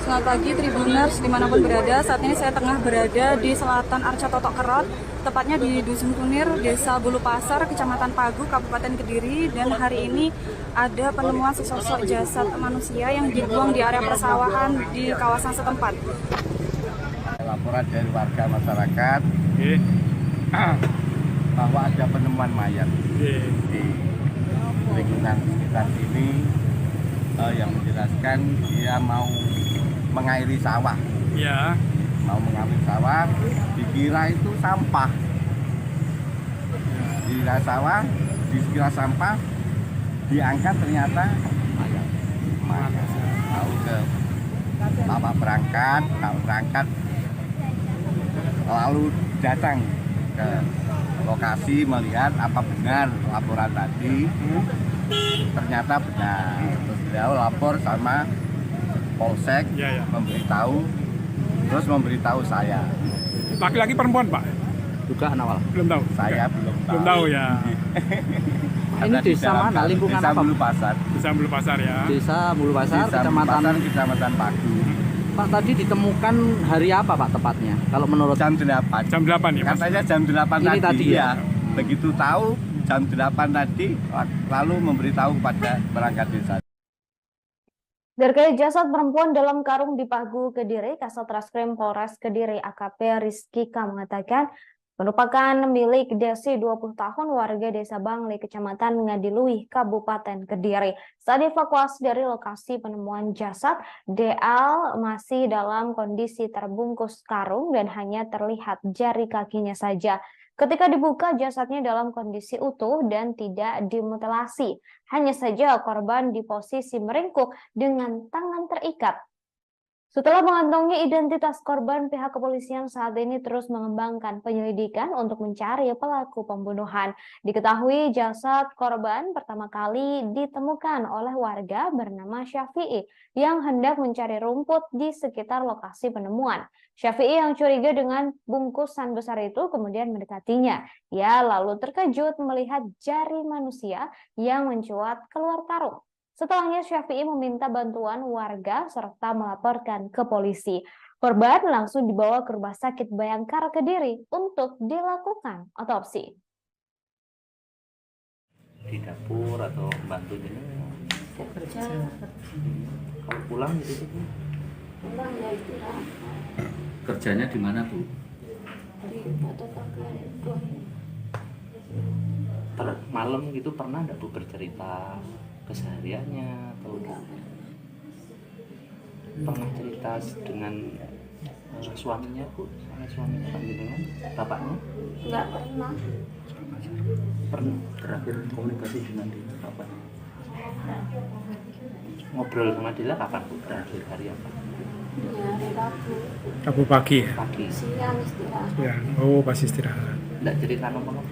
Selamat pagi Tribuners dimanapun berada. Saat ini saya tengah berada di selatan Arca Totok Kerot, tepatnya di Dusun Kunir, Desa Bulu Pasar, Kecamatan Pagu, Kabupaten Kediri. Dan hari ini ada penemuan sesosok jasad manusia yang dibuang di area persawahan di kawasan setempat. Laporan dari warga masyarakat bahwa ada penemuan mayat di lingkungan sekitar sini yang menjelaskan dia mau mengairi sawah. Ya. Mau mengairi sawah, dikira itu sampah. Dikira sawah, dikira sampah, diangkat ternyata mayat. Tahu ke bapak berangkat, lalu datang ke lokasi melihat apa benar laporan tadi. Ternyata benar. Terus beliau lapor sama Polsek, memberitahu saya. Laki-laki perempuan, Pak? Dugaan awal. Belum tahu. Saya belum tahu. Belum tahu ya. Ini desa mana? Lingkungan Desa apa? Bulu Pasar. Desa Bulu Pasar ya. Desa Bulu Pasar, Desa Bulu Pasar, Kecamatan Pagu. Pak, tadi ditemukan hari apa Pak tepatnya? Kalau menurut Jam 8. Jam 8 ya, Mas? Katanya jam 8 Ini tadi ya? Begitu tahu jam 8 tadi, lalu memberitahu kepada perangkat desa. Terkait jasad perempuan dalam karung di Pagu, Kediri, Kasat Reskrim Polres Kediri AKP Rizky K mengatakan merupakan milik Desi 20 tahun warga Desa Bangli, Kecamatan Ngadiluih, Kabupaten Kediri. Saat dievakuasi dari lokasi penemuan jasad, DL masih dalam kondisi terbungkus karung dan hanya terlihat jari kakinya saja. Ketika dibuka, jasadnya dalam kondisi utuh dan tidak dimutilasi. Hanya saja korban di posisi meringkuk dengan tangan terikat. Setelah mengantongi identitas korban, pihak kepolisian saat ini terus mengembangkan penyelidikan untuk mencari pelaku pembunuhan. Diketahui jasad korban pertama kali ditemukan oleh warga bernama Syafi'i yang hendak mencari rumput di sekitar lokasi penemuan. Syafi'i yang curiga dengan bungkusan besar itu kemudian mendekatinya. Ia lalu terkejut melihat jari manusia yang mencuat keluar karung. Setelahnya Syafi'i meminta bantuan warga serta melaporkan ke polisi. Korban langsung dibawa ke Rumah Sakit Bayangkara Kediri untuk dilakukan otopsi. Di dapur atau bantu ini Kerja, kalau pulang gitu Bu. pulang ya istirahat Kerjanya di mana Bu? di fotokopian itu. Malam gitu pernah nggak Bu bercerita kesehariannya atau pernah cerita dengan suaminya Bu, suaminya dengan bapaknya? Enggak pernah. Pernah terakhir komunikasi dengan dia kapan? Ngobrol sama dia kapan Bu? Terakhir hari apa? Ya hari Rabu, Rabu pagi ya? Pagi. siang istirahat. Ya. Oh, pas istirahat. Nggak cerita nomor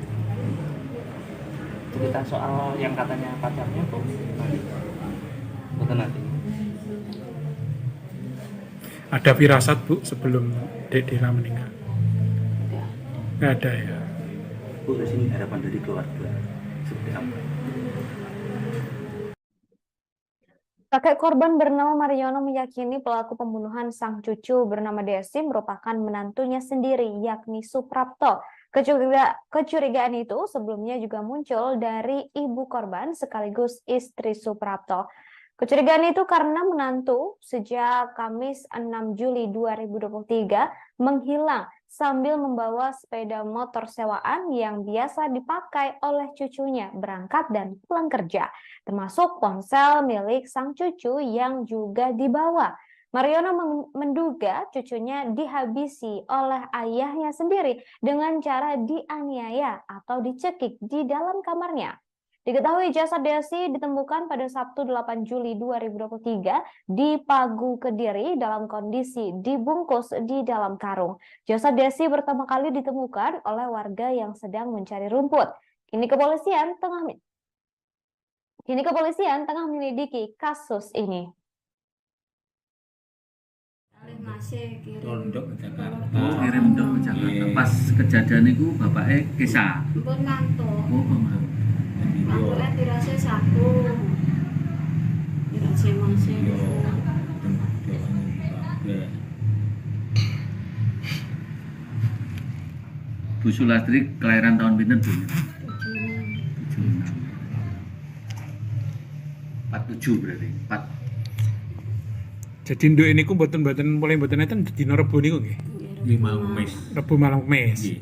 cerita soal yang katanya pacarnya kok nanti betul nanti Ada firasat, Bu, sebelum Dek Dira meninggal? Enggak. Nggak ada ya? Bu, di sini harapan dari keluarga seperti apa? Kakek korban bernama Mariono meyakini pelaku pembunuhan sang cucu bernama Desi merupakan menantunya sendiri, yakni Suprapto. Kecurigaan itu sebelumnya juga muncul dari ibu korban sekaligus istri Suprapto. Kecurigaan itu karena menantu sejak Kamis 6 Juli 2023 menghilang sambil membawa sepeda motor sewaan yang biasa dipakai oleh cucunya berangkat dan pulang kerja, termasuk ponsel milik sang cucu yang juga dibawa. Mariono menduga cucunya dihabisi oleh ayahnya sendiri dengan cara dianiaya atau dicekik di dalam kamarnya. Diketahui jasad Desi ditemukan pada Sabtu 8 Juli 2023 di Pagu, Kediri dalam kondisi dibungkus di dalam karung. Jasad Desi pertama kali ditemukan oleh warga yang sedang mencari rumput. Kini kepolisian tengah menyelidiki kasus ini. Masih kirim Tondok ke Jakarta. Kirim dong ke Jakarta. Pas kejadian itu bapaknya kisah. pun ngantuk. Oh, Mama. Jadi yo Ngantuknya dirasa Sabtu. Dirasa masih. yo doang. Bu Sulastri kelahiran tahun pinten Bu? 47 berarti. 4. Jadi nduk ini ku mboten mulai mboten enten dina Rebo niku nggih. Di malam mes. Rebo malam Kemis. Nggih.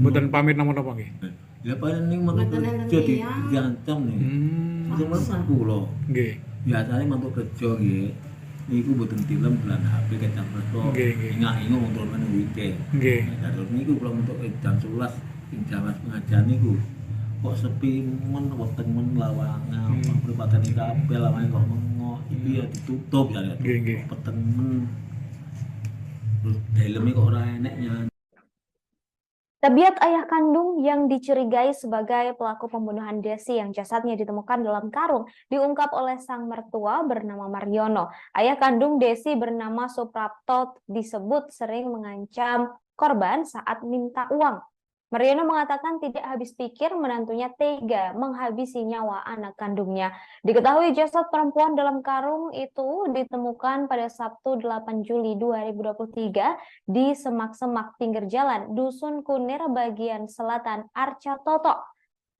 Mboten pamit napa-napa nggih. Ya paling ning mantuk kerja diancam nih. Cuma kan kula. Nggih. Biasane mantuk kerja nggih. Niku mboten tilem bulan HP kecap resto. Nggih, nggih. Ingat-ingat motor men weekend. Nggih. Terus niku kula mantuk jam 11 ing jaman pengajian niku. Kok sepi men weteng men lawangan, peribatan iki kabeh lawangan kok mengoh. Iki ya ditutup ya. Nggih, nggih. Peteng men. Terus dalemnya kok ora enek nyanyi. Tabiat ayah kandung yang dicurigai sebagai pelaku pembunuhan Desi yang jasadnya ditemukan dalam karung diungkap oleh sang mertua bernama Mariono. Ayah kandung Desi bernama Suprapto disebut sering mengancam korban saat minta uang. Mariono mengatakan tidak habis pikir menantunya tega menghabisi nyawa anak kandungnya. Diketahui jasad perempuan dalam karung itu ditemukan pada Sabtu 8 Juli 2023 di semak-semak pinggir jalan Dusun Kunir bagian selatan Arca Toto.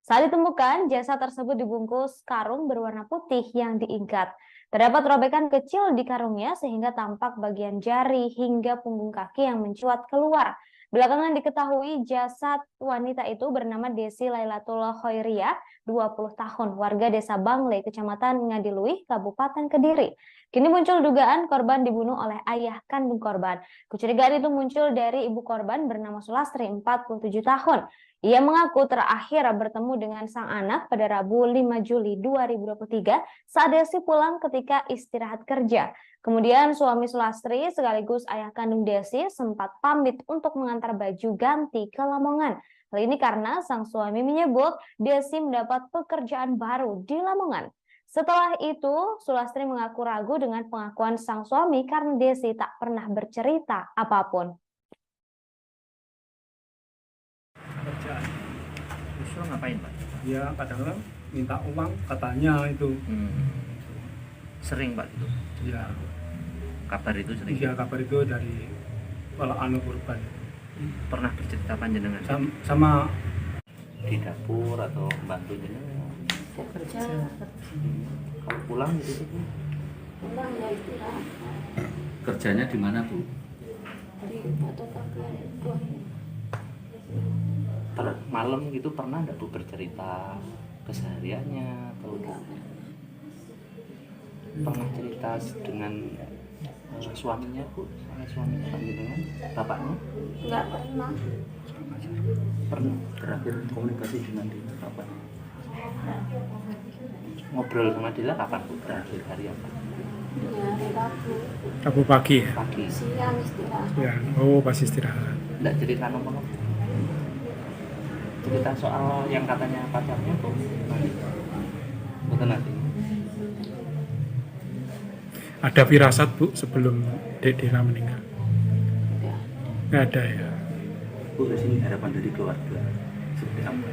Saat ditemukan, jasad tersebut dibungkus karung berwarna putih yang diikat. Terdapat robekan kecil di karungnya sehingga tampak bagian jari hingga punggung kaki yang mencuat keluar. Belakangan diketahui jasad wanita itu bernama Desi Lailatul Khoiriyah, 20 tahun, warga desa Bangle, kecamatan Ngadiluih, Kabupaten Kediri. Kini muncul dugaan korban dibunuh oleh ayah kandung korban. Kecurigaan itu muncul dari ibu korban bernama Sulastri, 47 tahun. Ia mengaku terakhir bertemu dengan sang anak pada Rabu 5 Juli 2023 saat Desi pulang ketika istirahat kerja. Kemudian suami Sulastri sekaligus ayah kandung Desi sempat pamit untuk mengantar baju ganti ke Lamongan. Hal ini karena sang suami menyebut Desi mendapat pekerjaan baru di Lamongan. Setelah itu, Sulastri mengaku ragu dengan pengakuan sang suami karena Desi tak pernah bercerita apapun. Kerjaan. Justru ngapain Pak? Ya kadang-kadang minta uang katanya itu. Sering Pak itu. Ya, Kabar itu sering. iya kabar itu dari anu korban. Pernah bercerita panjenengan Sama di dapur atau bantu jenengan? Kerja Kalau pulang gitu Bu. pulang ya istirahat Kerjanya di mana Bu? di fotokopian itu. Malam gitu pernah nggak Bu bercerita kesehariannya atau pernah cerita dengan suaminya Bu, sama suaminya panjenengan, bapaknya? Nggak pernah. Pernah Terakhir komunikasi dengan dia kapan? ngobrol sama dia kapan Bu? Terakhir hari apa? Ya hari Rabu Rabu pagi ya. Pagi. siang istirahat. Ya, oh pas istirahat. Nggak cerita nomor cerita soal yang katanya pacarnya Bu? Nanti. Bukan nanti. Ada firasat Bu sebelum Dek Dela meninggal? Ya. Nggak ada ya. Bu, di sini harapan dari keluarga seperti apa?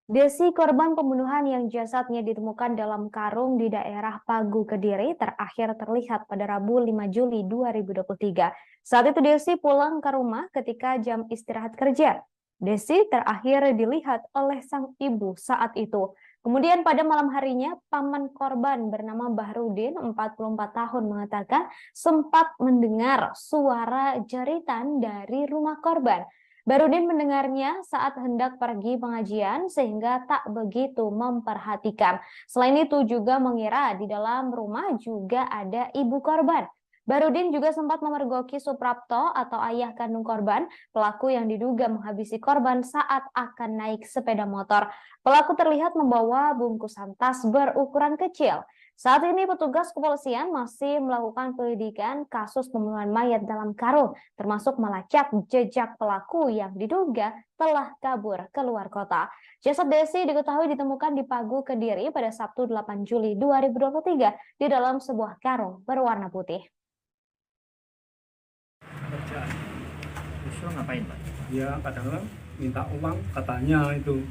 Desi, korban pembunuhan yang jasadnya ditemukan dalam karung di daerah Pagu, Kediri, terakhir terlihat pada Rabu 5 Juli 2023. Saat itu Desi pulang ke rumah ketika jam istirahat kerja. Desi terakhir dilihat oleh sang ibu saat itu. Kemudian pada malam harinya, paman korban bernama Bahrudin, 44 tahun, mengatakan sempat mendengar suara jeritan dari rumah korban. Barudin mendengarnya saat hendak pergi pengajian sehingga tak begitu memperhatikan. Selain itu juga mengira di dalam rumah juga ada ibu korban. Barudin juga sempat memergoki Suprapto atau ayah kandung korban, pelaku yang diduga menghabisi korban saat akan naik sepeda motor. Pelaku terlihat membawa bungkusan tas berukuran kecil. Saat ini petugas kepolisian masih melakukan penyelidikan kasus pembunuhan mayat dalam karung, termasuk melacak jejak pelaku yang diduga telah kabur keluar kota. Jasad Desi diketahui ditemukan di Pagu, Kediri pada Sabtu 8 Juli 2023 di dalam sebuah karung berwarna putih. Kerjaan. Usul ngapain Pak? Ya kadang minta uang katanya itu.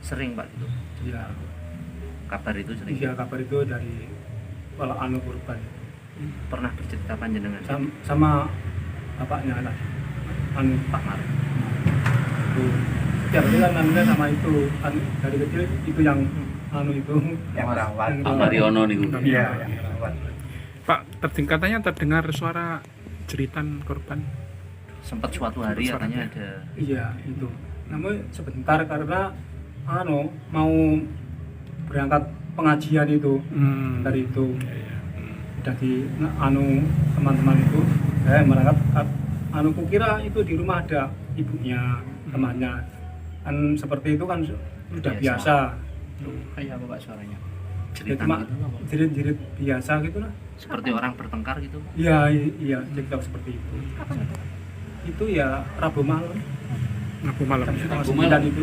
Sering Pak itu? Ya, Kabar itu sering? iya kabar itu dari korban. Pernah bercerita panjenengan? Sama bapaknya lah, Pak Mar. itu. Ya betul kan namanya sama itu. Dari kecil itu yang itu. Yang merawat. Pak Mariono nih. Iya, yang merawat. Pak, katanya terdengar suara jeritan korban. Sempat suatu hari katanya ada. Iya itu. Namun sebentar karena mau berangkat pengajian itu dari itu. Udah di teman-teman itu berangkat kukira itu di rumah ada ibunya temannya. Kan seperti itu kan sudah biasa. Kayak apa Pak suaranya? Ya, cuma jerit-jerit biasa gitu lah. Seperti orang bertengkar gitu? Iya, cerita seperti itu. Itu ya Rabu malam. Rabu malam. Rabu malam itu.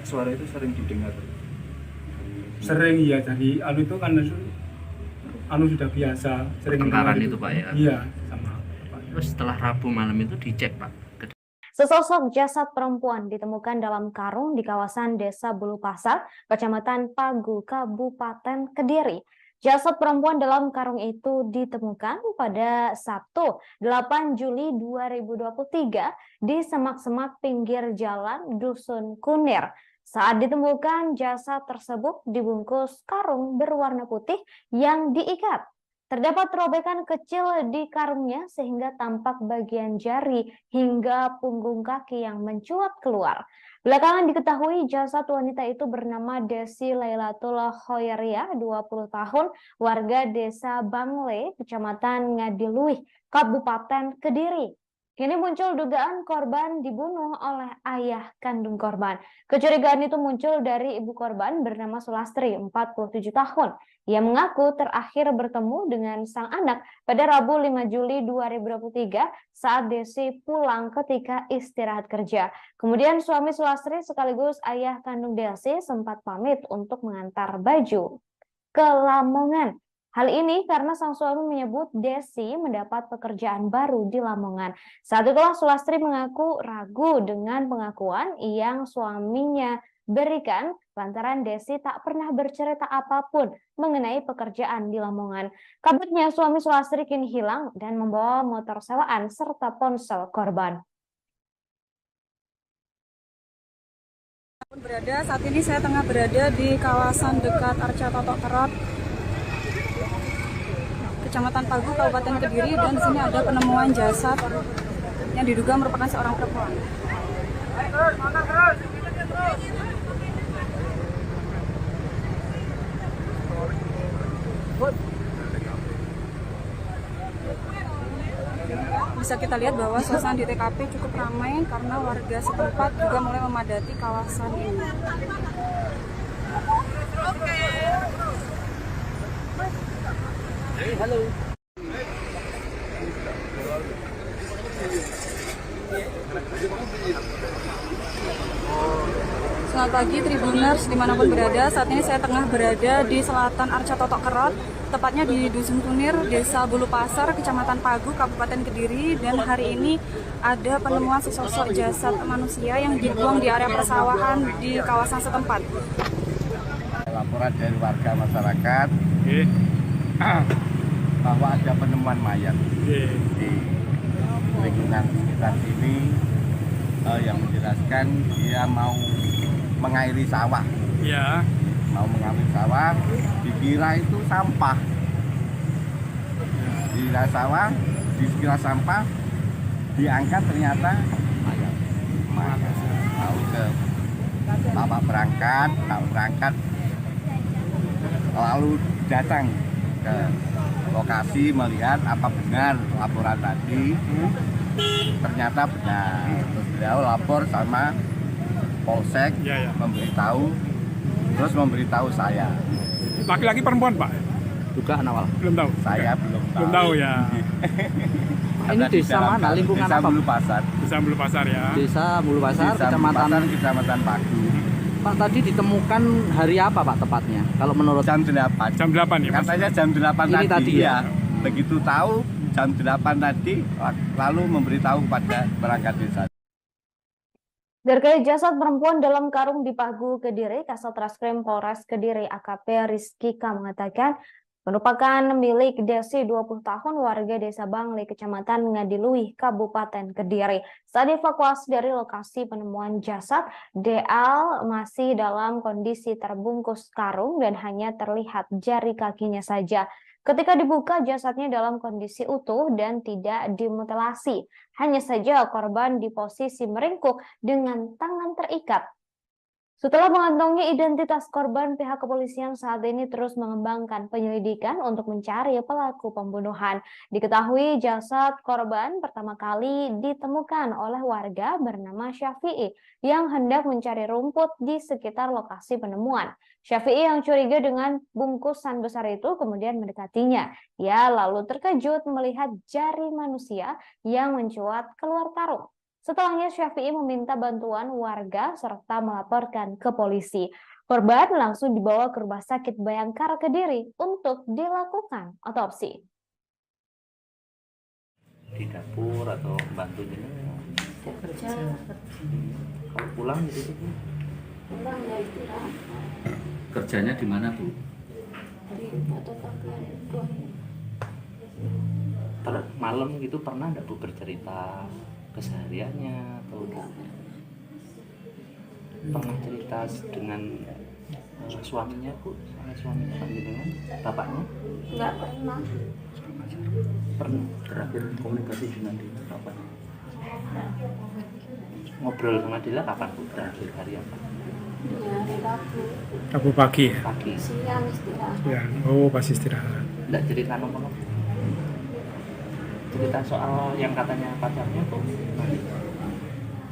Suara itu sering didengar. Sering ya dari itu kan sudah biasa sering Pertengkaran dengar itu Pak ya? Iya, sama Pak. Terus setelah Rabu malam itu dicek Pak? Sesosok jasad perempuan ditemukan dalam karung di kawasan Desa Bulu Pasar, Kecamatan Pagu, Kabupaten Kediri. Jasad perempuan dalam karung itu ditemukan pada Sabtu 8 Juli 2023 di semak-semak pinggir jalan Dusun Kunir. Saat ditemukan, jasad tersebut dibungkus karung berwarna putih yang diikat. Terdapat robekan kecil di karungnya sehingga tampak bagian jari hingga punggung kaki yang mencuat keluar. Belakangan diketahui jasad wanita itu bernama Desi Lailatul Khoyariah, 20 tahun, warga Desa Bangle, Kecamatan Ngadiluih, Kabupaten Kediri. Kini muncul dugaan korban dibunuh oleh ayah kandung korban. Kecurigaan itu muncul dari ibu korban bernama Sulastri, 47 tahun. Ia mengaku terakhir bertemu dengan sang anak pada Rabu 5 Juli 2023 saat Desi pulang ketika istirahat kerja. Kemudian suami Sulastri sekaligus ayah kandung Desi sempat pamit untuk mengantar baju ke Lamongan. Hal ini karena sang suami menyebut Desi mendapat pekerjaan baru di Lamongan. Saat itulah Sulastri mengaku ragu dengan pengakuan yang suaminya berikan lantaran Desi tak pernah bercerita apapun mengenai pekerjaan di Lamongan. Kabarnya suami Sulastri kini hilang dan membawa motor sewaan serta ponsel korban. Saat ini saya tengah berada di kawasan dekat Arca Totok Kerot, Kecamatan Pagu, Kabupaten Kediri, dan di sini ada penemuan jasad yang diduga merupakan seorang perempuan. Bisa kita lihat bahwa suasana di TKP cukup ramai karena warga setempat juga mulai memadati kawasan ini. Halo. Selamat pagi Tribuners dimanapun berada. Saat ini saya tengah berada di selatan Arca Totok Kerot, tepatnya di Dusun Kunir, Desa Bulu Pasar, Kecamatan Pagu, Kabupaten Kediri. Dan hari ini ada penemuan sesosok jasad manusia yang dibuang di area persawahan di kawasan setempat. Laporan dari warga masyarakat bahwa ada penemuan mayat di lingkungan sekitar sini yang menjelaskan dia mau mengairi sawah. Ya. Mau mengairi sawah, dikira itu sampah. Dikira sampah, diangkat ternyata mayat. Tahu ke bapak berangkat lalu datang ke lokasi melihat apa benar laporan tadi. Ternyata benar. Terus beliau lapor sama polsek, memberitahu saya. Laki-laki perempuan, Pak? Dugaan awal. Belum tahu. Saya belum tahu. Belum tahu ya. Ini desa mana? Lingkungan Desa apa? Bulu Pasar. Desa Bulu Pasar ya. Desa Bulu Pasar, Desa Bulu Pasar, Kecamatan Pagu. Pak, tadi ditemukan hari apa Pak tepatnya? Kalau menurut Jam 8. Jam 8 ya, Mas? Katanya jam 8 Ini tadi ya? Begitu tahu jam 8 tadi lalu memberitahu kepada perangkat desa. Terkait jasad perempuan dalam karung di Pagu, Kediri, Kasat Reskrim Polres Kediri AKP Rizky K mengatakan merupakan milik Desi 20 tahun warga Desa Bangli, Kecamatan Ngadiluih, Kabupaten Kediri. Saat dievakuasi dari lokasi penemuan jasad, DL masih dalam kondisi terbungkus karung dan hanya terlihat jari kakinya saja. Ketika dibuka, jasadnya dalam kondisi utuh dan tidak dimutilasi. Hanya saja korban di posisi meringkuk dengan tangan terikat. Setelah mengantongi identitas korban, pihak kepolisian saat ini terus mengembangkan penyelidikan untuk mencari pelaku pembunuhan. Diketahui jasad korban pertama kali ditemukan oleh warga bernama Syafi'i yang hendak mencari rumput di sekitar lokasi penemuan. Syafi'i yang curiga dengan bungkusan besar itu kemudian mendekatinya. Ia lalu terkejut melihat jari manusia yang mencuat keluar karung. Setelahnya Syafi'i meminta bantuan warga serta melaporkan ke polisi. Korban langsung dibawa ke Rumah Sakit Bayangkara Kediri untuk dilakukan otopsi. Di dapur atau bantu ini? Kerja. Kalau pulang gitu Bu? Pulang ya istirahat. Kerjanya di mana Bu? Di fotokopian itu. Malam gitu pernah nggak Bu bercerita kesehariannya atau pernah cerita dengan suaminya Bu, sama suaminya dengan bapaknya? Enggak pernah. Pernah. Terakhir komunikasi dengan dia kapan? Ngobrol sama dia kapan Bu? Terakhir hari apa? Ya hari Rabu. Rabu pagi ya? Pagi. Siang istirahat. Ya. Oh, pas istirahat. Nggak cerita nomor cerita soal yang katanya pacarnya tuh nanti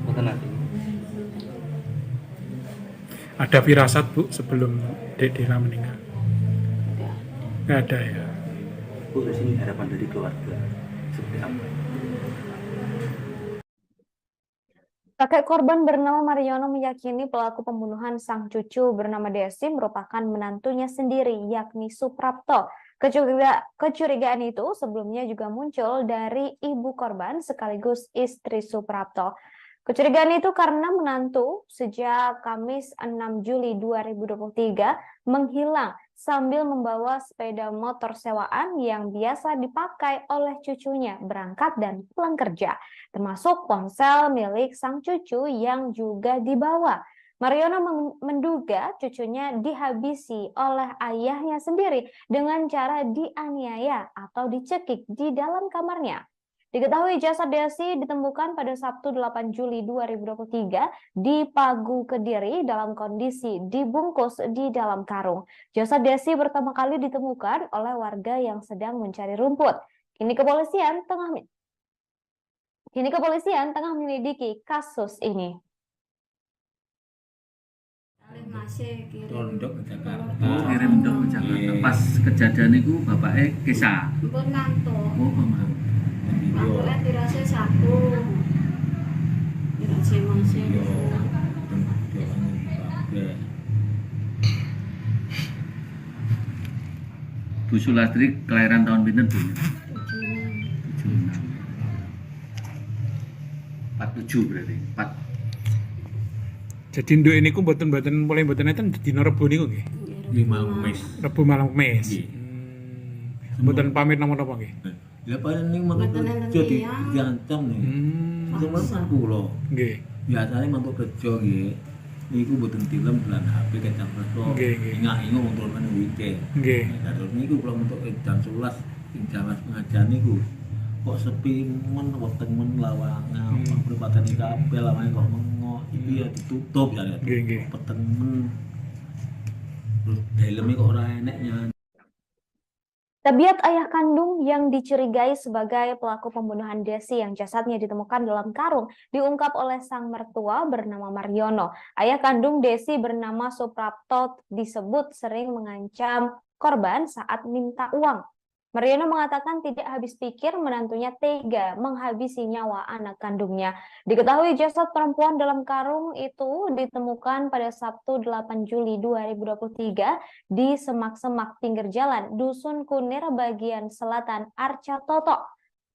betul nanti Ada firasat Bu sebelum Dek Dela meninggal? Nggak ada ya. Bu, di sini harapan dari keluarga seperti apa? Kakek korban bernama Mariono meyakini pelaku pembunuhan sang cucu bernama Desi merupakan menantunya sendiri, yakni Suprapto. Kecurigaan itu sebelumnya juga muncul dari ibu korban sekaligus istri Suprapto. Kecurigaan itu karena menantu sejak Kamis 6 Juli 2023 menghilang sambil membawa sepeda motor sewaan yang biasa dipakai oleh cucunya berangkat dan pulang kerja, termasuk ponsel milik sang cucu yang juga dibawa. Mariono menduga cucunya dihabisi oleh ayahnya sendiri dengan cara dianiaya atau dicekik di dalam kamarnya. Diketahui jasad Desi ditemukan pada Sabtu 8 Juli 2023 di Pagu, Kediri dalam kondisi dibungkus di dalam karung. Jasad Desi pertama kali ditemukan oleh warga yang sedang mencari rumput. Kini kepolisian tengah menyelidiki kasus ini. Masih Tondok ke Jakarta. Oh, kirim dok ke Jakarta. Pas kejadian itu bapaknya kisah. pun ngantuk. Oh, mama. Ngantuknya dirasa satu. Dirasa masih. Bu Sulastri kelahiran tahun pinten Bu? 47 berarti. 4. Jadi nduk ini ku mboten mulai mboten enten dina Rebo niku nggih. 5 mes. Rebo malam Kemis. Nggih. Mboten pamit napa-napa nggih. Ya paling ning mantuk kerja diancam nih. Cuma kan kula. Nggih. Biasane mantuk kerja nggih. Niku mboten tilem bulan HP kecap reso. Nggih, nggih. Ingat-ingat wong turun weekend. Nggih. Terus niku kula mantuk jam 11 ing Jawa pengajian niku. kok sepi men weteng men lawangan pripatene kabeh lawange kok mengoh iki ya ditutup ya peteng men terus dalemnya kok ora enek nyanyi. Tabiat ayah kandung yang dicurigai sebagai pelaku pembunuhan Desi yang jasadnya ditemukan dalam karung diungkap oleh sang mertua bernama Mariono. Ayah kandung Desi bernama Suprapto disebut sering mengancam korban saat minta uang. Mariono mengatakan tidak habis pikir menantunya tega menghabisi nyawa anak kandungnya. Diketahui jasad perempuan dalam karung itu ditemukan pada Sabtu 8 Juli 2023 di semak-semak pinggir jalan Dusun Kunir bagian selatan Arca Toto.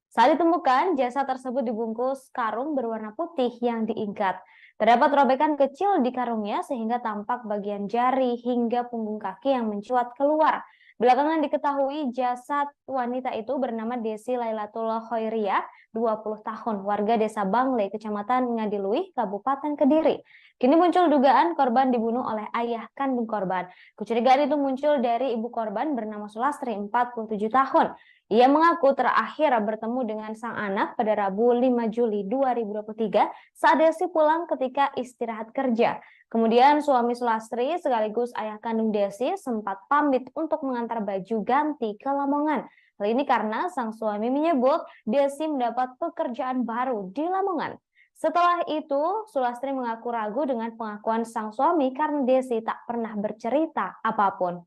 Saat ditemukan, jasad tersebut dibungkus karung berwarna putih yang diikat. Terdapat robekan kecil di karungnya sehingga tampak bagian jari hingga punggung kaki yang mencuat keluar. Belakangan diketahui jasad wanita itu bernama Desi Lailatul Khoiriyah, 20 tahun, warga desa Bangle, kecamatan Ngadilui, Kabupaten Kediri. Kini muncul dugaan korban dibunuh oleh ayah kandung korban. Kecurigaan itu muncul dari ibu korban bernama Sulastri, 47 tahun. Ia mengaku terakhir bertemu dengan sang anak pada Rabu 5 Juli 2023 saat Desi pulang ketika istirahat kerja. Kemudian suami Sulastri sekaligus ayah kandung Desi sempat pamit untuk mengantar baju ganti ke Lamongan. Hal ini karena sang suami menyebut Desi mendapat pekerjaan baru di Lamongan. Setelah itu, Sulastri mengaku ragu dengan pengakuan sang suami karena Desi tak pernah bercerita apapun.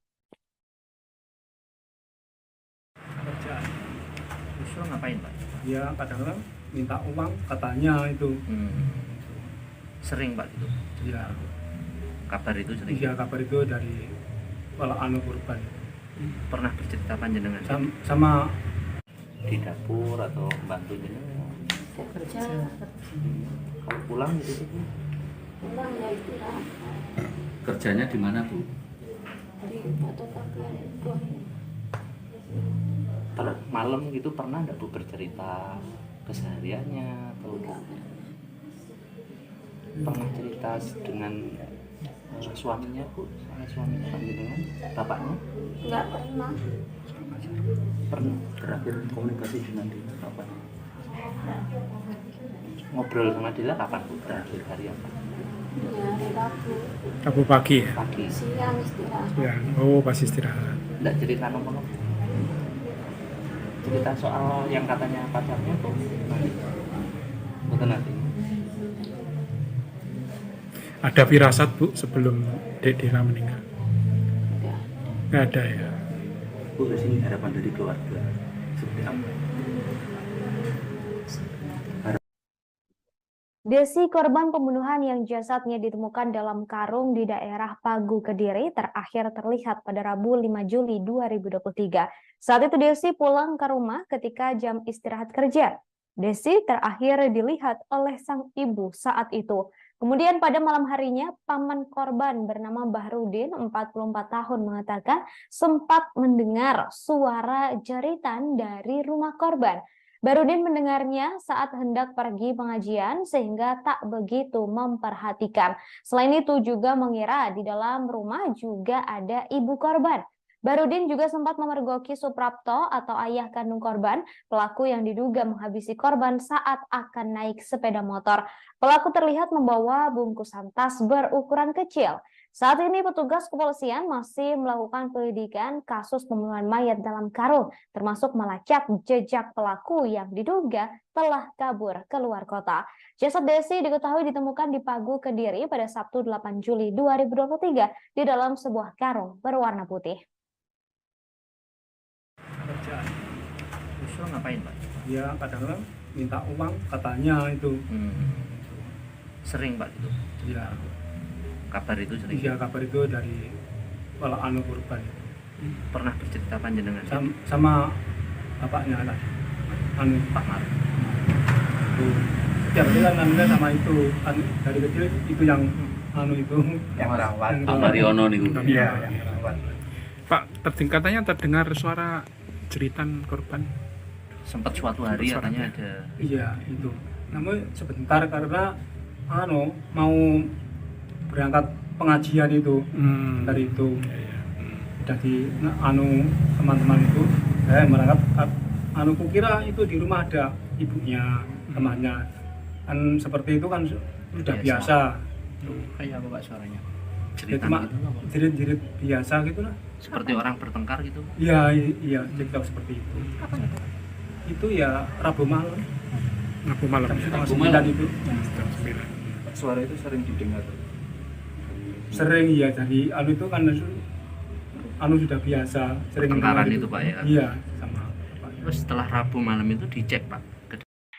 Justru ngapain, Pak? Ya kadang-kadang minta uang katanya itu. Sering, Pak, gitu? Ya. Kabar itu sering? Iya, kabar itu dari anu korban. Pernah bercerita panjenengan? Sama di dapur atau bantu jenengan? Kerja. Kalau pulang gitu? Pulang ya istirahat. Kerjanya di mana, Bu? Di fotokopian itu. Kalau malam gitu pernah nggak Bu bercerita kesehariannya atau pernah cerita dengan suaminya, Bu? Suaminya panjenengan, bapaknya? Enggak pernah. Pernah. Terakhir komunikasi dengan dia kapan? Ngobrol sama dia kapan, Bu? Terakhir hari apa? Ya hari Rabu. Rabu pagi ya? Pagi. Siang istirahat. Ya, oh pas istirahat. Nggak cerita nomor cerita soal yang katanya pacarnya tuh nanti betul nanti Ada firasat, Bu, sebelum Dek Dira meninggal? Nggak ada ya? Bu, di sini harapan dari keluarga seperti apa? Desi, korban pembunuhan yang jasadnya ditemukan dalam karung di daerah Pagu, Kediri, terakhir terlihat pada Rabu 5 Juli 2023. Saat itu Desi pulang ke rumah ketika jam istirahat kerja. Desi terakhir dilihat oleh sang ibu saat itu. Kemudian pada malam harinya, paman korban bernama Bahrudin, 44 tahun, mengatakan sempat mendengar suara jeritan dari rumah korban. Bahrudin mendengarnya saat hendak pergi pengajian sehingga tak begitu memperhatikan. Selain itu juga mengira di dalam rumah juga ada ibu korban. Bahrudin juga sempat memergoki Suprapto atau ayah kandung korban, pelaku yang diduga menghabisi korban saat akan naik sepeda motor. Pelaku terlihat membawa bungkusan tas berukuran kecil. Saat ini petugas kepolisian masih melakukan penyelidikan kasus pembunuhan mayat dalam karung, termasuk melacak jejak pelaku yang diduga telah kabur keluar kota. Jasad Desi diketahui ditemukan di Pagu, Kediri pada Sabtu 8 Juli 2023 di dalam sebuah karung berwarna putih. kerjaan. Justru ngapain, Pak? Ya kadang-kadang minta uang katanya itu. Sering, Pak, gitu? Ya. Kabar itu sering? Iya, kabar itu dari anu korban. Pernah bercerita panjenengan? Sama bapaknya lah. Anu Pak Mar. Ya berarti kan anunya sama itu kan dari kecil itu yang anu itu yang rawat. Pak Mariono nih, Bu. Iya, yang rawat. Pak, katanya terdengar suara jeritan korban. Sempat suatu hari katanya ada. iya itu. Namun sebentar karena anu mau berangkat pengajian itu dari itu udah di anu teman-teman itu berangkat kukira itu di rumah ada ibunya, temannya. Kan seperti itu kan sudah biasa. Kayak apa Pak suaranya? Ya, Jeritan cuma gitu apa? jerit-jerit biasa gitu lah. Seperti orang bertengkar gitu. Iya, iya, cerita seperti itu. Kapan itu? Itu ya Rabu malam, Rabu malam. jam Ya. 9 itu. Jam 9. Suara itu sering didengar. Sering ya, jadi itu kan sudah biasa. Sering Pertengkaran dengar itu, Pak, ya? Iya, sama Pak. Terus setelah Rabu malam itu dicek Pak.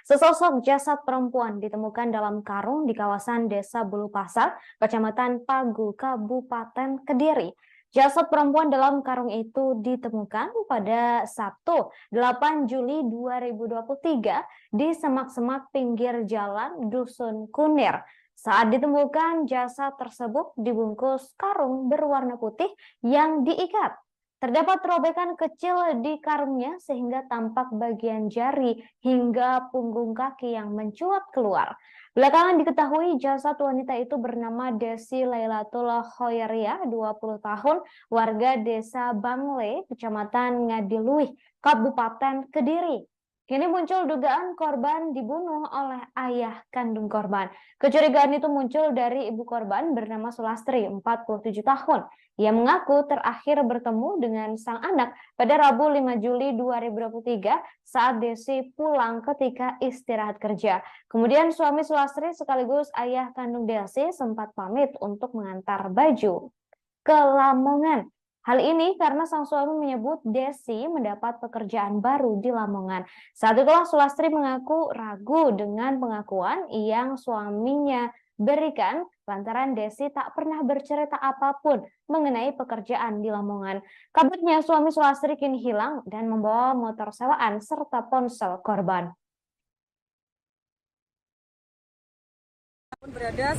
Sesosok jasad perempuan ditemukan dalam karung di kawasan Desa Bulu Pasar, Kecamatan Pagu, Kabupaten Kediri. Jasad perempuan dalam karung itu ditemukan pada Sabtu 8 Juli 2023 di semak-semak pinggir jalan Dusun Kunir. Saat ditemukan, jasad tersebut dibungkus karung berwarna putih yang diikat. Terdapat robekan kecil di karungnya sehingga tampak bagian jari hingga punggung kaki yang mencuat keluar. Belakangan diketahui jasad wanita itu bernama Desi Lailatul Khoiria, 20 tahun, warga Desa Bangle, Kecamatan Ngadiluih, Kabupaten Kediri. Kini muncul dugaan korban dibunuh oleh ayah kandung korban. Kecurigaan itu muncul dari ibu korban bernama Sulastri, 47 tahun. Ia mengaku terakhir bertemu dengan sang anak pada Rabu 5 Juli 2023 saat Desi pulang ketika istirahat kerja. Kemudian suami Sulastri sekaligus ayah kandung Desi sempat pamit untuk mengantar baju ke Lamongan. Hal ini karena sang suami menyebut Desi mendapat pekerjaan baru di Lamongan. Saat itulah Sulastri mengaku ragu dengan pengakuan yang suaminya berikan lantaran Desi tak pernah bercerita apapun mengenai pekerjaan di Lamongan. Kabarnya suami Sulastri kini hilang dan membawa motor sewaan serta ponsel korban.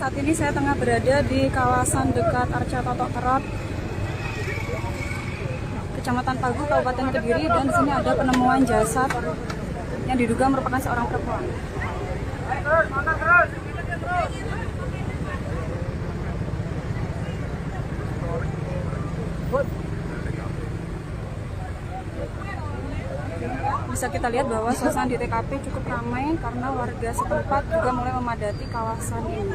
Saat ini saya tengah berada di kawasan dekat Arca Totok Kerot, Kecamatan Pagu, Kabupaten Kediri, dan di sini ada penemuan jasad yang diduga merupakan seorang perempuan. Bisa kita lihat bahwa suasana di TKP cukup ramai karena warga setempat juga mulai memadati kawasan ini.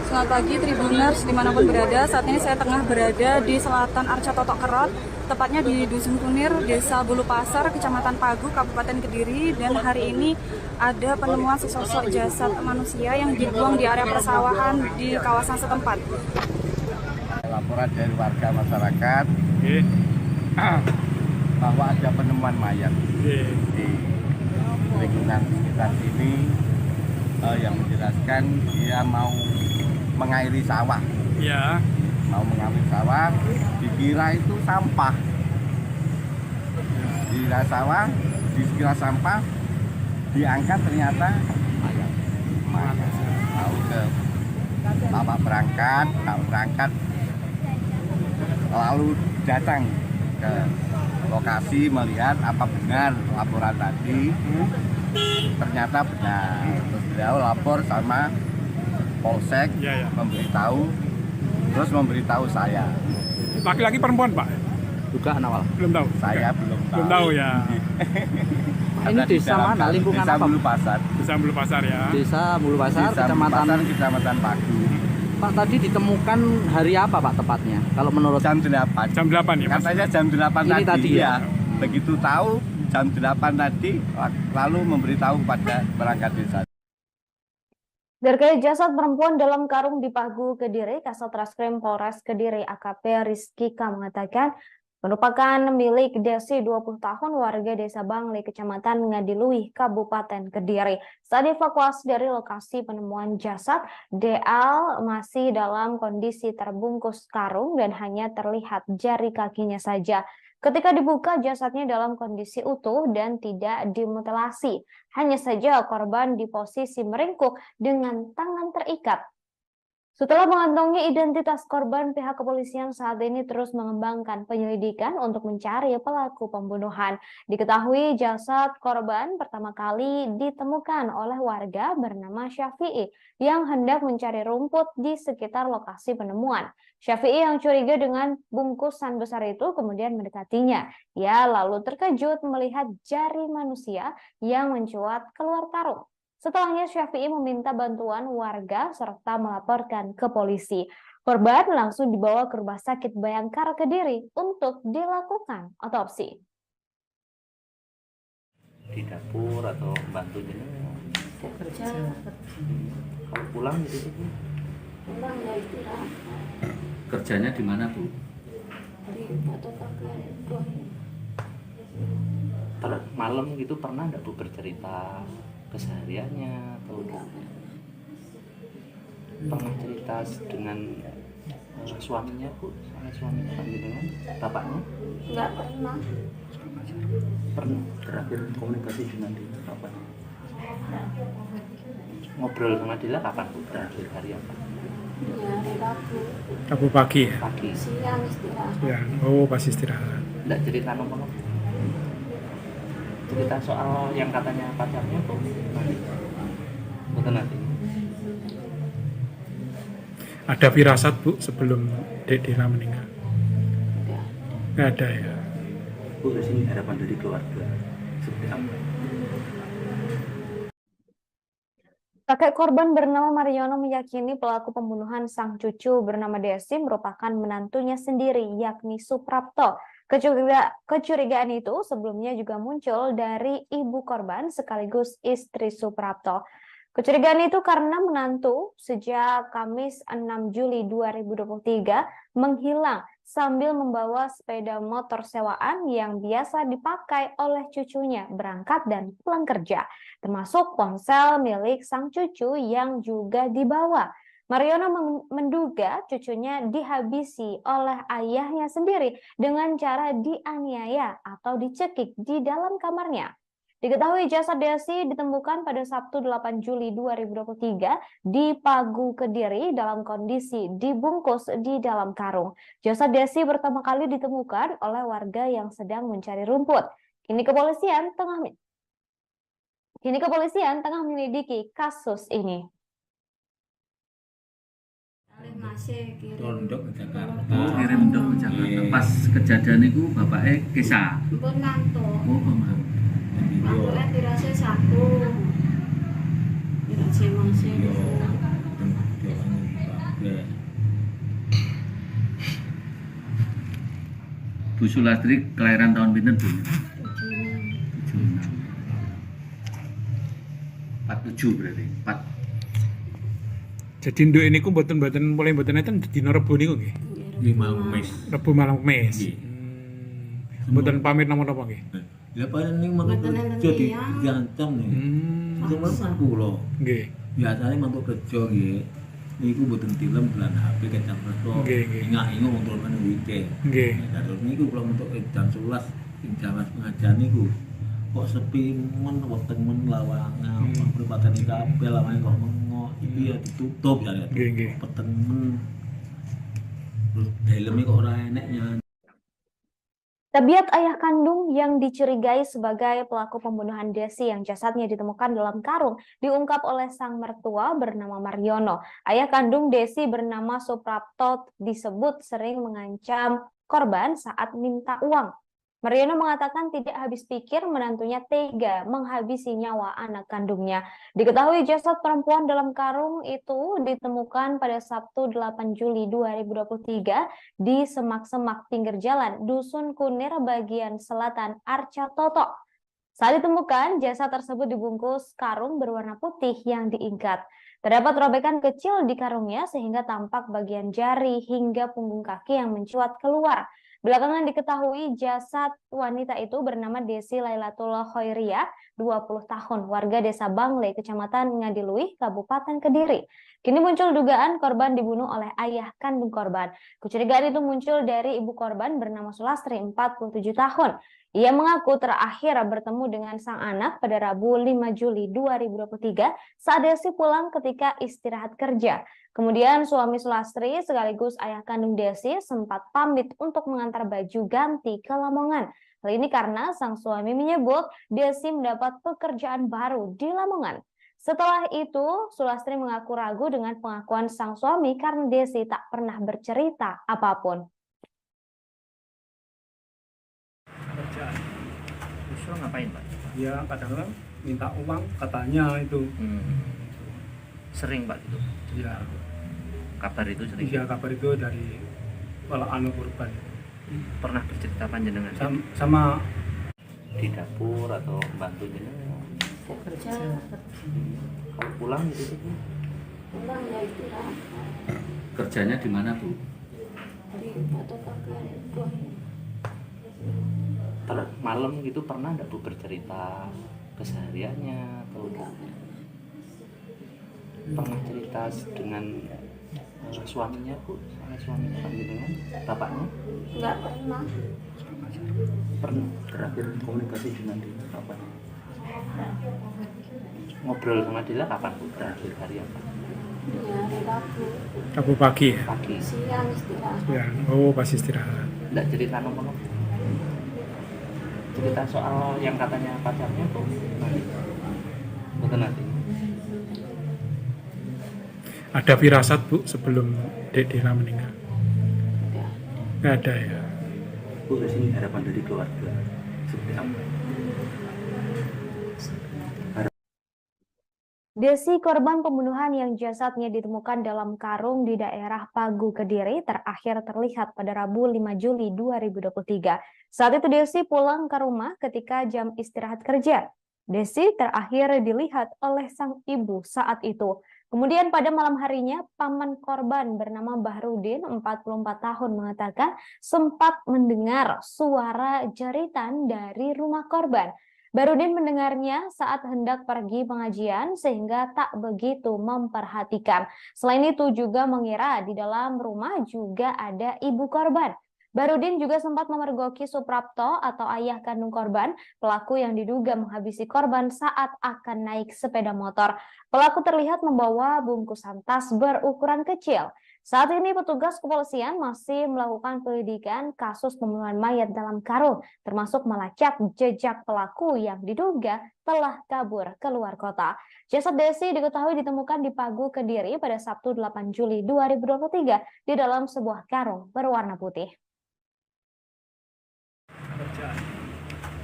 Selamat pagi Tribuners dimanapun berada. Saat ini saya tengah berada di selatan Arca Totok Kerot, tepatnya di Dusun Kunir, Desa Bulu Pasar, Kecamatan Pagu, Kabupaten Kediri. Dan hari ini ada penemuan sesosok jasad manusia yang dibuang di area persawahan di kawasan setempat. Laporan dari warga masyarakat bahwa ada penemuan mayat di lingkungan sekitar sini yang menjelaskan dia mau mengairi sawah. Ya. Mau mengairi sawah, dikira itu sampah. Dikira sawah, dikira sampah, diangkat ternyata mayat. Tahu ke bapak berangkat, lalu datang ke lokasi melihat apa benar laporan tadi. Ternyata benar. Terus beliau lapor sama Polsek, memberitahu saya. Laki-laki perempuan Pak? Dugaan awal. Belum tahu. Saya belum tahu. Belum tahu ya. Ini desa mana? Lingkungan Desa apa? Bulu Pasar. Desa Bulu Pasar ya. Desa Bulu Pasar, Desa Bulu Pasar, Kecamatan Pagu. Pak, tadi ditemukan hari apa Pak tepatnya? Kalau menurut Jam 8. Jam 8 ya Mas? Katanya jam 8 Ini tadi ya? Begitu tahu jam 8 tadi lalu memberitahu kepada perangkat desa. Terkait jasad perempuan dalam karung di Pagu, Kediri, Kasat Reskrim Polres Kediri AKP Rizky K mengatakan merupakan milik Desi 20 tahun warga Desa Bangle, Kecamatan Ngadiluih, Kabupaten Kediri. Saat dievakuasi dari lokasi penemuan jasad, DL masih dalam kondisi terbungkus karung dan hanya terlihat jari kakinya saja. Ketika dibuka, jasadnya dalam kondisi utuh dan tidak dimutilasi. Hanya saja korban di posisi meringkuk dengan tangan terikat. Setelah mengantongi identitas korban, pihak kepolisian saat ini terus mengembangkan penyelidikan untuk mencari pelaku pembunuhan. Diketahui jasad korban pertama kali ditemukan oleh warga bernama Syafi'i yang hendak mencari rumput di sekitar lokasi penemuan. Syafi'i yang curiga dengan bungkusan besar itu kemudian mendekatinya. Ia lalu terkejut melihat jari manusia yang mencuat keluar karung. Setelahnya Syafi'i meminta bantuan warga serta melaporkan ke polisi. Korban langsung dibawa ke Rumah Sakit Bayangkara Kediri untuk dilakukan otopsi. Di dapur atau bantu jenengan? Kerja, Kalau pulang gitu Bu? pulang ya istirahat. Kerjanya di mana Bu? Di fotokopian itu. Malam gitu pernah nggak Bu bercerita kesehariannya atau pernah cerita dengan suaminya Bu, sama suaminya dengan bapaknya? Enggak pernah. Pernah Terakhir komunikasi dengan dia kapan? ngobrol sama Dila kapan Bu? Terakhir hari apa? Ya hari Rabu. Rabu pagi ya? Pagi. Siang istirahat. Ya, oh pas istirahat. Nggak cerita nomor cerita soal yang katanya pacarnya tuh nanti betul nanti Ada firasat Bu sebelum Dek Dila meninggal? Enggak. Nggak ada ya? Bu, di sini harapan dari keluarga seperti apa? Kakek korban bernama Mariono meyakini pelaku pembunuhan sang cucu bernama Desi merupakan menantunya sendiri, yakni Suprapto. Kecurigaan itu sebelumnya juga muncul dari ibu korban sekaligus istri Suprapto. Kecurigaan itu karena menantu sejak Kamis 6 Juli 2023 menghilang sambil membawa sepeda motor sewaan yang biasa dipakai oleh cucunya berangkat dan pulang kerja, termasuk ponsel milik sang cucu yang juga dibawa. Mariono menduga cucunya dihabisi oleh ayahnya sendiri dengan cara dianiaya atau dicekik di dalam kamarnya. Diketahui jasad Desi ditemukan pada Sabtu 8 Juli 2023 di Pagu, Kediri dalam kondisi dibungkus di dalam karung. Jasad Desi pertama kali ditemukan oleh warga yang sedang mencari rumput. Kini kepolisian tengah menyelidiki kasus ini. Masih kirim. Tondok ke Jakarta. kirim dong ke Jakarta Iya. pas kejadian itu bapaknya kisah Pun ngantuk. oh mama Ngantuknya dirasa satu. Dirasa masih. Yo, yo, Bu Sulastri kelahiran tahun pinten Bu? 47 berarti 4 Jadi nduk ini ku mboten mulai mboten enten dina Rebo niku nggih. lima mes. Rebo malam Kamis. Nggih. Mboten pamit napa-napa nggih. Ya paling ning mantuk kerja diancam nih. Cuma kan kula. Nggih. Biasanya mantuk kerja nggih. Niku mboten tilem bulan HP kecang reso. Nggih, nggih. Ingat-ingat wong turun weekend. Nggih. Terus niku kula mantuk jam 11 ing jaman pengajian niku. Kok sepi men weteng men lawangan, perempatan iki kabeh lawange kok mengo. Iki ya ditutup ya. Nggih, nggih. Peteng men. Terus dalemnya kok ora enek nyan. Tabiat ayah kandung yang dicurigai sebagai pelaku pembunuhan Desi yang jasadnya ditemukan dalam karung diungkap oleh sang mertua bernama Mariono. Ayah kandung Desi bernama Suprapto disebut sering mengancam korban saat minta uang. Mariono mengatakan tidak habis pikir menantunya tega menghabisi nyawa anak kandungnya. Diketahui jasad perempuan dalam karung itu ditemukan pada Sabtu 8 Juli 2023 di semak-semak pinggir jalan Dusun Kunir bagian selatan Arca Toto. Saat ditemukan, jasad tersebut dibungkus karung berwarna putih yang diikat. Terdapat robekan kecil di karungnya sehingga tampak bagian jari hingga punggung kaki yang mencuat keluar. Belakangan diketahui jasad wanita itu bernama Desi Lailatul Khoiriyah, 20 tahun, warga desa Bangle, kecamatan Ngadiluih, Kabupaten Kediri. Kini muncul dugaan korban dibunuh oleh ayah kandung korban. Kecurigaan itu muncul dari ibu korban bernama Sulastri, 47 tahun. Ia mengaku terakhir bertemu dengan sang anak pada Rabu 5 Juli 2023 saat Desi pulang ketika istirahat kerja. Kemudian suami Sulastri sekaligus ayah kandung Desi sempat pamit untuk mengantar baju ganti ke Lamongan. Hal ini karena sang suami menyebut Desi mendapat pekerjaan baru di Lamongan. Setelah itu, Sulastri mengaku ragu dengan pengakuan sang suami karena Desi tak pernah bercerita apapun. Kerjaan. Justru ngapain Pak? Ya kadang-kadang minta uang katanya itu. Sering Pak itu? Ya, Kabar itu sering? iya kabar itu dari anu korban. Pernah bercerita panjenengan? Sama Di dapur atau bantu jenengan? Kerja Kalau pulang gitu Bu? pulang ya istirahat Kerjanya di mana Bu? di fotokopian buah. Malam gitu pernah nggak Bu bercerita kesehariannya atau pernah cerita dengan suaminya Bu, sama suaminya panjenengan, bapaknya? Nggak pernah. Pernah Terakhir komunikasi dengan dia kapan? ngobrol sama dia kapan Bu? Terakhir hari apa? Ya hari Rabu Rabu pagi ya? Pagi. siang istirahat. Ya, oh pas istirahat. Nggak cerita nomor cerita soal yang katanya pacarnya tuh nanti betul nanti Ada firasat Bu sebelum Dek Dina meninggal? Nggak ada ya? Bu, di sini harapan dari keluarga seperti apa? Desi, korban pembunuhan yang jasadnya ditemukan dalam karung di daerah Pagu, Kediri, terakhir terlihat pada Rabu 5 Juli 2023. Saat itu Desi pulang ke rumah ketika jam istirahat kerja. Desi terakhir dilihat oleh sang ibu saat itu. Kemudian pada malam harinya, paman korban bernama Bahrudin, 44 tahun, mengatakan sempat mendengar suara jeritan dari rumah korban. Bahrudin mendengarnya saat hendak pergi pengajian sehingga tak begitu memperhatikan. Selain itu juga mengira di dalam rumah juga ada ibu korban. Bahrudin juga sempat memergoki Suprapto atau ayah kandung korban, pelaku yang diduga menghabisi korban saat akan naik sepeda motor. Pelaku terlihat membawa bungkusan tas berukuran kecil. Saat ini petugas kepolisian masih melakukan penyelidikan kasus pembunuhan mayat dalam karung, termasuk melacak jejak pelaku yang diduga telah kabur keluar kota. Jasad Desi diketahui ditemukan di Pagu, Kediri pada Sabtu 8 Juli 2023 di dalam sebuah karung berwarna putih. kerjaan.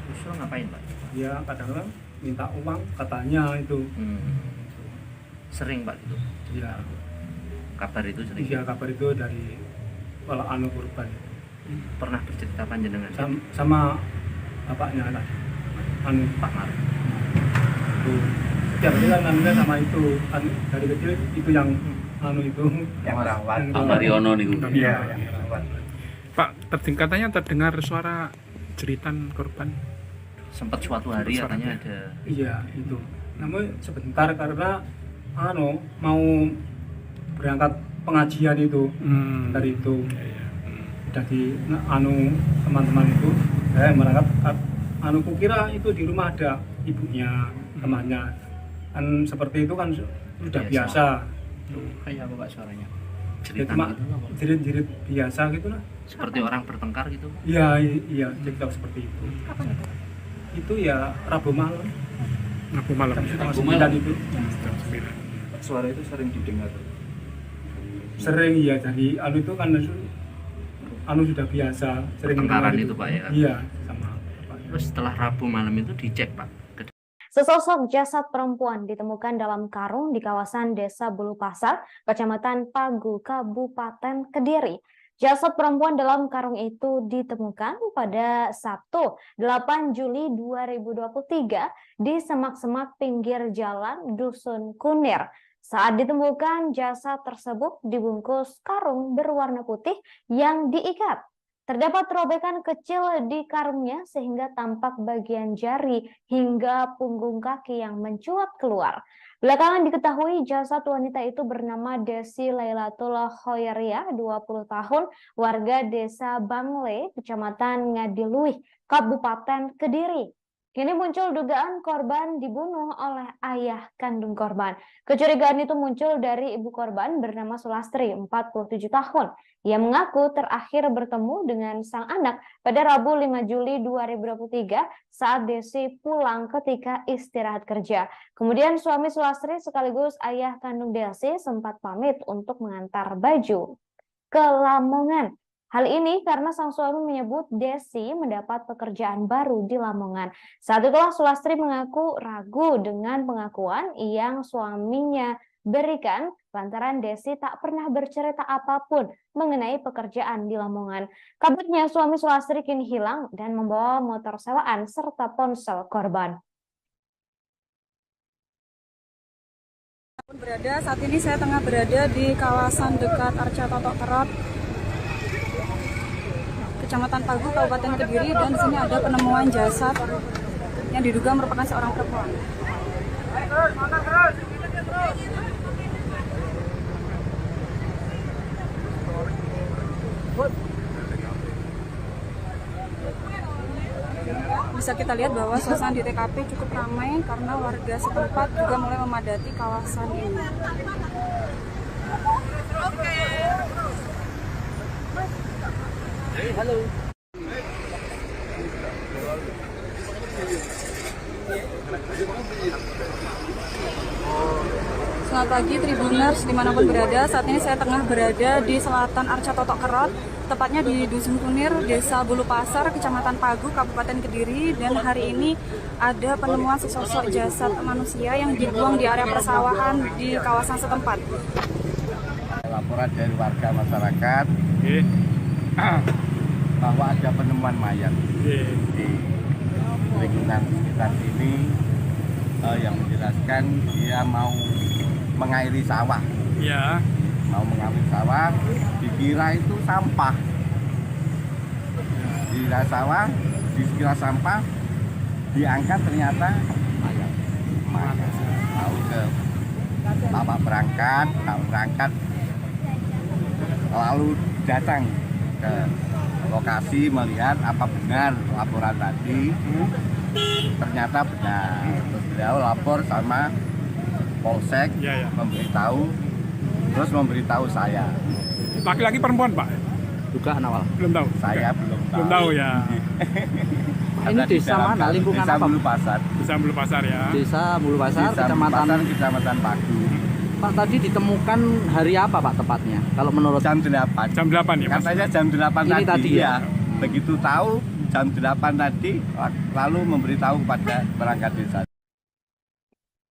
justru ngapain Pak? Ya kadang-kadang minta uang katanya itu. Sering Pak itu? Ya, Kabar itu sering? iya kabar itu dari anu korban. Pernah bercerita panjenengan? Sama bapaknya lah. Anu Pak Mar. itu. Setiap kali kan anunya sama itu. Dari kecil itu yang anu itu. yang rawat. Pak Mariono nih Bu. Iya, yang rawat. Pak, katanya terdengar suara jeritan korban. Sempat suatu hari katanya ada Iya itu. Namun sebentar karena anu mau berangkat pengajian itu dari itu udah di anu teman-teman itu berangkat anu kukira itu di rumah ada ibunya temannya kan seperti itu kan sudah biasa. kayak apa Pak suaranya? Ya, Jeritan cuma gitu apa? jerit-jerit biasa gitu lah. Seperti orang bertengkar gitu? Iya iya cerita seperti itu. Itu ya Rabu malam. Rabu malam ya? Jam Rabu 9 malam. itu. Jam 9. Suara itu sering didengar. Sering ya dari anu itu kan anu sudah biasa sering Pertengkaran dengar itu, Pak, ya? Iya sama Pak. Terus setelah Rabu malam itu dicek Pak? Sesosok jasad perempuan ditemukan dalam karung di kawasan Desa Bulu Pasar, Kecamatan Pagu, Kabupaten Kediri. Jasad perempuan dalam karung itu ditemukan pada Sabtu 8 Juli 2023 di semak-semak pinggir jalan Dusun Kunir. Saat ditemukan, jasad tersebut dibungkus karung berwarna putih yang diikat. Terdapat robekan kecil di karungnya sehingga tampak bagian jari hingga punggung kaki yang mencuat keluar. Belakangan diketahui jasad wanita itu bernama Desi Lailatul Khoiriyah, 20 tahun, warga Desa Bangle, Kecamatan Ngadiluih, Kabupaten Kediri. Kini muncul dugaan korban dibunuh oleh ayah kandung korban. Kecurigaan itu muncul dari ibu korban bernama Sulastri, 47 tahun. Ia mengaku terakhir bertemu dengan sang anak pada Rabu 5 Juli 2023 saat Desi pulang ketika istirahat kerja. Kemudian suami Sulastri sekaligus ayah kandung Desi sempat pamit untuk mengantar baju ke Lamongan. Hal ini karena sang suami menyebut Desi mendapat pekerjaan baru di Lamongan. Saat itulah Sulastri mengaku ragu dengan pengakuan yang suaminya berikan lantaran Desi tak pernah bercerita apapun mengenai pekerjaan di Lamongan. Kabarnya suami Sulastri kini hilang dan membawa motor sewaan serta ponsel korban. Saat ini saya tengah berada di kawasan dekat Arca Totok Kerot, Kecamatan Pagu, Kabupaten Kediri, dan di sini ada penemuan jasad yang diduga merupakan seorang perempuan. Bisa kita lihat bahwa suasana di TKP cukup ramai karena warga setempat juga mulai memadati kawasan ini. Halo. Selamat pagi Tribuners dimanapun berada. Saat ini saya tengah berada di selatan Arca Totok Kerot, tepatnya di Dusun Kunir, Desa Bulu Pasar, Kecamatan Pagu, Kabupaten Kediri. Dan hari ini ada penemuan sesosok jasad manusia yang dibuang di area persawahan di kawasan setempat. Laporan dari warga masyarakat bahwa ada penemuan mayat di lingkungan sekitar sini yang menjelaskan dia mau mengairi sawah. Ya. Mau mengairi sawah, dikira itu sampah. Dikira sawah, dikira sampah, diangkat ternyata mayat. Tahu ke bapak berangkat, lalu datang ke lokasi melihat apa benar laporan tadi. Ternyata benar. Terus beliau lapor sama Polsek, memberitahu saya. Laki-laki perempuan, Pak? Dugaan awal. Belum tahu. Saya belum tahu. Belum tahu ya. Ini desa mana? Lingkungan Desa apa? Bulu Pasar. Desa Bulu Pasar ya. Desa Bulu Pasar, Kecamatan Pagu. Pak, tadi ditemukan hari apa Pak tepatnya? Kalau menurut Jam 8. Jam 8 ya, Mas? Katanya jam 8 Ini tadi ya? Begitu tahu jam 8 tadi, lalu memberitahu kepada perangkat desa.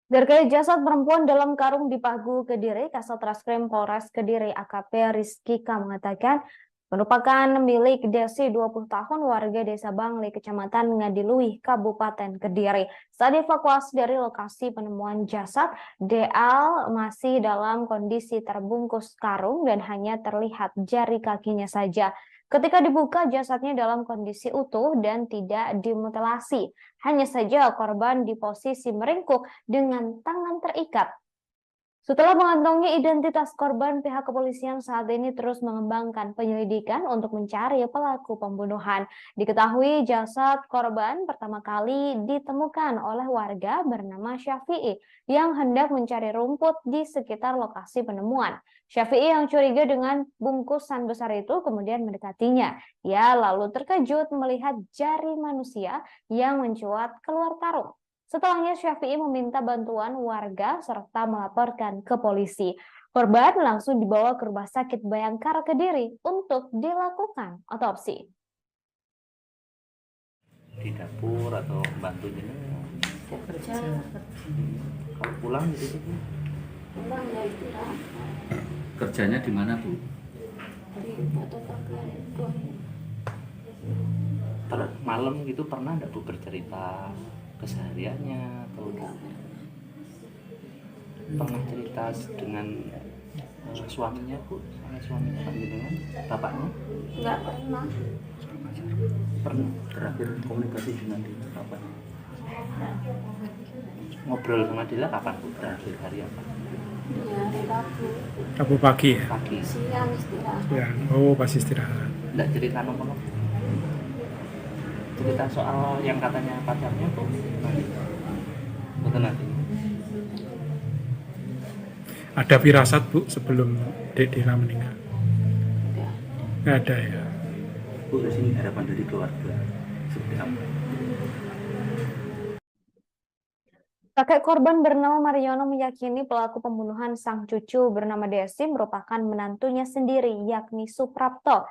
Terkait jasad perempuan dalam karung di Pagu, Kediri, Kasat Reskrim Polres Kediri AKP Rizky K mengatakan merupakan milik Desi 20 tahun warga Desa Bangli, Kecamatan Ngadiluih, Kabupaten Kediri. Saat dievakuasi dari lokasi penemuan jasad, DL masih dalam kondisi terbungkus karung dan hanya terlihat jari kakinya saja. Ketika dibuka, jasadnya dalam kondisi utuh dan tidak dimutilasi. Hanya saja korban di posisi meringkuk dengan tangan terikat. Setelah mengantongi identitas korban, pihak kepolisian saat ini terus mengembangkan penyelidikan untuk mencari pelaku pembunuhan. Diketahui jasad korban pertama kali ditemukan oleh warga bernama Syafi'i yang hendak mencari rumput di sekitar lokasi penemuan. Syafi'i yang curiga dengan bungkusan besar itu kemudian mendekatinya. Ia lalu terkejut melihat jari manusia yang mencuat keluar karung. Setelahnya Syafi'i meminta bantuan warga serta melaporkan ke polisi. Korban langsung dibawa ke Rumah Sakit Bayangkara Kediri untuk dilakukan otopsi. di dapur atau bantu ini? Saya kerja. Kalau pulang gitu sih? Pulang ya istirahat. Kerjanya di mana Bu? Di fotokopian buah. Malam gitu pernah nggak Bu bercerita kesehariannya atau pernah cerita dengan suaminya Bu, sama suaminya Pak dengan bapaknya? Nggak pernah. Pernah terakhir komunikasi dengan dia kapan? Ngobrol sama dia kapan Bu? Terakhir hari apa? Ya hari Rabu. Rabu pagi ya? Pagi. Siang istirahat. Ya, oh pas istirahat. Nggak cerita nomor? cerita soal yang katanya pacarnya tuh betul nanti. Ada firasat Bu sebelum Dek Dira meninggal? Nggak ada ya. Bu, di sini harapan dari keluarga seperti apa? Kakek korban bernama Mariono meyakini pelaku pembunuhan sang cucu bernama Desi merupakan menantunya sendiri, yakni Suprapto.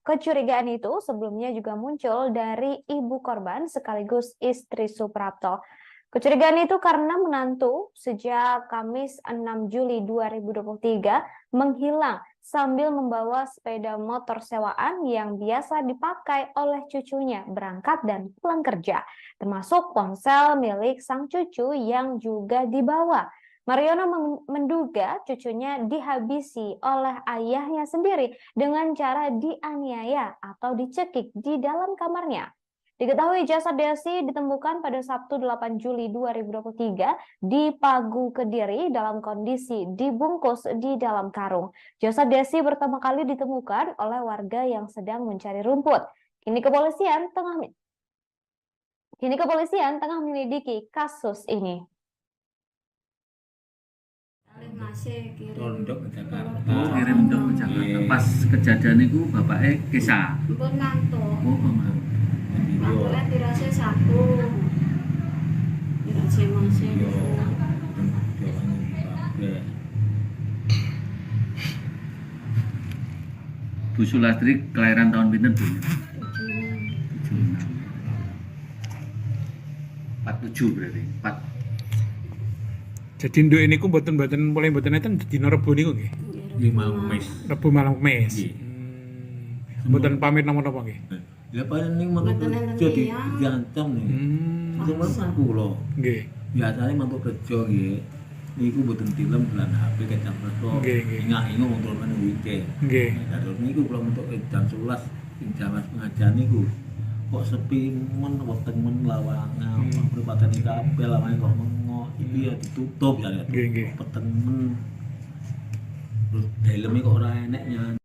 Kecurigaan itu sebelumnya juga muncul dari ibu korban sekaligus istri Suprapto. Kecurigaan itu karena menantu sejak Kamis 6 Juli 2023 menghilang sambil membawa sepeda motor sewaan yang biasa dipakai oleh cucunya berangkat dan pulang kerja, termasuk ponsel milik sang cucu yang juga dibawa. Mariono menduga cucunya dihabisi oleh ayahnya sendiri dengan cara dianiaya atau dicekik di dalam kamarnya. Diketahui jasad Desi ditemukan pada Sabtu 8 Juli 2023 di Pagu, Kediri dalam kondisi dibungkus di dalam karung. Jasad Desi pertama kali ditemukan oleh warga yang sedang mencari rumput. Kini kepolisian tengah menyelidiki kasus ini. Masih Tondok ke Jakarta. Oh, kirim dok ke Jakarta. Pas kejadian itu bapaknya kisah. pun nanto. Oh, mama. Mantunya dirasa satu. Dirasa masih. Bu Sulastri kelahiran tahun pinten Bu? 47 berarti. 4. Jadi nduk ini ku mboten mulai mboten enten dina Rebo niku nggih. 5 Mes. Rebo malam Kemis. Nggih. Mboten pamit napa-napa nggih. Ya paling ning mantuk kerja diancam nih. Cuma kan kula. Nggih. Biasane mantuk kerja nggih. Niku mboten tilem bulan HP kecap resto. Nggih, nggih. Ingat-ingat wong turun weekend. Nggih. Terus niku kula mentuk jam 11 ing jaman pengajian niku. Kok sepi men weteng men lawangan, perempatan iki kabeh lawange kok mengo. Iki ya ditutup ya. Nggih, nggih. Peteng men. Terus daleme kok ora enek nyanyi.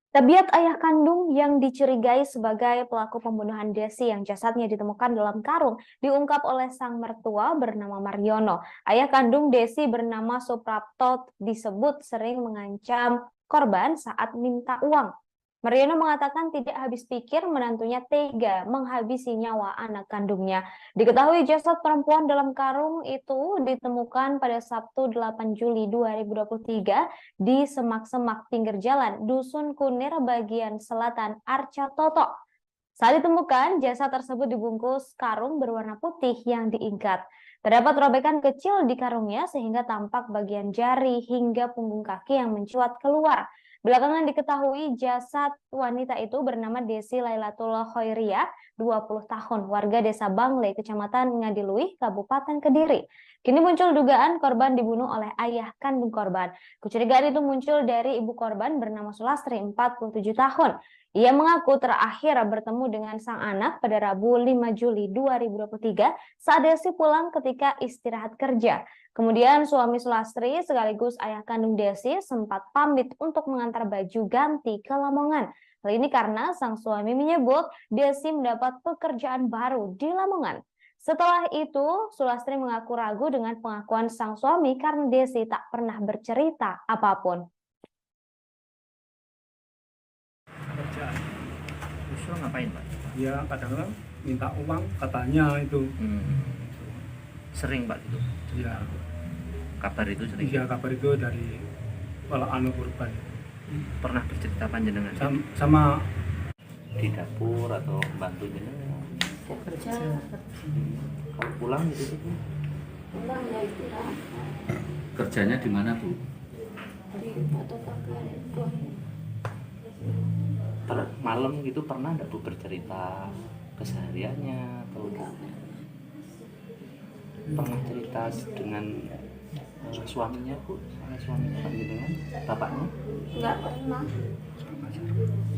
Tabiat ayah kandung yang dicurigai sebagai pelaku pembunuhan Desi yang jasadnya ditemukan dalam karung diungkap oleh sang mertua bernama Mariono. Ayah kandung Desi bernama Suprapto disebut sering mengancam korban saat minta uang. Mariono mengatakan tidak habis pikir menantunya tega menghabisi nyawa anak kandungnya. Diketahui jasad perempuan dalam karung itu ditemukan pada Sabtu 8 Juli 2023 di semak-semak pinggir jalan Dusun Kunir bagian selatan Arca Toto. Saat ditemukan, jasad tersebut dibungkus karung berwarna putih yang diikat. Terdapat robekan kecil di karungnya sehingga tampak bagian jari hingga punggung kaki yang mencuat keluar. Belakangan diketahui jasad wanita itu bernama Desi Lailatul Khoiriyah, 20 tahun, warga desa Bangle, kecamatan Ngadiluih, Kabupaten Kediri. Kini muncul dugaan korban dibunuh oleh ayah kandung korban. Kecurigaan itu muncul dari ibu korban bernama Sulastri, 47 tahun. Ia mengaku terakhir bertemu dengan sang anak pada Rabu 5 Juli 2023 saat Desi pulang ketika istirahat kerja. Kemudian suami Sulastri sekaligus ayah kandung Desi sempat pamit untuk mengantar baju ganti ke Lamongan. Hal ini karena sang suami menyebut Desi mendapat pekerjaan baru di Lamongan. Setelah itu, Sulastri mengaku ragu dengan pengakuan sang suami karena Desi tak pernah bercerita apapun. Kerjaan. Usul ngapain Pak? Ya kadang-kadang minta uang katanya itu. Sering Pak gitu? Ya, Kabar itu sering? iya kabar itu dari anu korban. Pernah bercerita panjenengan? Sama Di dapur atau bantu jenengan? Kerja Kalau pulang gitu sih? pulang ya istirahat Kerjanya di mana Bu? di fotokopian itu. Malam gitu pernah nggak Bu bercerita kesehariannya atau pernah cerita dengan suaminya Bu, suaminya panjenengan, bapaknya? Enggak pernah.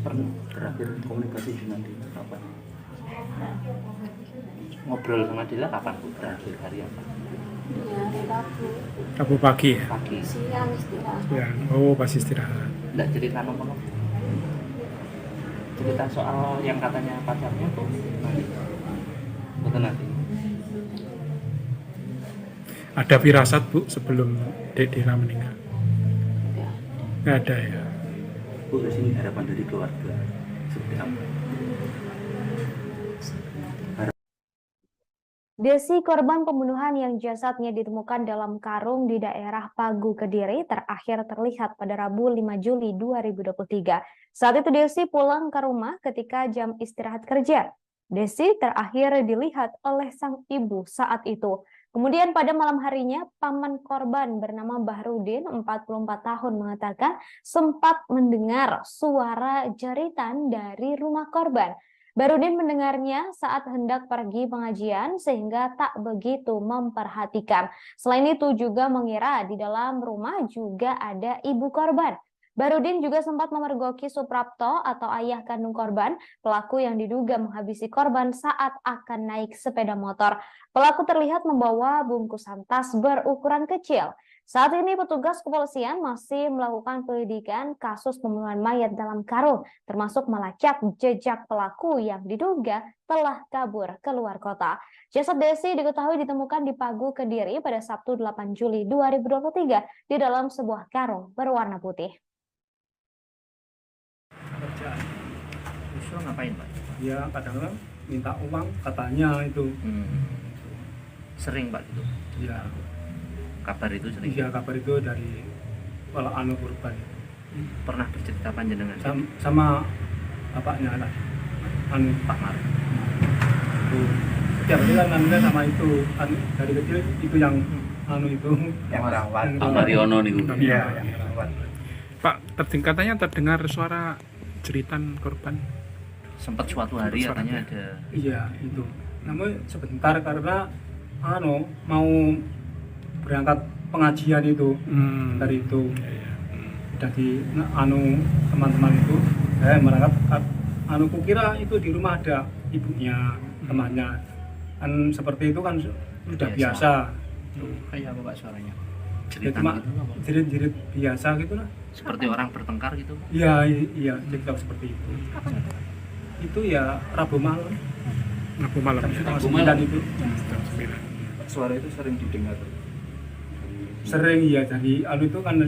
Pernah Terakhir komunikasi dengan dia kapan? ngobrol sama Dila kapan Bu? Terakhir hari apa? Di hari Rabu Rabu pagi ya. Pagi. siang istirahat. Ya. Oh, pas istirahat. Nggak cerita nomor cerita soal yang katanya pacarnya tuh nanti betul nanti Ada firasat Bu sebelum Dek Dira meninggal? Nggak ada ya. Bu, di sini harapan dari keluarga seperti apa? Desi, korban pembunuhan yang jasadnya ditemukan dalam karung di daerah Pagu, Kediri, terakhir terlihat pada Rabu 5 Juli 2023. Saat itu Desi pulang ke rumah ketika jam istirahat kerja. Desi terakhir dilihat oleh sang ibu saat itu. Kemudian pada malam harinya, paman korban bernama Bahrudin, 44 tahun, mengatakan sempat mendengar suara jeritan dari rumah korban. Bahrudin mendengarnya saat hendak pergi pengajian sehingga tak begitu memperhatikan. Selain itu juga mengira di dalam rumah juga ada ibu korban. Bahrudin juga sempat memergoki Suprapto atau ayah kandung korban, pelaku yang diduga menghabisi korban saat akan naik sepeda motor. Pelaku terlihat membawa bungkusan tas berukuran kecil. Saat ini petugas kepolisian masih melakukan penyelidikan kasus pembunuhan mayat dalam karung, termasuk melacak jejak pelaku yang diduga telah kabur keluar kota. Jasad Desi diketahui ditemukan di Pagu, Kediri pada Sabtu 8 Juli 2023 di dalam sebuah karung berwarna putih. Kerjaan. Justru ngapain Pak? Ya kadang-kadang minta uang katanya itu. Sering Pak gitu? Ya, Kabar itu sering? iya kabar itu dari kalau anu korban. Pernah bercerita panjenengan? Sama bapaknya lah, anu Pak Mar. Setiap hari kan anunya sama itu, anu, dari kecil itu yang anu itu Yang rawat. Pak Mariono nih Bu. Iya. Pak, katanya terdengar suara jeritan korban. Sempat suatu hari Sempat katanya suara. ada. Iya itu. Namun sebentar karena anu mau berangkat pengajian itu dari itu udah di anu teman-teman itu berangkat anu kukira itu di rumah ada ibunya temannya kan seperti itu kan sudah biasa. Kayak apa Pak suaranya? Ya, Jeritan cuma gitu apa? jerit-jerit biasa gitu lah. Seperti orang bertengkar gitu? Iya iya cerita seperti itu. Itu ya Rabu malam. Rabu malam. Jam Ya? 9 itu. Jam 9. Suara itu sering didengar. Sering ya dari anu itu kan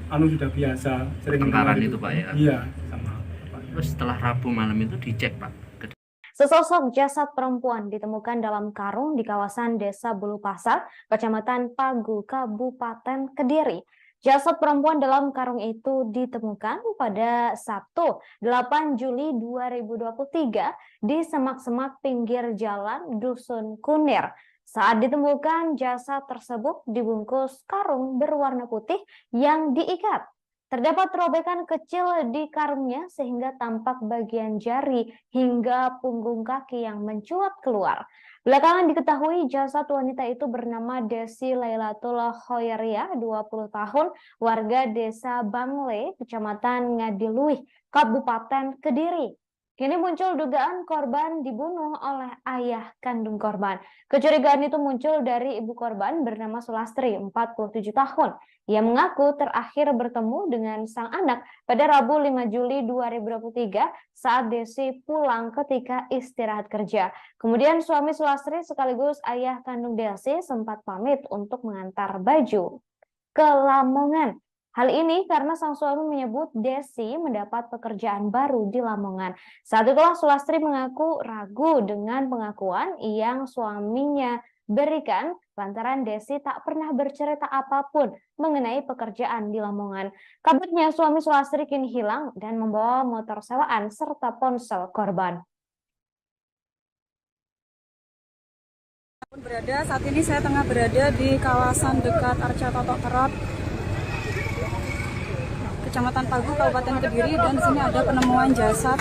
anu sudah biasa sering Pertengkaran dengar itu, Pak, ya? Iya sama Pak. Terus setelah Rabu malam itu dicek Pak? Sesosok jasad perempuan ditemukan dalam karung di kawasan Desa Bulu Pasar, Kecamatan Pagu, Kabupaten Kediri. Jasad perempuan dalam karung itu ditemukan pada Sabtu 8 Juli 2023 di semak-semak pinggir jalan Dusun Kunir. Saat ditemukan, jasad tersebut dibungkus karung berwarna putih yang diikat. Terdapat robekan kecil di karungnya sehingga tampak bagian jari hingga punggung kaki yang mencuat keluar. Belakangan diketahui jasad wanita itu bernama Desi Lailatul Khoiria, 20 tahun, warga Desa Bangle, Kecamatan Ngadiluih, Kabupaten Kediri. Kini muncul dugaan korban dibunuh oleh ayah kandung korban. Kecurigaan itu muncul dari ibu korban bernama Sulastri, 47 tahun. Ia mengaku terakhir bertemu dengan sang anak pada Rabu 5 Juli 2023 saat Desi pulang ketika istirahat kerja. Kemudian suami Sulastri sekaligus ayah kandung Desi sempat pamit untuk mengantar baju ke Lamongan. Hal ini karena sang suami menyebut Desi mendapat pekerjaan baru di Lamongan. Saat itulah Sulastri mengaku ragu dengan pengakuan yang suaminya berikan lantaran Desi tak pernah bercerita apapun mengenai pekerjaan di Lamongan. Kabarnya suami Sulastri kini hilang dan membawa motor sewaan serta ponsel korban. Saat ini saya tengah berada di kawasan dekat Arca Totok Kerot, Kecamatan Pagu, Kabupaten Kediri, dan di sini ada penemuan jasad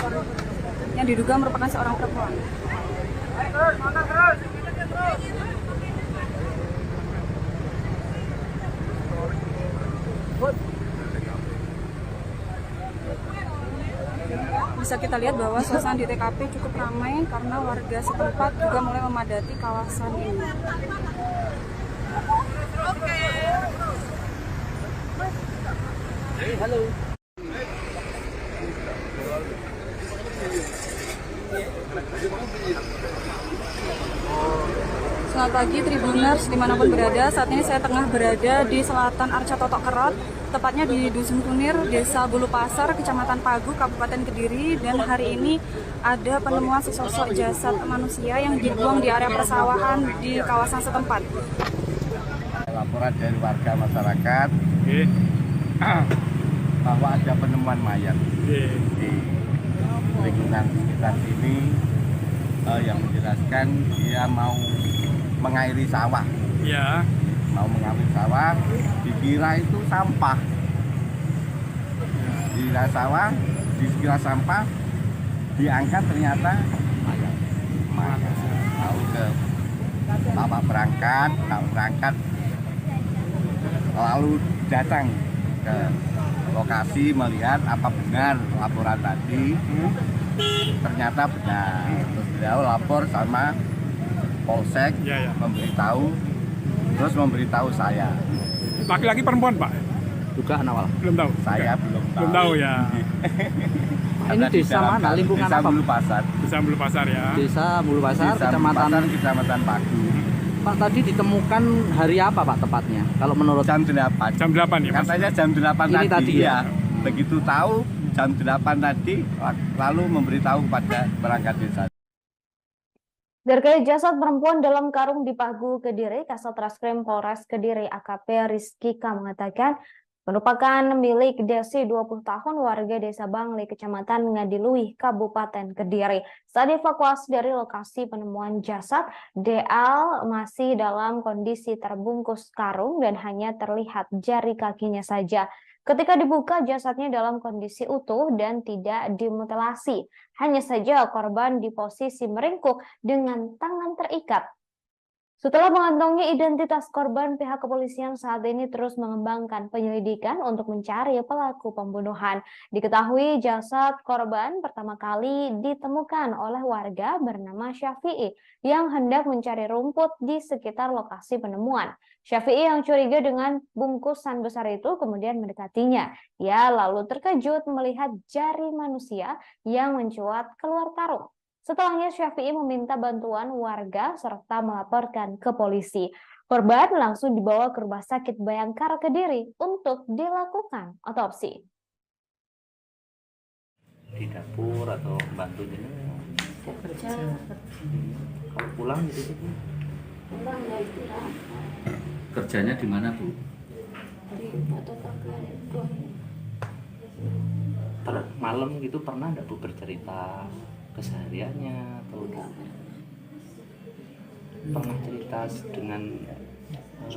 yang diduga merupakan seorang perempuan. Bisa kita lihat bahwa suasana di TKP cukup ramai karena warga setempat juga mulai memadati kawasan ini. Selamat pagi Tribuners dimanapun berada. Saat ini saya tengah berada di selatan Arca Totok Kerot, tepatnya di Dusun Kunir, Desa Bulu Pasar, Kecamatan Pagu, Kabupaten Kediri. Dan hari ini ada penemuan sesosok jasad manusia yang dibuang di area persawahan di kawasan setempat. Laporan dari warga masyarakat bahwa ada penemuan mayat di lingkungan sekitar sini yang menjelaskan dia mau mengairi sawah. Ya. Mau mengairi sawah, dikira itu sampah. Dikira sawah, dikira sampah, diangkat ternyata mayat. Tahu ke bapak berangkat, lalu datang ke lokasi melihat apa benar laporan tadi. Ternyata benar. Terus beliau lapor sama polsek, memberitahu saya. Laki-laki perempuan, Pak? Dugaan awal. Belum tahu. Saya belum tahu. Belum tahu ya. Ini desa mana? Lingkungan Desa apa? Bulu Pasar. Desa Bulu Pasar ya. Desa Bulu Pasar, Desa Bulu Pasar, Kecamatan Pagu. Pak, tadi ditemukan hari apa Pak tepatnya? Kalau menurut Jam 8. Jam 8 ya, Mas? Katanya jam 8 Ini tadi ya? Begitu tahu jam 8 tadi, lalu memberitahu kepada perangkat desa. Terkait jasad perempuan dalam karung di Pagu, Kediri, Kasat Reskrim Polres Kediri AKP Rizky K mengatakan merupakan milik Desi 20 tahun warga Desa Bangli, Kecamatan Ngadiluih, Kabupaten Kediri. Saat dievakuasi dari lokasi penemuan jasad, DL masih dalam kondisi terbungkus karung dan hanya terlihat jari kakinya saja. Ketika dibuka, jasadnya dalam kondisi utuh dan tidak dimutilasi. Hanya saja korban di posisi meringkuk dengan tangan terikat. Setelah mengantongi identitas korban, pihak kepolisian saat ini terus mengembangkan penyelidikan untuk mencari pelaku pembunuhan. Diketahui jasad korban pertama kali ditemukan oleh warga bernama Syafi'i yang hendak mencari rumput di sekitar lokasi penemuan. Syafi'i yang curiga dengan bungkusan besar itu kemudian mendekatinya. Ia lalu terkejut melihat jari manusia yang mencuat keluar karung. Setelahnya Syafi'i meminta bantuan warga serta melaporkan ke polisi. Korban langsung dibawa ke Rumah Sakit Bayangkara Kediri untuk dilakukan otopsi. di dapur atau bantu ini? Kerja. Kalau pulang gitu Bu? Pulang ya istirahat. Kerjanya di mana Bu? Di fotokopian itu. Malam gitu pernah enggak Bu bercerita kesehariannya atau Enggak. pernah cerita dengan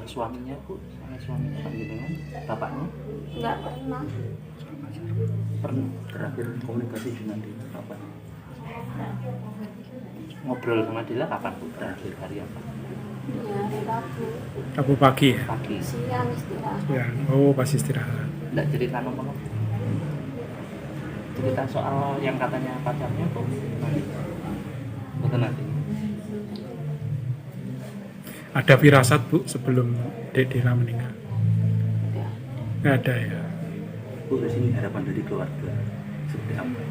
suaminya Bu, sama suaminya Pak Jenengan, bapaknya? Enggak pernah. Pernah terakhir komunikasi dengan dia kapan? Ngobrol sama dia kapan Bu? Terakhir hari apa? Ya hari Rabu. Rabu pagi ya? Pagi. Siang istirahat. Ya, oh pas istirahat. Enggak cerita nomor cerita soal yang katanya pacarnya kok nanti betul nanti Ada firasat Bu sebelum Dek Dira meninggal? Enggak. Nggak ada ya? Bu, di sini harapan dari keluarga seperti apa?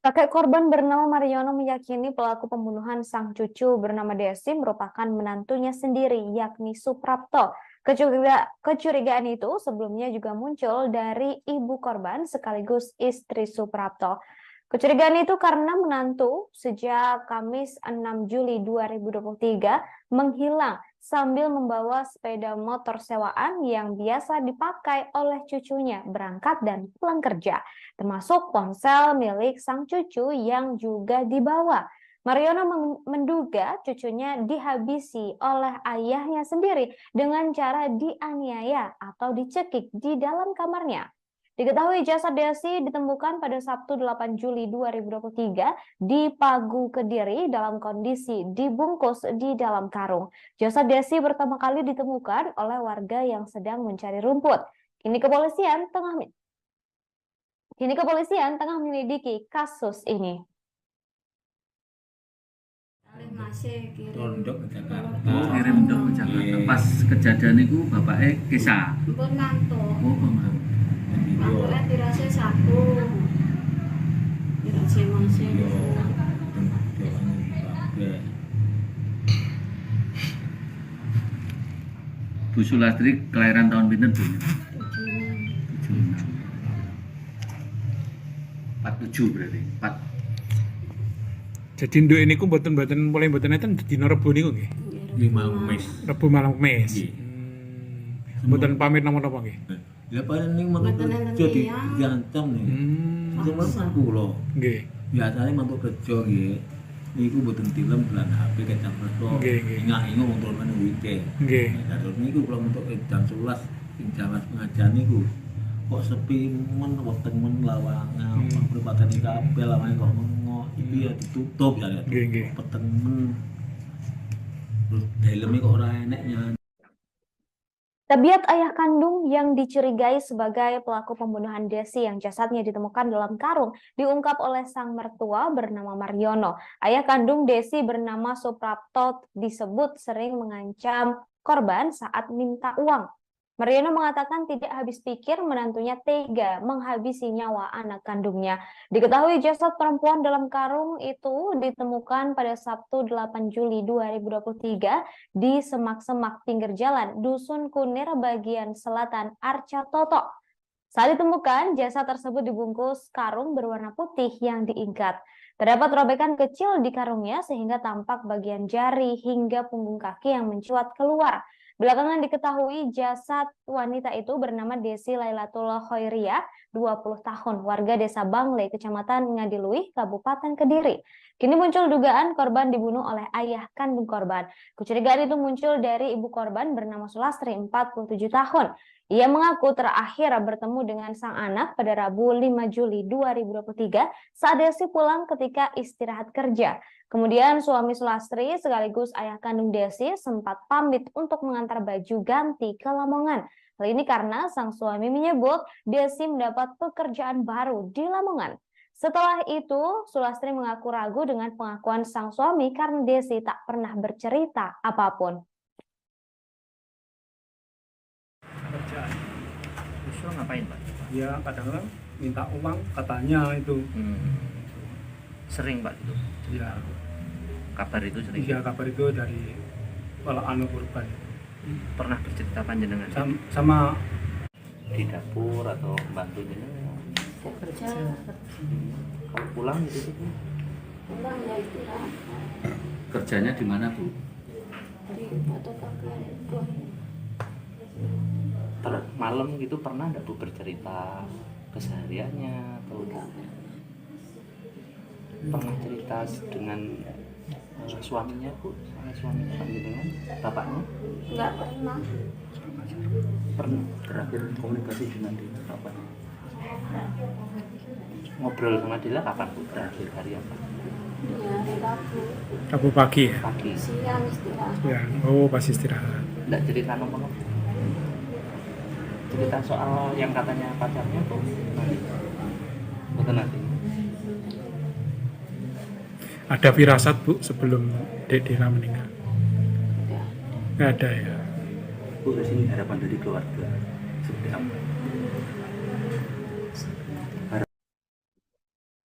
Kakek korban bernama Mariono meyakini pelaku pembunuhan sang cucu bernama Desi merupakan menantunya sendiri, yakni Suprapto. Kecurigaan itu sebelumnya juga muncul dari ibu korban sekaligus istri Suprapto. Kecurigaan itu karena menantu sejak Kamis 6 Juli 2023 menghilang sambil membawa sepeda motor sewaan yang biasa dipakai oleh cucunya berangkat dan pulang kerja, termasuk ponsel milik sang cucu yang juga dibawa. Mariono menduga cucunya dihabisi oleh ayahnya sendiri dengan cara dianiaya atau dicekik di dalam kamarnya. Diketahui jasad Desi ditemukan pada Sabtu 8 Juli 2023 di Pagu, Kediri dalam kondisi dibungkus di dalam karung. Jasad Desi pertama kali ditemukan oleh warga yang sedang mencari rumput. Kini kepolisian tengah menyelidiki kasus ini. Masih kirim. Tondok ke Jakarta. kirim dong ke Jakarta pas kejadian itu bapaknya kisah Pun ngantuk. Jadi Ngantuknya dirasa Sabtu. Dirasa masih. yo kabeh. Bu Sulastri kelahiran tahun pinten Bu? 47 berarti. 4. Jadi nduk ini ku mboten mulai mboten enten dina Rebo niku nggih. Lima mes. Rebo malam Kemis. Nggih. Mboten pamit napa-napa nggih. Ya paling mantuk kerja diancam nih. Cuma kan kula. Nggih. Biasanya mantuk kerja nggih. Niku mboten tilem bulan HP kecang kerja. Nggih, nggih. Ingat-ingat wong turun weekend. Nggih. Terus niku kula mantuk jam 11 ing Jawas pengajian niku. Kok sepi men weteng men lawangan, perempatan kabeh lawangan kok mengo. Iki ya ditutup ya. Nggih, nggih. Peteng men. Terus dalemnya kok ora enek nyanyi. Tabiat ayah kandung yang dicurigai sebagai pelaku pembunuhan Desi yang jasadnya ditemukan dalam karung diungkap oleh sang mertua bernama Mariono. Ayah kandung Desi bernama Suprapto disebut sering mengancam korban saat minta uang. Mariono mengatakan tidak habis pikir menantunya tega menghabisi nyawa anak kandungnya. Diketahui jasad perempuan dalam karung itu ditemukan pada Sabtu 8 Juli 2023 di semak-semak pinggir jalan Dusun Kunir bagian selatan Arca Toto. Saat ditemukan, jasad tersebut dibungkus karung berwarna putih yang diikat. Terdapat robekan kecil di karungnya sehingga tampak bagian jari hingga punggung kaki yang mencuat keluar. Belakangan diketahui jasad wanita itu bernama Desi Lailatul Khoiriyah, 20 tahun, warga desa Bangle, kecamatan Ngadiluih, Kabupaten Kediri. Kini muncul dugaan korban dibunuh oleh ayah kandung korban. Kecurigaan itu muncul dari ibu korban bernama Sulastri, 47 tahun. Ia mengaku terakhir bertemu dengan sang anak pada Rabu 5 Juli 2023 saat Desi pulang ketika istirahat kerja. Kemudian suami Sulastri sekaligus ayah kandung Desi sempat pamit untuk mengantar baju ganti ke Lamongan. Hal ini karena sang suami menyebut Desi mendapat pekerjaan baru di Lamongan. Setelah itu, Sulastri mengaku ragu dengan pengakuan sang suami karena Desi tak pernah bercerita apapun. Kerjaan. Justru ngapain Pak? Ya kadang-kadang minta uang katanya itu. Sering Pak itu? Ya, Kabar itu sering? iya kabar itu dari kalau anu korban. Pernah bercerita panjenengan? Sama Di dapur atau bantu jenengan? Kerja Kalau pulang gitu tuh? pulang ya istirahat Kerjanya di mana Bu? di fotokopian buah. Malam gitu pernah nggak Bu bercerita kesehariannya atau pernah cerita dengan suaminya Bu, sama suaminya panjenengan, bapaknya? Nggak pernah. Pernah Terakhir komunikasi dengan dia kapan? ngobrol sama dia kapan Bu? Terakhir hari apa? Ya di Rabu Rabu pagi ya? Pagi. siang istirahat. Ya, oh pas istirahat. Nggak cerita nomor cerita soal yang katanya pacarnya tuh nanti betul nanti Ada firasat Bu sebelum Dek Dina meninggal? Nggak ada ya? Bu, di sini harapan dari keluarga seperti apa?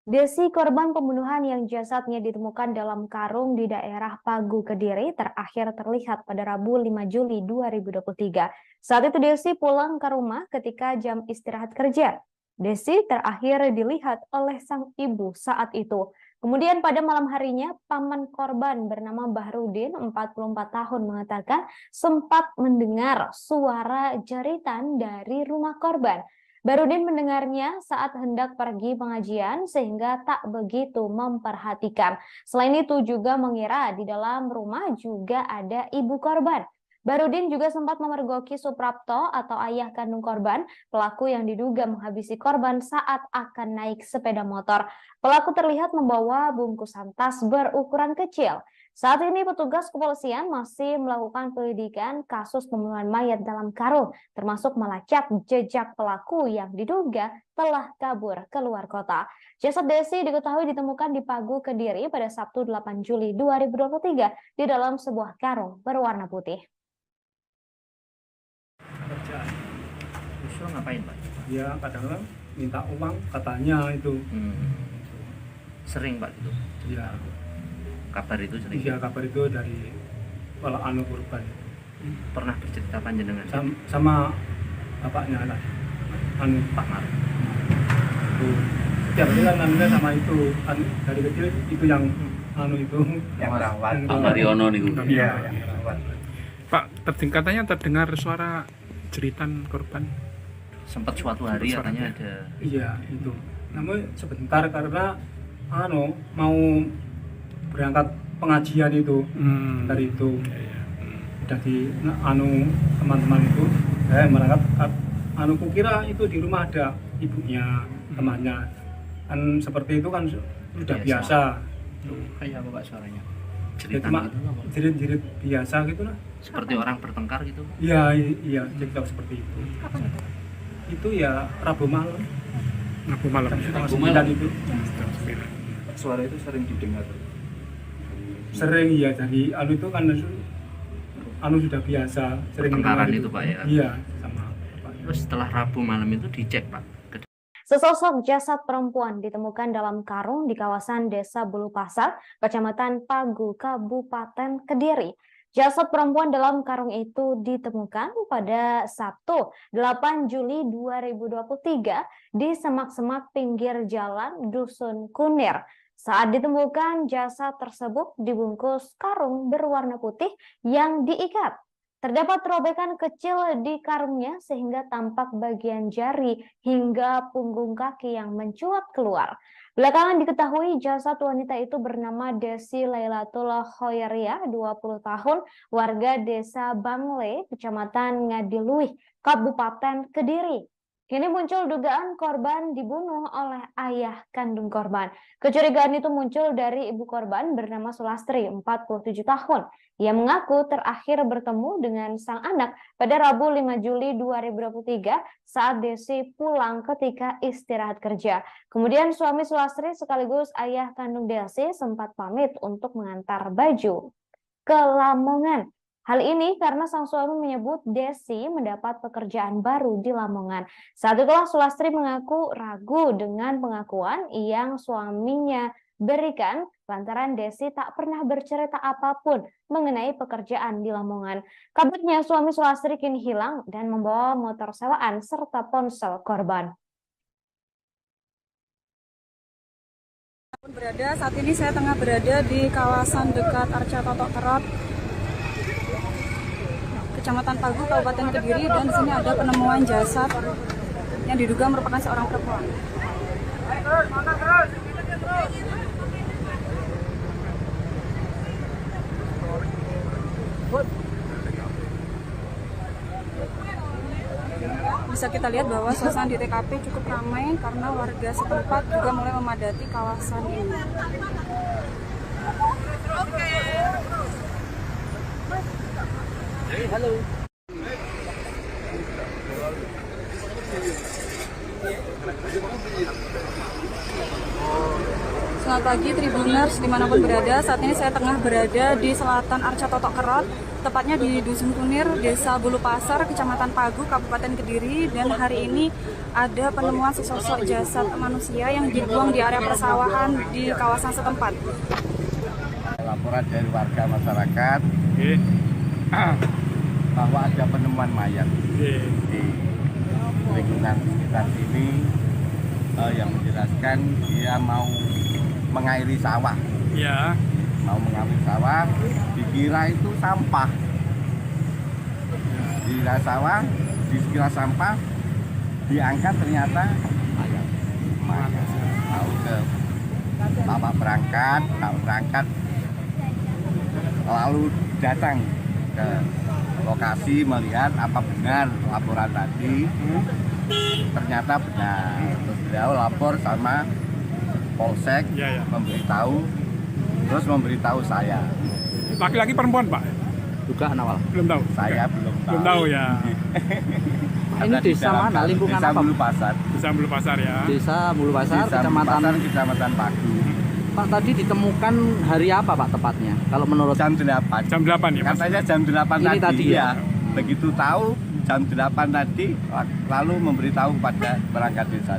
Desi, korban pembunuhan yang jasadnya ditemukan dalam karung di daerah Pagu, Kediri, terakhir terlihat pada Rabu 5 Juli 2023. Saat itu Desi pulang ke rumah ketika jam istirahat kerja. Desi terakhir dilihat oleh sang ibu saat itu. Kemudian pada malam harinya, paman korban bernama Bahrudin, 44 tahun, mengatakan sempat mendengar suara jeritan dari rumah korban. Bahrudin mendengarnya saat hendak pergi pengajian sehingga tak begitu memperhatikan. Selain itu juga mengira di dalam rumah juga ada ibu korban. Bahrudin juga sempat memergoki Suprapto atau ayah kandung korban, pelaku yang diduga menghabisi korban saat akan naik sepeda motor. Pelaku terlihat membawa bungkusan tas berukuran kecil. Saat ini petugas kepolisian masih melakukan penyelidikan kasus pembunuhan mayat dalam karung, termasuk melacak jejak pelaku yang diduga telah kabur keluar kota. Jasad Desi diketahui ditemukan di Pagu, Kediri pada Sabtu 8 Juli 2023 di dalam sebuah karung berwarna putih. kerjaan. justru ngapain Pak? Ya kadang-kadang minta uang katanya itu. Sering Pak itu? Ya kabar itu sering Iya, kabar itu dari korban. pernah bercerita panjenengan Sama bapaknya lah, Pak Mar. Tiap hari kan namanya sama itu, dari kecil itu yang itu yang rawat. Pak Mariono nih. Iya, yang rawat. Pak, katanya terdengar suara jeritan korban. Sempat suatu hari Suara katanya dia. ada Iya, itu. Namun sebentar karena mau berangkat pengajian itu dari itu. Udah di teman-teman itu berangkat kukira itu di rumah ada ibunya, temannya. Kan seperti itu kan sudah biasa. kayak apa Pak suaranya? Ya, Jeritan cuma gitu apa? jerit-jerit biasa gitu lah. Seperti orang bertengkar gitu. Iya, cerita seperti itu. Itu ya Rabu malam. Rabu malam. Ya. Rabu malam itu. Suara itu sering didengar. Sering ya, jadi itu kan sudah biasa sering Pertengkaran dengar itu, Pak, ya? Iya, sama bapaknya. Terus setelah Rabu malam itu dicek Pak. Sesosok jasad perempuan ditemukan dalam karung di kawasan Desa Bulu Pasar, Kecamatan Pagu, Kabupaten Kediri. Jasad perempuan dalam karung itu ditemukan pada Sabtu 8 Juli 2023 di semak-semak pinggir jalan Dusun Kunir. Saat ditemukan, jasad tersebut dibungkus karung berwarna putih yang diikat. Terdapat robekan kecil di karungnya sehingga tampak bagian jari hingga punggung kaki yang mencuat keluar. Belakangan diketahui jasad wanita itu bernama Desi Lailatul Khoiriyah, 20 tahun, warga Desa Bangle, Kecamatan Ngadiluih, Kabupaten Kediri. Kini muncul dugaan korban dibunuh oleh ayah kandung korban. Kecurigaan itu muncul dari ibu korban bernama Sulastri, 47 tahun. Ia mengaku terakhir bertemu dengan sang anak pada Rabu 5 Juli 2023 saat Desi pulang ketika istirahat kerja. Kemudian suami Sulastri sekaligus ayah kandung Desi sempat pamit untuk mengantar baju ke Lamongan. Hal ini karena sang suami menyebut Desi mendapat pekerjaan baru di Lamongan. Saat itulah Sulastri mengaku ragu dengan pengakuan yang suaminya berikan lantaran Desi tak pernah bercerita apapun mengenai pekerjaan di Lamongan. Kabarnya suami Sulastri kini hilang dan membawa motor sewaan serta ponsel korban. Saat ini saya tengah berada di kawasan dekat Arca Totok Kerot, Kecamatan Pagu, Kabupaten Kediri, dan di sini ada penemuan jasad yang diduga merupakan seorang perempuan. Bisa kita lihat bahwa suasana di TKP cukup ramai karena warga setempat juga mulai memadati kawasan ini. Selamat pagi Tribuners dimanapun berada. Saat ini saya tengah berada di selatan Arca Totok Kerot, tepatnya di Dusun Kunir, Desa Bulu Pasar, Kecamatan Pagu, Kabupaten Kediri. Dan hari ini ada penemuan sesosok jasad manusia yang dibuang di area persawahan di kawasan setempat. Laporan dari warga masyarakat bahwa ada penemuan mayat di lingkungan sekitar sini yang menjelaskan dia mau mengairi sawah. Ya. Mau mengairi sawah, dikira itu sampah. Dikira sawah, dikira sampah, diangkat ternyata mayat. Tahu ke bapak berangkat, lalu datang ke lokasi melihat apa benar laporan tadi. Ternyata benar. Terus beliau lapor sama Polsek, memberitahu saya. Laki-laki perempuan, Pak? Dugaan awal. Belum tahu. Saya belum tahu. Belum tahu ya. Ini desa mana? Lingkungan Desa apa? Bulu Pasar. Desa Bulu Pasar ya. Desa Bulu Pasar, Desa Bulu Pasar, Kecamatan Pagu. Pak, tadi ditemukan hari apa Pak tepatnya? Kalau menurut Jam 8. Jam 8 ya, Mas? Katanya jam 8 Ini tadi ya? Begitu tahu jam 8 tadi lalu memberitahu kepada perangkat desa.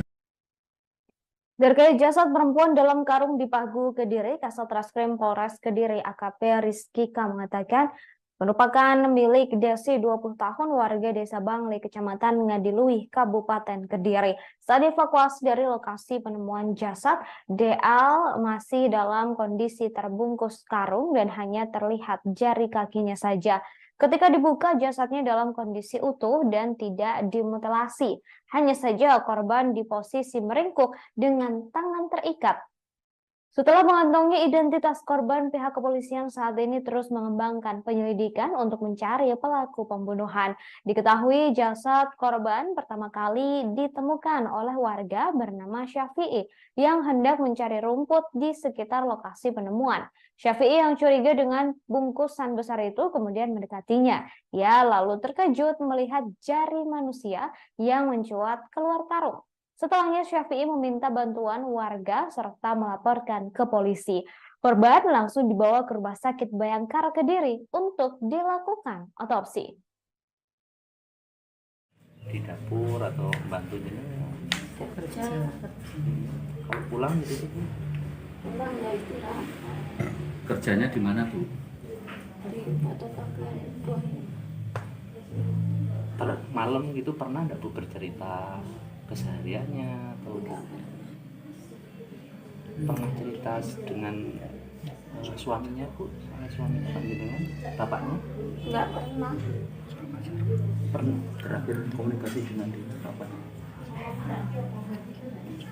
Terkait jasad perempuan dalam karung di Pagu, Kediri, Kasat Reskrim Polres Kediri AKP Rizky K mengatakan merupakan milik Desi 20 tahun warga Desa Bangli, Kecamatan Ngadiluih, Kabupaten Kediri. Saat dievakuasi dari lokasi penemuan jasad, DL masih dalam kondisi terbungkus karung dan hanya terlihat jari kakinya saja. Ketika dibuka, jasadnya dalam kondisi utuh dan tidak dimutilasi. Hanya saja korban di posisi meringkuk dengan tangan terikat. Setelah mengantongi identitas korban, pihak kepolisian saat ini terus mengembangkan penyelidikan untuk mencari pelaku pembunuhan. Diketahui jasad korban pertama kali ditemukan oleh warga bernama Syafi'i yang hendak mencari rumput di sekitar lokasi penemuan. Syafi'i yang curiga dengan bungkusan besar itu kemudian mendekatinya. Ia lalu terkejut melihat jari manusia yang mencuat keluar karung. Setelahnya Syafi'i meminta bantuan warga serta melaporkan ke polisi. Korban langsung dibawa ke Rumah Sakit Bayangkara Kediri untuk dilakukan otopsi. Di dapur atau bantu jenengan? Kerja. Kalau pulang gitu Bu? Pulang ya istirahat. Kerjanya di mana Bu? Di fotokopian buah. Malam gitu pernah nggak Bu bercerita kesehariannya atau pernah cerita dengan suaminya Bu, suaminya dengan bapaknya? Enggak pernah. Pernah Terakhir komunikasi dengan dia kapan?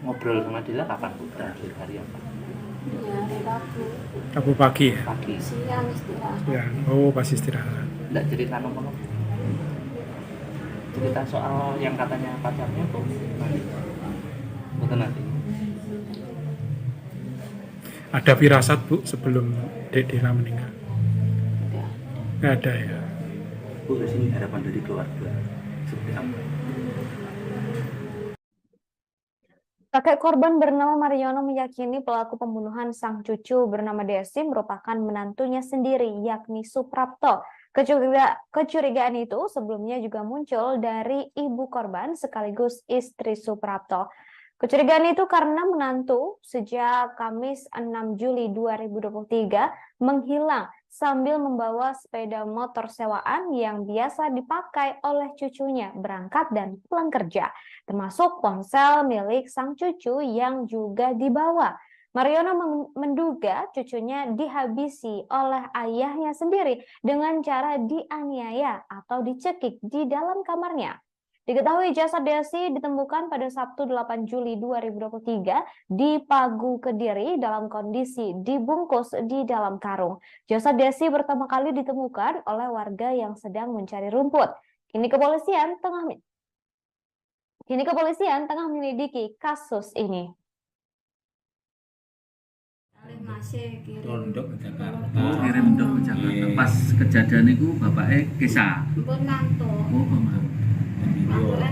ngobrol sama dia kapan Bu? Terakhir hari apa? Ya hari Rabu. Rabu pagi ya? Pagi. Siang istirahat. Ya, oh pas istirahat. Nggak cerita nomor cerita soal yang katanya pacarnya tuh nanti betul nanti Ada firasat Bu sebelum Dek Dela meninggal? Enggak. Nggak ada ya? Bu, di sini harapan dari keluarga seperti apa? Kakek korban bernama Mariono meyakini pelaku pembunuhan sang cucu bernama Desi merupakan menantunya sendiri, yakni Suprapto. Kecurigaan itu sebelumnya juga muncul dari ibu korban sekaligus istri Suprapto. Kecurigaan itu karena menantu sejak Kamis 6 Juli 2023 menghilang sambil membawa sepeda motor sewaan yang biasa dipakai oleh cucunya berangkat dan pulang kerja, termasuk ponsel milik sang cucu yang juga dibawa. Mariono menduga cucunya dihabisi oleh ayahnya sendiri dengan cara dianiaya atau dicekik di dalam kamarnya. Diketahui jasad Desi ditemukan pada Sabtu 8 Juli 2023 di Pagu, Kediri dalam kondisi dibungkus di dalam karung. Jasad Desi pertama kali ditemukan oleh warga yang sedang mencari rumput. Kini kepolisian tengah menyelidiki kasus ini. Masih kirim. Tondok ke Jakarta. Oh, kirim dok ke Jakarta. Pas kejadian itu bapaknya kisah. Pun ngantuk. Oh, mama. Video.